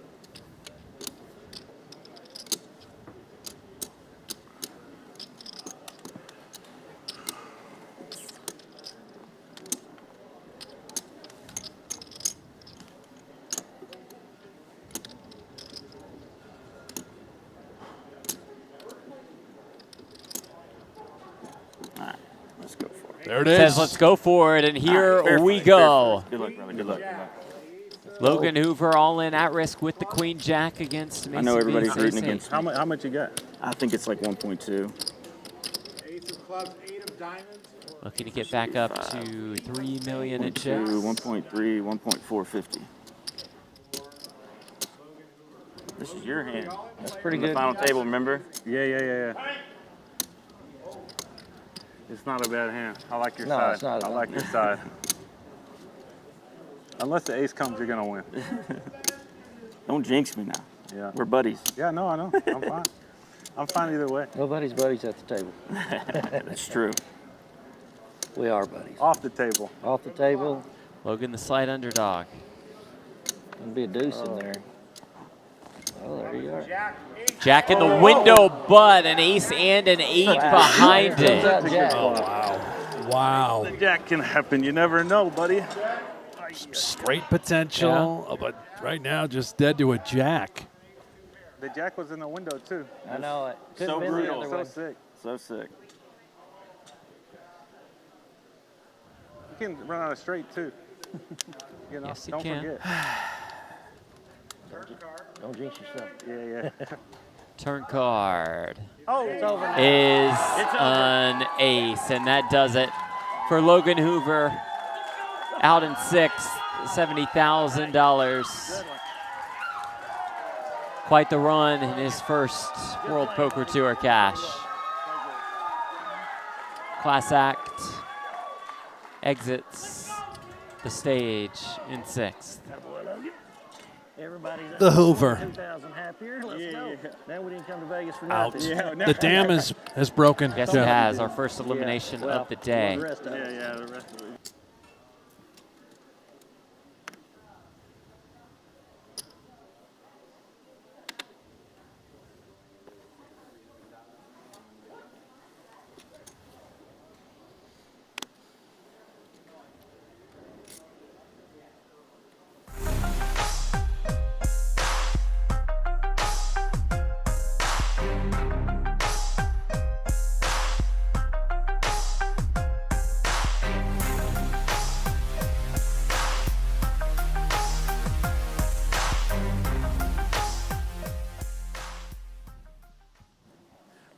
Let's go for it. There it is. Says let's go for it, and here we go. Good luck, brother. Good luck. Good luck. Logan Hoover all in at risk with the queen jack against Mason. I know everybody's Beasley. rooting against me. How much you got? I think it's like 1.2. Ace of clubs, 8 of diamonds. Looking to get back up to 3 million in 1.2, checks. 1.3, 1.450. This is your hand. That's pretty On the good. final table, remember? Yeah, yeah, yeah, yeah. It's not a bad hand. I like your No, side. it's not a I bad like your side. Unless the ace comes, you're gonna win. Don't jinx me now. Yeah. We're buddies. Yeah, no, I know. I'm fine. I'm fine either way. Nobody's buddies at the table. That's true. We are buddies. Off the table. Off the table, Logan the slight underdog. there'll be a deuce in there. Oh, there you are. Jack in the window, but an ace and an 8 behind Comes it. out Jack. Oh, wow. Wow. The jack can happen. You never know, buddy. Straight potential, but right now just dead to a jack. The jack was in the window, too. I know it. Couldn't So been the brutal. other So way. sick. So sick. You can run out of straight, too. You know, Yes, you don't can. forget. Don't jinx yourself. Yeah, yeah. Turn card Oh, It's over now. is an ace, and that does it for Logan Hoover. Out in sixth, $70,000. Quite the run in his first World Poker Tour cash. Class act exits the stage in sixth. Everybody's The Hoover. 2,000 happier. Let's go. Now we didn't come to Vegas for Out. nothing. The dam has broken. Yes, it has. Our first elimination of the day. The rest of it.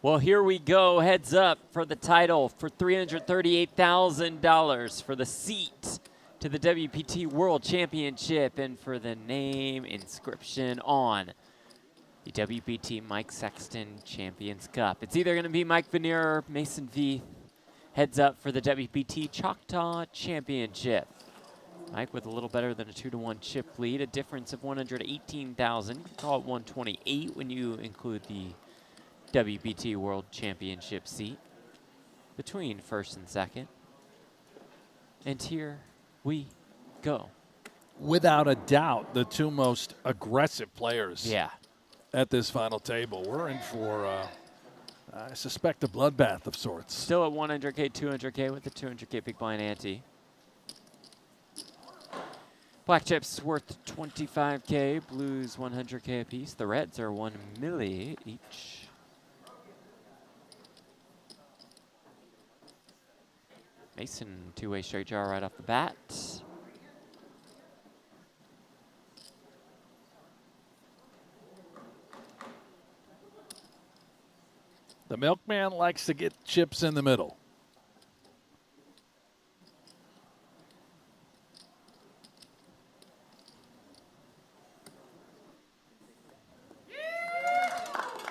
Well, here we go. Heads up for the title for $338,000 for the seat to the WPT World Championship and for the name inscription on the WPT Mike Sexton Champions Cup. It's either going to be Mike Vanier or Mason Vieth. Heads up for the WPT Choctaw Championship. Mike with a little better than a 2-to-1 chip lead, a difference of 118,000. You can call it 128 when you include the WPT World Championship seat between first and second. And here we go. Without a doubt, the two most aggressive players Yeah. at this final table. We're in for, I suspect, a bloodbath of sorts. Still at 100K, 200K with the 200K big blind ante. Black chips worth 25K, blues 100K apiece. The reds are 1 milli each. Mason, two-way straight jar right off the bat. The milkman likes to get chips in the middle.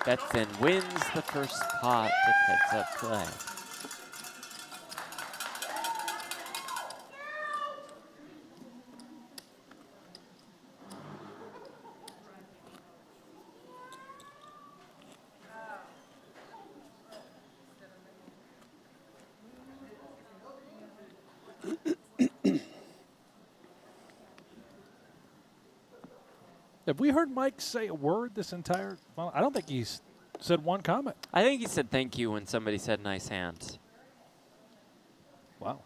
Bets and wins the first pot of heads up play. Have we heard Mike say a word this entire? Well, I don't think he's said one comment. I think he said thank you when somebody said nice hand. Wow.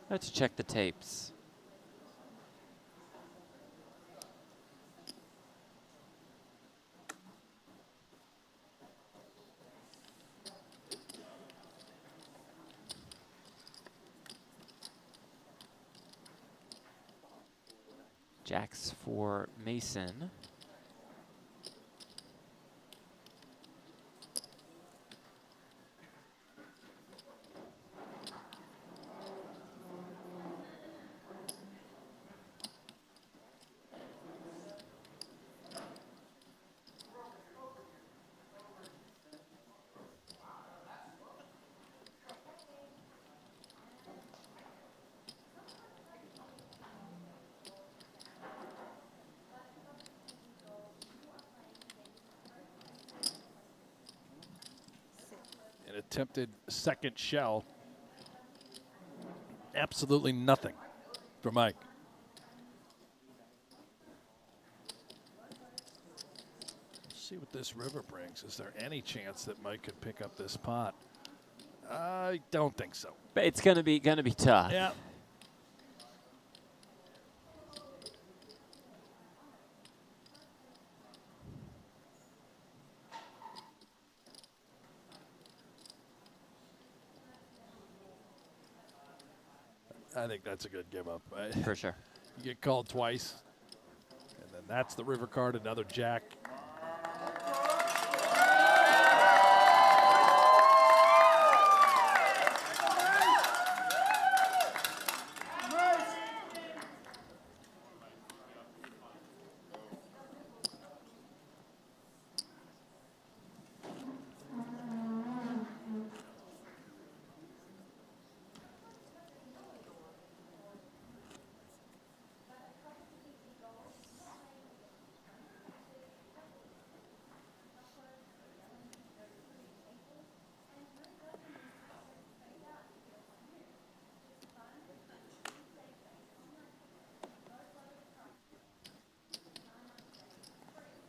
Let's check the tapes. Jacks for Mason. Attempted second shell. Absolutely nothing for Mike. Let's see what this river brings. Is there any chance that Mike could pick up this pot? I don't think so. But it's gonna be tough. Yeah. I think that's a good give up. For sure. You get called twice, and then that's the river card, another jack.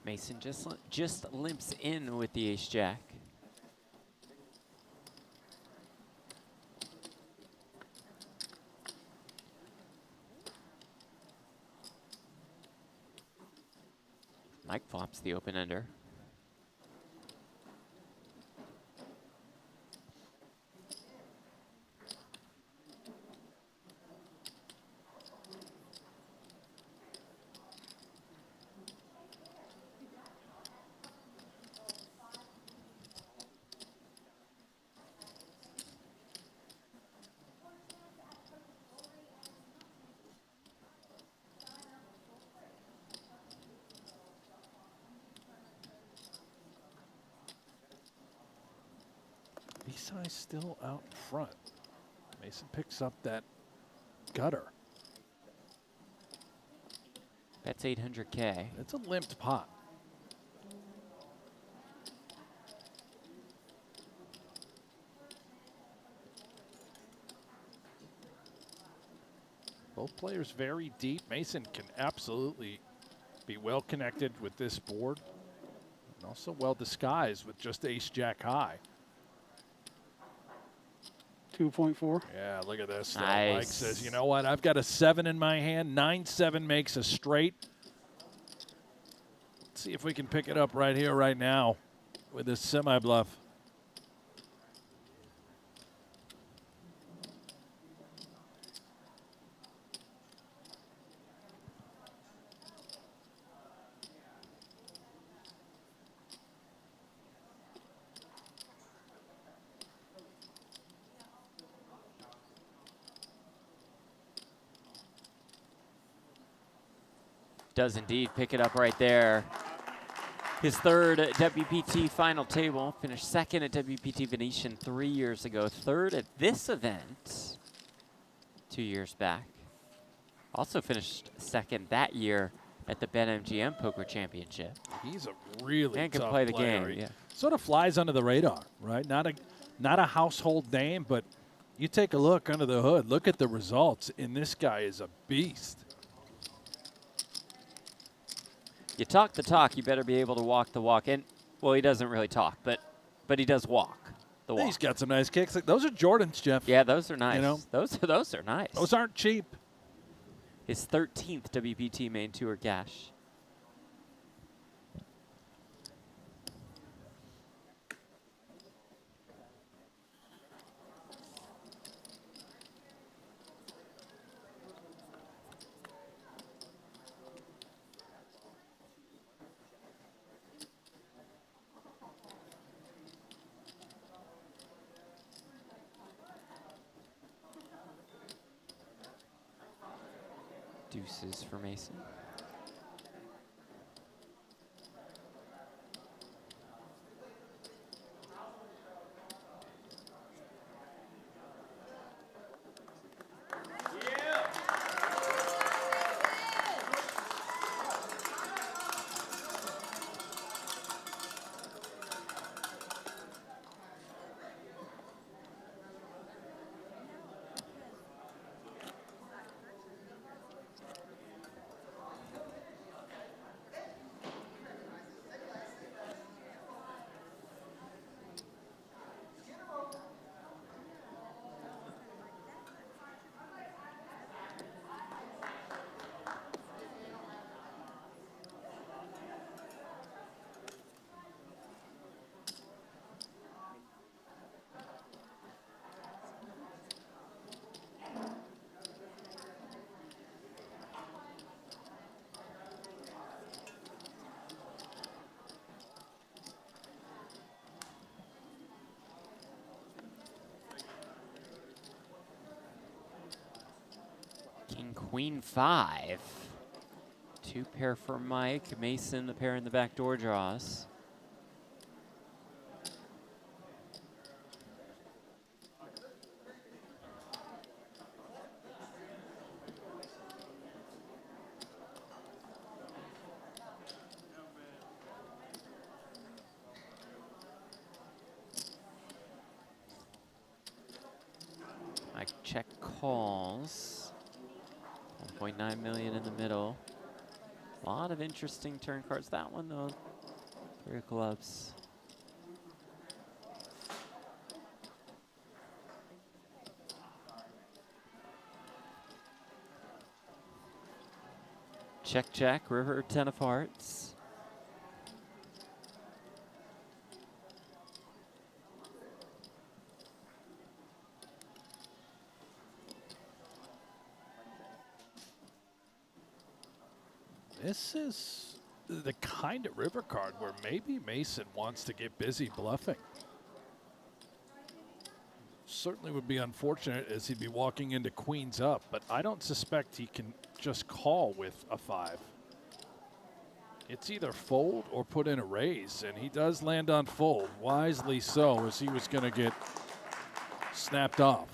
Mason just limps in with the ace-jack. Mike flops the open-ender. Eastside's still out front. Mason picks up that gutter. That's 800K. It's a limped pot. Both players very deep. Mason can absolutely be well connected with this board and also well disguised with just ace-jack high. 2.4. Yeah, look at this. Nice. Mike says, you know what? I've got a 7 in my hand. 9-7 makes a straight. Let's see if we can pick it up right here, right now with this semi-bluff. Does indeed pick it up right there. His third at WPT final table. Finished second at WPT Venetian 3 years ago. Third at this event 2 years back. Also finished second that year at the BetMGM Poker Championship. He's a really and can tough play the player. game. Yeah. Sort of flies under the radar, right? Not a household name, but you take a look under the hood. Look at the results, and this guy is a beast. You talk the talk, you better be able to walk the walk. And well, he doesn't really talk, but he does walk the walk. He's got some nice kicks. Those are Jordans, Jeff. Yeah, those are nice. You know, those are nice. Those aren't cheap. His 13th WPT Main Tour gash. Deuces for Mason. King, Queen, 5. 2 pair for Mike. Mason, the pair in the back door draws. Mike check calls. 1.9 million in the middle. A lot of interesting turn cards. That one, though, 3 of clubs. Check, check, river, 10 of hearts. This is the kind of river card where maybe Mason wants to get busy bluffing. Certainly would be unfortunate as he'd be walking into queens up, but I don't suspect he can just call with a 5. It's either fold or put in a raise, and he does land on fold, wisely so, as he was going to get snapped off.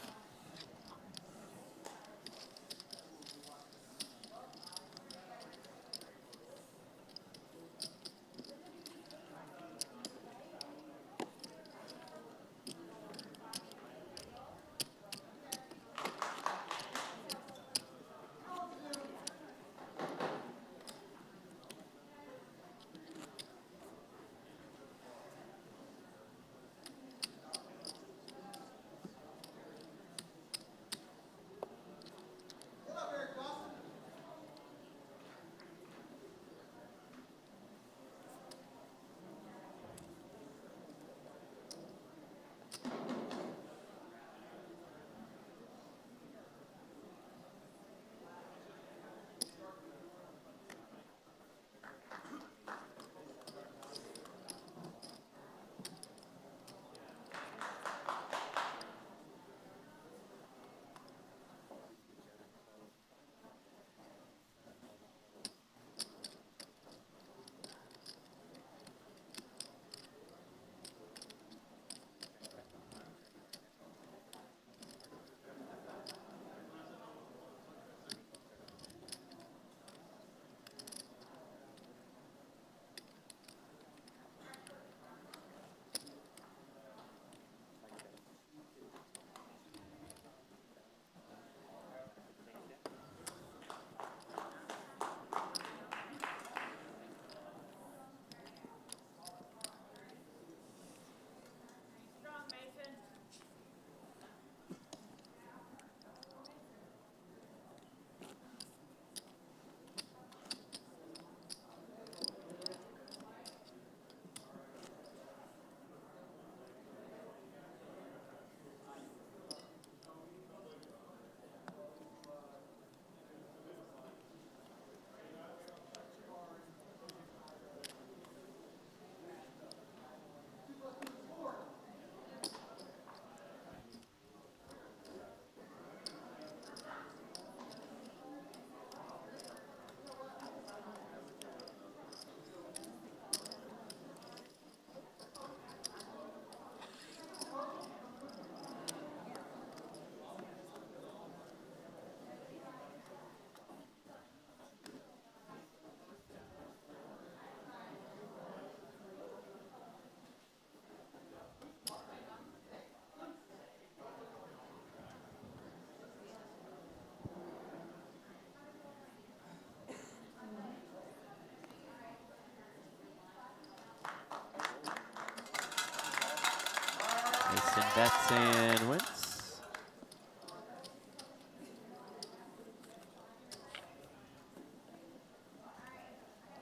Mason bets and wins.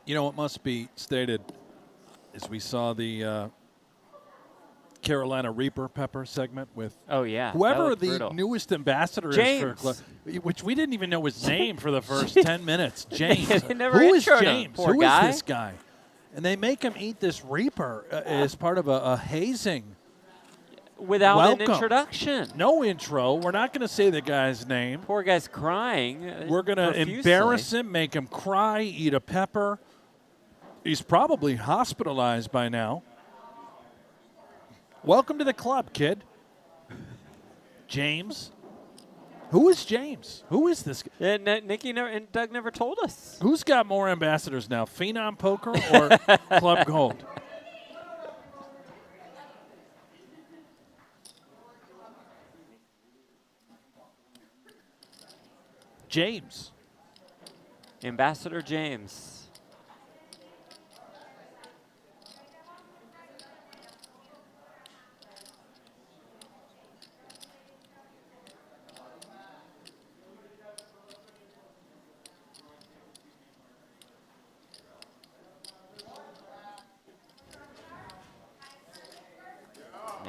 You know, it must be stated as we saw the Carolina Reaper Pepper segment with whoever the brutal. newest ambassador James. is for which we didn't even know his name for the first 10 minutes. James. They never Who is introed him, James? poor Who guy. is this guy? And they make him eat this Reaper as part of a hazing. Without Welcome. an introduction. No intro. We're not going to say the guy's name. Poor guy's crying. We're going to embarrass him, make him cry, eat a pepper. He's probably hospitalized by now. Welcome to the club, kid. James. Who is James? Who is this guy? And Nikki and Doug never told us. Who's got more ambassadors now, Phenom Poker or Club Gold? James. Ambassador James.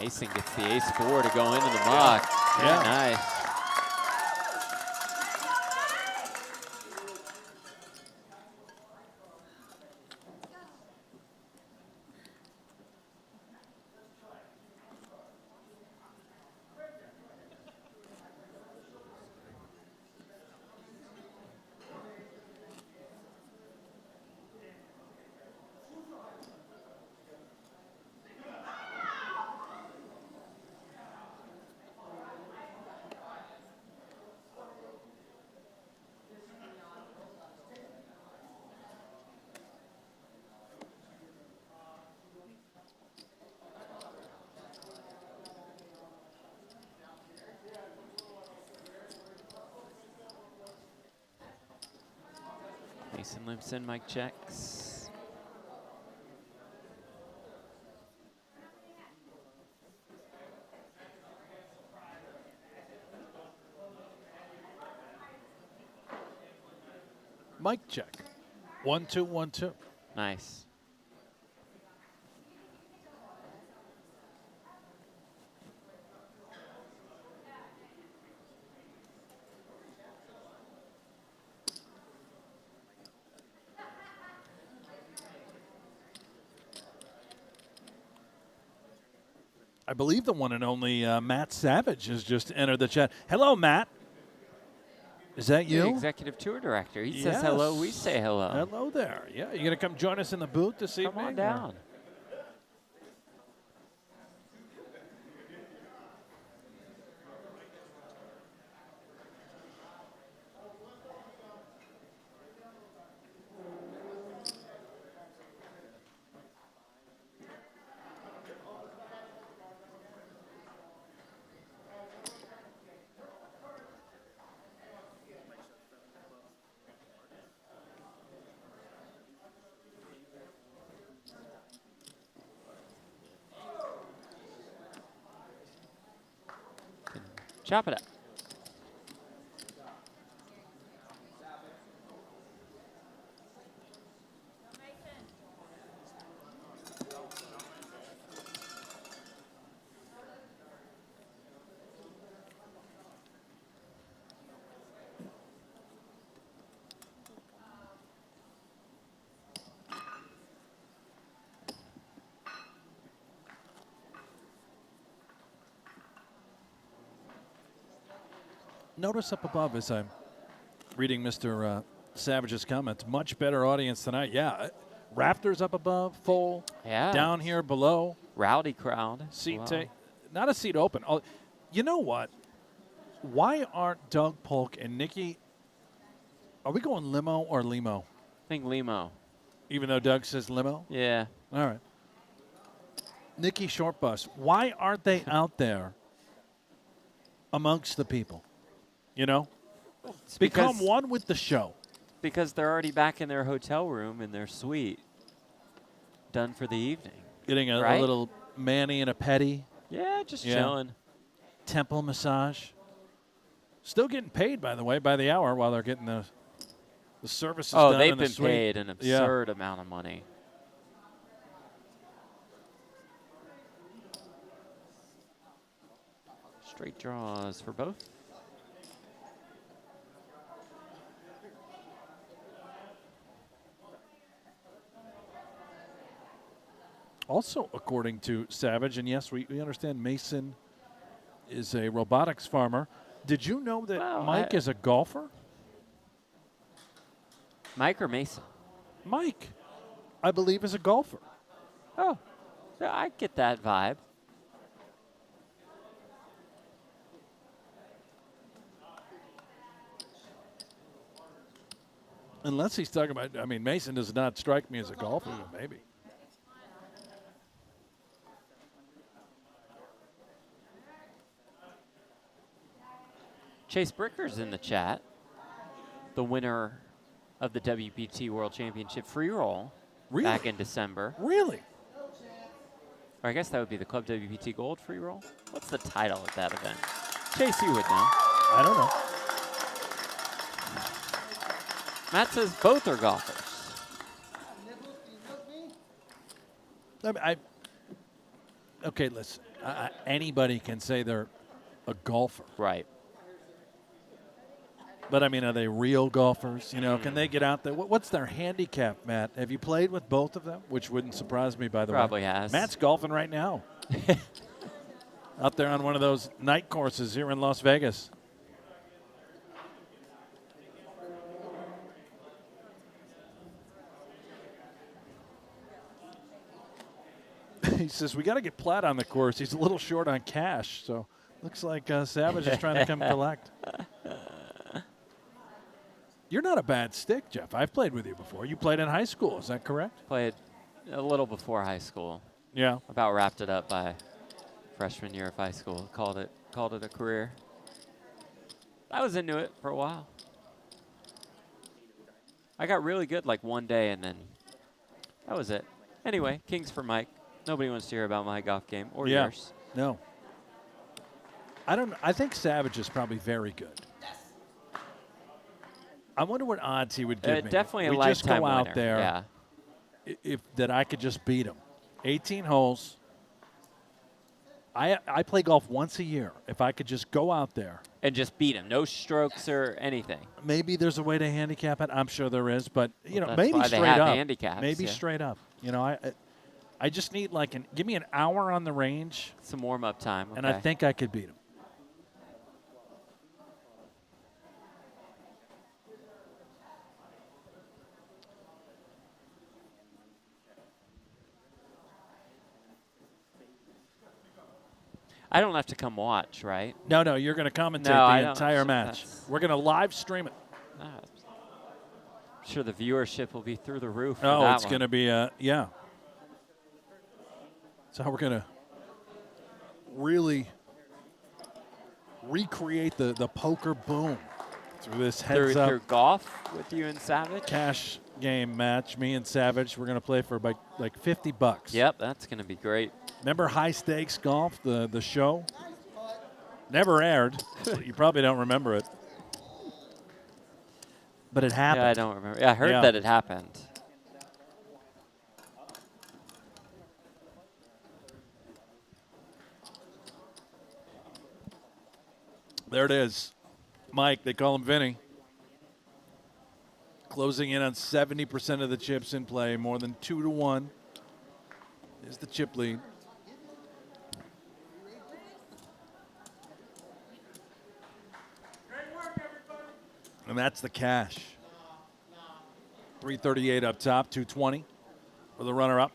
Mason gets the ace-4 to go into the muck. Yeah. Nice. Mason limps in, Mike checks. Mike check. 1-2, 1-2. Nice. I believe the one and only Matt Savage has just entered the chat. Hello, Matt. Is that you? The executive tour director. He says hello, we say hello. Hello there. Yeah, you going to come join us in the booth this evening? Come on down. Chop it up. Notice up above as I'm reading Mr. Savage's comments, much better audience tonight. Yeah, Raptors up above, full. Yeah. Down here below. Rowdy crowd. Not a seat open. Oh, you know what? Why aren't Doug Polk and Nikki, are we going limo or limo? I think limo. Even though Doug says limo? Yeah. All right. Nikki Short Bus, why aren't they out there amongst the people? You know? Become one with the show. Because they're already back in their hotel room in their suite. Done for the evening. Getting a little mani and a petty. Yeah, just chilling. Temple massage. Still getting paid, by the way, by the hour while they're getting the services done. Oh, they've been suite. paid an absurd amount of money. Straight draws for both. Also, according to Savage, and yes, we understand Mason is a robotics farmer. Did you know that Mike is a golfer? Mike or Mason? Mike, I believe, is a golfer. Oh, yeah, I get that vibe. Unless he's talking about, I mean, Mason does not strike me as a golfer, but maybe. Chase Bricker's in the chat, the winner of the WPT World Championship free roll back in December. Really? Or I guess that would be the Club WPT Gold free roll. What's the title of that event? Chase, you would know. I don't know. Matt says both are golfers. Okay, listen. anybody can say they're a golfer. Right. But, I mean, are they real golfers? You know, can they get out there? What's their handicap, Matt? Have you played with both of them? Which wouldn't surprise me, by the way. Probably has. Matt's golfing right now. Out there on one of those night courses here in Las Vegas. He says, we got to get Platt on the course. He's a little short on cash, so looks like Savage is trying to come collect. You're not a bad stick, Jeff. I've played with you before. You played in high school. Is that correct? Played a little before high school. Yeah. About wrapped it up by freshman year of high school. Called it a career. I was into it for a while. I got really good like one day, and then that was it. Anyway, Kings for Mike. Nobody wants to hear about my golf game or yours. No. I think Savage is probably very good. I wonder what odds he would give me. Definitely a we lifetime just go out winner. there. Yeah. If that I could just beat him. 18 holes. I play golf once a year. If I could just go out there and just beat him, no strokes or anything. Maybe there's a way to handicap it. I'm sure there is, but That's maybe why straight they have up. handicaps, Maybe yeah. straight up. I just need give me an hour on the range, some warm up time, and I think I could beat him. I don't have to come watch, right? No, you're going to commentate the entire match. We're going to live stream it. I'm sure the viewership will be through the roof. Oh, it's going to be, yeah. So we're going to really recreate the poker boom through this heads-up. Through golf with you and Savage? Cash game match, me and Savage. We're going to play for about like $50. Yep, that's going to be great. Remember High Stakes Golf, the show? Never aired. So you probably don't remember it. But it happened. Yeah, I don't remember. Yeah, I heard that it happened. There it is. Mike, they call him Vinny. Closing in on 70% of the chips in play, more than 2-1. Is the chip lead. And that's the cash. 338 up top, 220 for the runner-up.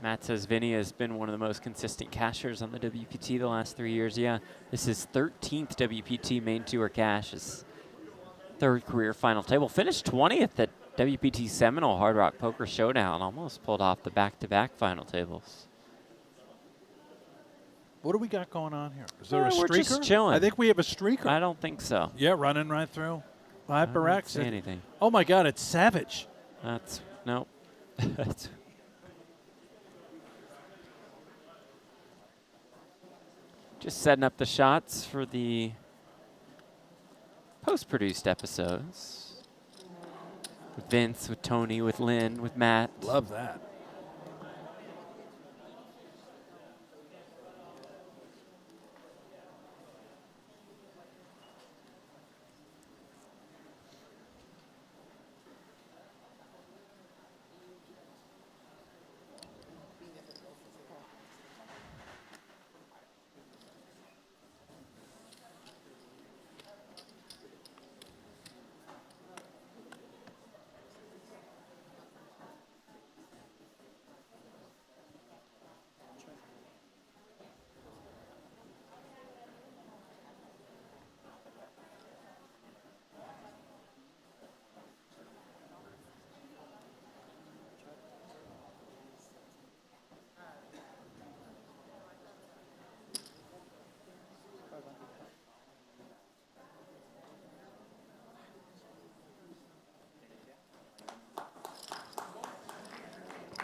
Matt says Vinny has been one of the most consistent cashers on the WPT the last 3 years. Yeah, this is 13th WPT Main Tour cash. His third career final table. Finished 20th at WPT Seminole Hard Rock Poker Showdown. Almost pulled off the back-to-back final tables. What do we got going on here? Is there a We're streaker? just chilling. I think we have a streaker. I don't think so. Yeah, running right through. Hyper I don't X. see anything. Oh, my God, it's Savage. That's, no. That's just setting up the shots for the post-produced episodes. With Vince, with Tony, with Lynn, with Matt. Love that.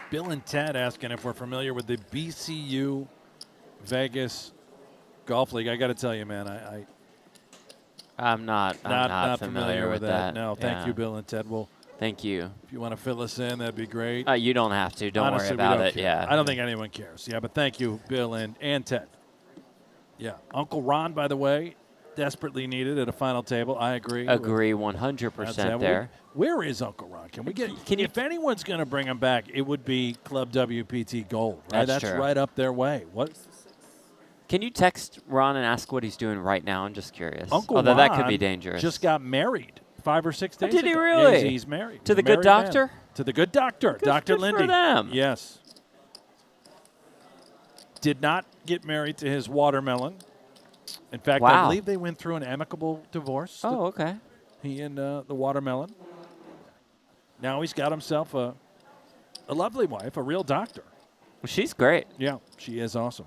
Bill and Ted asking if we're familiar with the BCU Vegas Golf League. I got to tell you, man, I'm not familiar with that. No, thank you, Bill and Ted. Well, thank you. If you want to fill us in, that'd be great. You don't have to. Don't Honestly, worry about it. Care. Yeah. I don't think anyone cares. Yeah, but thank you, Bill and Ted. Yeah. Uncle Ron, by the way, desperately needed at a final table. I agree. Agree 100% there. Where is Uncle Ron? Can we get? If anyone's going to bring him back, it would be Club WPT Gold. Right? That's true. Right up their way. What? Can you text Ron and ask what he's doing right now? I'm just curious. Uncle Although Ron that could be dangerous. Just got married 5 or 6 days Did he ago. really? Yeah, he's married. To the Married good doctor? Man. To the good doctor, Dr. Lindy. For them. Yes. Did not get married to his watermelon. In fact, I believe they went through an amicable divorce. Oh, okay. He and the watermelon. Now he's got himself a lovely wife, a real doctor. Well, she's great. Yeah, she is awesome.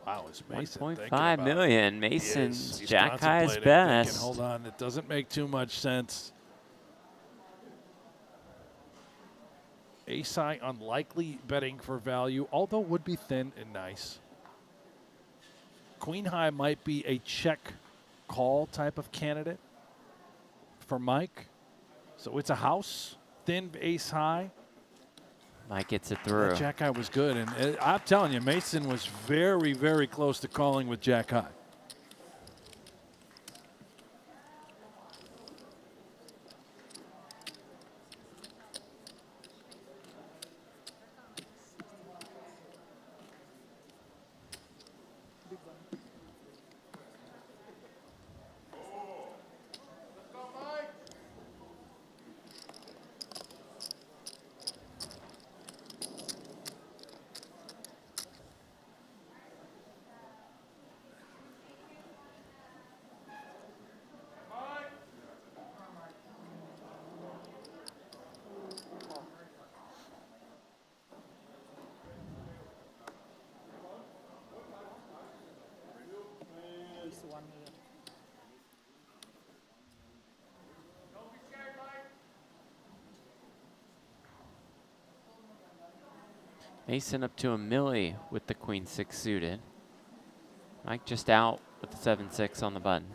Wow, it's Mason. 1.5 million. Mason's He's Jack High's contemplating, best. thinking, hold on, it doesn't make too much sense. Ace-high unlikely betting for value, although would be thin and nice. Queen high might be a check call type of candidate for Mike. So it's a house, thin ace high. Mike gets it through. That Jack high was good, and I'm telling you, Mason was very, very close to calling with Jack high. Mason up to a milli with the queen six suited. Mike just out with the 7-6 on the button.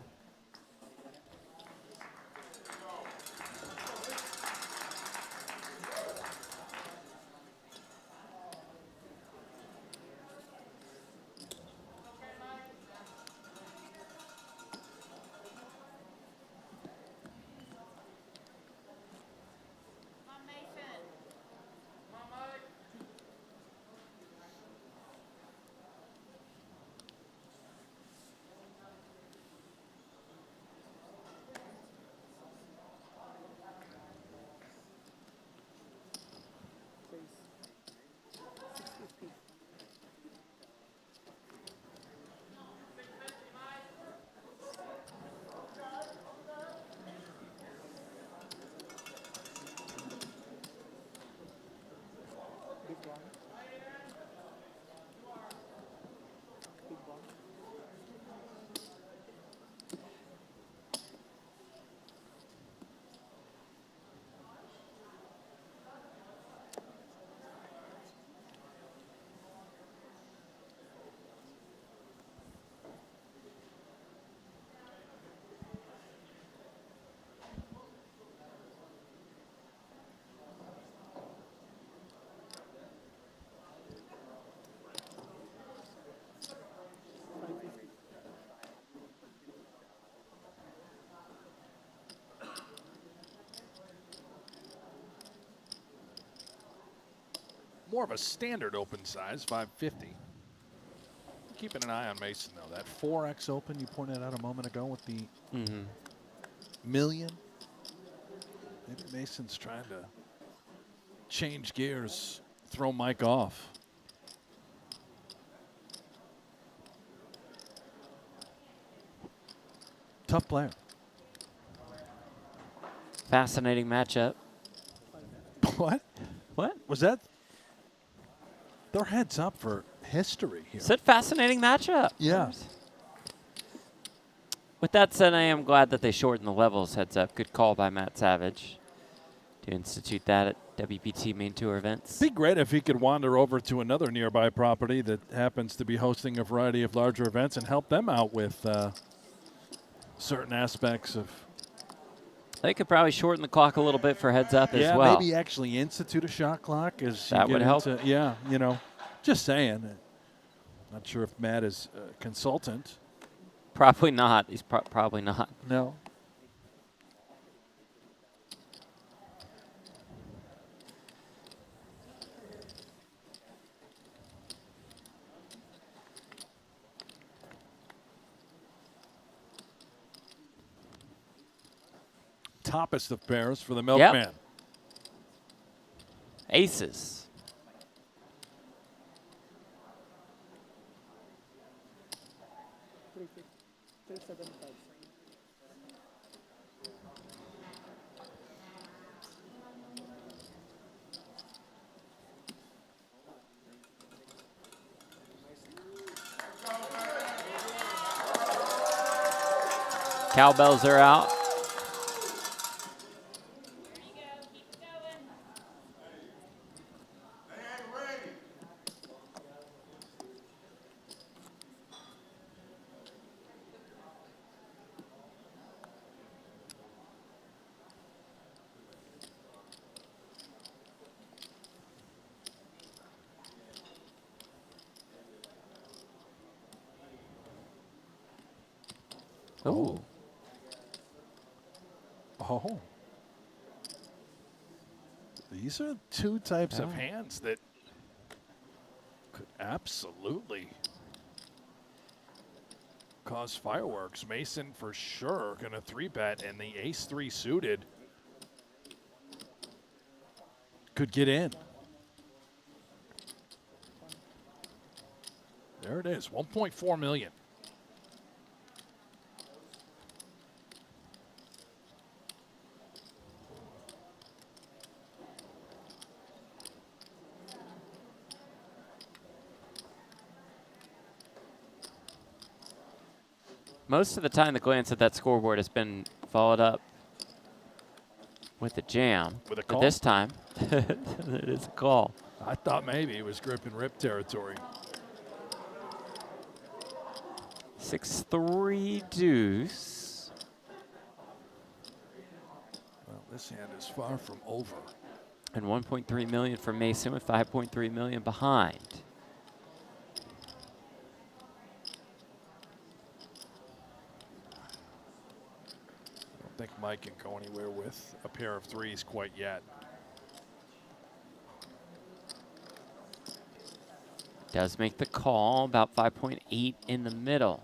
more of a standard open size, 550. Keeping an eye on Mason, though. That 4X open you pointed out a moment ago with the million. Maybe Mason's trying to change gears, throw Mike off. Tough player. Fascinating matchup. What? What? Was that? They're heads up for history here. Said fascinating matchup. Yeah. With that said, I am glad that they shortened the levels. Heads up. Good call by Matt Savage to institute that at WPT Main Tour events. It'd be great if he could wander over to another nearby property that happens to be hosting a variety of larger events and help them out with certain aspects of. They could probably shorten the clock a little bit for heads up as well. Yeah, maybe actually institute a shot clock as that would help. Yeah, you know, just saying. Not sure if Matt is a consultant. Probably not. He's probably not. No. Toppest of pairs for the Milkman. Yep. Aces. Cowbells are out. Oh. Oh. These are two types of hands that could absolutely cause fireworks. Mason for sure going to 3-bet, and the ace-3 suited could get in. There it is, 1.4 million. Most of the time, the glance at that scoreboard has been followed up with a jam. With a call? But this time, it is a call. I thought maybe it was grip and rip territory. 6-3 deuce. Well, this hand is far from over. And 1.3 million for Mason with 5.3 million behind. I don't think Mike can go anywhere with a pair of threes quite yet. Does make the call, about 5.8 in the middle.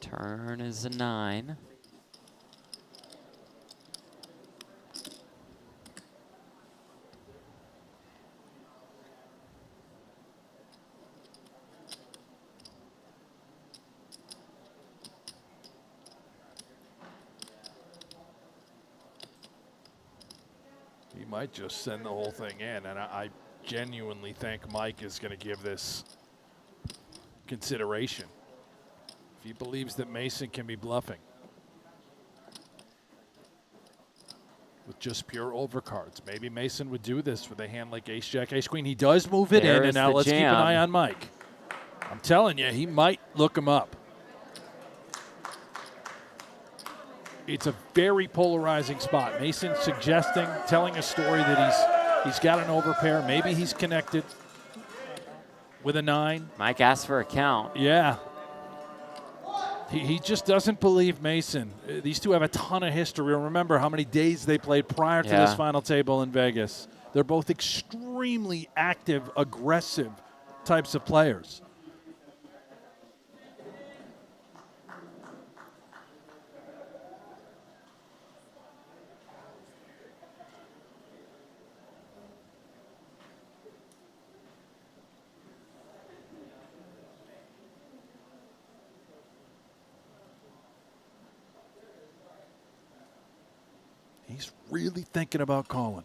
Turn is a 9. He might just send the whole thing in, and I genuinely think Mike is going to give this consideration. If he believes that Mason can be bluffing with just pure overcards. Maybe Mason would do this with a hand like ace-jack, ace-queen. He does move it in, and now let's keep an eye on Mike. I'm telling you, he might look him up. It's a very polarizing spot. Mason suggesting, telling a story that he's got an overpair. Maybe he's connected with a 9. Mike asked for a count. Yeah. He just doesn't believe Mason. These two have a ton of history. Remember how many days they played prior to this final table in Vegas. They're both extremely extremely active, aggressive types of players. He's really thinking about calling.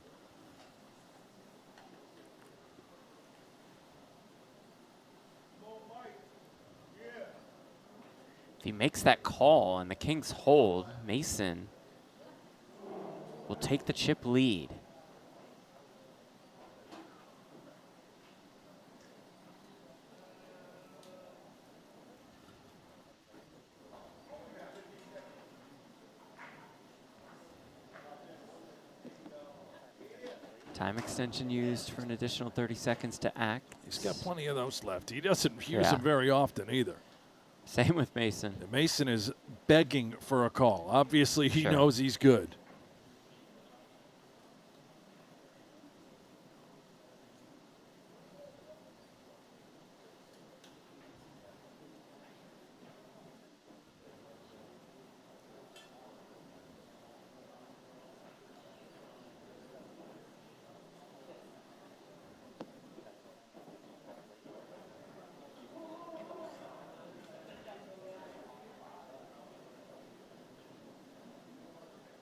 If he makes that call and the Kings hold, Mason will take the chip lead. Time extension used for an additional 30 seconds to act. He's got plenty of those left. He doesn't use Yeah. them very often either. Same with Mason. Mason is begging for a call. Obviously, he Sure. knows he's good.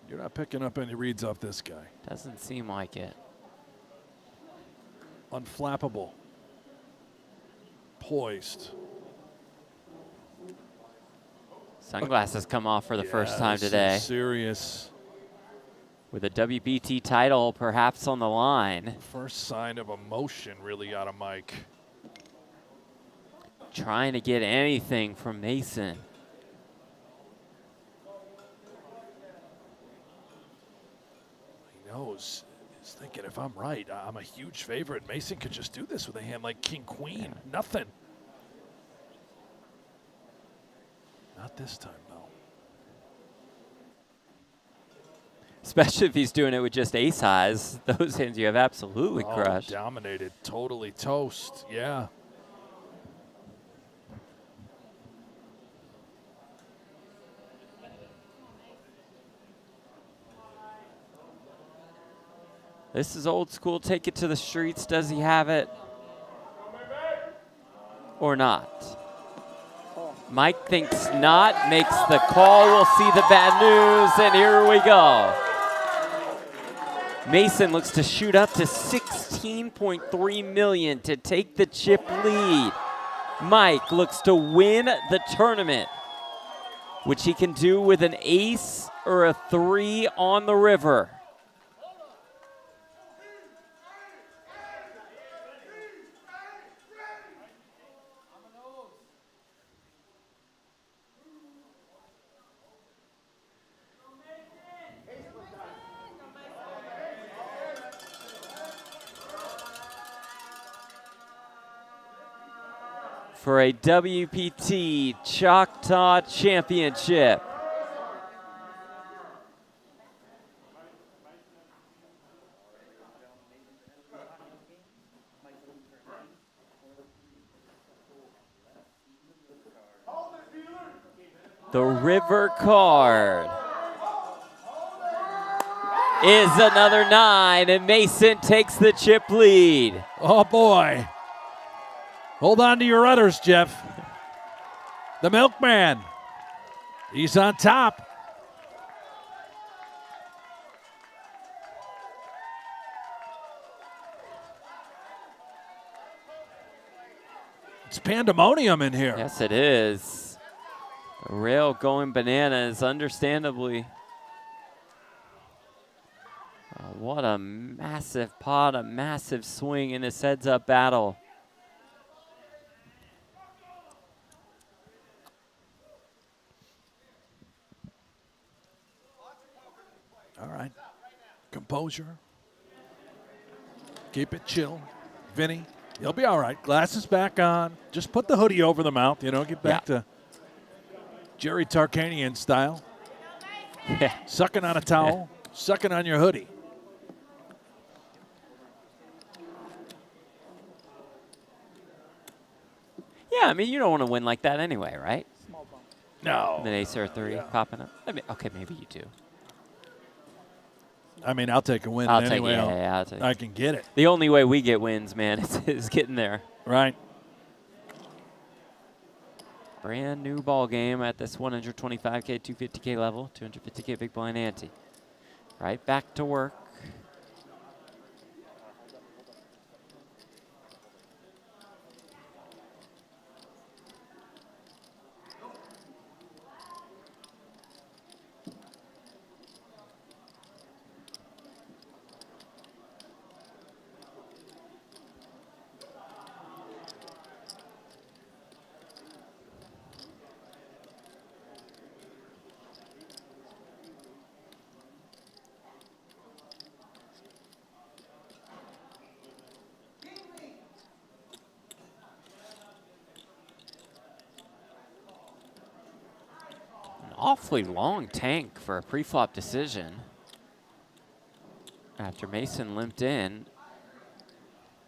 You're not picking up any reads off this guy. Doesn't seem like it. Unflappable. Poised. Sunglasses come off for the first Yeah, time this is today. serious. With a WPT title perhaps on the line. First sign of emotion really out of Mike. Trying to get anything from Mason. He knows. He's thinking, if I'm right, I'm a huge favorite. Mason could just do this with a hand like King Queen. Yeah. Nothing. Not this time, though. Especially if he's doing it with just ace highs. Those hands you have absolutely crushed. Dominated. Totally toast. Yeah. This is old school. Take it to the streets. Does he have it? Or not? Mike thinks not. Makes the call. We'll see the bad news. And here we go. Mason looks to shoot up to $16.3 million to take the chip lead. Mike looks to win the tournament, which he can do with an ace or a 3 on the river. For a WPT Choctaw Championship. The river card is another 9, and Mason takes the chip lead. Oh, boy. Hold on to your udders, Jeff. The milkman. He's on top. It's pandemonium in here. Yes, it is. The rail going bananas, understandably. What a massive pot, a massive swing in this heads-up battle. All right. Composure. Keep it chill. Vinny, you'll be all right. Glasses back on. Just put the hoodie over the mouth, you know, get back to Jerry Tarkanian style. Yeah. Sucking on a towel, sucking on your hoodie. I mean, you don't want to win like that anyway, right? No. And then ace or 3 popping up. I mean, okay, maybe you do. I mean, I'll take a win I'll take anyway. it. Yeah, I'll take I can get it. The only way we get wins, man, is getting there. Right. Brand new ball game at this 125K, 250K level, 250K big blind ante. Right back to work. Awfully long tank for a pre-flop decision. After Mason limped in.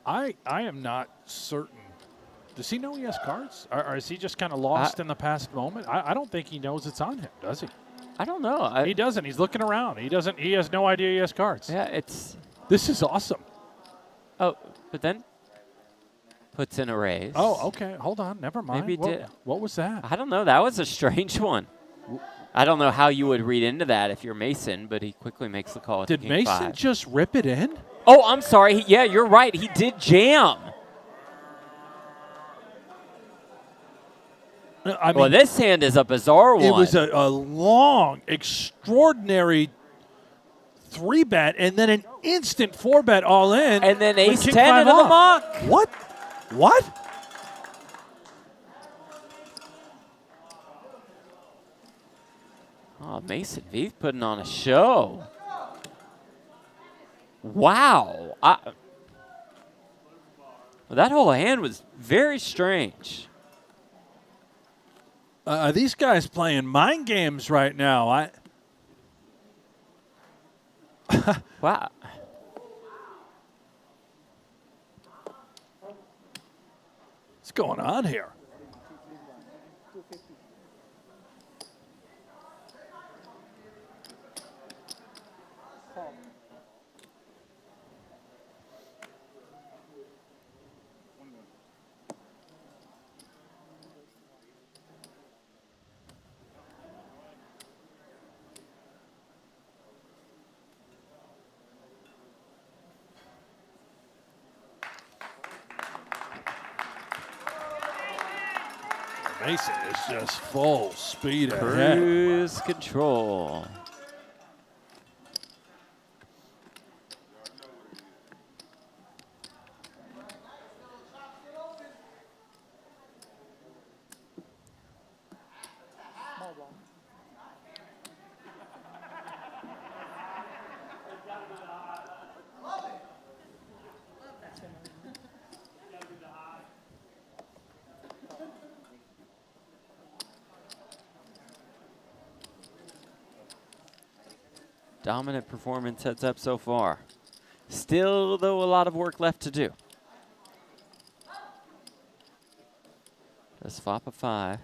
I am not certain. Does he know he has cards? Or is he just kind of lost in the past moment? I don't think he knows it's on him, does he? I don't know. He doesn't. He's looking around. He doesn't. He has no idea he has cards. Yeah, it's. This is awesome. Oh, but then puts in a raise. Oh, okay. Hold on. Never mind. Maybe did. What was that? I don't know. That was a strange one. I don't know how you would read into that if you're Mason, but he quickly makes the call. Did Mason just rip it in? Oh, I'm sorry. Yeah, you're right. He did jam. I mean, well, this hand is a bizarre one. It was a long, extraordinary 3-bet, and then an instant 4-bet all in. And then with ace-10 king 5 into the off. muck. What? What? Oh, Mason Vieth putting on a show. Wow. Well, that whole hand was very strange. These guys playing mind games right now. Wow. What's going on here? Mason is just full speed ahead. Cruise control. Dominant performance heads up so far. Still, though, a lot of work left to do. Does flop a 5.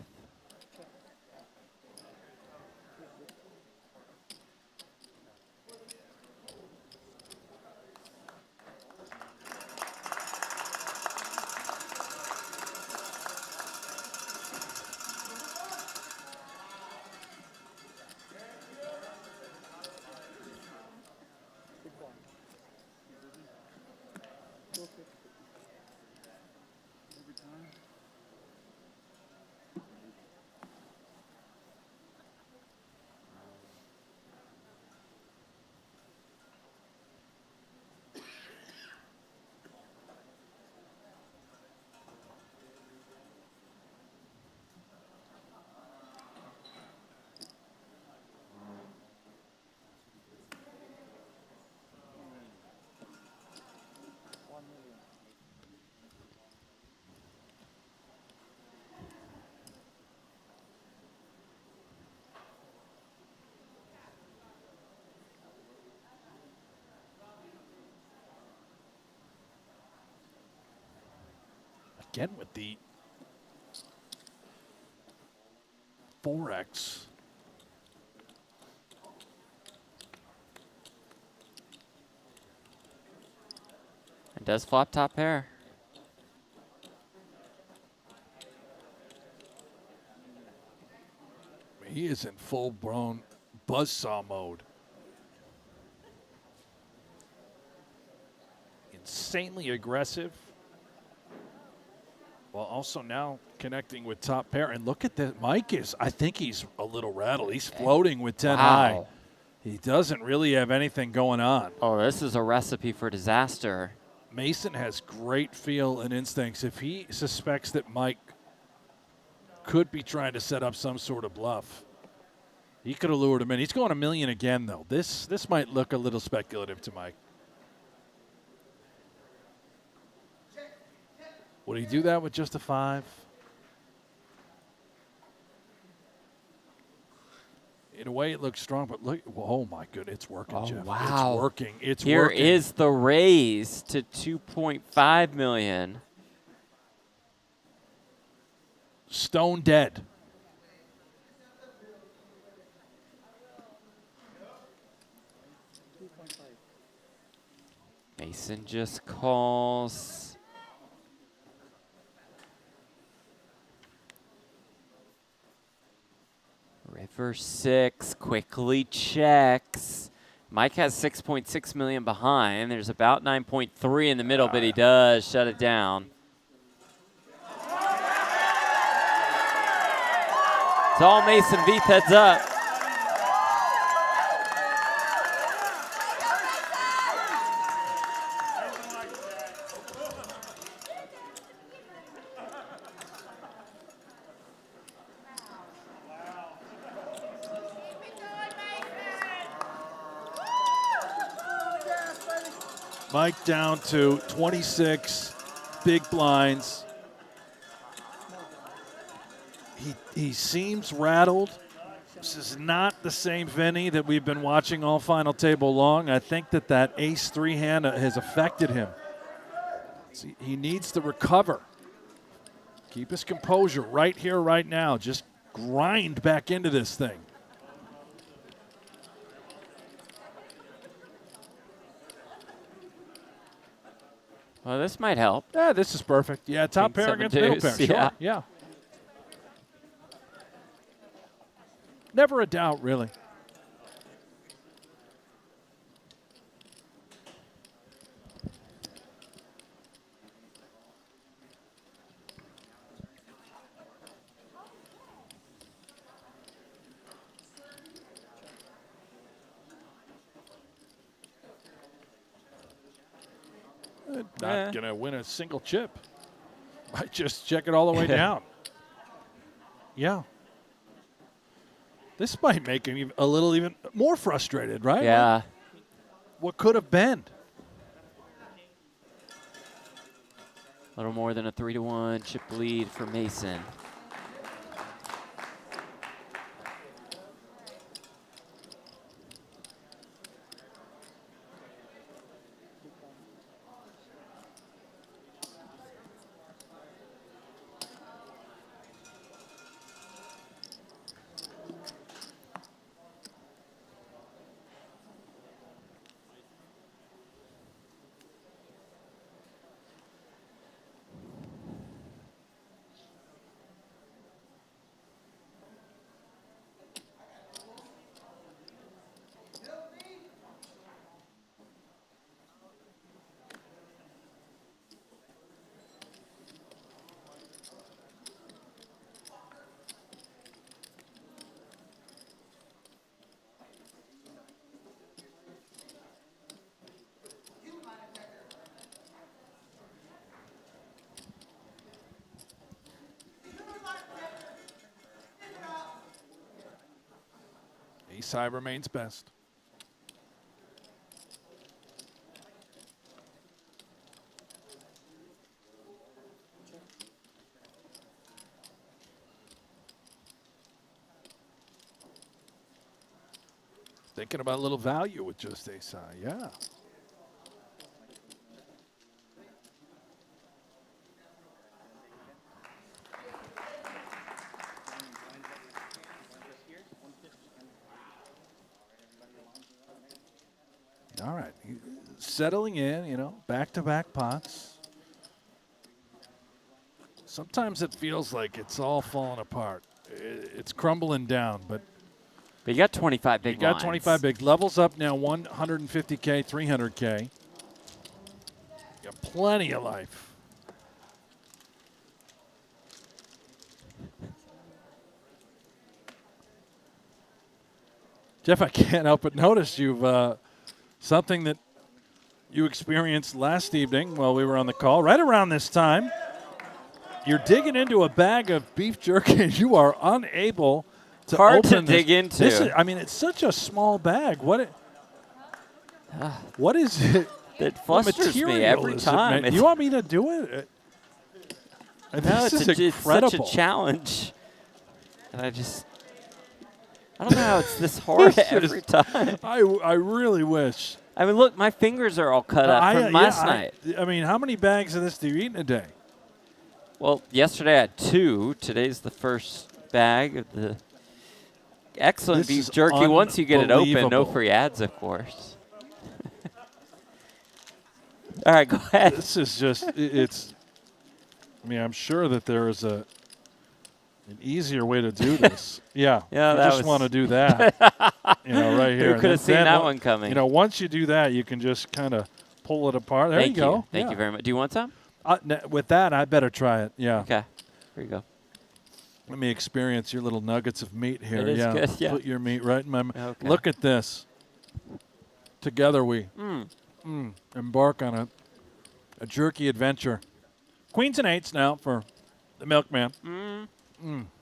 Again with the 4x. It does flop top pair. He is in full-blown buzzsaw mode. Insanely aggressive. While also now connecting with top pair. And look at that. Mike is, I think he's a little rattled. He's floating with 10 high. He doesn't really have anything going on. Oh, this is a recipe for disaster. Mason has great feel and instincts. If he suspects that Mike could be trying to set up some sort of bluff, he could have lured him in. He's going $1 million again, though. This might look a little speculative to Mike. Would he do that with just a 5? In a way, it looks strong, but look, oh my goodness, it's working, Jeff. Wow. It's working. It's Here working. Here is the raise to $2.5 million. Stone dead. Mason just calls. River 6 quickly checks. Mike has 6.6 million behind. There's about 9.3 in the middle, but he does shut it down. It's all Mason. Vieth heads up. Mike down to 26 big blinds. He seems rattled. This is not the same Vinny that we've been watching all final table long. I think that ace-3 hand has affected him. See, he needs to recover. Keep his composure right here, right now. Just grind back into this thing. Well, this might help. Yeah, this is perfect. Yeah, top pair against middle pair. Sure. Yeah. Never a doubt, really. Not going to win a single chip. Might just check it all the way down. Yeah. This might make him a little even more frustrated, right? Yeah. Like, what could have been? A little more than a 3-1 chip lead for Mason. Ace high remains best. Thinking about a little value with just ace high, yeah. All right. Settling in, you know, back-to-back pots. Sometimes it feels like it's all falling apart. It's crumbling down, but you got 25 big You got lines. 25 big. Levels up now, 150K, 300K. You got plenty of life. Jeff, I can't help but notice you've something that you experienced last evening while we were on the call, right around this time. You're digging into a bag of beef jerky and you are unable to Hard open to this. dig into. I mean, it's such a small bag. What is it? It flusters me every time. Do you want me to do it? No, it's such a challenge. And I don't know how it's this hard every time. I really wish. I mean, look, my fingers are all cut up from last night. I mean, how many bags of this do you eat in a day? Well, yesterday I had 2. Today's the first bag of the excellent beef jerky. Once you get it open, no free ads, of course. All right, go ahead. This is just, I mean, I'm sure that there is an easier way to do this. Yeah. Yeah, I just want to do that. Right here. Who could have seen that one coming? Once you do that, you can just kind of pull it apart. There you go. Thank you very much. Do you want some? With that, I better try it. Yeah. Okay. Here you go. Let me experience your little nuggets of meat here. It is good, yeah. Put your meat right in my mouth. Okay. Look at this. Together we embark on a jerky adventure. Queens and 8s now for the milkman.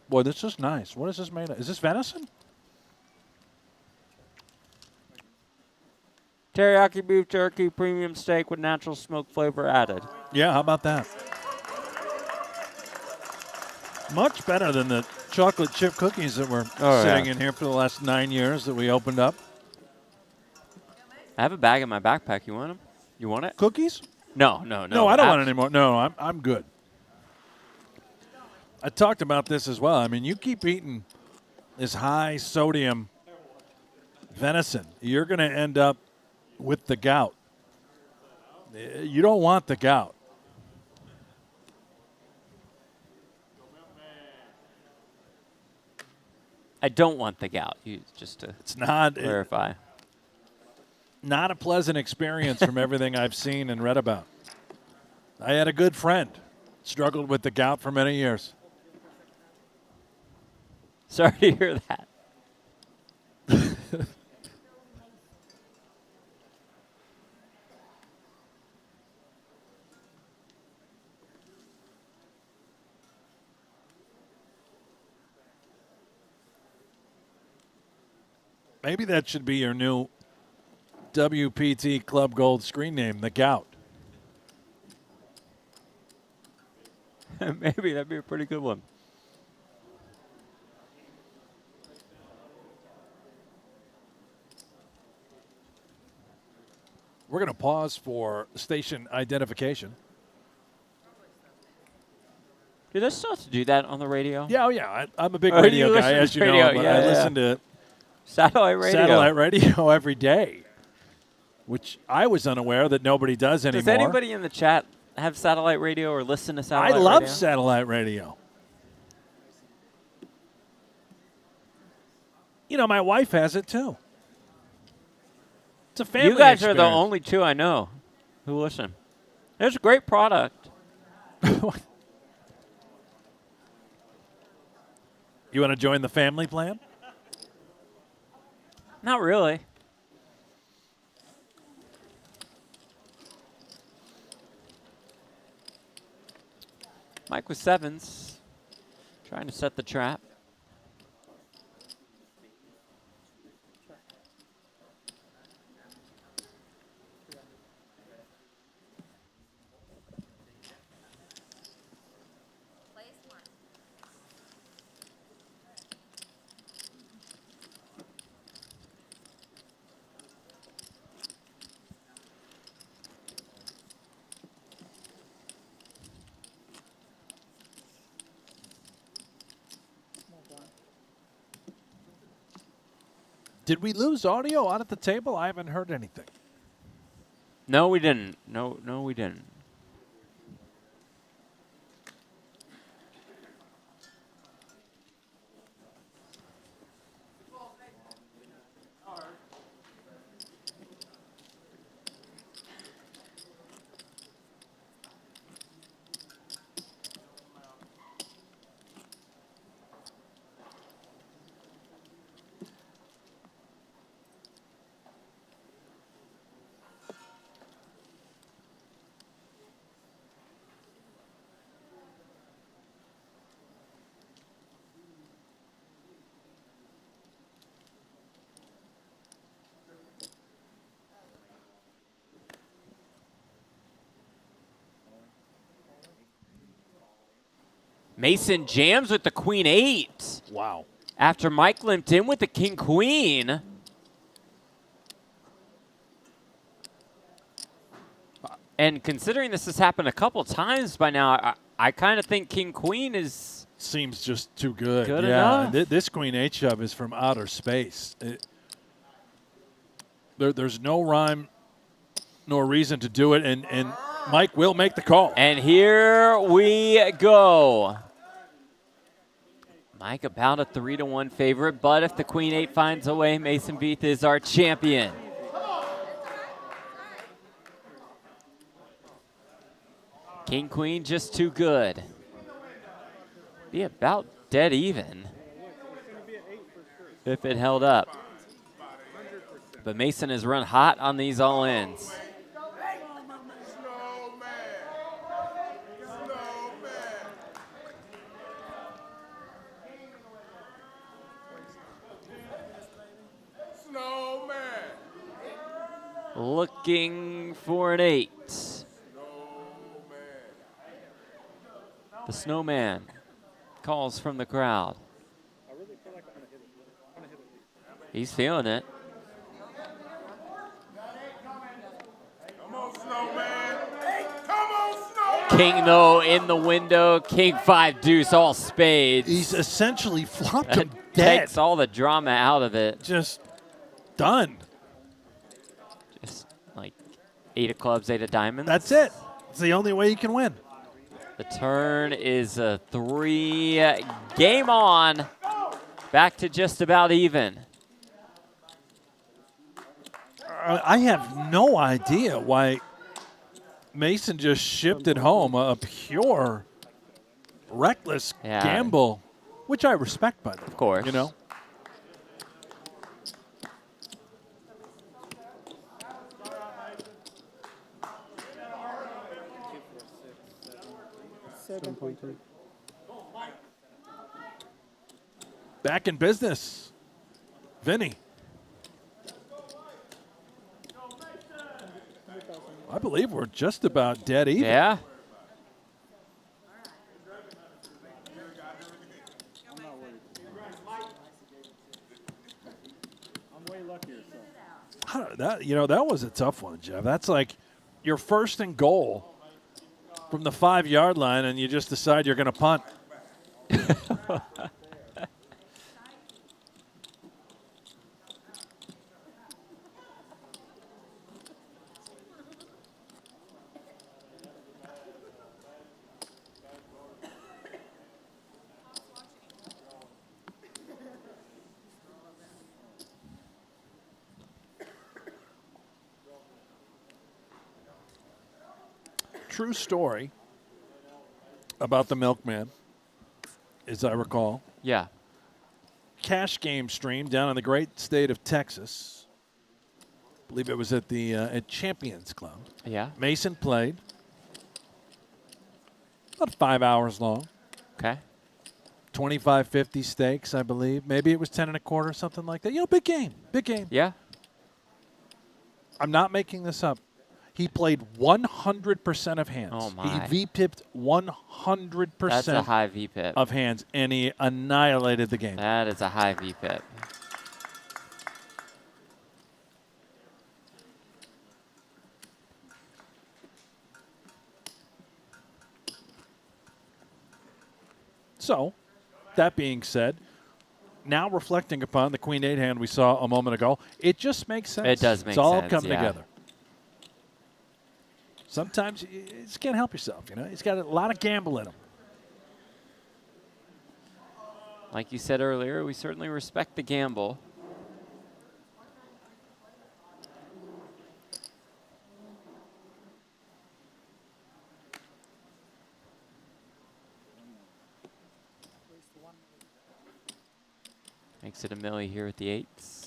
Boy, this is nice. What is this made of? Is this venison? Teriyaki beef jerky, premium steak with natural smoke flavor added. Yeah, how about that? Much better than the chocolate chip cookies that were sitting in here for the last 9 years that we opened up. I have a bag in my backpack. You want them? You want it? Cookies? No. No, I don't want any more. No, I'm good. I talked about this as well. I mean, you keep eating this high sodium venison, you're going to end up with the gout. You don't want the gout. I don't want the gout. Just to clarify. Not a pleasant experience from everything I've seen and read about. I had a good friend, struggled with the gout for many years. Sorry to hear that. Maybe that should be your new WPT Club Gold screen name, the Gout. Maybe that'd be a pretty good one. We're going to pause for station identification. Do they still have to do that on the radio? Yeah, I'm a big radio guy, as you know. I listen to satellite radio every day, which I was unaware that nobody does anymore. Does anybody in the chat have satellite radio or listen to satellite radio? I love satellite radio. You know, my wife has it too. It's a family You guys experience. are the only two I know who listen. It's a great product. You want to join the family plan? Not really. Mike with 7s, trying to set the trap. Did we lose audio out at the table? I haven't heard anything. No, we didn't. No, we didn't. Mason jams with the queen 8. Wow. After Mike limped in with the king queen. And considering this has happened a couple times by now, I kind of think king queen is... Seems just too good. Good yeah, enough. This queen 8 shove is from outer space. There's no rhyme nor reason to do it, and Mike will make the call. And here we go. Mike about a 3-1 favorite, but if the queen 8 finds a way, Mason Vieth is our champion. King queen just too good. Be about dead even if it held up. But Mason has run hot on these all-ins. Looking for an 8. The snowman calls from the crowd. He's feeling it. King, though, in the window. King 5 deuce, all spades. He's essentially flopped him dead. Takes all the drama out of it. Just done. Just like 8 of clubs, 8 of diamonds. That's it. It's the only way you can win. The turn is a 3. Game on. Back to just about even. I have no idea why Mason just shipped it home. A pure, reckless gamble, which I respect, by the way. Of course. You know? Back in business. Vinny. I believe we're just about dead even. Yeah. That was a tough one, Jeff. That's like your first and goal from the 5-yard line, and you just decide you're going to punt. True story about the milkman, as I recall. Yeah. Cash game stream down in the great state of Texas. I believe it was at the at Champions Club. Yeah. Mason played. About 5 hours long. Okay. 25-50 stakes, I believe. Maybe it was 10 1/4, something like that. Big game. Big game. Yeah. I'm not making this up. He played 100% of hands. Oh, my. He VPIP'd 100% That's a high VPIP. of hands, and he annihilated the game. That is a high VPIP. So, that being said, now reflecting upon the Queen 8 hand we saw a moment ago, it just makes sense. It does make it's all sense, come yeah. together. Sometimes you just can't help yourself, you know. He's got a lot of gamble in him. Like you said earlier, we certainly respect the gamble. Makes it a milli here with the 8s.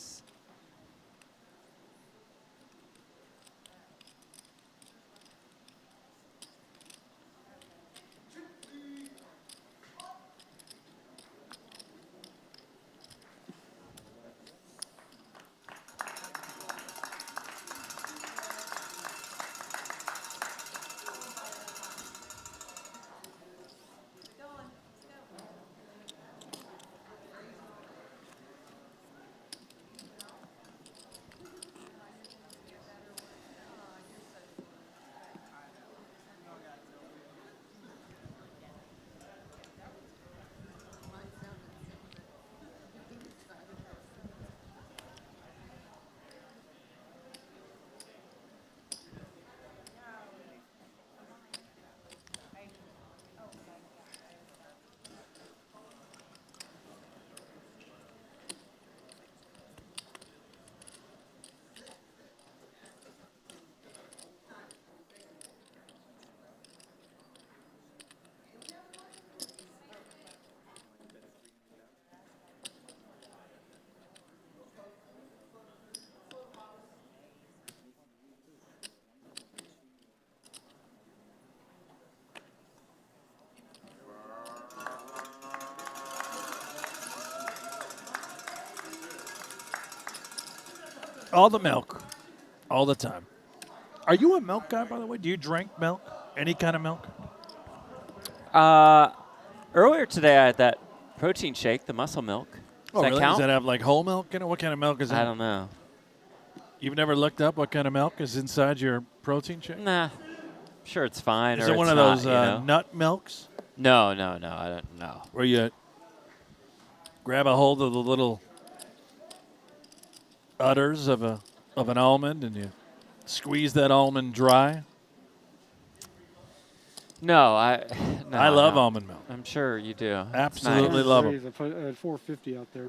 All the milk, all the time. Are you a milk guy, by the way? Do you drink milk? Any kind of milk? Earlier today, I had that protein shake, the muscle milk. Does that Really? count? Does that have like whole milk in it? What kind of milk is that? I don't know. You've never looked up what kind of milk is inside your protein shake? Nah. Sure, it's fine. Is or it one it's of not, those you know? nut milks? No, I don't know. Where you grab a hold of the little udders of an almond and you squeeze that almond dry? No, I love almond milk. I'm sure you do. Absolutely love them. I put at 450 out there.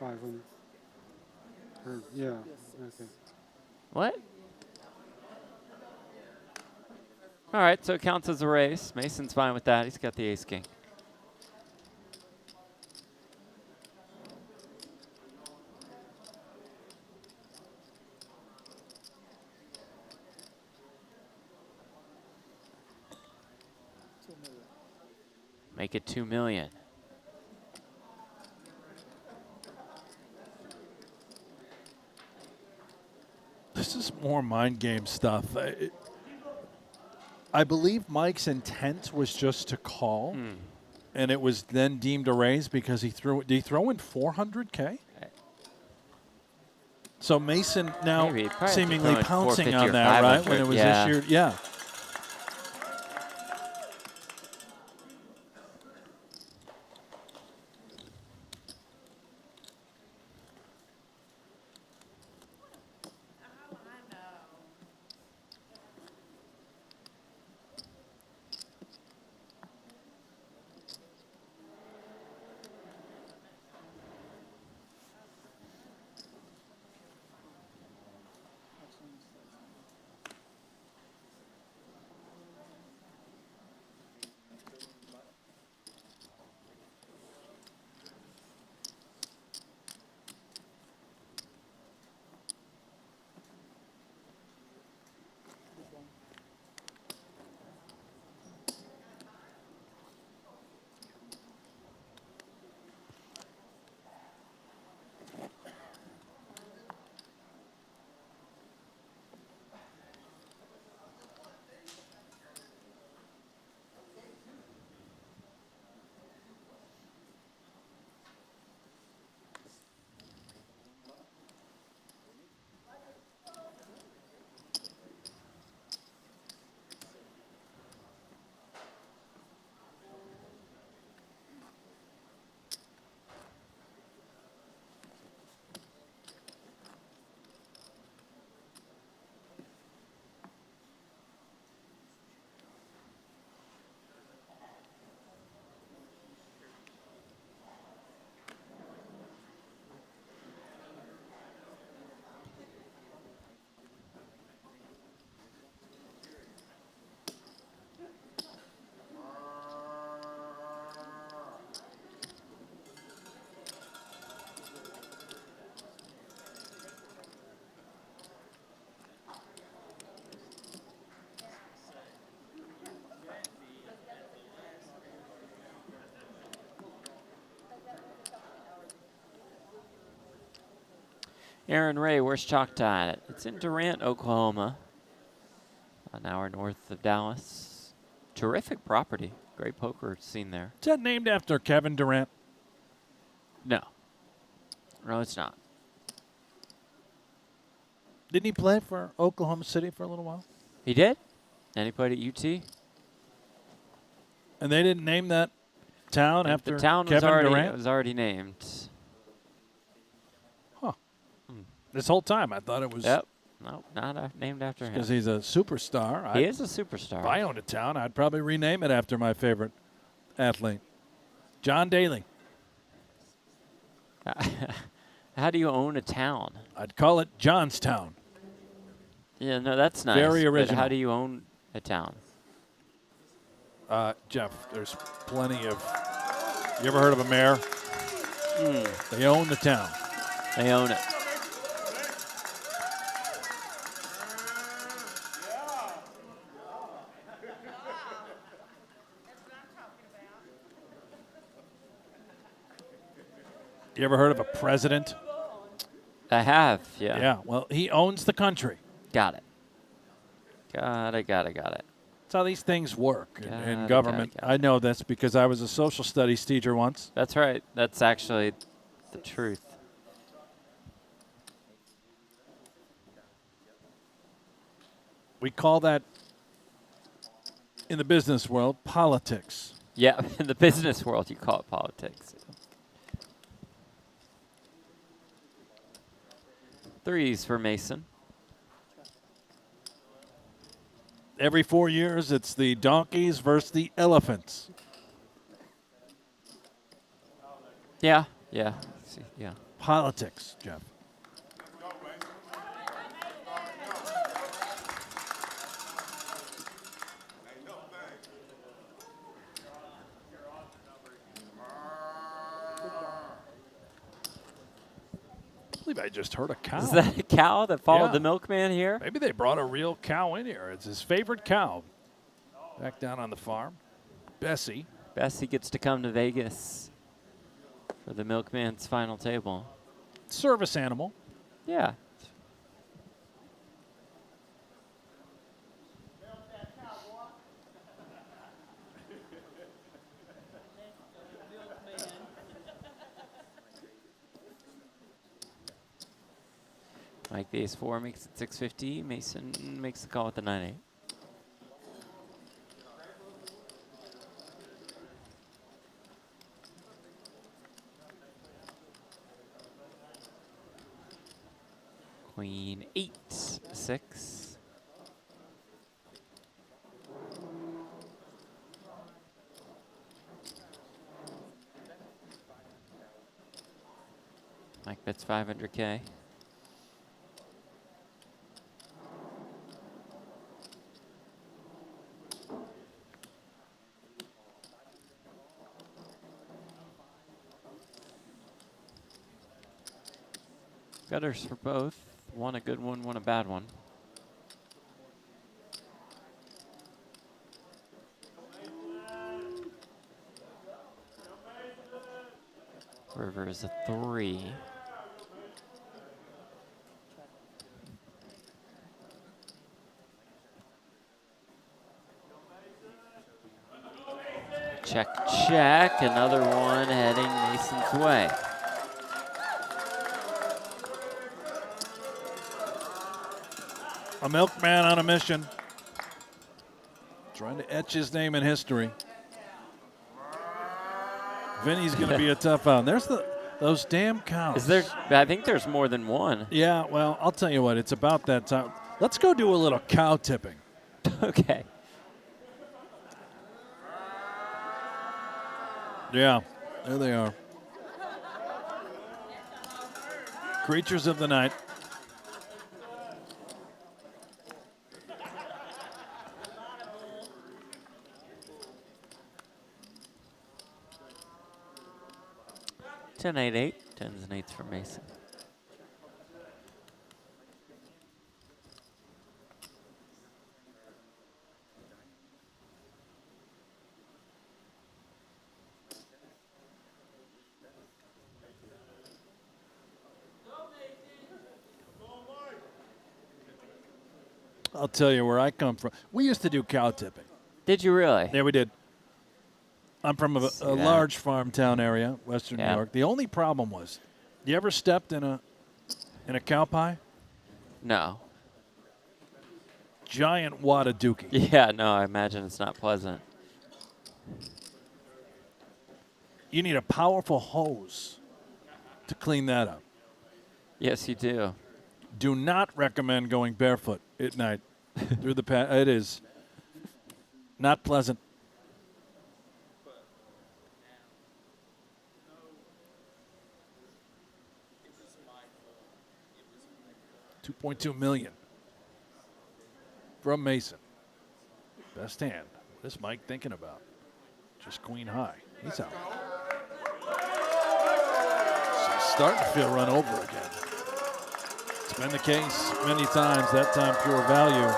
500. Yeah. Okay. What? All right, so it counts as a race. Mason's fine with that. He's got the ace king. Make it 2 million. This is more mind game stuff. I believe Mike's intent was just to call, and it was then deemed a raise because he threw. Did he throw in 400K? So Mason now seemingly pouncing on that, right? When it was issued, yeah. Aaron Ray, where's Choctaw at? It's in Durant, Oklahoma. An hour north of Dallas. Terrific property. Great poker scene there. Is that named after Kevin Durant? No. No, it's not. Didn't he play for Oklahoma City for a little while? He did? And he played at UT? And they didn't name that town after the town Kevin Durant? was already named. Huh. This whole time I thought it was. Yep. No, not named after him. Because he's a superstar. He is a superstar. If I owned a town, I'd probably rename it after my favorite athlete, John Daly. How do you own a town? I'd call it Johnstown. Yeah, no, that's nice. Very original. But how do you own a town? Jeff, there's plenty of. You ever heard of a mayor? They own the town. They own it. You ever heard of a president? I have, yeah. Yeah, well, he owns the country. Got it. Got it. That's how these things work in Got it, government. got it. I know this because I was a social studies teacher once. That's right. That's actually the truth. We call that, in the business world, politics. Yeah, in the business world, you call it politics. Threes for Mason. Every 4 years, it's the donkeys versus the elephants. Yeah. See, yeah. Politics, Jeff. I believe I just heard a cow. Is that a cow that followed the milkman here? Maybe they brought a real cow in here. It's his favorite cow. Back down on the farm. Bessie. Bessie gets to come to Vegas for the milkman's final table. Service animal. Yeah. Mike the ace-4 makes it 650. Mason makes the call with the 9-8. Queen 8-6. Mike bets 500K. Gutters for both. One a good one, one a bad one. River is a 3. Check, check. Another one heading Mason's way. A milkman on a mission. Trying to etch his name in history. Vinny's going to be a tough out. There's those damn cows. Is there? I think there's more than one. Yeah, well, I'll tell you what. It's about that time. Let's go do a little cow tipping. Okay. Yeah, there they are. Creatures of the night. Ten, 8-8. 10s and 8s for Mason. I'll tell you where I come from. We used to do cow tipping. Did you really? Yeah, we did. I'm from a large farm town area, Western New York. The only problem was, you ever stepped in a cow pie? No. Giant wad of dookie. Yeah, no, I imagine it's not pleasant. You need a powerful hose to clean that up. Yes, you do. Do not recommend going barefoot at night through the path. It is not pleasant. $2.2 million from Mason. Best hand. What is Mike thinking about? Just queen high. He's out. So he's starting to feel run over again. It's been the case many times. That time pure value.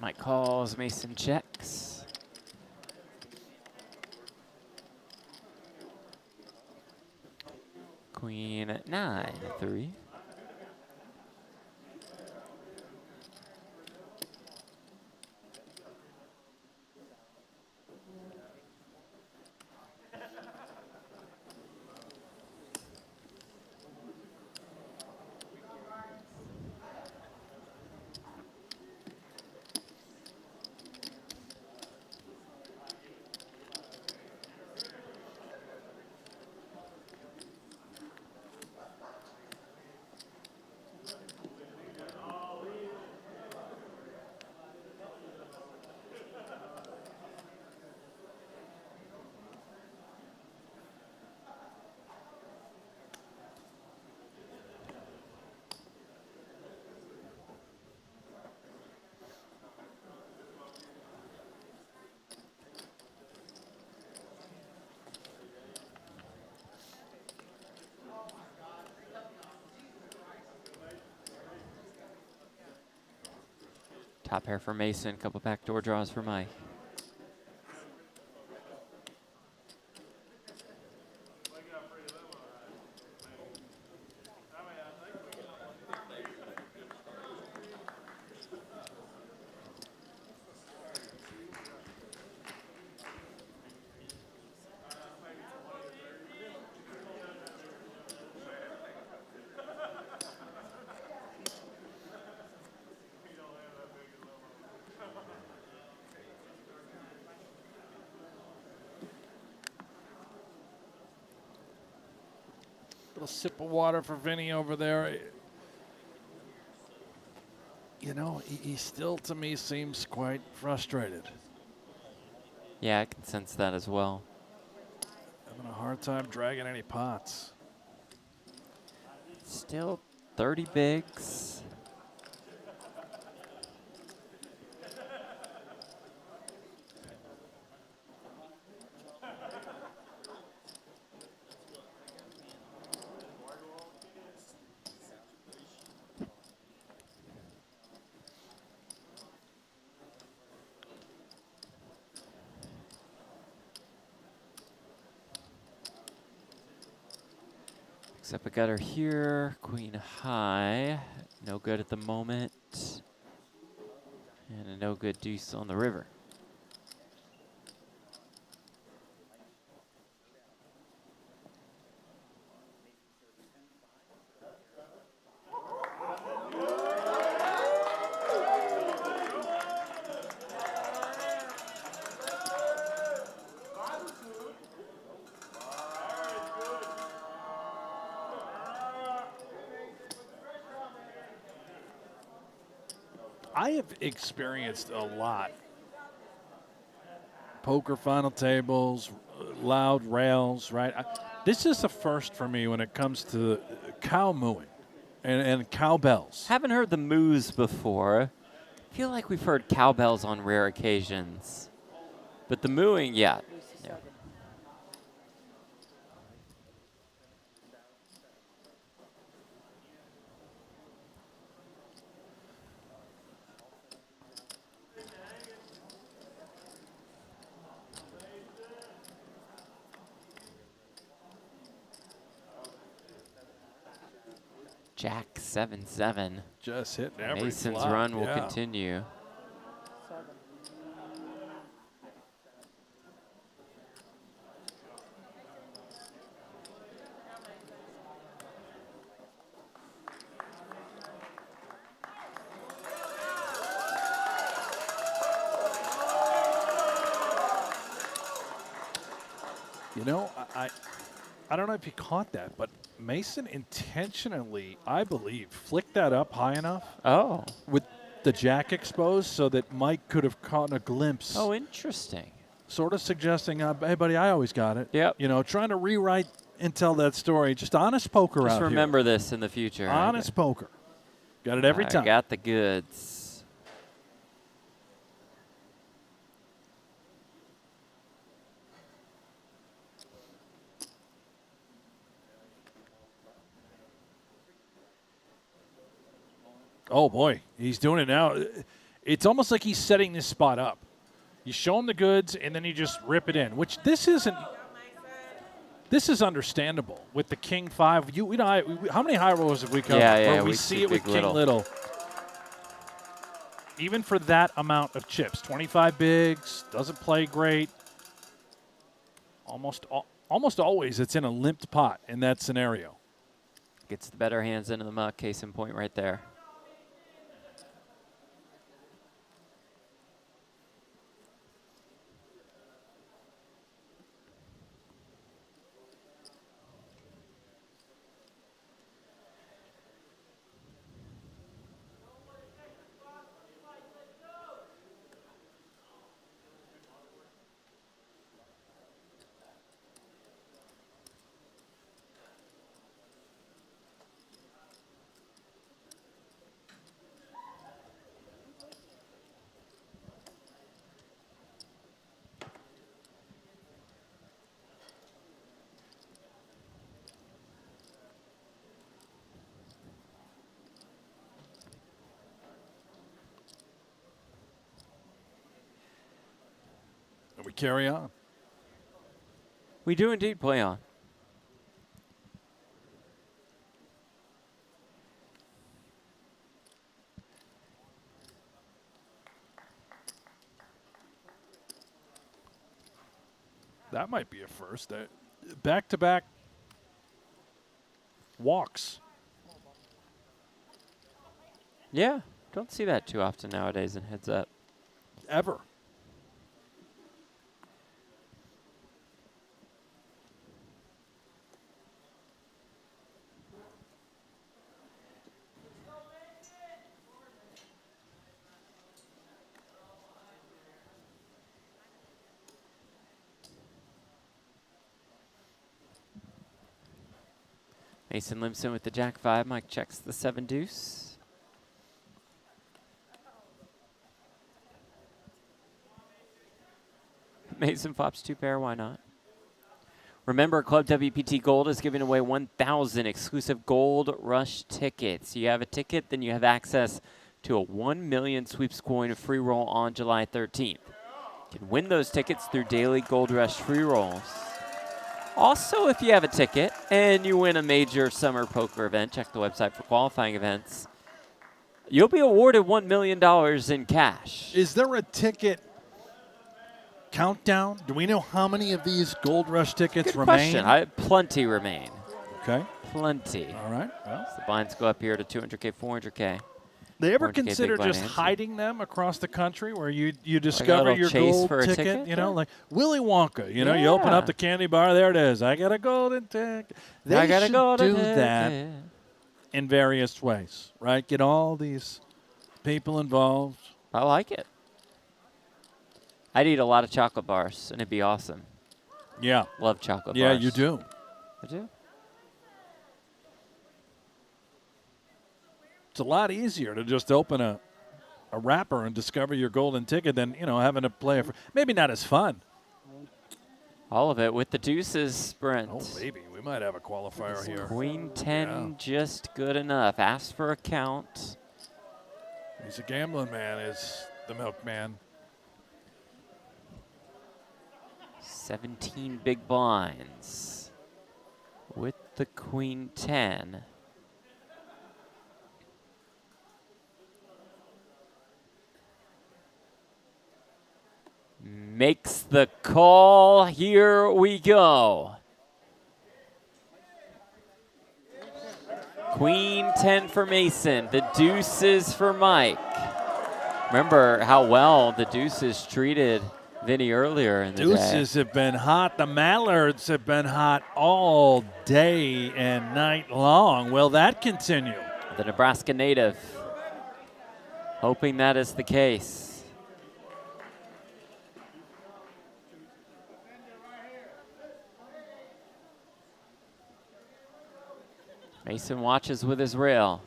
Mike calls, Mason checks. Queen 9-3. Top pair for Mason, couple backdoor draws for Mike. Little sip of water for Vinny over there. You know, he still, to me, seems quite frustrated. Yeah, I can sense that as well. Having a hard time dragging any pots. Still 30 bigs. Up a gutter here, queen high, no good at the moment, and a no good deuce on the river. I have experienced a lot. Poker final tables, loud rails, right? This is a first for me when it comes to cow mooing and cowbells. Haven't heard the moos before. I feel like we've heard cowbells on rare occasions. But the mooing, yeah. Jack 7-7. Just hitting every Mason's flop, run will yeah. continue. You know, I don't know if you caught that, but Mason intentionally, I believe, flicked that up high enough. Oh. With the jack exposed so that Mike could have caught a glimpse. Oh, interesting. Sort of suggesting, hey, buddy, I always got it. Yep. You know, trying to rewrite and tell that story. Just honest poker out Just here. remember this in the future. Honest poker. Got it every time. Got the goods. Oh, boy. He's doing it now. It's almost like he's setting this spot up. You show him the goods, and then you just rip it in, which this isn't. This is understandable with the King 5. How many high rolls have we covered? Yeah, we see it with King Little. Even for that amount of chips, 25 bigs, doesn't play great. Almost always it's in a limped pot in that scenario. Gets the better hands into the muck, case in point right there. And we carry on. We do indeed play on. That might be a first. Back-to-back walks. Yeah, don't see that too often nowadays in heads up. Ever. Mason limps in with the Jack 5. Mike checks the 7 deuce. Mason flops 2 pair. Why not? Remember, Club WPT Gold is giving away 1,000 exclusive Gold Rush tickets. You have a ticket, then you have access to a 1 million sweeps coin free roll on July 13th. You can win those tickets through daily Gold Rush free rolls. Also, if you have a ticket and you win a major summer poker event, check the website for qualifying events, you'll be awarded $1 million in cash. Is there a ticket countdown? Do we know how many of these Gold Rush tickets Good remain? question. Plenty remain. Okay. Plenty. All right. Well, so the blinds go up here to 200K, 400K. They ever 400K consider big blind just hands. hiding them across the country where you Like a discover little your chase gold for a ticket? ticket? You know, Yeah. like Willy Wonka. You know, you open up the candy bar, there it is. I got a golden ticket. They I got a should golden do that ticket. in various ways, right? Get all these people involved. I like it. I'd eat a lot of chocolate bars, and it'd be awesome. Yeah. Love chocolate yeah, bars. you do. I do. It's a lot easier to just open a wrapper and discover your golden ticket than, having to play it. Maybe not as fun. All of it with the deuces, Brent. Oh, maybe. We might have a qualifier here. Queen 10 just good enough. Ask for a count. He's a gambling man, is the milkman. 17 big blinds with the Queen 10. Makes the call. Here we go. Queen 10 for Mason. The deuces for Mike. Remember how well the deuces treated Vinny earlier in the day. Deuces have been hot. The Mallards have been hot all day and night long. Will that continue? The Nebraska native hoping that is the case. Mason watches with his rail.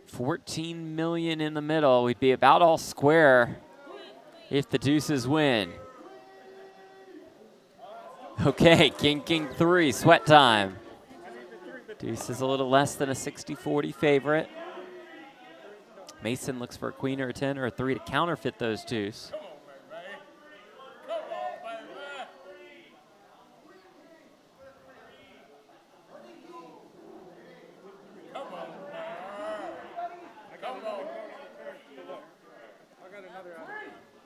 14 million in the middle. We'd be about all square if the deuces win. Okay, King 3, sweat time. Deuce is a little less than a 60-40 favorite. Mason looks for a queen or a 10 or a 3 to counterfeit those deuce.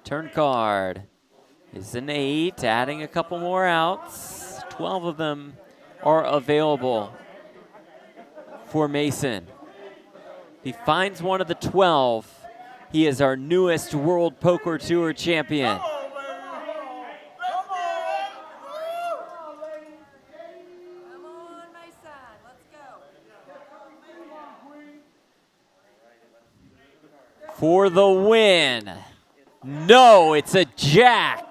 Turn card is an 8, adding a couple more outs. 12 of them are available for Mason. If he finds one of the 12, he is our newest World Poker Tour champion. For the win. No, it's a jack.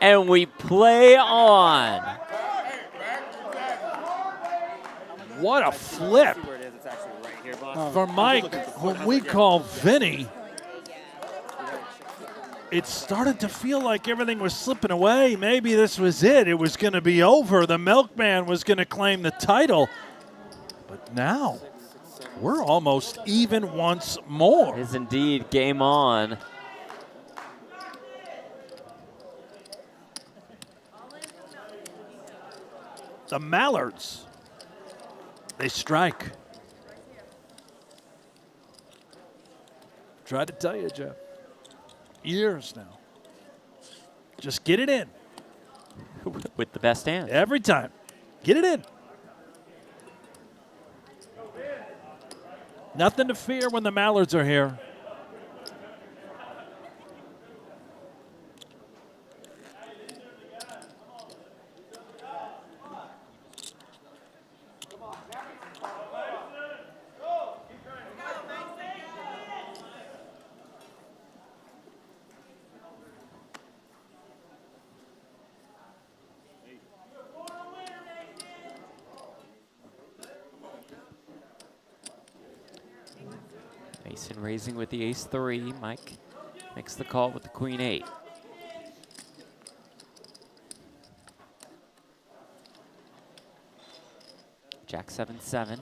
And we play on. What a flip. For Mike, when we call Vinny, it started to feel like everything was slipping away. Maybe this was it. It was going to be over. The milkman was going to claim the title. But now, we're almost even once more. It is indeed game on. The Mallards, they strike. Tried to tell you, Jeff. Years now. Just get it in. With the best hand. Every time. Get it in. Nothing to fear when the Mallards are here. Mason raising with the ace-3. Mike makes the call with the queen-8. Jack 7-7.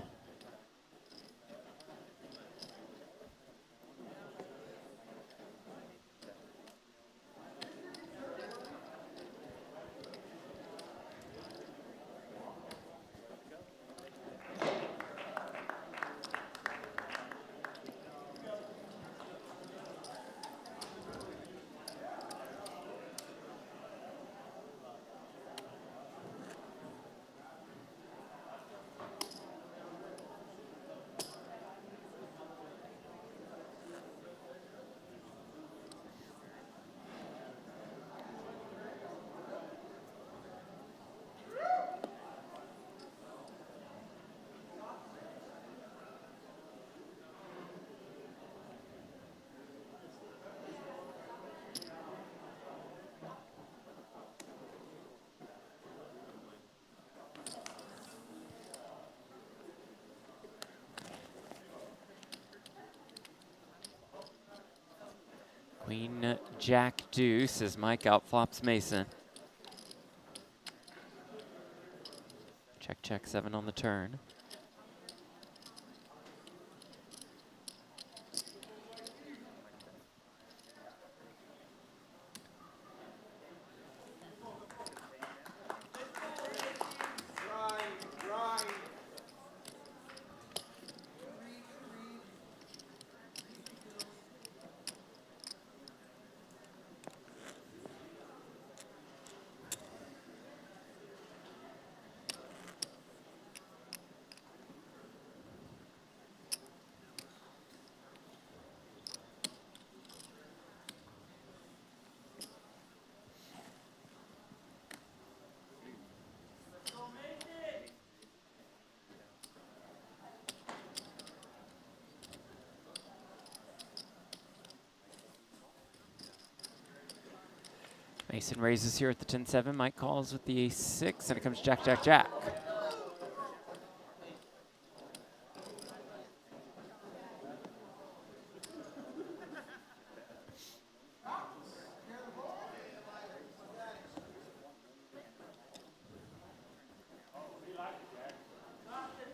Queen, Jack, deuce as Mike outflops Mason. Check, check, 7 on the turn. Mason raises here at the 10-7. Mike calls with the ace-6, and it comes jack, jack, jack.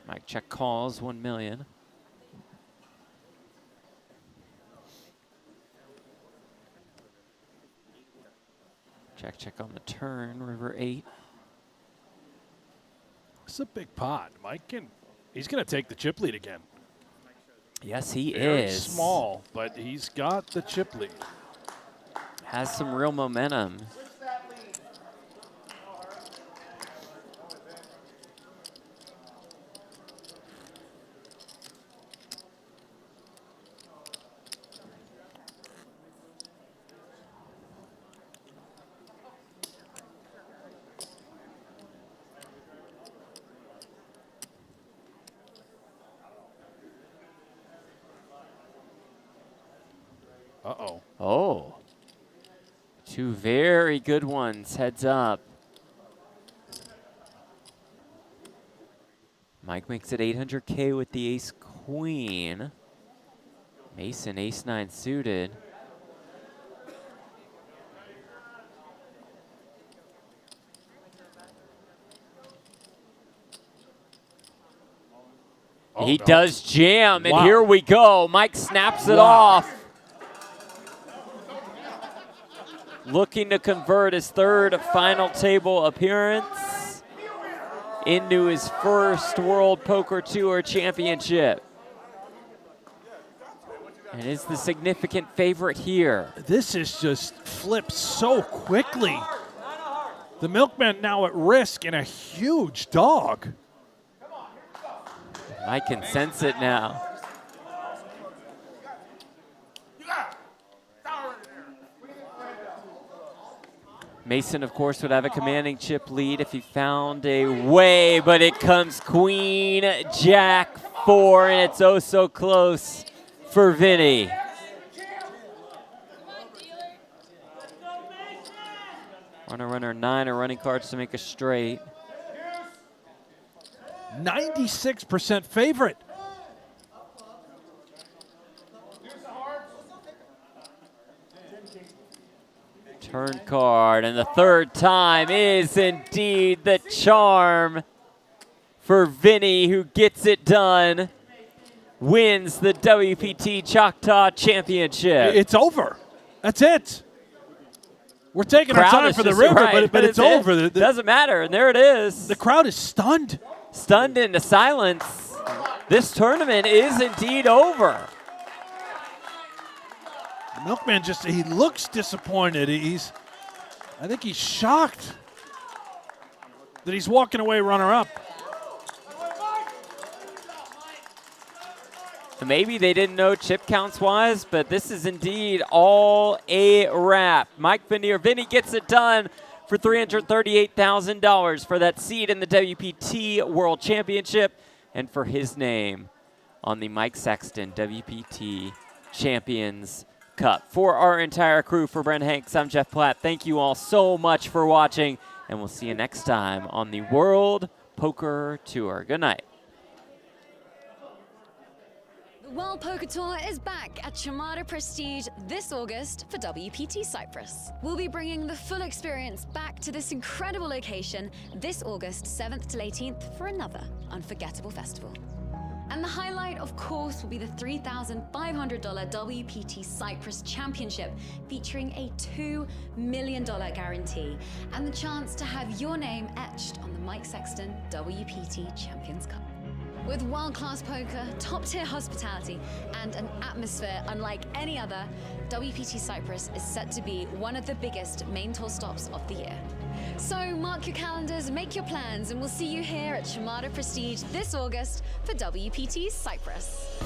Mike check calls, 1 million. Check, check on the turn, river 8. It's a big pot. Mike he's going to take the chip lead again. Yes, he Very is. small, but he's got the chip lead. Has some real momentum. Uh-oh. Oh. 2 very good ones, heads up. Mike makes it 800K with the ace-queen. Mason, ace-9 suited. Oh, He no. does jam, and Wow. here we go. Mike snaps it Wow. off. Looking to convert his 3rd final table appearance into his first World Poker Tour Championship. And is the significant favorite here. This is just flipped so quickly. The milkman now at risk and a huge dog. I can sense it now. Mason, of course, would have a commanding chip lead if he found a way, but it comes Queen, Jack, 4, and it's oh so close for Vinny. Runner, 9 are running cards to make a straight. 96% favorite. Turn card, and the 3rd time is indeed the charm for Vinny, who gets it done, wins the WPT Choctaw Championship. It's over. That's it. We're taking our Crowd time is for the just- river, right, but it's over. Doesn't matter, and there it is. The crowd is stunned. Stunned into silence. This tournament is indeed over. The milkman he looks disappointed. I think he's shocked that he's walking away runner-up. Maybe they didn't know chip counts-wise, but this is indeed all a wrap. Mike Vanier, Vinny gets it done for $338,000 for that seed in the WPT World Championship and for his name on the Mike Sexton WPT Champions Cup. For our entire crew, for Brent Hanks, I'm Jeff Platt. Thank you all so much for watching, and we'll see you next time on the World Poker Tour. Good night. The World Poker Tour is back at Chamada Prestige this August for WPT Cyprus. We'll be bringing the full experience back to this incredible location this August 7th to 18th for another unforgettable festival. And the highlight, of course, will be the $3,500 WPT Cyprus Championship, featuring a $2 million guarantee and the chance to have your name etched on the Mike Sexton WPT Champions Cup. With world-class poker, top-tier hospitality, and an atmosphere unlike any other, WPT Cyprus is set to be one of the biggest main tour stops of the year. So mark your calendars, make your plans, and we'll see you here at Chamada Prestige this August for WPT Cyprus.